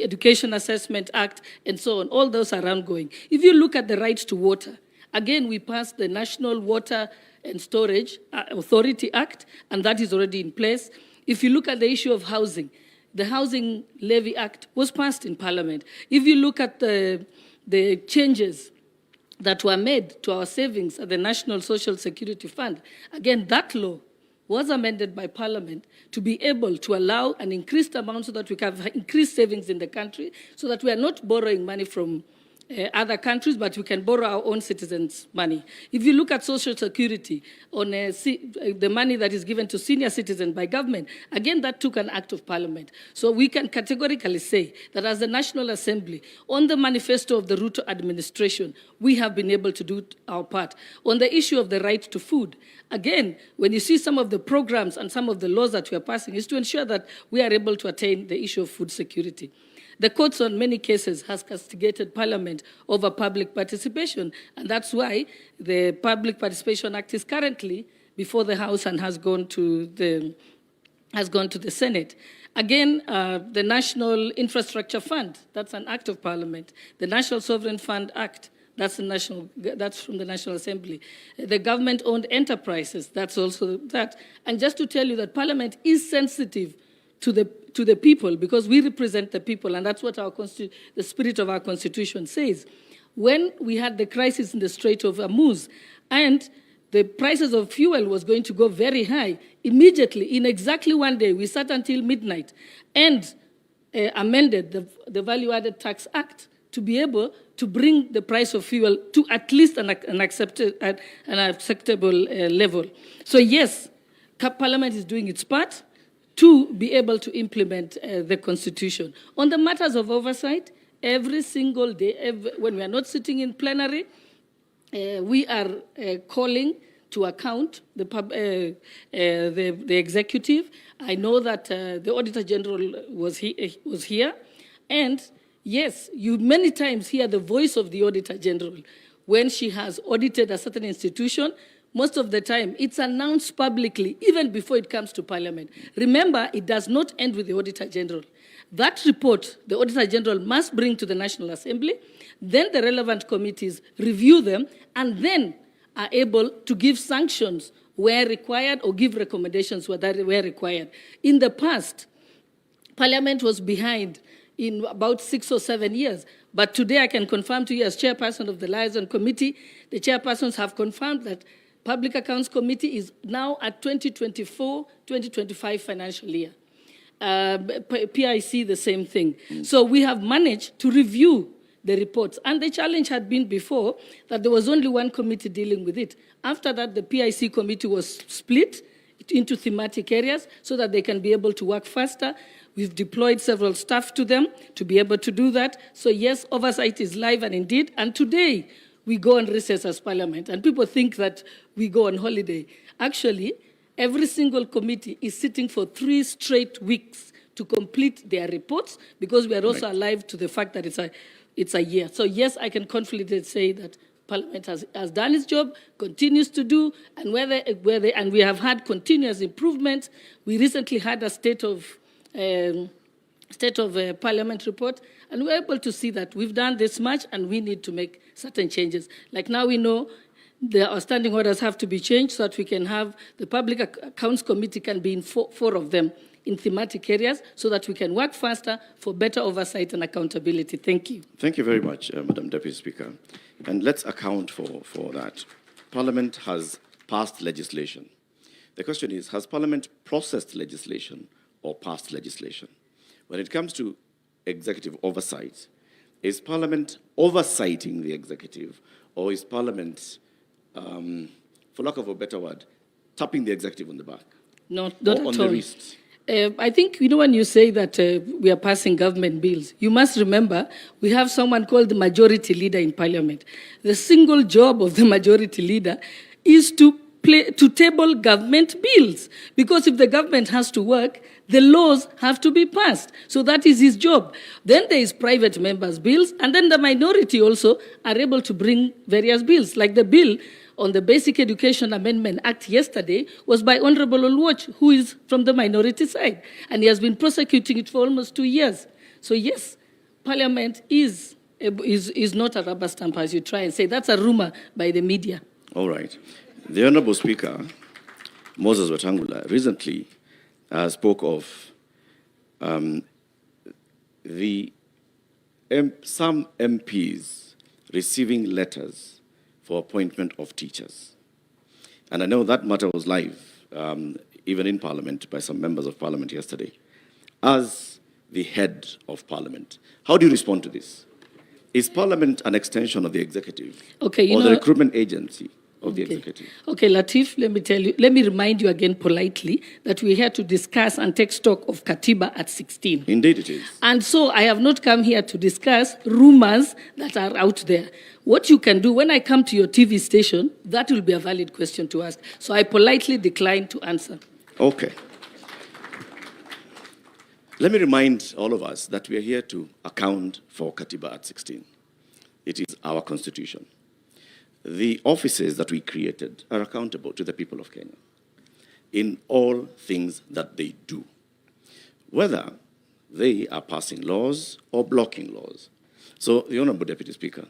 Q: Education Assessment Act, and so on. All those are ongoing. If you look at the right to water, again, we passed the National Water and Storage Authority Act, and that is already in place. If you look at the issue of housing, the Housing Levy Act was passed in Parliament. If you look at the changes that were made to our savings at the National Social Security Fund, again, that law was amended by Parliament to be able to allow an increased amount so that we can have increased savings in the country, so that we are not borrowing money from other countries, but we can borrow our own citizens' money. If you look at Social Security, on the money that is given to senior citizens by government, again, that took an act of Parliament. So we can categorically say that as the National Assembly, on the manifesto of the Ruto administration, we have been able to do our part. On the issue of the right to food, again, when you see some of the programs and some of the laws that we are passing, is to ensure that we are able to attain the issue of food security. The courts, on many cases, has castigated Parliament over public participation, and that's why the Public Participation Act is currently before the House and has gone to the Senate. Again, the National Infrastructure Fund, that's an act of Parliament. The National Sovereign Fund Act, that's from the National Assembly. The government-owned enterprises, that's also that. And just to tell you that Parliament is sensitive to the people, because we represent the people, and that's what the spirit of our Constitution says. When we had the crisis in the Strait of Hormuz, and the prices of fuel was going to go very high, immediately, in exactly one day, we sat until midnight and amended the Value-Added Tax Act to be able to bring the price of fuel to at least an acceptable level. So yes, Parliament is doing its part to be able to implement the Constitution. On the matters of oversight, every single day, when we are not sitting in plenary, we are calling to account the executive. I know that the Auditor General was here, and yes, you many times hear the voice of the Auditor General when she has audited a certain institution. Most of the time, it's announced publicly, even before it comes to Parliament. Remember, it does not end with the Auditor General. That report, the Auditor General must bring to the National Assembly, then the relevant committees review them, and then are able to give sanctions where required or give recommendations where required. In the past, Parliament was behind in about 6 or 7 years. But today I can confirm to you as chairperson of the Liaison Committee, the chairpersons have confirmed that Public Accounts Committee is now at 2024-2025 financial year. PIC, the same thing. So we have managed to review the reports. And the challenge had been before that there was only one committee dealing with it. After that, the PIC committee was split into thematic areas so that they can be able to work faster. We've deployed several staff to them to be able to do that. So yes, oversight is live and indeed. And today, we go on recess as Parliament, and people think that we go on holiday. Actually, every single committee is sitting for 3 straight weeks to complete their reports, because we are also alive to the fact that it's a year. So yes, I can confidently say that Parliament has done its job, continues to do, and and we have had continuous improvement. We recently had a state of Parliament report, and we're able to see that we've done this much and we need to make certain changes. Like now we know our standing orders have to be changed so that we can have the Public Accounts Committee can be in four of them in thematic areas so that we can work faster for better oversight and accountability. Thank you.
G: Thank you very much, Madam Deputy Speaker. And let's account for that. Parliament has passed legislation. The question is, has Parliament processed legislation or passed legislation? When it comes to executive oversight, is Parliament oversighting the executive, or is Parliament, for lack of a better word, tapping the executive on the back?
Q: Not
G: or
Q: at
G: on
Q: all.
G: the wrist?
Q: I think, when you say that we are passing government bills, you must remember we have someone called the majority leader in Parliament. The single job of the majority leader is to table government bills. Because if the government has to work, the laws have to be passed. So that is his job. Then there is private members' bills, and then the minority also are able to bring various bills, like the bill on the Basic Education Amendment Act yesterday was by Honorable Olwoch, who is from the minority side, and he has been prosecuting it for almost 2 years. So yes, Parliament is not a rubber stamp, as you try and say. That's a rumor by the media.
G: All right. The Honorable Speaker, Moses Wetangula, recently spoke of some MPs receiving letters for appointment of teachers. And I know that matter was live, even in Parliament, by some members of Parliament yesterday. As the head of Parliament, how do you respond to this? Is Parliament an extension of the executive?
Q: Okay,
G: or the recruitment agency of the executive? Okay,
Q: Latif, let me remind you again politely that we're here to discuss and take stock of Katiba at 16.
G: Indeed it is.
Q: And so I have not come here to discuss rumors that are out there. What you can do, when I come to your TV station, that will be a valid question to ask. So I politely decline to answer.
G: Okay. Let me remind all of us that we are here to account for Katiba at 16. It is our constitution. The offices that we created are accountable to the people of Kenya in all things that they do, whether they are passing laws or blocking laws. So, the Honourable Deputy Speaker,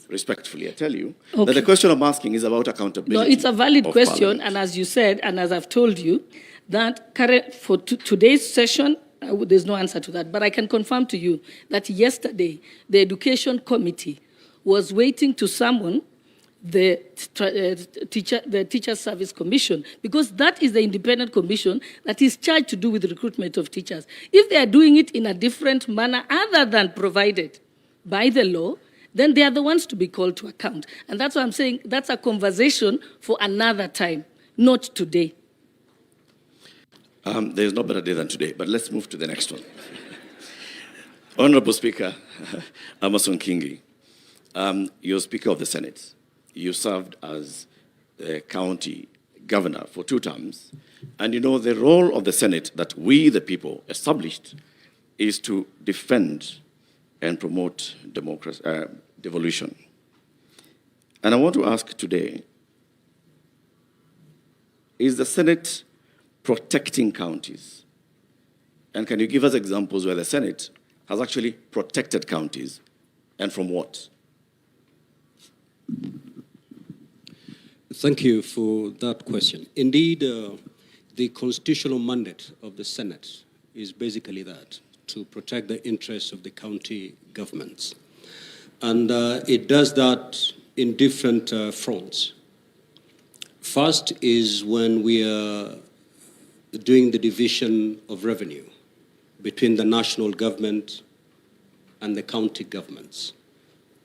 G: respectfully, I tell you that the question I'm asking is about accountability.
Q: No, it's a valid question,
G: Parliament.
Q: and as you said, and as I've told you, that for today's session, there's no answer to that. But I can confirm to you that yesterday, the Education Committee was waiting to summon the Teacher Service Commission, because that is the independent commission that is charged to do with recruitment of teachers. If they are doing it in a different manner other than provided by the law, then they are the ones to be called to account. And that's why I'm saying that's a conversation for another time, not today.
G: There's no better day than today, but let's move to the next one. Honorable Speaker, Amason Kingi, you're Speaker of the Senate. You served as the county governor for 2 terms. And you know the role of the Senate that we, the people, established is to defend and promote democracy, devolution. And I want to ask today, is the Senate protecting counties? And can you give us examples where the Senate has actually protected counties, and from what?
N: Thank you for that question. Indeed, the constitutional mandate of the Senate is basically that, to protect the interests of the county governments. And it does that in different fronts. First is when we are doing the division of revenue between the national government and the county governments.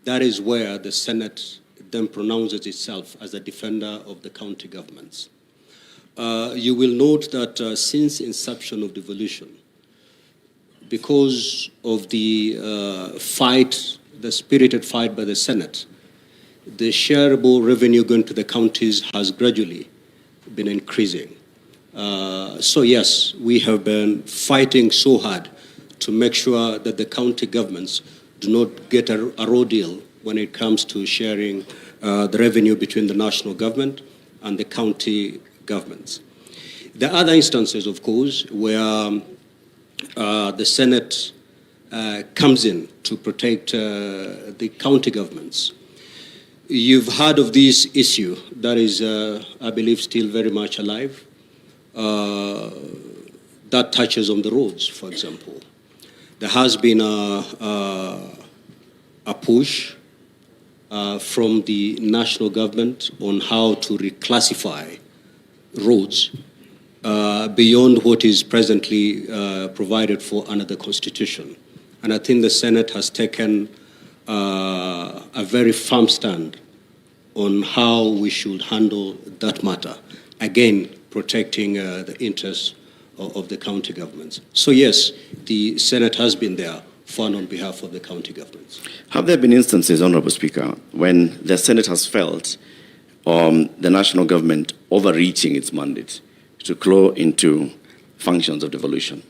N: That is where the Senate then pronounces itself as a defender of the county governments. You will note that since inception of devolution, because of the the spirited fight by the Senate, the shareable revenue going to the counties has gradually been increasing. So yes, we have been fighting so hard to make sure that the county governments do not get a raw deal when it comes to sharing the revenue between the national government and the county governments. There are other instances, of course, where the Senate comes in to protect the county governments. You've heard of this issue that is, I believe, still very much alive. that touches on the roads, for example. There has been a push from the national government on how to reclassify roads beyond what is presently provided for under the Constitution. And I think the Senate has taken a very firm stand on how we should handle that matter, again, protecting the interests of the county governments. So yes, the Senate has been there for and on behalf of the county governments.
G: Have there been instances, Honorable Speaker, when the Senate has felt the national government overreaching its mandate to claw into functions of devolution?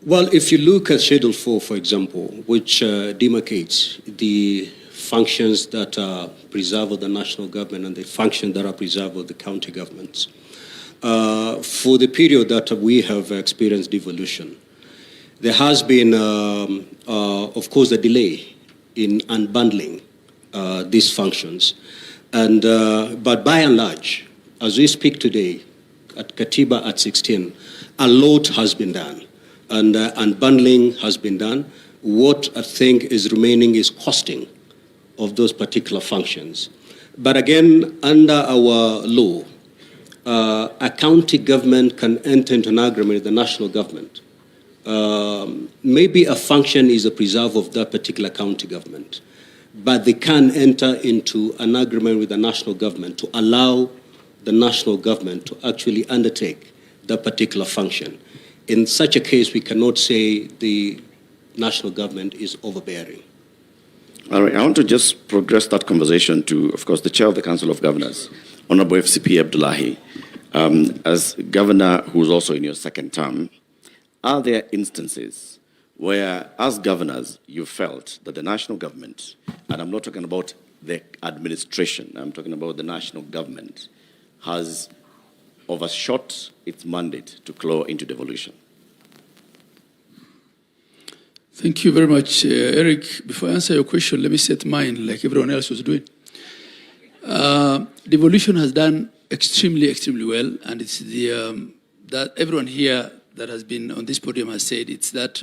N: Well, if you look at Schedule 4, for example, which demarcates the functions that are preserved of the national government and the functions that are preserved of the county governments, for the period that we have experienced devolution, there has been, of course, a delay in unbundling these functions. And, but by and large, as we speak today, at Katiba at 16, a lot has been done. And unbundling has been done. What I think is remaining is costing of those particular functions. But again, under our law, a county government can enter into an agreement with the national government. Maybe a function is a preserve of that particular county government, but they can enter into an agreement with the national government to allow the national government to actually undertake that particular function. In such a case, we cannot say the national government is overbearing.
G: All right, I want to just progress that conversation to, of course, the Chair of the Council of Governors, Honorable FCP Abdullahi. As governor who's also in your second term, are there instances where, as governors, you felt that the national government, and I'm not talking about the administration, I'm talking about the national government, has overshot its mandate to claw into devolution?
O: Thank you very much, Eric. Before I answer your question, let me set mine like everyone else was doing. Devolution has done extremely, extremely well, and it's the that everyone here that has been on this podium has said it's that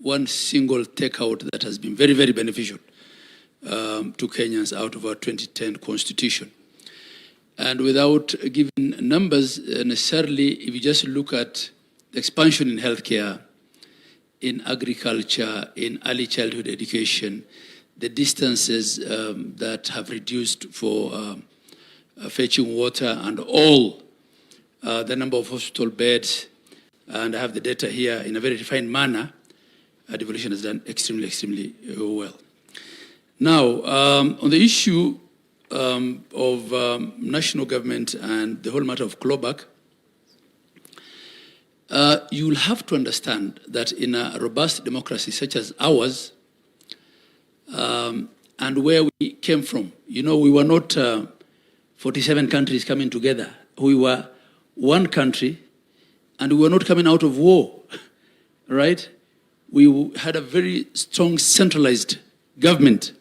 O: one single takeout that has been very, very beneficial to Kenyans out of our 2010 Constitution. And without giving numbers necessarily, if you just look at the expansion in healthcare, in agriculture, in early childhood education, the distances that have reduced for fetching water and all the number of hospital beds, and I have the data here in a very refined manner, devolution has done extremely, extremely well. Now, on the issue of national government and the whole matter of clawback, you'll have to understand that in a robust democracy such as ours, and where we came from, you know, we were not 47 countries coming together. We were one country, and we were not coming out of war, right? We had a very strong centralized government.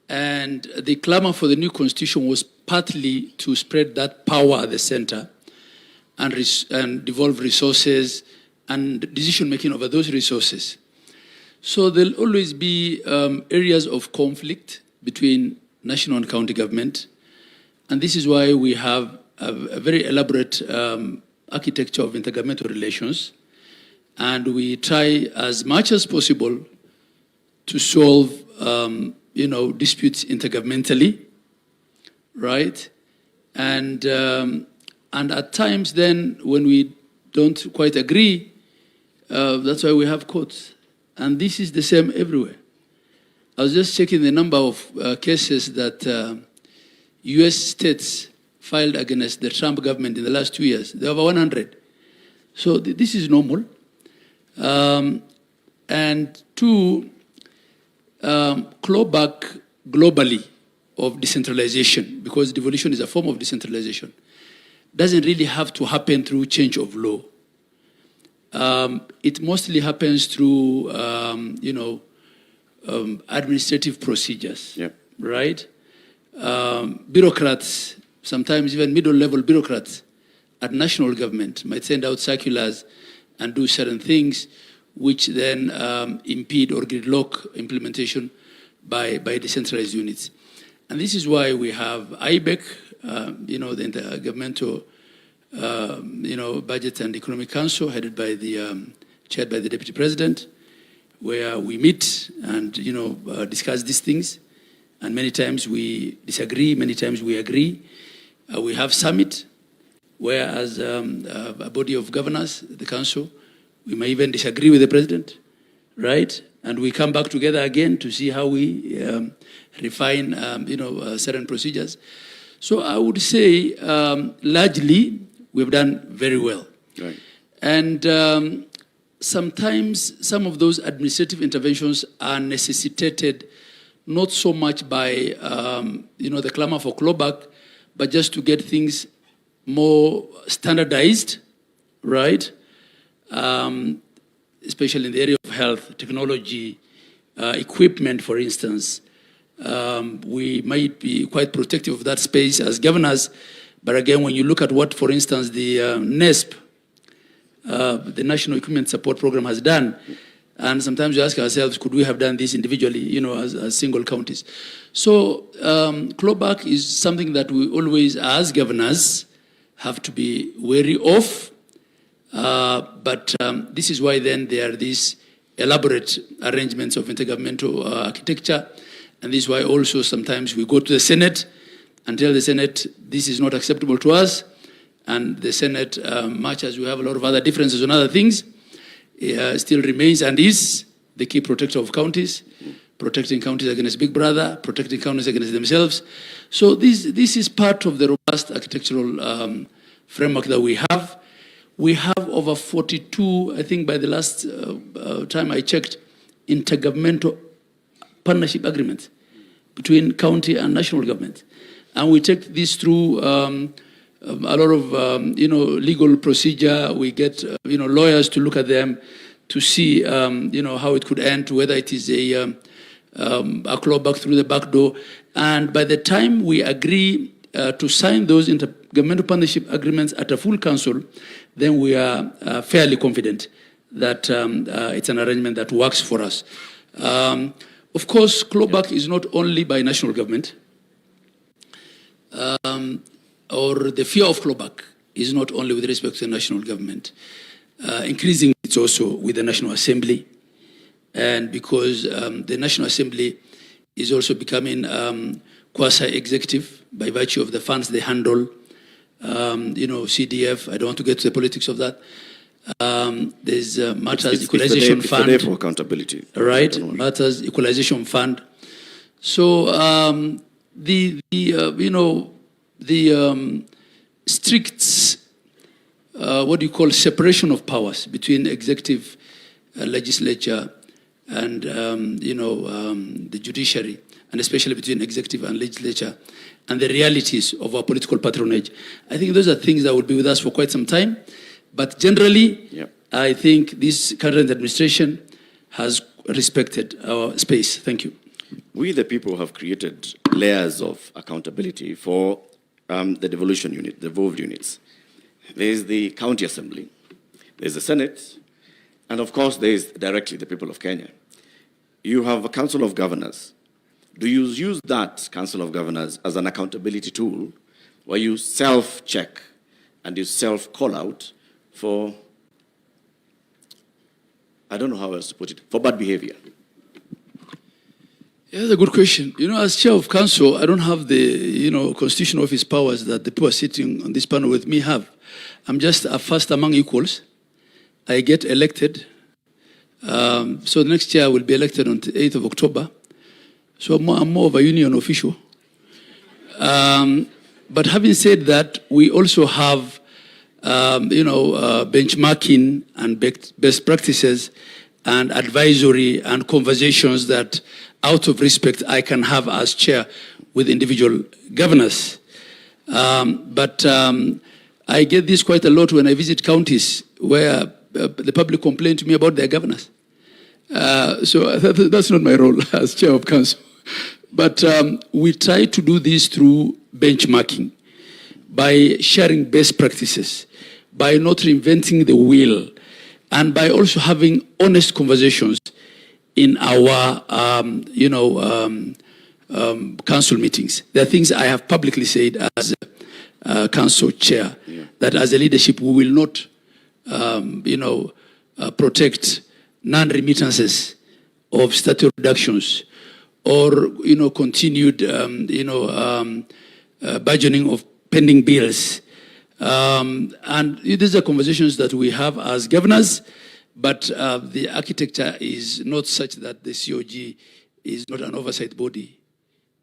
O: And the clamor for the new constitution was partly to spread that power at the center and devolve resources and decision-making over those resources. So there'll always be areas of conflict between national and county government. And this is why we have a very elaborate architecture of intergovernmental relations. And we try as much as possible to solve disputes intergovernmentally, right? And at times then, when we don't quite agree, that's why we have courts. And this is the same everywhere. I was just checking the number of cases that US states filed against the Trump government in the last 2 years. There are over 100. So this is normal. And two, clawback globally of decentralization, because devolution is a form of decentralization, doesn't really have to happen through change of law. It mostly happens through, administrative procedures, right? Bureaucrats sometimes even middle-level bureaucrats at national government might send out circulars and do certain things which then impede or gridlock implementation by decentralized units. And this is why we have IBEC, the Intergovernmental Budget and Economic Council, headed by chaired by the Deputy President, where we meet and discuss these things. And many times we disagree, many times we agree. We have summit, where as a body of governors, the council, we may even disagree with the president, right? And we come back together again to see how we refine, certain procedures. So I would say, largely, we've done very well.
G: Right.
O: And sometimes some of those administrative interventions are necessitated not so much by, the clamor for clawback, but just to get things more standardized, right? Especially in the area of health, technology, equipment, for instance. We might be quite protective of that space as governors, but again, when you look at what, for instance, the NESP, the National Equipment Support Program, has done, and sometimes we ask ourselves, could we have done this individually, as single counties? So clawback is something that we always, as governors, have to be wary of. But this is why then there are these elaborate arrangements of intergovernmental architecture. And this is why also sometimes we go to the Senate and tell the Senate, this is not acceptable to us. And the Senate, much as we have a lot of other differences on other things, still remains and is the key protector of counties, protecting counties against Big Brother, protecting counties against themselves. So this is part of the robust architectural framework that we have. We have over 42, I think by the last time I checked, intergovernmental partnership agreements between county and national government. And we take this through a lot of, legal procedure. We get, lawyers to look at them to see, how it could end, whether it is a clawback through the back door. And by the time we agree to sign those intergovernmental partnership agreements at a full council, then we are fairly confident that it's an arrangement that works for us. Of course, clawback is not only by national government, or the fear of clawback is not only with respect to the national government. Increasingly, it's also with the National Assembly. And because the National Assembly is also becoming quasi-executive by virtue of the funds they handle, CDF, I don't want to get to the politics of that. There's Matters Equalization Fund.
G: It's for accountability.
O: Right, Matters Equalization Fund. So the strict, separation of powers between executive, legislature, and the judiciary, and especially between executive and legislature, and the realities of our political patronage. I think those are things that will be with us for quite some time. But generally, I think this current administration has respected our space. Thank you.
G: We, the people, have created layers of accountability for the devolution unit, the devolved units. There's the county assembly, there's the Senate, and of course, there's directly the people of Kenya. You have a council of governors. Do you use that council of governors as an accountability tool where you self-check and you self-call out for, I don't know how else to put it, for bad behavior?
O: Yeah, that's a good question. As chair of council, I don't have the, constitutional office powers that the people sitting on this panel with me have. I'm just a first among equals. I get elected. So the next year I will be elected on the 8th of October. So I'm more of a union official. But having said that, we also have, benchmarking and best practices and advisory and conversations that, out of respect, I can have as chair with individual governors. But I get this quite a lot when I visit counties where the public complain to me about their governors. So that's not my role as chair of council. But we try to do this through benchmarking. by sharing best practices, by not reinventing the wheel, and by also having honest conversations in our, council meetings. There are things I have publicly said as council chair, that as a leadership we will not, protect non-remittances of statutory reductions or, continued, budgeting of pending bills. And these are conversations that we have as governors, but the architecture is not such that the COG is not an oversight body,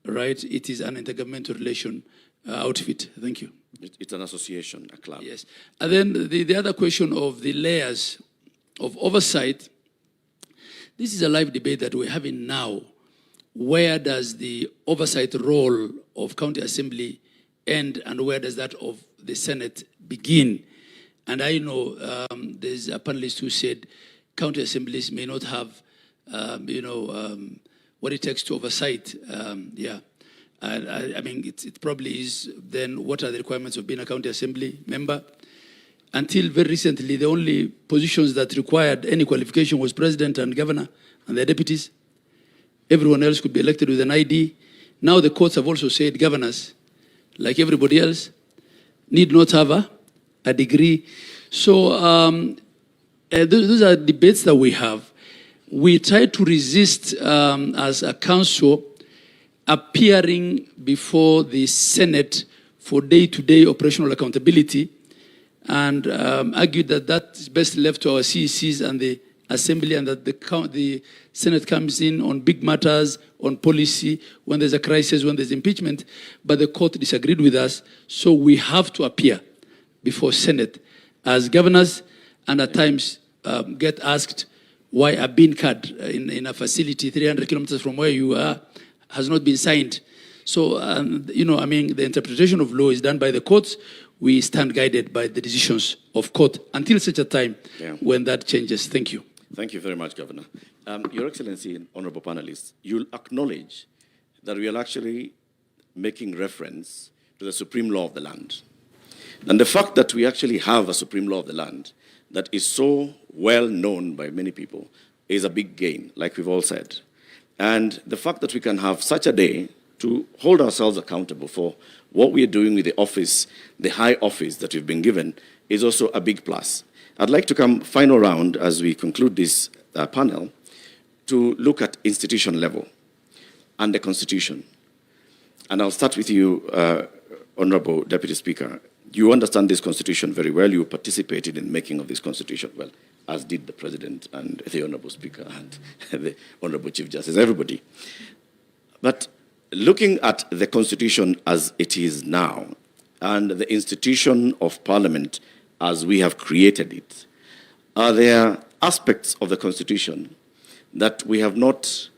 O: right? It is an intergovernmental relation outfit. Thank you.
G: It's an association, a club.
O: Yes. And then the other question of the layers of oversight, this is a live debate that we're having now. Where does the oversight role of county assembly end and where does that of the Senate begin? And I know there's a panelist who said county assemblies may not have, what it takes to oversight. I mean, it probably is then what are the requirements of being a county assembly member? Until very recently, the only positions that required any qualification was president and governor and their deputies. Everyone else could be elected with an ID. Now the courts have also said governors, like everybody else, need not have a degree. So those are debates that we have. We try to resist as a council appearing before the Senate for day-to-day operational accountability and argue that that is best left to our CECs and the Assembly, and that the Senate comes in on big matters, on policy, when there's a crisis, when there's impeachment, but the court disagreed with us, so we have to appear before Senate as governors, and at times get asked why a bean card in a facility 300 kilometers from where you are has not been signed. So, the interpretation of law is done by the courts. We stand guided by the decisions of court until such a time when that changes. Thank you.
G: Thank you very much, Governor. Your Excellency and honorable panelists, you'll acknowledge that we are actually making reference to the supreme law of the land. And the fact that we actually have a supreme law of the land that is so well known by many people is a big gain, like we've all said. And the fact that we can have such a day to hold ourselves accountable for what we are doing with the office, the high office that we've been given, is also a big plus. I'd like to come final round as we conclude this panel to look at institution level and the Constitution. And I'll start with you, Honorable Deputy Speaker. You understand this Constitution very well. You participated in making of this Constitution well, as did the President and the Honorable Speaker and the Honorable Chief Justice, everybody. But looking at the Constitution as it is now and the institution of Parliament as we have created it, are there aspects of the Constitution that we have not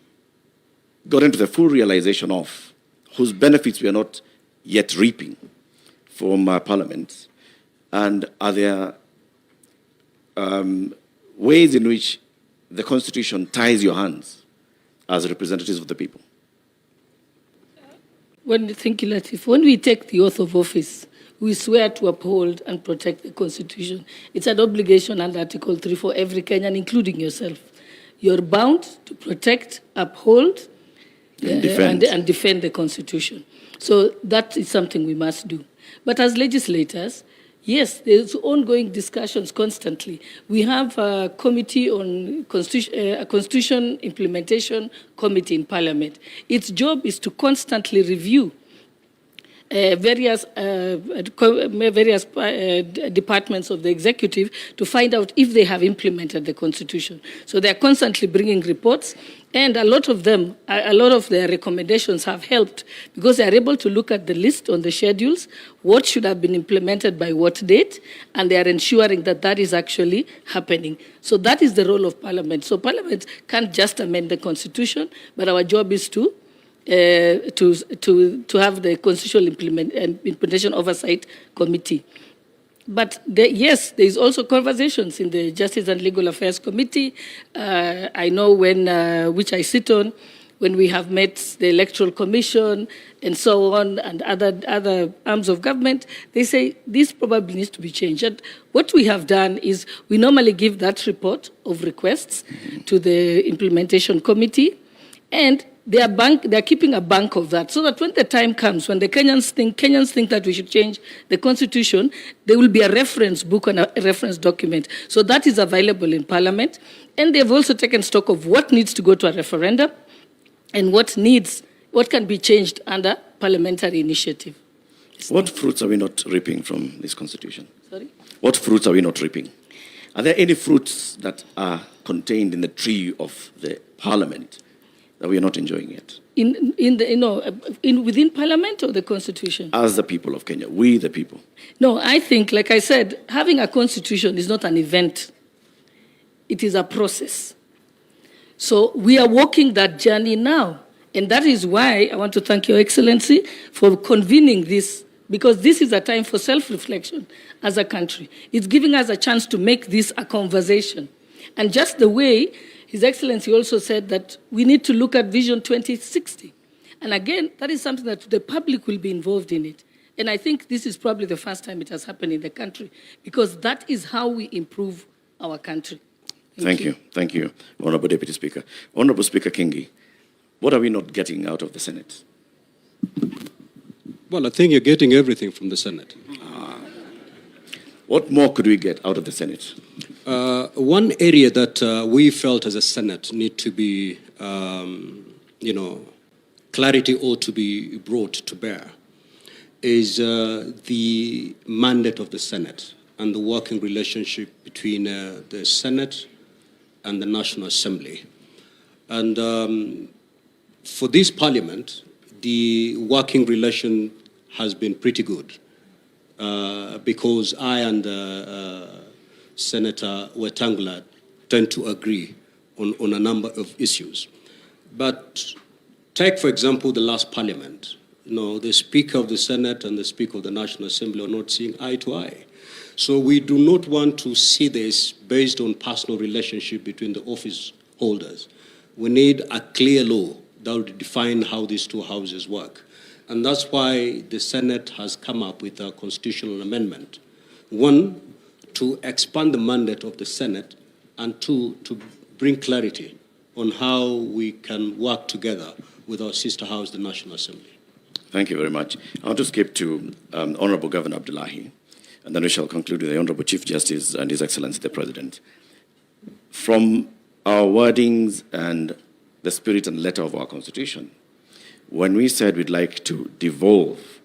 G: gotten to the full realization of, whose benefits we are not yet reaping from Parliament? And are there ways in which the Constitution ties your hands as representatives of the people?
Q: Thank you, Latif. When we take the oath of office, we swear to uphold and protect the Constitution. It's an obligation under Article 3 for every Kenyan, including yourself. You're bound to protect, uphold, and defend the Constitution. So that is something we must do. But as legislators, yes, there's ongoing discussions constantly. We have a committee on a Constitution Implementation Committee in Parliament. Its job is to constantly review various departments of the executive to find out if they have implemented the Constitution. So they're constantly bringing reports, and a lot of their recommendations have helped because they're able to look at the list on the schedules, what should have been implemented by what date, and they are ensuring that that is actually happening. So that is the role of Parliament. So Parliament can't just amend the Constitution, but our job is to have the Constitutional Implementation Oversight Committee. But yes, there is also conversations in the Justice and Legal Affairs Committee. I know which I sit on, when we have met the Electoral Commission and so on, and other arms of government, they say this probably needs to be changed. And what we have done is we normally give that report of requests to the implementation committee, and they are keeping a bank of that, so that when the time comes, when the Kenyans think that we should change the constitution, there will be a reference book and a reference document. So that is available in Parliament. And they've also taken stock of what needs to go to a referendum and what can be changed under parliamentary initiative.
G: What fruits are we not reaping from this constitution?
Q: Sorry?
G: What fruits are we not reaping? Are there any fruits that are contained in the tree of the Parliament that we are not enjoying yet?
Q: Within Parliament or the Constitution?
G: As the people of Kenya, we the people.
Q: No, I think, like I said, having a constitution is not an event. It is a process. So we are walking that journey now. And that is why I want to thank Your Excellency for convening this, because this is a time for self-reflection as a country. It's giving us a chance to make this a conversation. And just the way His Excellency also said that we need to look at Vision 2060. And again, that is something that the public will be involved in it. And I think this is probably the first time it has happened in the country, because that is how we improve our country.
G: Thank you. Thank you, Honorable Deputy Speaker. Honorable Speaker Kingi, what are we not getting out of the Senate?
N: Well, I think you're getting everything from the Senate.
G: What more could we get out of the Senate?
N: One area that we felt as a Senate need to be, clarity ought to be brought to bear is the mandate of the Senate and the working relationship between the Senate and the National Assembly. And for this Parliament, the working relation has been pretty good because I and Senator Wetangula tend to agree on a number of issues. But take, for example, the last Parliament. The Speaker of the Senate and the Speaker of the National Assembly are not seeing eye to eye. So we do not want to see this based on personal relationship between the office holders. We need a clear law that will define how these two houses work. And that's why the Senate has come up with a constitutional amendment. One, to expand the mandate of the Senate, and two, to bring clarity on how we can work together with our sister house, the National Assembly.
G: Thank you very much. I want to skip to Honorable Governor Abdullahi, and then we shall conclude with the Honorable Chief Justice and His Excellency the President. From our wordings and the spirit and letter of our Constitution, when we said we'd like to devolve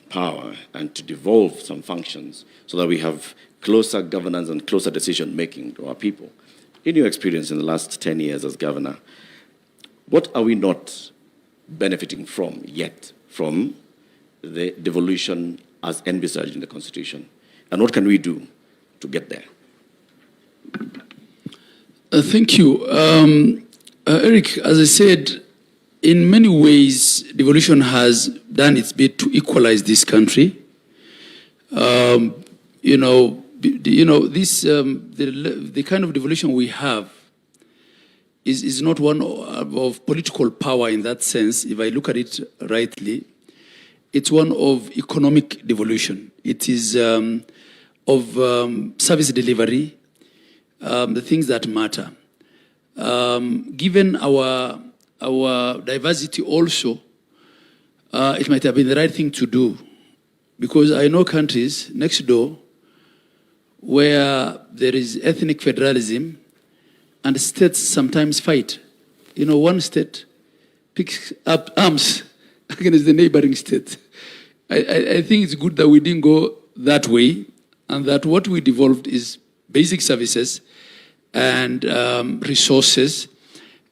G: power and to devolve some functions so that we have closer governance and closer decision-making to our people, in your experience in the last 10 years as governor, what are we not benefiting from yet from the devolution as envisaged in the Constitution? And what can we do to get there?
O: Thank you. Eric, as I said, in many ways, devolution has done its bit to equalize this country. The kind of devolution we have is not one of political power in that sense, if I look at it rightly. It's one of economic devolution. It is of service delivery, the things that matter. Given our diversity also, it might have been the right thing to do, because I know countries next door where there is ethnic federalism and states sometimes fight. One state picks up arms against the neighboring state. I think it's good that we didn't go that way, and that what we devolved is basic services and resources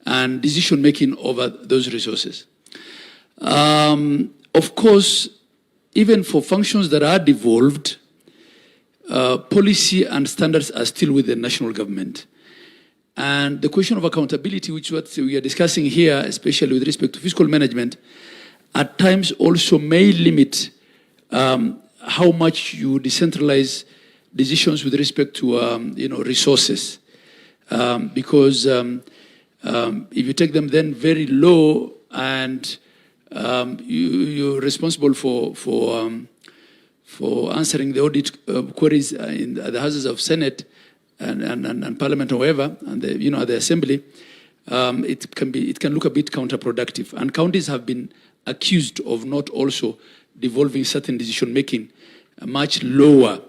O: and decision-making over those resources. Of course, even for functions that are devolved, policy and standards are still with the national government. And the question of accountability, which is what we are discussing here, especially with respect to fiscal management, at times also may limit how much you decentralize decisions with respect to resources. Because If you take them then very low and you're responsible for answering the audit queries in the houses of Senate and Parliament, however, and the Assembly, it can look a bit counterproductive. And counties have been accused of not also devolving certain decision making much lower.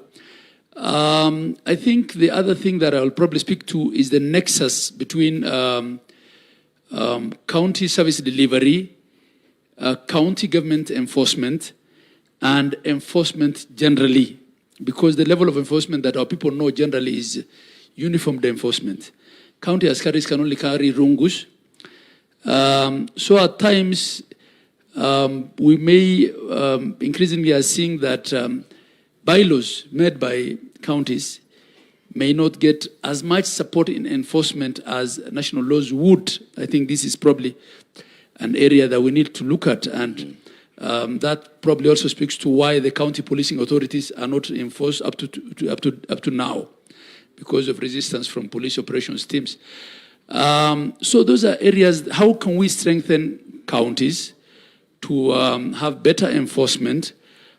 O: I think the other thing that I'll probably speak to is the nexus between county service delivery, county government enforcement, and enforcement generally, because the level of enforcement that our people know generally is uniformed enforcement. County askaris can only carry rungus. So at times, we may increasingly are seeing that bylaws made by counties may not get as much support in enforcement as national laws would. I think this is probably an area that we need to look at, and that probably also speaks to why the county policing authorities are not enforced up to now, because of resistance from police operations teams. So those are areas. How can we strengthen counties to have better enforcement?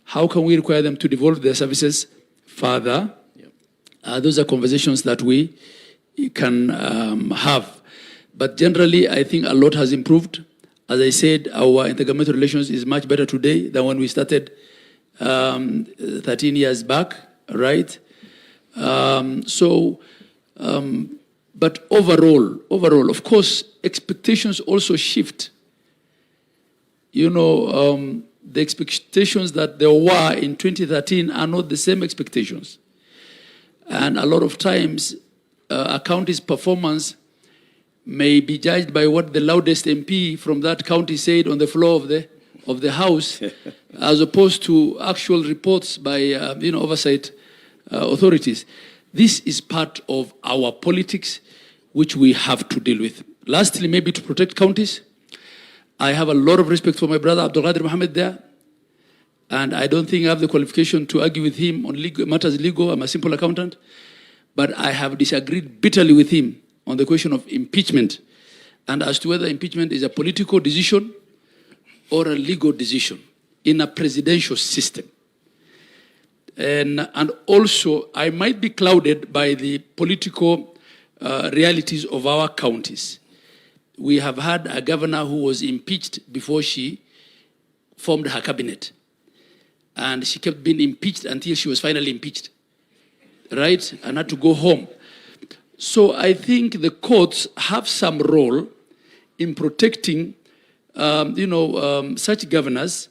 O: How can we require them to devolve their services further? Those are conversations that we can have. But generally, I think a lot has improved. As I said, our intergovernmental relations is much better today than when we started 13 years back, right? But overall, of course, expectations also shift. The expectations that there were in 2013 are not the same expectations. And a lot of times, a county's performance may be judged by what the loudest MP from that county said on the floor of the House, as opposed to actual reports by oversight authorities. This is part of our politics, which we have to deal with. Lastly, maybe to protect counties, I have a lot of respect for my brother Abdul Qadir Mohammed there, and I don't think I have the qualification to argue with him on matters legal. I'm a simple accountant, but I have disagreed bitterly with him on the question of impeachment, and as to whether impeachment is a political decision or a legal decision in a presidential system. And also, I might be clouded by the political realities of our counties. We have had a governor who was impeached before she formed her cabinet. And she kept being impeached until she was finally impeached, right? And had to go home. So I think the courts have some role in protecting, such governors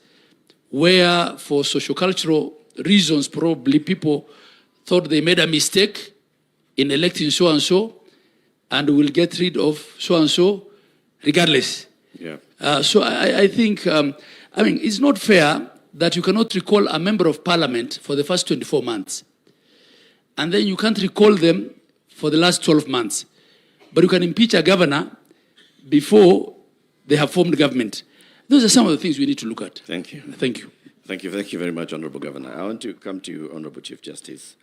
O: where for sociocultural reasons probably people thought they made a mistake in electing so-and-so and will get rid of so-and-so regardless.
G: Yeah.
O: So I think, it's not fair that you cannot recall a member of parliament for the first 24 months. And then you can't recall them for the last 12 months. But you can impeach a governor before they have formed government. Those are some of the things we need to look at.
G: Thank you.
O: Thank you.
G: Thank you very much, Honorable Governor. I want to come to you, Honorable Chief Justice.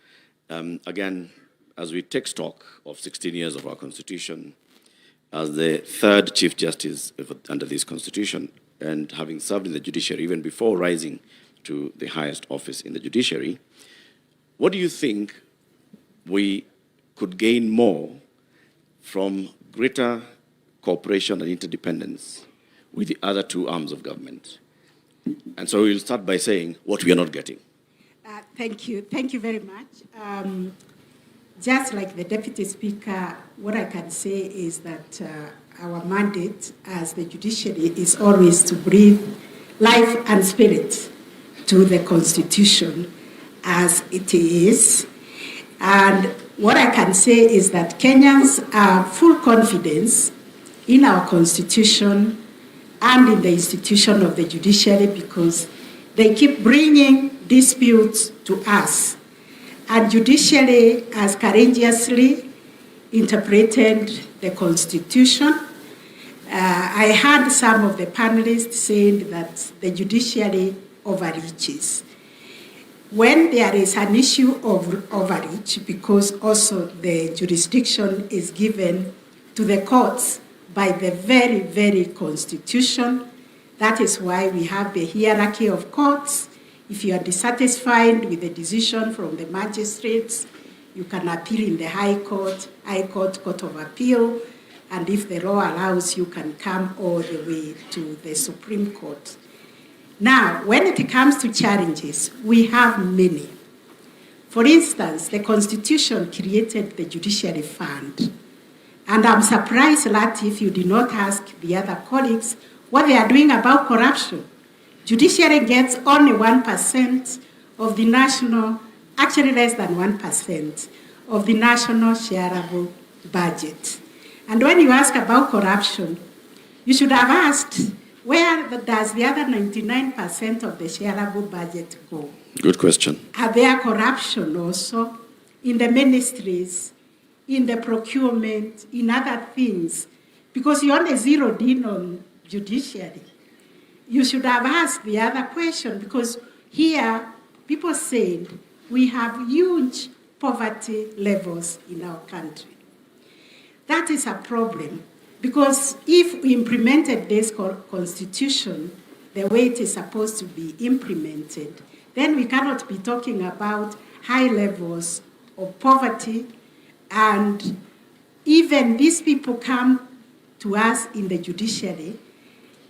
G: Again, as we take stock of 16 years of our Constitution, as the third Chief Justice under this Constitution, and having served in the judiciary even before rising to the highest office in the judiciary, what do you think we could gain more from greater cooperation and interdependence with the other two arms of government? And so we'll start by saying what we are not getting.
I: Thank you. Thank you very much. Just like the Deputy Speaker, what I can say is that our mandate as the judiciary is always to breathe life and spirit to the Constitution as it is. And what I can say is that Kenyans have full confidence in our Constitution and in the institution of the judiciary because they keep bringing disputes to us. And judiciary has courageously interpreted the Constitution. I heard some of the panelists saying that the judiciary overreaches. When there is an issue of overreach, because also the jurisdiction is given to the courts by the very, very Constitution. That is why we have the hierarchy of courts. If you are dissatisfied with the decision from the magistrates, you can appeal in the High Court, Court of Appeal, and if the law allows, you can come all the way to the Supreme Court. Now, when it comes to challenges, we have many. For instance, the Constitution created the Judiciary Fund. And I'm surprised that if you did not ask the other colleagues what they are doing about corruption. Judiciary gets only 1% of the national, actually less than 1% of the national shareable budget. And when you ask about corruption, you should have asked, where does the other 99% of the shareable budget go?
G: Good question.
I: Are there corruption also in the ministries, in the procurement, in other things? Because you only zeroed in on judiciary. You should have asked the other question, because here people said we have huge poverty levels in our country. That is a problem, because if we implemented this constitution the way it is supposed to be implemented, then we cannot be talking about high levels of poverty. And even these people come to us in the judiciary,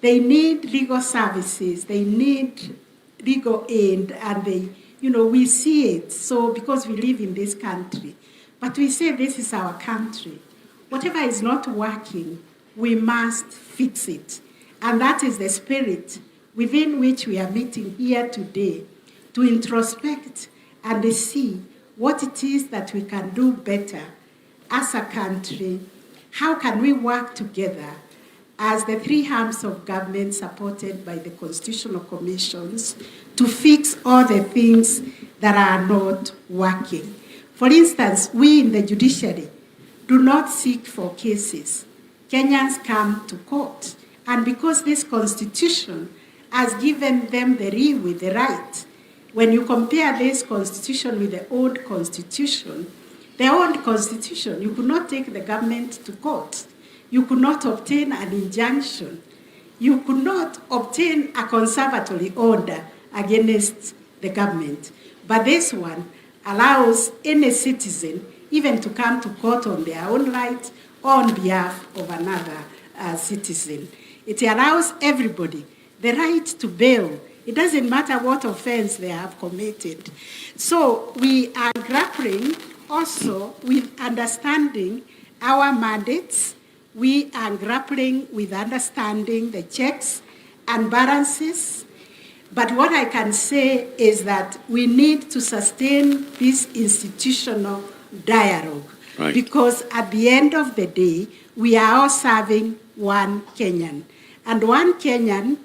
I: they need legal services, they need legal aid, and they, we see it. So because we live in this country, but we say this is our country. Whatever is not working, we must fix it. And that is the spirit within which we are meeting here today, to introspect and see what it is that we can do better as a country. How can we work together as the three arms of government supported by the constitutional commissions to fix all the things that are not working? For instance, we in the judiciary do not seek for cases. Kenyans come to court. And because this constitution has given them the right, when you compare this constitution with the old constitution, you could not take the government to court. You could not obtain an injunction. You could not obtain a conservatory order against the government. But this one allows any citizen even to come to court on their own right or on behalf of another citizen. It allows everybody the right to bail. It doesn't matter what offense they have committed. So we are grappling also with understanding our mandates. We are grappling with understanding the checks and balances. But what I can say is that we need to sustain this institutional dialogue.
G: Right.
I: Because at the end of the day, we are all serving one Kenyan. And one Kenyan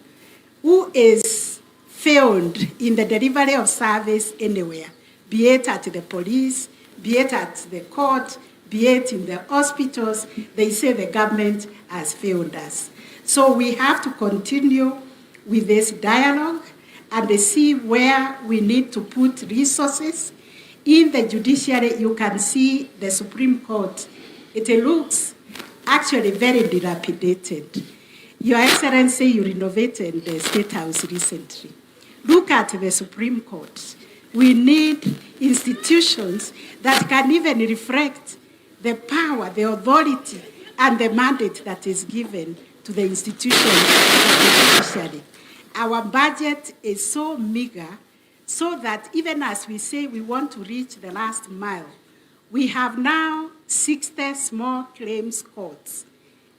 I: who is failed in the delivery of service anywhere, be it at the police, be it at the court, be it in the hospitals, they say the government has failed us. So we have to continue with this dialogue and see where we need to put resources. In the judiciary, you can see the Supreme Court. It looks actually very dilapidated. Your Excellency, you renovated the State House recently. Look at the Supreme Court. We need institutions that can even reflect the power, the authority, and the mandate that is given to the institution of the judiciary. Our budget is so meager, so that even as we say we want to reach the last mile, we have now 60 small claims courts.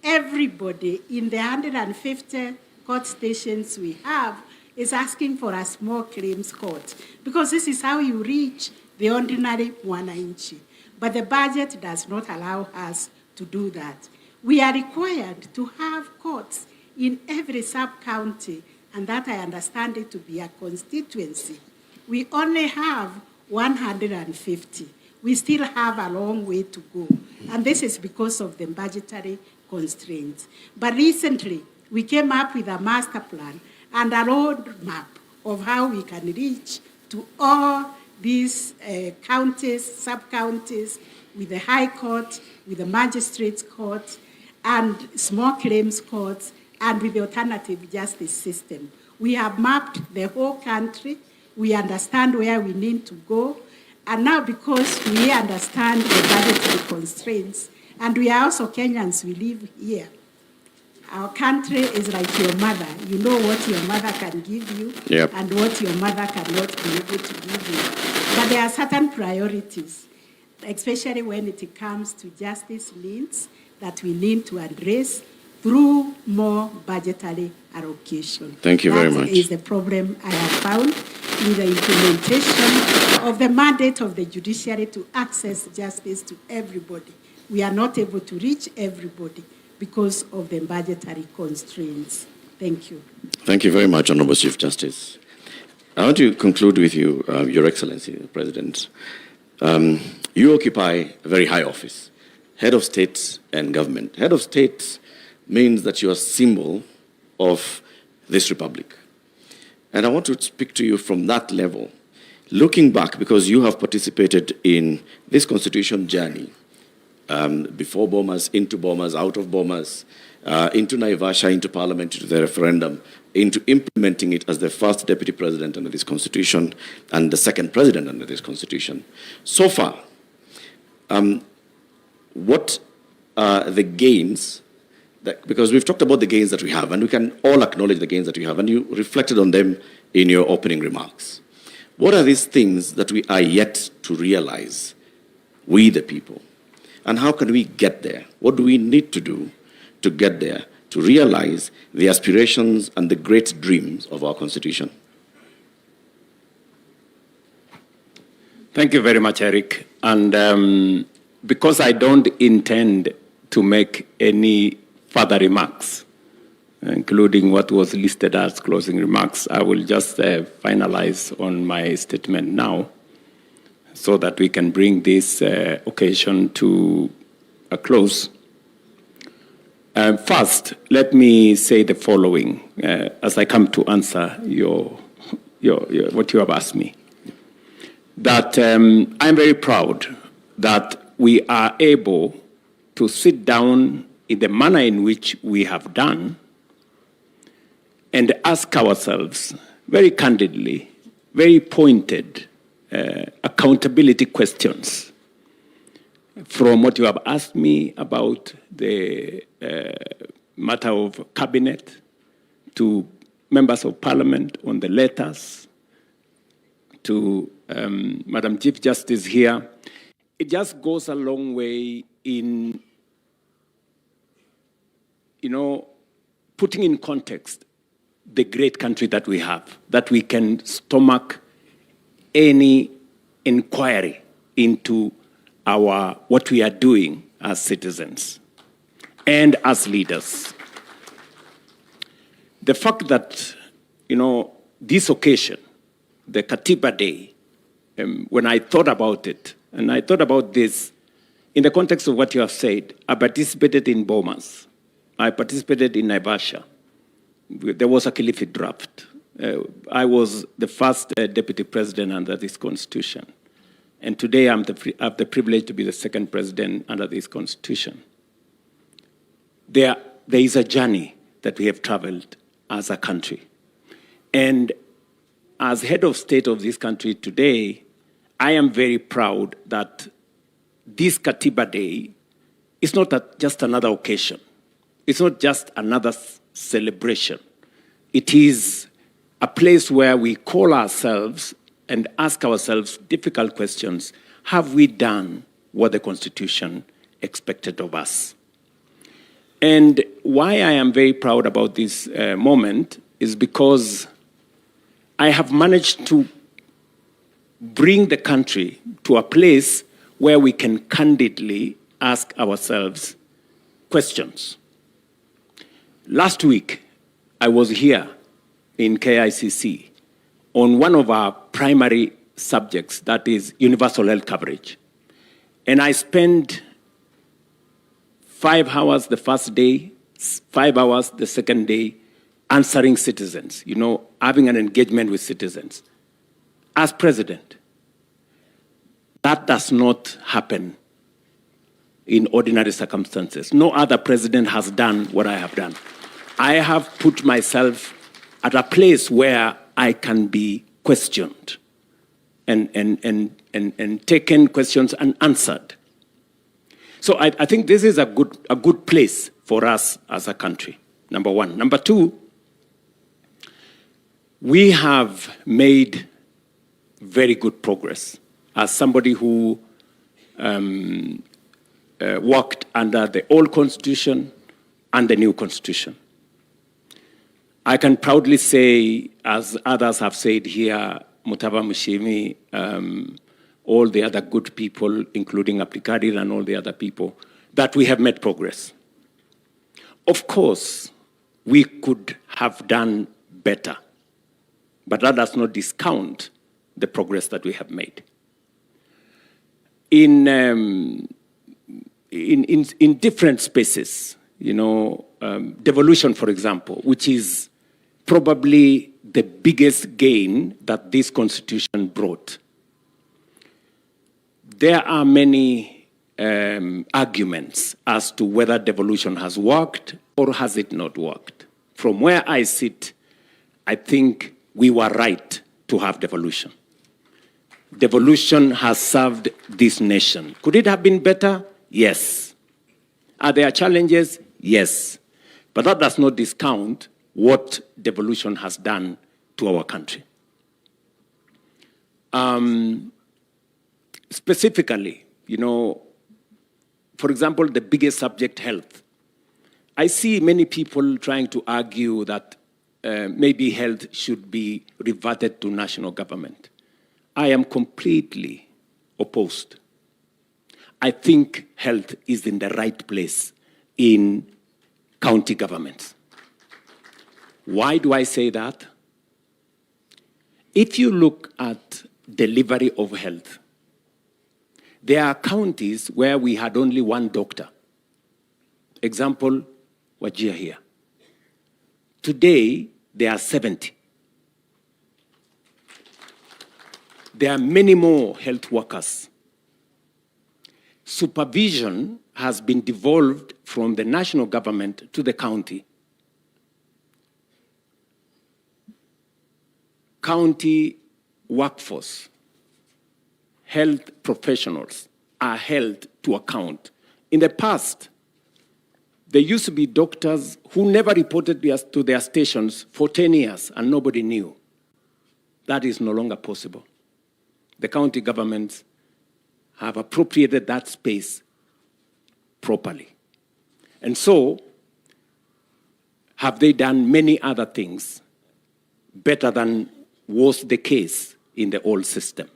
I: Everybody in the 150 court stations we have is asking for a small claims court, because this is how you reach the ordinary mwananchi. But the budget does not allow us to do that. We are required to have courts in every sub-county, and that I understand it to be a constituency. We only have 150. We still have a long way to go. And this is because of the budgetary constraints. But recently, we came up with a master plan and a roadmap of how we can reach to all these counties, sub-counties, with the High Court, with the Magistrates Court, and small claims courts, and with the alternative justice system. We have mapped the whole country. We understand where we need to go. And now, because we understand the budgetary constraints, and we are also Kenyans, we live here. Our country is like your mother. You know what your mother can give you and what your mother cannot be able to give you. But there are certain priorities, especially when it comes to justice needs, that we need to address through more budgetary allocation.
G: Thank you very much.
I: That is the problem I have found with the implementation of the mandate of the judiciary to access justice to everybody. We are not able to reach everybody because of the budgetary constraints. Thank you.
G: Thank you very much, Honorable Chief Justice. I want to conclude with you, Your Excellency, President. You occupy a very high office, head of state and government. Head of state means that you are a symbol of this republic. And I want to speak to you from that level, looking back, because you have participated in this constitution journey, before Bomas, into Bomas, out of Bomas, into Naivasha, into Parliament, into the referendum, into implementing it as the first deputy president under this constitution and the second president under this constitution. So far, what are the gains? Because we've talked about the gains that we have, and we can all acknowledge the gains that we have, and you reflected on them in your opening remarks. What are these things that we are yet to realize, we the people? And how can we get there? What do we need to do to get there, to realize the aspirations and the great dreams of our Constitution?
H: Thank you very much, Eric. And because I don't intend to make any further remarks, including what was listed as closing remarks, I will just finalize on my statement now, so that we can bring this occasion to a close. First, let me say the following as I come to answer what you have asked me. That I'm very proud that we are able to sit down in the manner in which we have done and ask ourselves very candidly, very pointed, accountability questions from what you have asked me about the matter of cabinet, to members of parliament on the letters, to Madam Chief Justice here. It just goes a long way in, putting in context the great country that we have, that we can stomach any inquiry into what we are doing as citizens and as leaders. The fact that, this occasion, the Katiba Day, when I thought about it, and I thought about this in the context of what you have said, I participated in Bomas. I participated in Naivasha. There was a Kilifi draft. I was the first deputy president under this constitution. And today I have the privilege to be the second president under this constitution. There is a journey that we have traveled as a country. And as head of state of this country today, I am very proud that this Katiba Day is not just another occasion. It's not just another celebration. It is a place where we call ourselves and ask ourselves difficult questions. Have we done what the Constitution expected of us? And why I am very proud about this moment is because I have managed to bring the country to a place where we can candidly ask ourselves questions. Last week, I was here in KICC on one of our primary subjects, that is universal health coverage. And I spent 5 hours the first day, 5 hours the second day, answering citizens, having an engagement with citizens. As president, that does not happen in ordinary circumstances. No other president has done what I have done. I have put myself at a place where I can be questioned and taken questions and answered. So I think this is a good place for us as a country, number one. Number two, we have made very good progress. As somebody who worked under the old constitution and the new constitution, I can proudly say, as others have said here, Mutava Mushimi, all the other good people, including Abdikadir and all the other people, that we have made progress. Of course, we could have done better, but that does not discount the progress that we have made. In different spaces, devolution, for example, which is probably the biggest gain that this constitution brought. There are many arguments as to whether devolution has worked or has it not worked. From where I sit, I think we were right to have devolution. Devolution has served this nation. Could it have been better? Yes. Are there challenges? Yes. But that does not discount what devolution has done to our country. Specifically, for example, the biggest subject, health. I see many people trying to argue that maybe health should be reverted to national government. I am completely opposed. I think health is in the right place in county governments. Why do I say that? If you look at delivery of health, there are counties where we had only one doctor. Example, Wajir here. Today, there are 70. There are many more health workers. Supervision has been devolved from the national government to the county. County workforce, health professionals are held to account. In the past, there used to be doctors who never reported to their stations for 10 years and nobody knew. That is no longer possible. The county governments have appropriated that space properly. And so, have they done many other things better than was the case in the old system?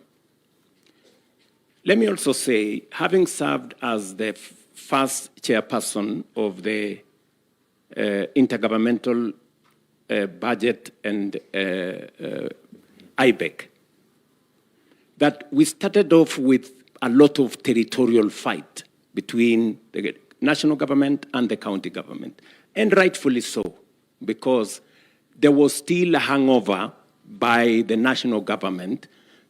H: Let me also say, having served as the first chairperson of the Intergovernmental Budget and IBEC, that we started off with a lot of territorial fight between the national government and the county government. And rightfully so, because there was still a hangover by the national government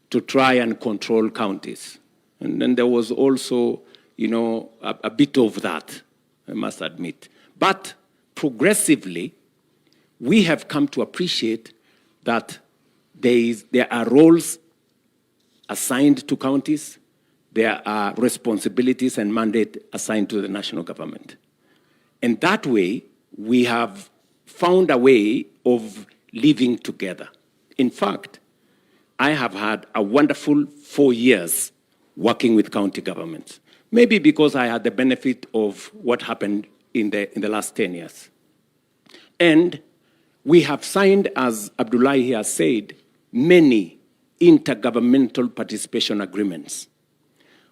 H: to try and control counties. And then there was also, a bit of that, I must admit. But progressively, we have come to appreciate that there are roles assigned to counties, there are responsibilities and mandate assigned to the national government. And that way, we have found a way of living together. In fact, I have had a wonderful 4 years working with county governments, maybe because I had the benefit of what happened in the last 10 years. And we have signed, as Abdullahi has said, many intergovernmental participation agreements.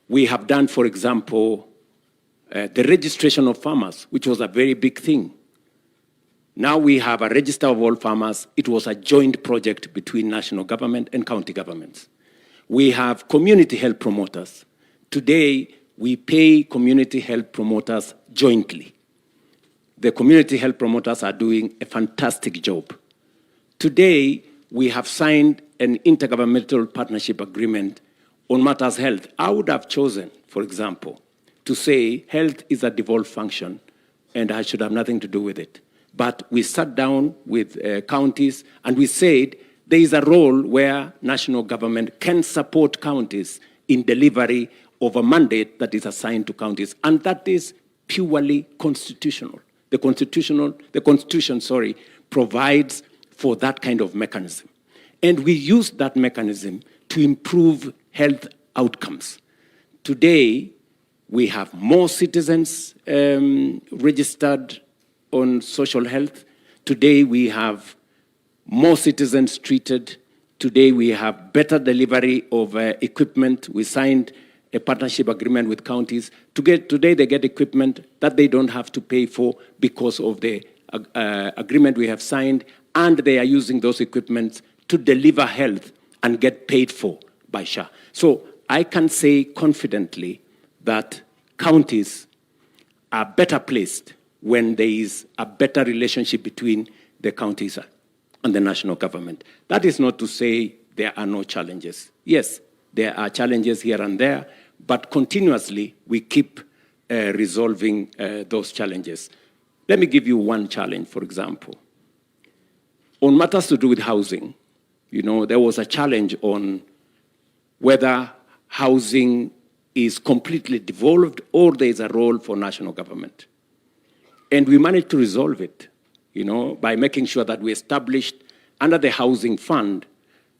H: We have done, for example, the registration of farmers, which was a very big thing. Now we have a register of all farmers. It was a joint project between national government and county governments. We have community health promoters. Today, we pay community health promoters jointly. The community health promoters are doing a fantastic job. Today, we have signed an intergovernmental partnership agreement on matters health. I would have chosen, for example, to say health is a devolved function and I should have nothing to do with it. But we sat down with counties and we said there is a role where national government can support counties in delivery of a mandate that is assigned to counties, and that is purely constitutional. The Constitution, provides for that kind of mechanism. And we use that mechanism to improve health outcomes. Today, we have more citizens registered on social health. Today, we have more citizens treated. Today, we have better delivery of equipment. We signed a partnership agreement with counties. Today, they get equipment that they don't have to pay for because of the agreement we have signed, and they are using those equipments to deliver health and get paid for by SHA. So I can say confidently that counties are better placed when there is a better relationship between the counties and the national government. That is not to say there are no challenges. Yes, there are challenges here and there, but continuously we keep resolving those challenges. Let me give you one challenge, for example. On matters to do with housing, there was a challenge on whether housing is completely devolved or there is a role for national government. And we managed to resolve it, by making sure that we established under the housing fund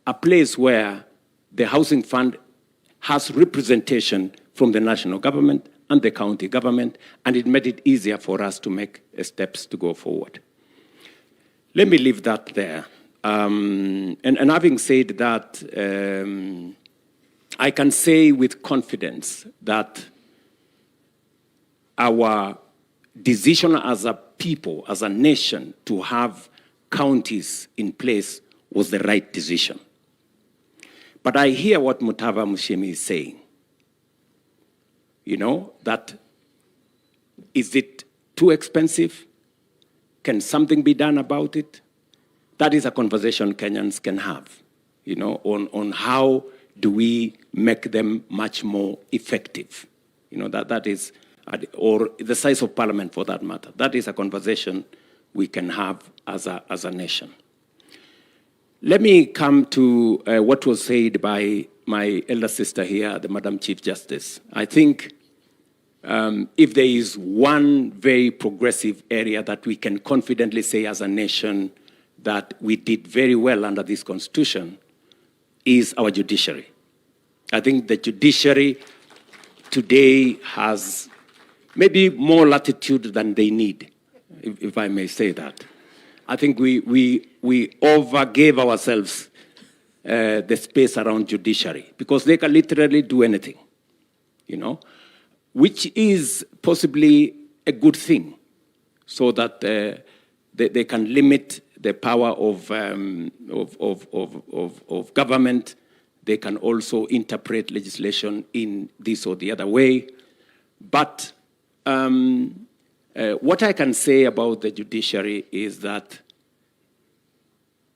H: a place where the housing fund has representation from the national government and the county government, and it made it easier for us to make steps to go forward. Let me leave that there. And having said that, I can say with confidence that our decision as a people, as a nation, to have counties in place was the right decision. But I hear what Mutava Mushemi is saying. That is it too expensive? Can something be done about it? That is a conversation Kenyans can have, on how do we make them much more effective? That is, or the size of parliament for that matter. That is a conversation we can have as a nation. Let me come to what was said by my elder sister here, the Madam Chief Justice. I think if there is one very progressive area that we can confidently say as a nation that we did very well under this constitution is our judiciary. I think the judiciary today has maybe more latitude than they need, if I may say that. I think we overgave ourselves the space around judiciary because they can literally do anything, which is possibly a good thing so that they can limit the power of government. They can also interpret legislation in this or the other way. But what I can say about the judiciary is that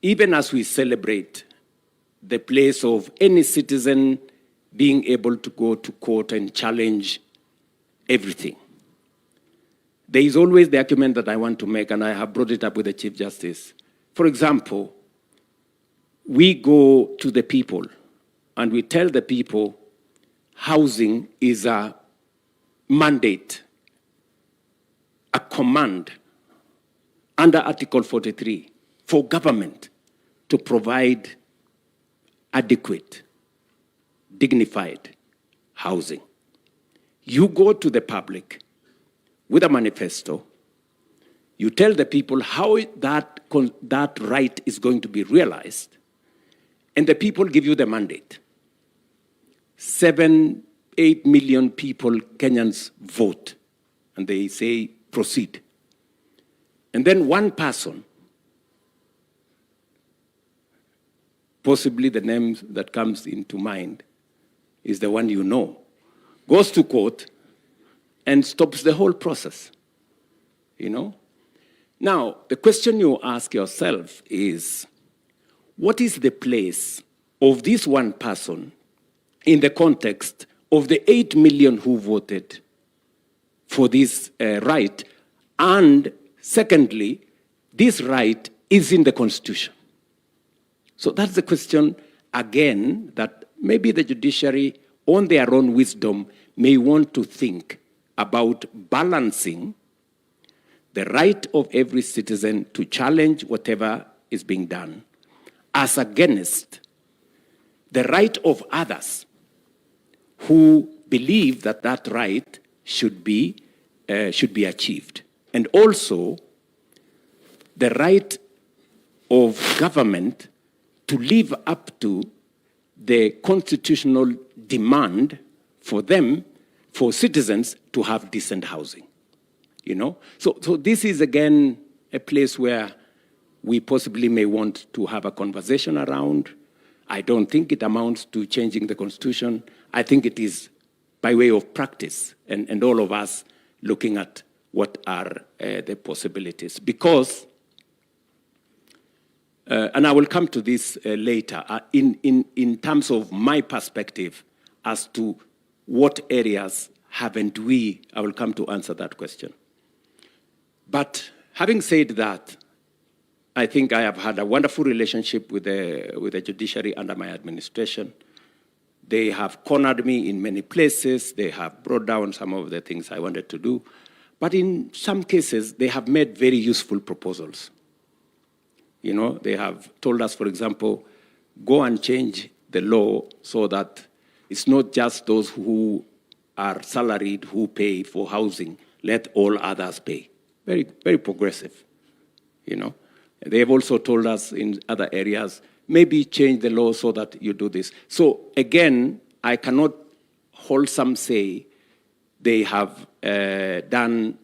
H: even as we celebrate the place of any citizen being able to go to court and challenge everything, there is always the argument that I want to make, and I have brought it up with the Chief Justice. For example, we go to the people and we tell the people housing is a mandate, a command under Article 43 for government to provide adequate, dignified housing. You go to the public with a manifesto, you tell the people how that right is going to be realized, and the people give you the mandate. 7-8 million people, Kenyans, vote, and they say, proceed. And then one person, possibly the name that comes into mind is the one you know, goes to court and stops the whole process, Now, the question you ask yourself is, what is the place of this one person in the context of the 8 million who voted for this right. And secondly, this right is in the Constitution. So that's the question, again, that maybe the judiciary, on their own wisdom, may want to think about balancing the right of every citizen to challenge whatever is being done as against the right of others who believe that that right should be achieved. And also the right of government to live up to the constitutional demand for them, for citizens, to have decent housing. You know? So this is, again, a place where we possibly may want to have a conversation around. I don't think it amounts to changing the Constitution. I think it is by way of practice and all of us looking at what are the possibilities. Because, and I will come to this later, in terms of my perspective as to what areas haven't we, I will come to answer that question. But having said that, I think I have had a wonderful relationship with the judiciary under my administration. They have cornered me in many places. They have brought down some of the things I wanted to do. But in some cases, they have made very useful proposals. You know, they have told us, for example, go and change the law so that it's not just those who are salaried who pay for housing, let all others pay. Very, very progressive, you know. They have also told us in other areas, maybe change the law so that you do this. So again, I cannot wholesome say they have done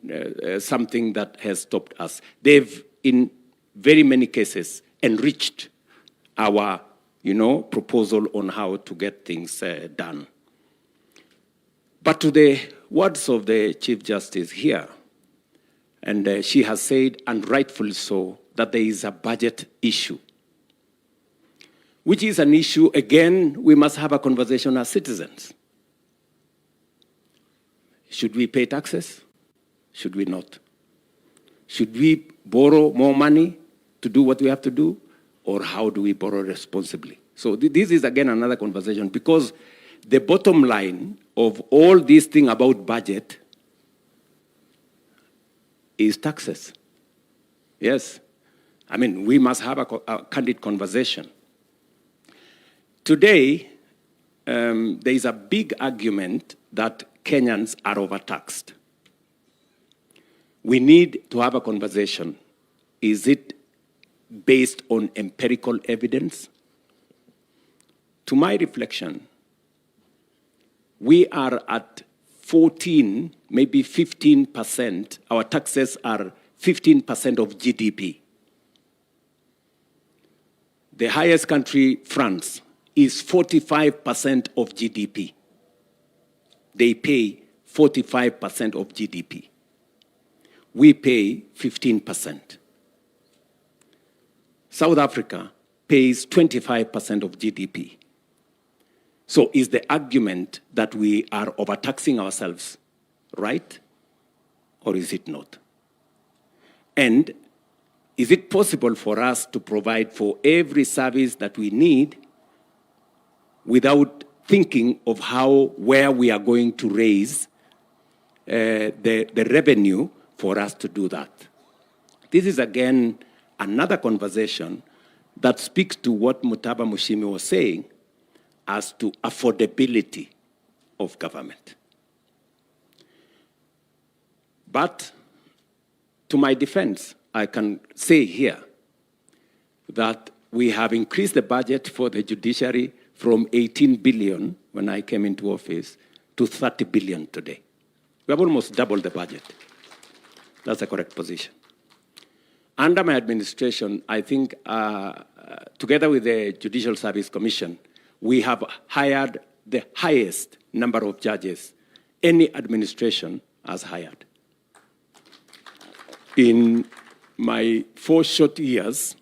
H: something that has stopped us. They've, in very many cases, enriched our, you know, proposal on how to get things done. But to the words of the Chief Justice here, and she has said, and rightfully so, that there is a budget issue, which is an issue, again, we must have a conversation as citizens. Should we pay taxes? Should we not? Should we borrow more money to do what we have to do? Or how do we borrow responsibly? So this is, again, another conversation, because the bottom line of all this thing about budget is taxes. Yes. I mean, we must have a candid conversation. Today, there is a big argument that Kenyans are overtaxed. We need to have a conversation. Is it based on empirical evidence? To my reflection, we are at 14, maybe 15%. Our taxes are 15% of GDP. The highest country, France, is 45% of GDP. They pay 45% of GDP. We pay 15%. South Africa pays 25% of GDP. So is the argument that we are overtaxing ourselves right, or is it not? And is it possible for us to provide for every service that we need without thinking of where we are going to raise the revenue for us to do that? This is, again, another conversation that speaks to what Mutaba Mushimi was saying as to affordability of government. But to my defense, I can say here that we have increased the budget for the judiciary from 18 billion when I came into office to 30 billion today. We have almost doubled the budget. That's the correct position. Under my administration, I think, together with the Judicial Service Commission, we have hired the highest number of judges any administration has hired. In my 4 short years,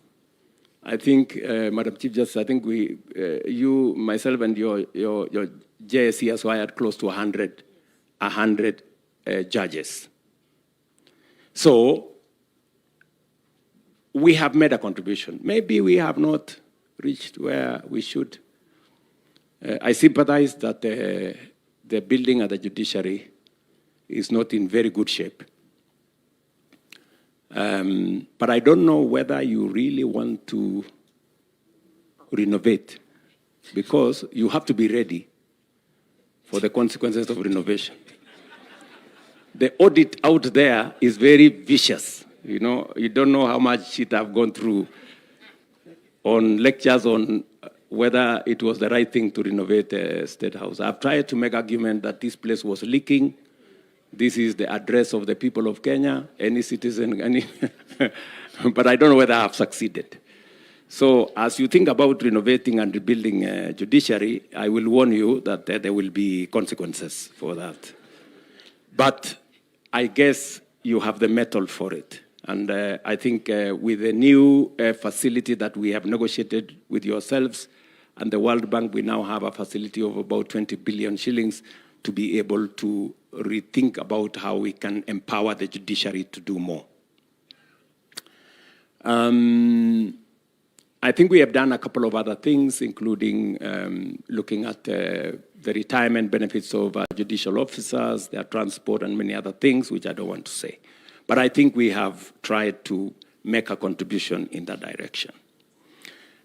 H: I think, Madam Chief Justice, I think you, myself, and your JSC has hired close to 100 judges. So we have made a contribution. Maybe we have not reached where we should. I sympathize that the building of the judiciary is not in very good shape. But I don't know whether you really want to renovate, because you have to be ready for the consequences of renovation. The audit out there is very vicious. You know, you don't know how much shit I've gone through on lectures on whether it was the right thing to renovate the State House. I've tried to make argument that this place was leaking. This is the address of the people of Kenya, any citizen, any but I don't know whether I've succeeded. So as you think about renovating and rebuilding judiciary, I will warn you that there will be consequences for that. But I guess you have the mettle for it. And I think with the new facility that we have negotiated with yourselves and the World Bank, we now have a facility of about 20 billion shillings to be able to rethink about how we can empower the judiciary to do more. I think we have done a couple of other things, including looking at the retirement benefits of judicial officers, their transport, and many other things, which I don't want to say. But I think we have tried to make a contribution in that direction.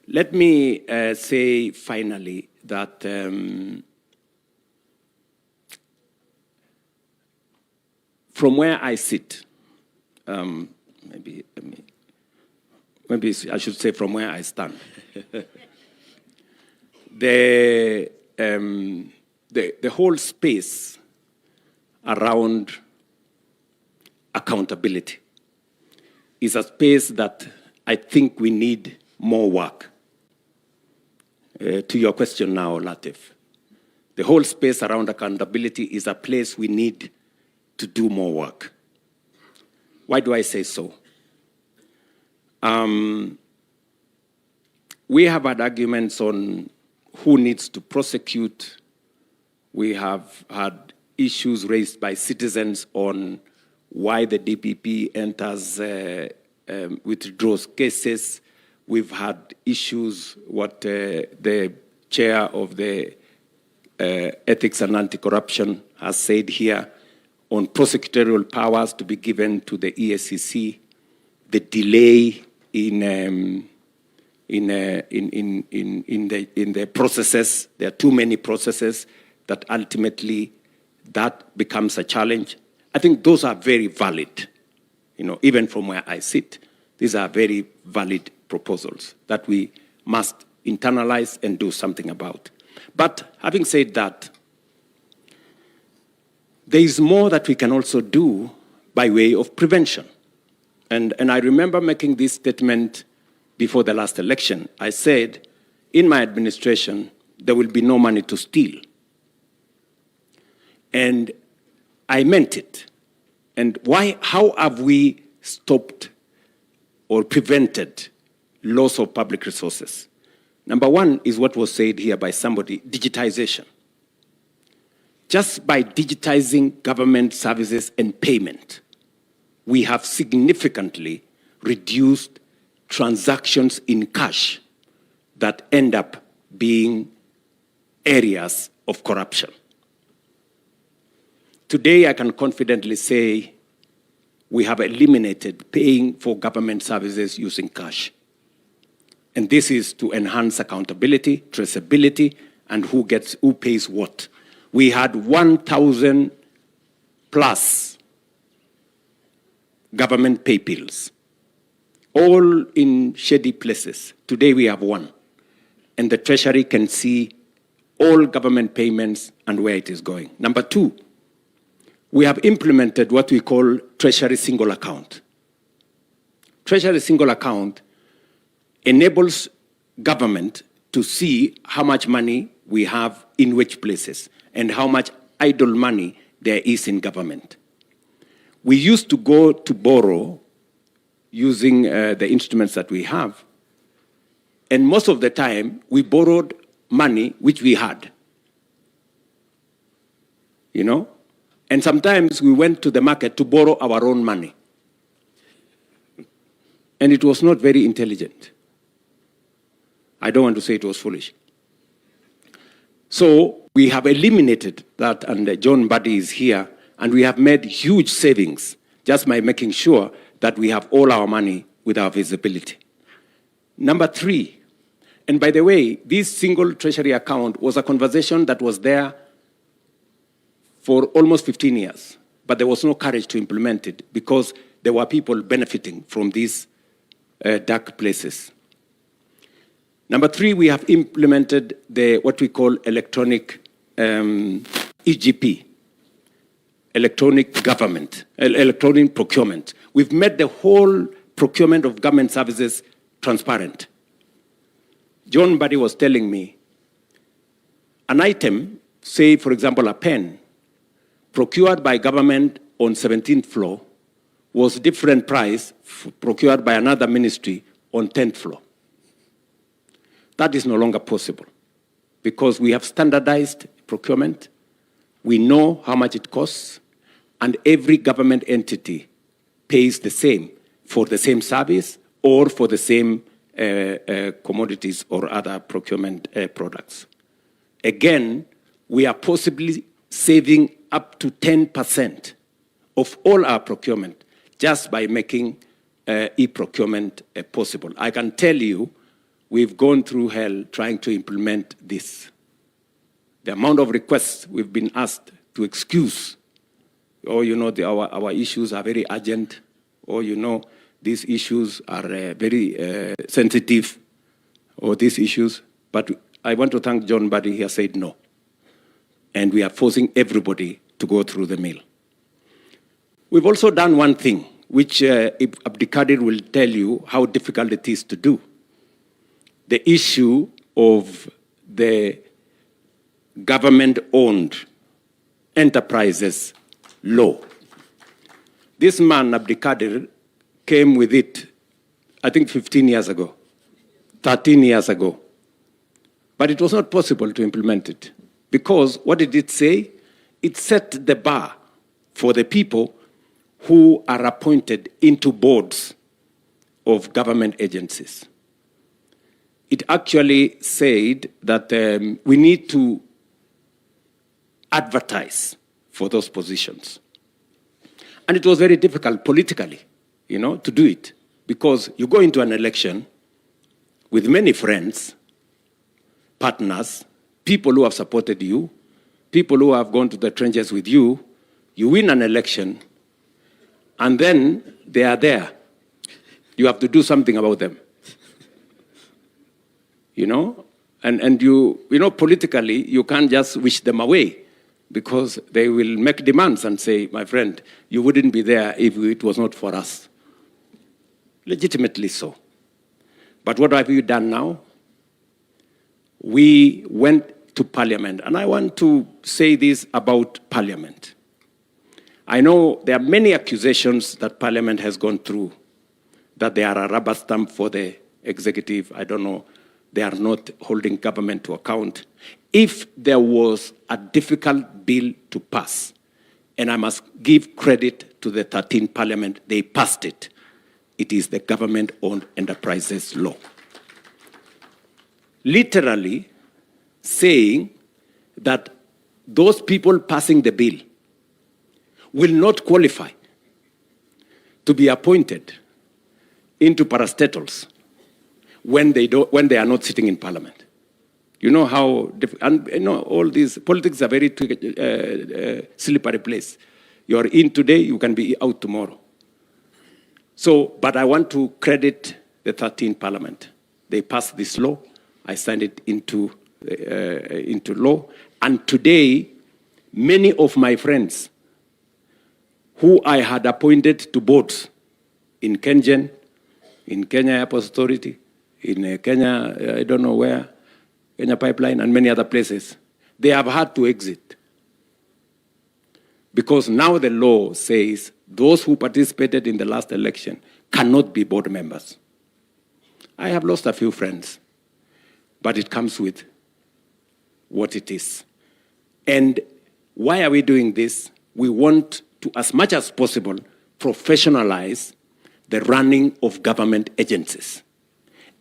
H: Let me say finally that from where I sit, maybe I should say from where I stand. The whole space around accountability is a space that I think we need more work. To your question now, Latif, the whole space around accountability is a place we need to do more work. Why do I say so? We have had arguments on who needs to prosecute. We have had issues raised by citizens on why the DPP enters, withdraws cases. We've had issues, what the chair of the Ethics and Anti-Corruption has said here, on prosecutorial powers to be given to the EACC, the delay in the processes. There are too many processes that ultimately that becomes a challenge. I think those are very valid. You know, even from where I sit, these are very valid proposals that we must internalize and do something about. But having said that, there is more that we can also do by way of prevention. And I remember making this statement before the last election. I said, in my administration, there will be no money to steal. And I meant it. And how have we stopped or prevented loss of public resources? Number one is what was said here by somebody, digitization. Just by digitizing government services and payment, we have significantly reduced transactions in cash that end up being areas of corruption. Today, I can confidently say we have eliminated paying for government services using cash. And this is to enhance accountability, traceability, and who pays what. We had 1,000 plus government pay bills, all in shady places. Today we have one. And the Treasury can see all government payments and where it is going. Number two, we have implemented what we call Treasury Single Account. Treasury Single Account enables government to see how much money we have in which places and how much idle money there is in government. We used to go to borrow using the instruments that we have, and most of the time we borrowed money which we had. You know, And sometimes we went to the market to borrow our own money. And it was not very intelligent. I don't want to say it was foolish. So we have eliminated that, and John Buddy is here, and we have made huge savings just by making sure that we have all our money with our visibility. Number 3, and by the way, this single treasury account was a conversation that was there for almost 15 years, but there was no courage to implement it because there were people benefiting from these dark places. Number 3, we have implemented what we call electronic EGP, electronic government, electronic procurement. We've made the whole procurement of government services transparent. John Buddy was telling me an item, say for example a pen, procured by government on 17th floor was different price procured by another ministry on 10th floor. That is no longer possible because we have standardized procurement. We know how much it costs, and every government entity pays the same for the same service or for the same commodities or other procurement products. Again, we are possibly saving up to 10% of all our procurement just by making e-procurement possible. I can tell you, we've gone through hell trying to implement this. The amount of requests we've been asked to excuse, or our issues are very urgent, or these issues are very sensitive, or these issues. But I want to thank John Buddy, he has said no. And we are forcing everybody to go through the mill. We've also done one thing, which Abdikadir will tell you how difficult it is to do. The issue of the government-owned enterprises law. This man, Abdikadir, came with it, I think 15 years ago, 13 years ago. But it was not possible to implement it. Because what did it say? It set the bar for the people who are appointed into boards of government agencies. It actually said that we need to advertise for those positions. And it was very difficult politically, to do it. Because you go into an election with many friends, partners, people who have supported you, people who have gone to the trenches with you, you win an election, and then they are there. You have to do something about them. And politically, you can't just wish them away because they will make demands and say, my friend, you wouldn't be there if it was not for us. Legitimately so. But what have you done now? We went to Parliament, and I want to say this about Parliament. I know there are many accusations that Parliament has gone through, that they are a rubber stamp for the executive. I don't know. They are not holding government to account. If there was a difficult bill to pass, and I must give credit to the 13th Parliament, they passed it. It is the government-owned enterprises law. Literally saying that those people passing the bill will not qualify to be appointed into parastatals when they are not sitting in Parliament. You know how, all these politics are very slippery place. You are in today, you can be out tomorrow. So, but I want to credit the 13th Parliament. They passed this law. I signed it into law. And today, many of my friends who I had appointed to boards in Kengen, in Kenya Airport Authority, in Kenya, I don't know where, Kenya Pipeline, and many other places, they have had to exit. Because now the law says those who participated in the last election cannot be board members. I have lost a few friends, but it comes with what it is. And why are we doing this? we want to, as much as possible, professionalize the running of government agencies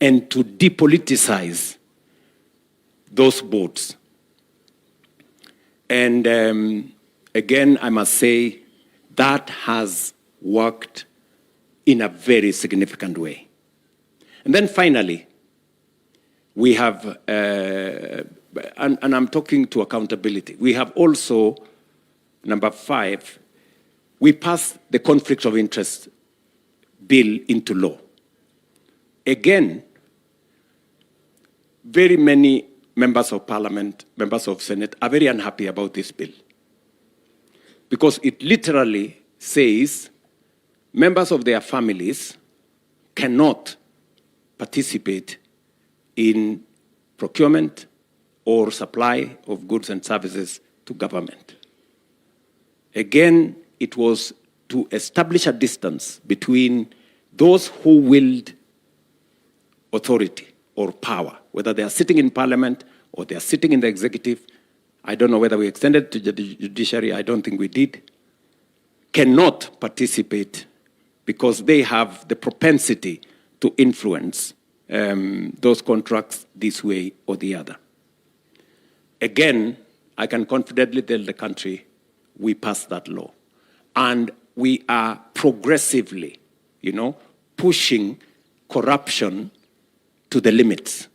H: and to depoliticize those boards. And again, I must say that has worked in a very significant way. And then finally, we have, and I'm talking to accountability, we have also, number 5, we passed the conflict of interest bill into law. Again, very many members of parliament, members of Senate are very unhappy about this bill because it literally says members of their families cannot participate in procurement or supply of goods and services to government. Again, it was to establish a distance between those who wield authority or power, whether they are sitting in parliament or they are sitting in the executive. I don't know whether we extended to the judiciary, I don't think we did, cannot participate because they have the propensity to influence those contracts this way or the other. Again, I can confidently tell the country we passed that law. And we are progressively, pushing corruption to the limits,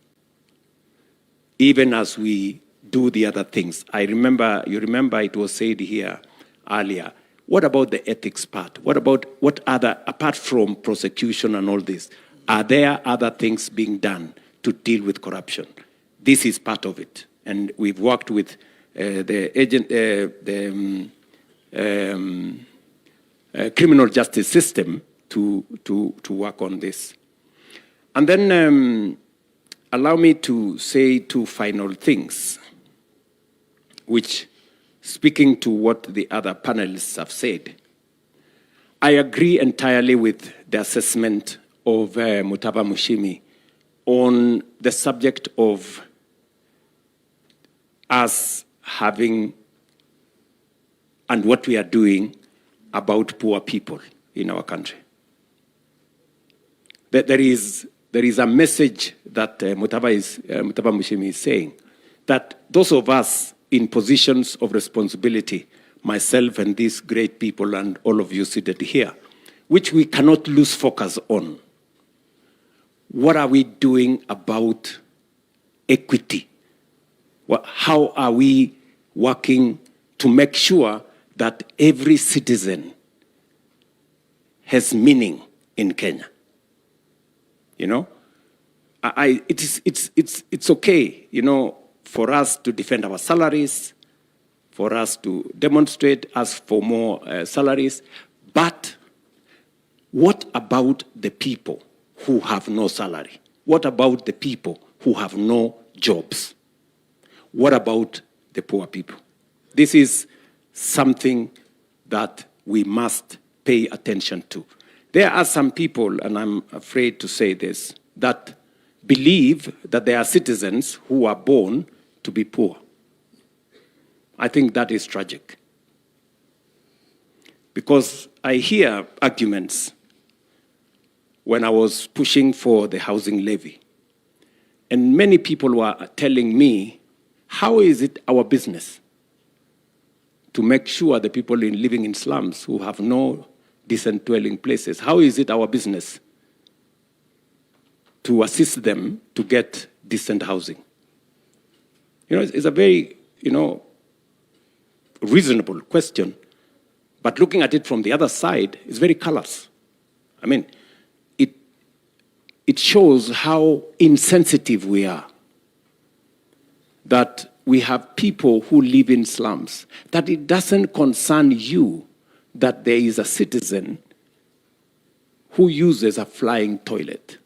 H: even as we do the other things. You remember it was said here earlier, what about the ethics part? What other, apart from prosecution and all this, are there other things being done to deal with corruption? This is part of it. And we've worked with criminal justice system to work on this. And then allow me to say 2 final things, which, speaking to what the other panelists have said, I agree entirely with the assessment of Mutava Mushimi on the subject of us having and what we are doing about poor people in our country. There is a message that Mutava Mushimi is saying, that those of us in positions of responsibility, myself and these great people and all of you seated here, which we cannot lose focus on. What are we doing about equity? How are we working to make sure that every citizen has meaning in Kenya? It's okay, for us to defend our salaries, for us to demonstrate, ask for more salaries, but what about the people who have no salary? What about the people who have no jobs? What about the poor people? This is something that we must pay attention to. There are some people, and I'm afraid to say this, that believe that there are citizens who are born to be poor. I think that is tragic. Because I hear arguments when I was pushing for the housing levy. And many people were telling me, how is it our business to make sure the people living in slums who have no decent dwelling places, how is it our business to assist them to get decent housing? It's a very, reasonable question. But looking at it from the other side, it's very callous. I mean, it shows how insensitive we are. That we have people who live in slums, that it doesn't concern you that there is a citizen who uses a flying toilet.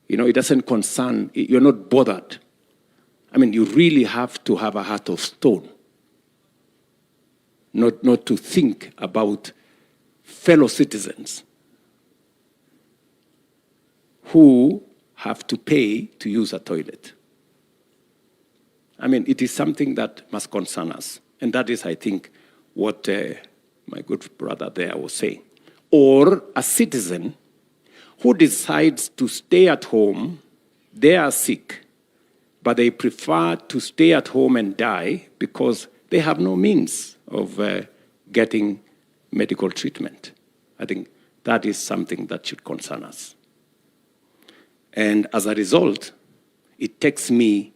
H: It doesn't concern, you're not bothered. I mean, you really have to have a heart of stone, not to think about fellow citizens who have to pay to use a toilet. I mean, it is something that must concern us. And that is, I think, what my good brother there was saying. Or a citizen who decides to stay at home, they are sick, but they prefer to stay at home and die because they have no means of getting medical treatment. I think that is something that should concern us. And as a result, it takes me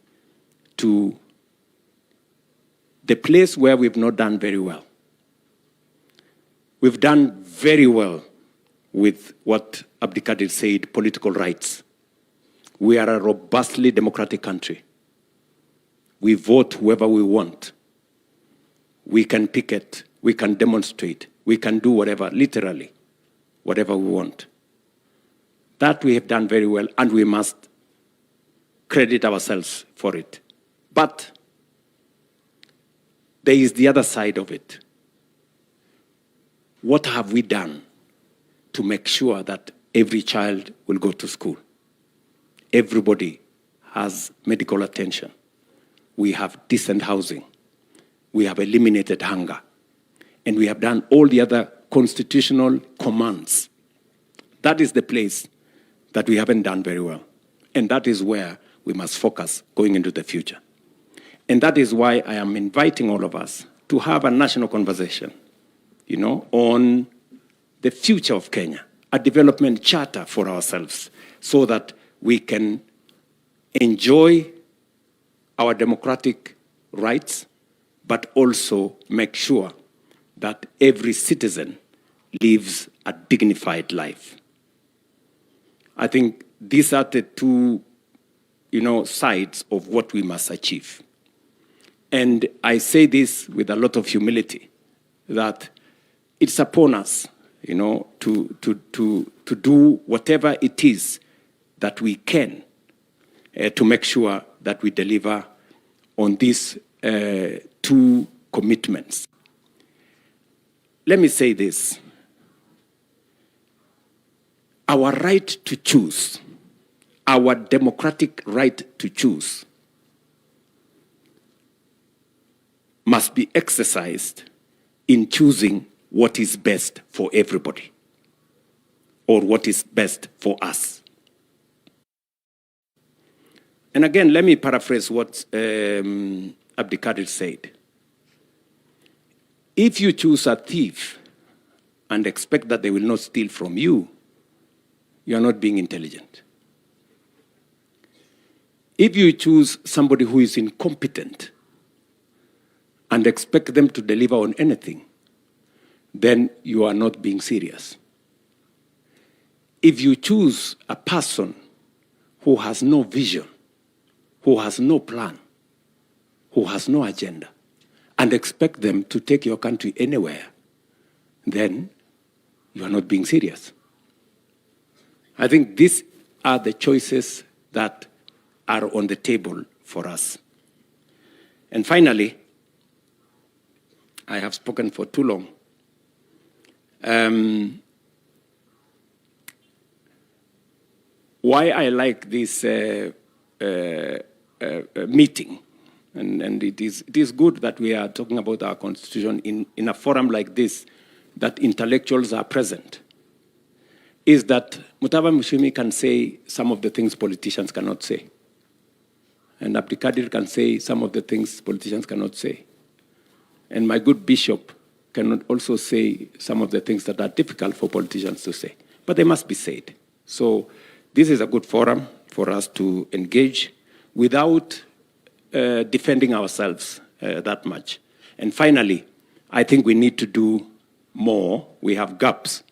H: to the place where we've not done very well. We've done very well with what Abdikadir said, political rights. We are a robustly democratic country. We vote whoever we want. We can picket, we can demonstrate, we can do whatever, literally, whatever we want. That we have done very well, and we must credit ourselves for it. But there is the other side of it. What have we done to make sure that every child will go to school? Everybody has medical attention. We have decent housing. We have eliminated hunger. And we have done all the other constitutional commands. That is the place that we haven't done very well. And that is where we must focus going into the future. And that is why I am inviting all of us to have a national conversation, on the future of Kenya, a development charter for ourselves, so that we can enjoy our democratic rights, but also make sure that every citizen lives a dignified life. I think these are the two, sides of what we must achieve. And I say this with a lot of humility, that it's upon us, to do whatever it is that we can to make sure that we deliver on these two commitments. Let me say this. Our right to choose, our democratic right to choose, must be exercised in choosing what is best for everybody, or what is best for us. And again, let me paraphrase what Abdikadir said. If you choose a thief and expect that they will not steal from you, you are not being intelligent. If you choose somebody who is incompetent and expect them to deliver on anything, then you are not being serious. If you choose a person who has no vision, who has no plan, who has no agenda, and expect them to take your country anywhere, then you are not being serious. I think these are the choices that are on the table for us. And finally, I have spoken for too long. Why I like this meeting, and it is good that we are talking about our constitution in a forum like this, that intellectuals are present, is that Mutava Mushimi can say some of the things politicians cannot say. And Abdikadir can say some of the things politicians cannot say. And my good bishop can also say some of the things that are difficult for politicians to say. But they must be said. So this is a good forum for us to engage without defending ourselves that much. And finally, I think we need to do more. We have gaps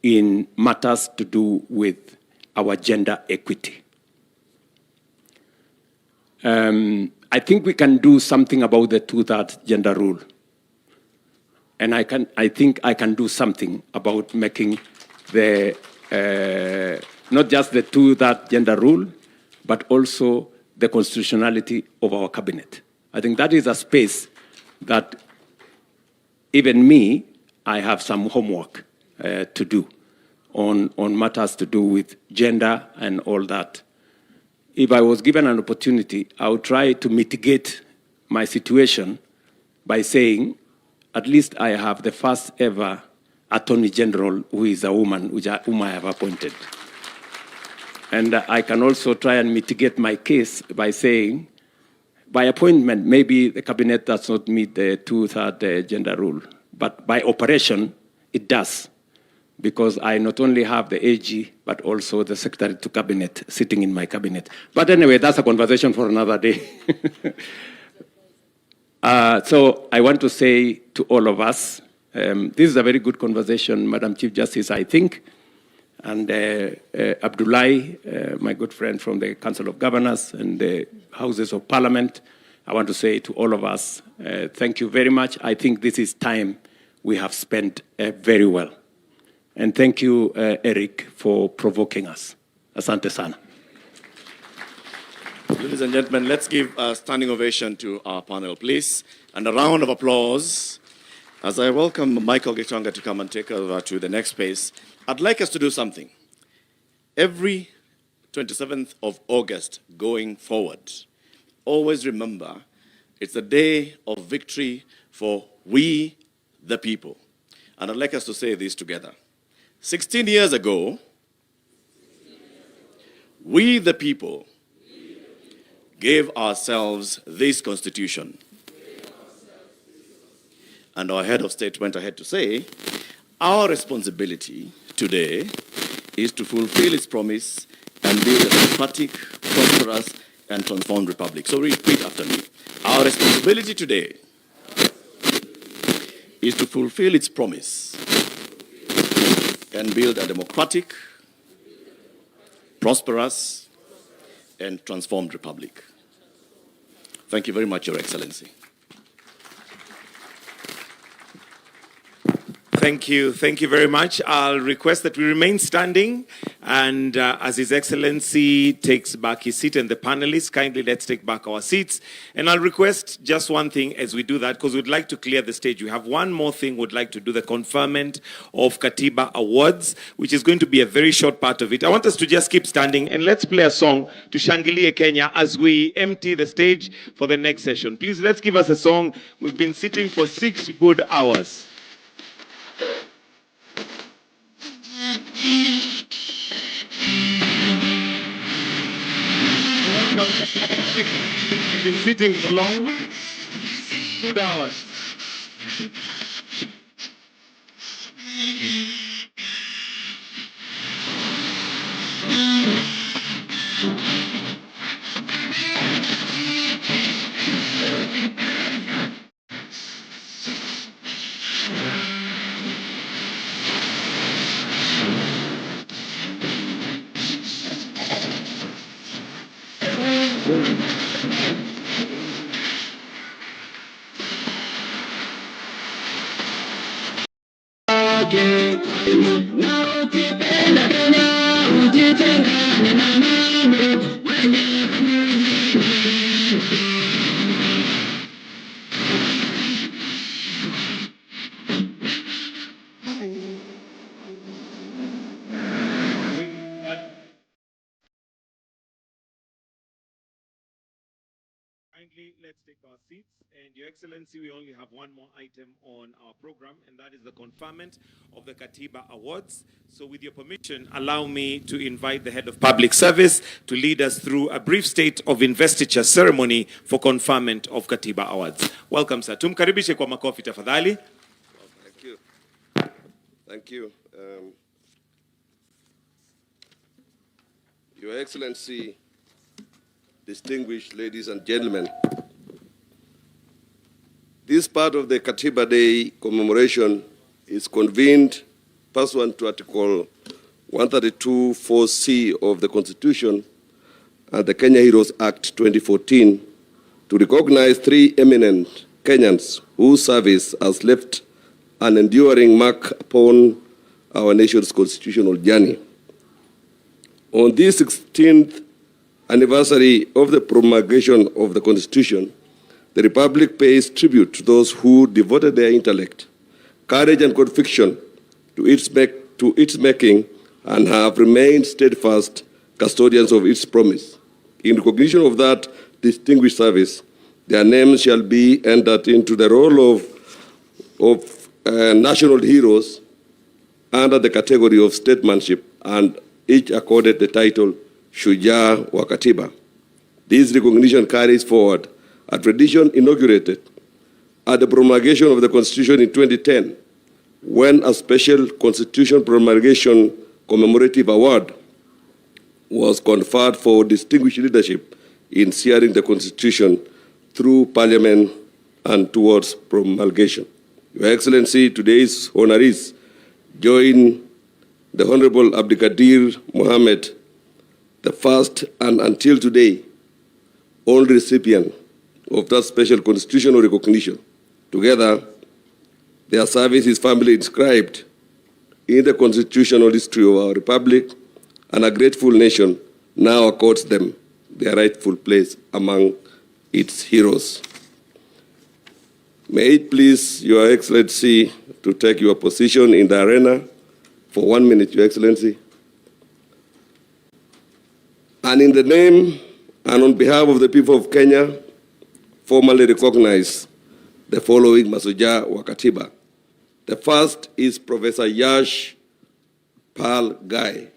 H: in matters to do with our gender equity. I think we can do something about the 2/3 gender rule. And I think I can do something about making the, not just the 2/3 gender rule, but also the constitutionality of our cabinet. I think that is a space that even me, I have some homework to do on matters to do with gender and all that. If I was given an opportunity, I would try to mitigate my situation by saying at least I have the first ever Attorney General who is a woman, whom I have appointed. And I can also try and mitigate my case by saying, by appointment, maybe the cabinet does not meet the 2/3 gender rule, but by operation, it does, because I not only have the AG, but also the Secretary to Cabinet sitting in my cabinet. But anyway, that's a conversation for another day. So I want to say to all of us, this is a very good conversation, Madam Chief Justice, I think. And Abdullahi, my good friend from the Council of Governors and the Houses of Parliament, I want to say to all of us, thank you very much. I think this is time we have spent very well. And thank you, Eric, for provoking us. Asante sana.
G: Ladies and gentlemen, let's give a standing ovation to our panel, please. And a round of applause as I welcome Michael Gachagua to come and take over to the next space. I'd like us to do something. Every 27th of August going forward, always remember it's a day of victory for we, the people. And I'd like us to say this together. 16 years ago, we, the people, gave ourselves this constitution. And our head of state went ahead to say, our responsibility today is to fulfill its promise and build a democratic, prosperous, and transformed republic. So repeat after me. Our responsibility today is to fulfill its promise and build a democratic, prosperous, and transformed republic. Thank you very much, Your Excellency.
C: Thank you. Thank you very much. I'll request that we remain standing, and as His Excellency takes back his seat and the panelists, kindly let's take back our seats. And I'll request just one thing as we do that, because we'd like to clear the stage. We have one more thing we'd like to do, the conferment of Katiba Awards, which is going to be a very short part of it. I want us to just keep standing, and let's play a song to Shangilie Kenya as we empty the stage for the next session. Please, let's give us a song. We've been sitting for 6 good hours. We've been sitting for long, good hours. Let's take our seats. And Your Excellency, we only have one more item on our program, and that is the conferment of the Katiba Awards. So with your permission, allow me to invite the Head of Public Service to lead us through a brief state of investiture ceremony for conferment of Katiba Awards. Welcome, sir. Tumkaribishe kwa makofi tafadhali.
L: Thank you. Thank you. Your Excellency, distinguished ladies and gentlemen, this part of the Katiba Day commemoration is convened pursuant to Article 132(4)(c) of the Constitution and the Kenya Heroes Act 2014 to recognize 3 eminent Kenyans whose service has left an enduring mark upon our nation's constitutional journey. On this 16th anniversary of the promulgation of the Constitution, the Republic pays tribute to those who devoted their intellect, courage, and conviction to its making and have remained steadfast custodians of its promise. In recognition of that distinguished service, their names shall be entered into the roll of of national heroes under the category of statesmanship, and each accorded the title Shujaa wa Katiba. This recognition carries forward a tradition inaugurated at the promulgation of the Constitution in 2010, when a special Constitution promulgation commemorative award was conferred for distinguished leadership in steering the Constitution through Parliament and towards promulgation. Your Excellency, today's honorees join the Honorable Abdikadir Mohammed, the first and until today only recipient of that special constitutional recognition. Together, their service is firmly inscribed in the constitutional history of our republic, and a grateful nation now accords them their rightful place among its heroes. May it please Your Excellency to take your position in the arena for 1 minute, Your Excellency. And in the name and on behalf of the people of Kenya, formally recognize the following Mashujaa wa Katiba. The first is Professor Yash Pal Gai.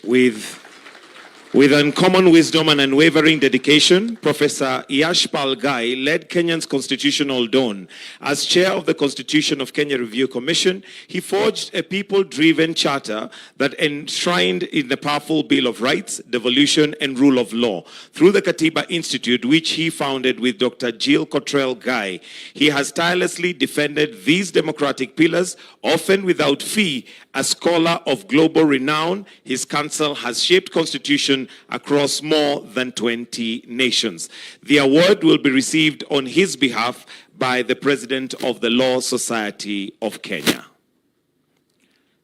E: With uncommon wisdom and unwavering dedication, Professor Yash Pal Gai led Kenya's constitutional dawn. As chair of the Constitution of Kenya Review Commission, he forged a people-driven charter that enshrined in the powerful Bill of Rights, devolution, and rule of law. Through the Katiba Institute, which he founded with Dr. Jill Cottrell Gai, he has tirelessly defended these democratic pillars, often without fee. A scholar of global renown, his counsel has shaped constitution across more than 20 nations. The award will be received on his behalf by the President of the Law Society of Kenya.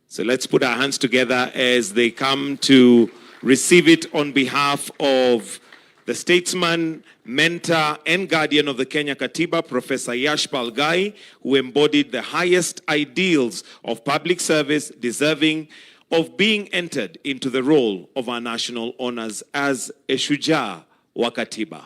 E: So let's put our hands together as they come to receive it on behalf of the statesman, mentor, and guardian of the Kenya Katiba, Professor Yash Pal Gai, who embodied the highest ideals of public service, deserving of being entered into the role of our national honors as a Shujaa wa Katiba.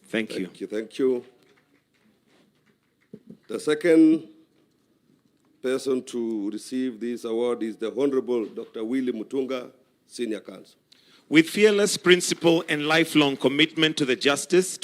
E: Thank you.
L: Thank you. The second person to receive this award is the Honorable Dr. Willie Mutunga, Senior Counsel.
E: With fearless principle and lifelong commitment to justice,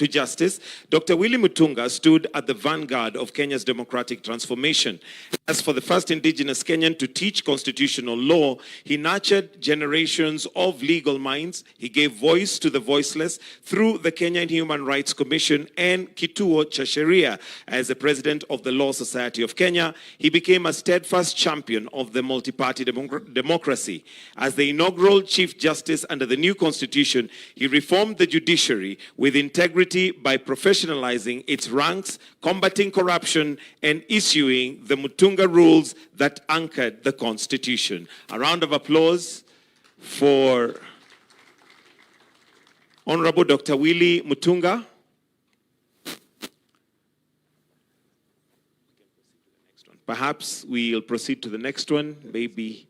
E: Dr. Willie Mutunga stood at the vanguard of Kenya's democratic transformation. As for the first indigenous Kenyan to teach constitutional law, he nurtured generations of legal minds. He gave voice to the voiceless through the Kenyan Human Rights Commission and Kituo cha Sheria. As the president of the Law Society of Kenya, he became a steadfast champion of the multi-party democracy. As the inaugural Chief Justice under the new constitution, he reformed the judiciary with integrity by professionalizing its ranks, combating corruption, and issuing the Mutunga rules that anchored the constitution. A round of applause for Honorable Dr. Willie Mutunga. Perhaps we'll proceed to the next one, maybe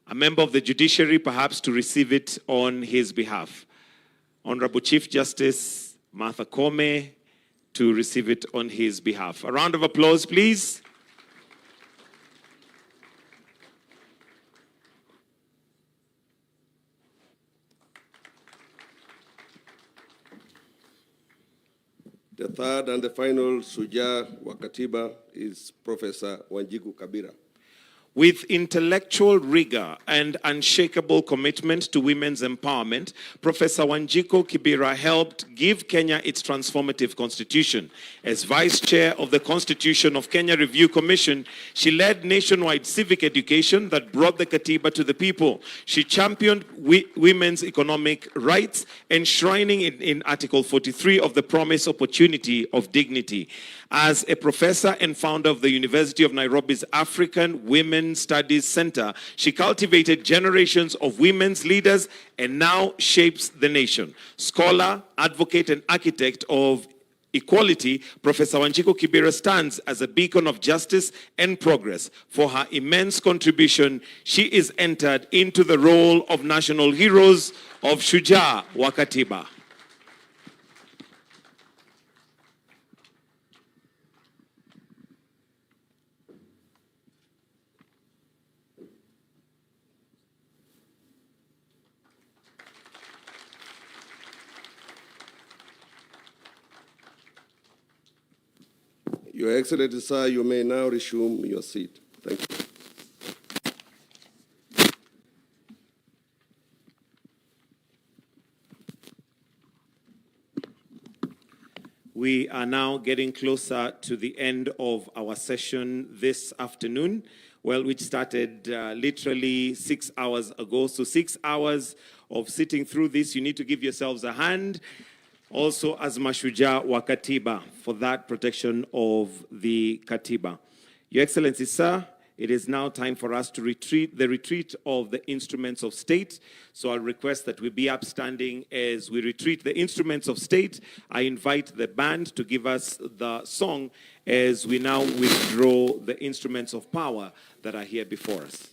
E: a member of the judiciary, perhaps to receive it on his behalf. Honorable Chief Justice Martha Koome to receive it on his behalf. A round of applause, please.
L: The third and the final Shujaa wa Katiba is Professor Wanjiku Kabira.
E: With intellectual rigor and unshakable commitment to women's empowerment, Professor Wanjiku Kibira helped give Kenya its transformative constitution. As vice chair of the Constitution of Kenya Review Commission, she led nationwide civic education that brought the Katiba to the people. She championed women's economic rights, enshrining in Article 43 of the Promise Opportunity of Dignity. As a professor and founder of the University of Nairobi's African Women Studies Center, she cultivated generations of women's leaders and now shapes the nation. Scholar, advocate, and architect of equality, Professor Wanjiku Kibera stands as a beacon of justice and progress. For her immense contribution, she is entered into the role of National Heroes of Shujaa wa Katiba.
L: Your Excellency, sir, you may now resume your seat. Thank you.
E: We are now getting closer to the end of our session this afternoon, well, which started literally 6 hours ago. So 6 hours of sitting through this. You need to give yourselves a hand. Also as Mashujaa wa Katiba for that protection of the Katiba. Your Excellency, sir, it is now time for us to retreat of the instruments of state. So I'll request that we be upstanding as we retreat the instruments of state. I invite the band to give us the song as we now withdraw the instruments of power that are here before us.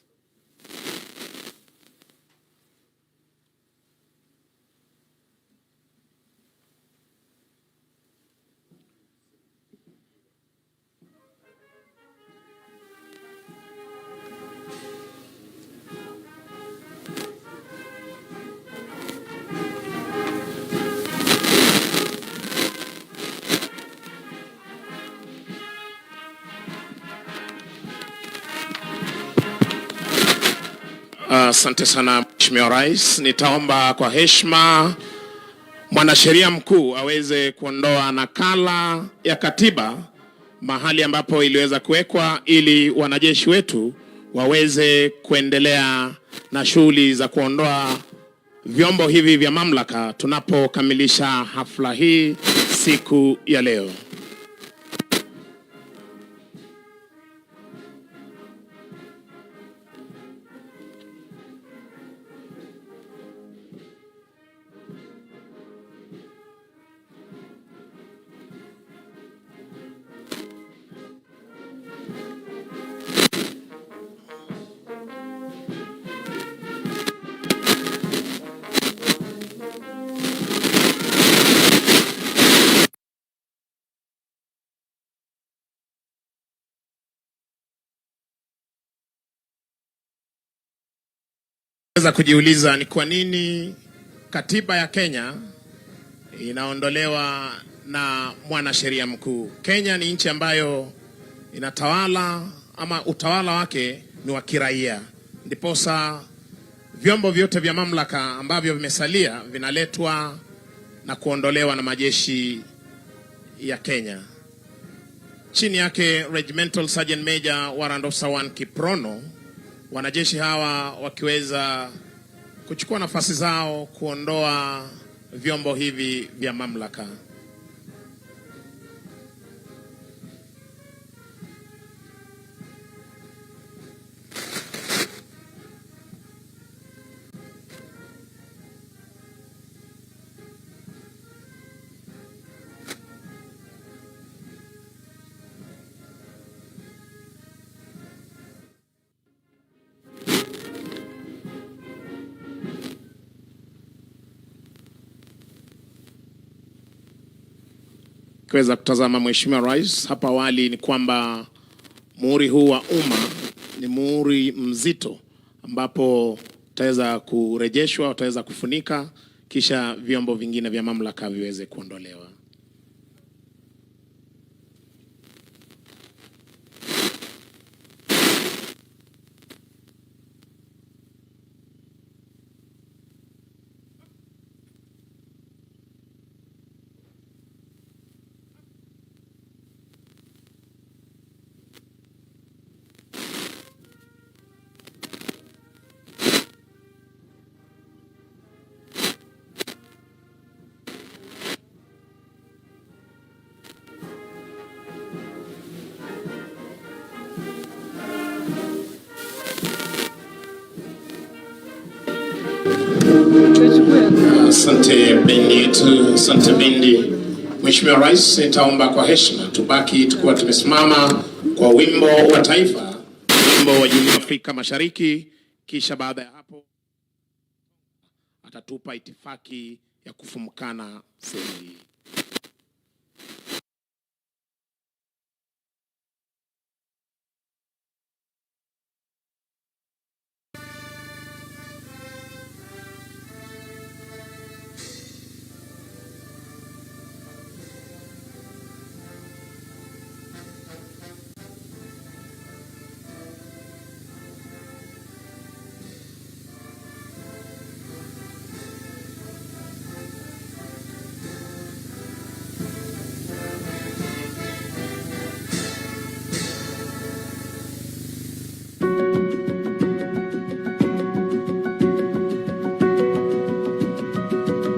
A: Asante sana Mheshimiwa Rais. Nitaomba kwa heshima mwanasheria mkuu aweze kuondoa nakala ya katiba mahali ambapo iliweza kuwekwa ili wanajeshi wetu waweze kuendelea na shughuli za kuondoa vyombo hivi vya mamlaka tunapokamilisha hafla hii siku ya leo. Weza kujiuliza ni kwa nini katiba ya Kenya inaondolewa na mwanasheria mkuu. Kenya ni nchi ambayo inatawala ama utawala wake ni wa kiraia. Ndiposa vyombo vyote vya mamlaka ambavyo vimesalia vinaletwa na kuondolewa na majeshi ya Kenya. Chini yake Regimental Sergeant Major Warrant Officer 1 Kiprono, wanajeshi hawa wakiweza kuchukua nafasi zao kuondoa vyombo hivi vya mamlaka. Kuweza kutazama Mheshimiwa Rais, hapa awali ni kwamba muhuri huu wa umma ni muhuri mzito ambapo utaweza kurejeshwa, utaweza kufunika kisha vyombo vingine vya mamlaka viweze kuondolewa. Asante bendi yetu, asante bendi. Mheshimiwa Rais, nitaomba kwa heshima tubaki tukiwa tumesimama kwa wimbo wa taifa, wimbo wa Jumuiya ya Afrika Mashariki, kisha baada ya hapo atatupa itifaki ya kufumukana fuli.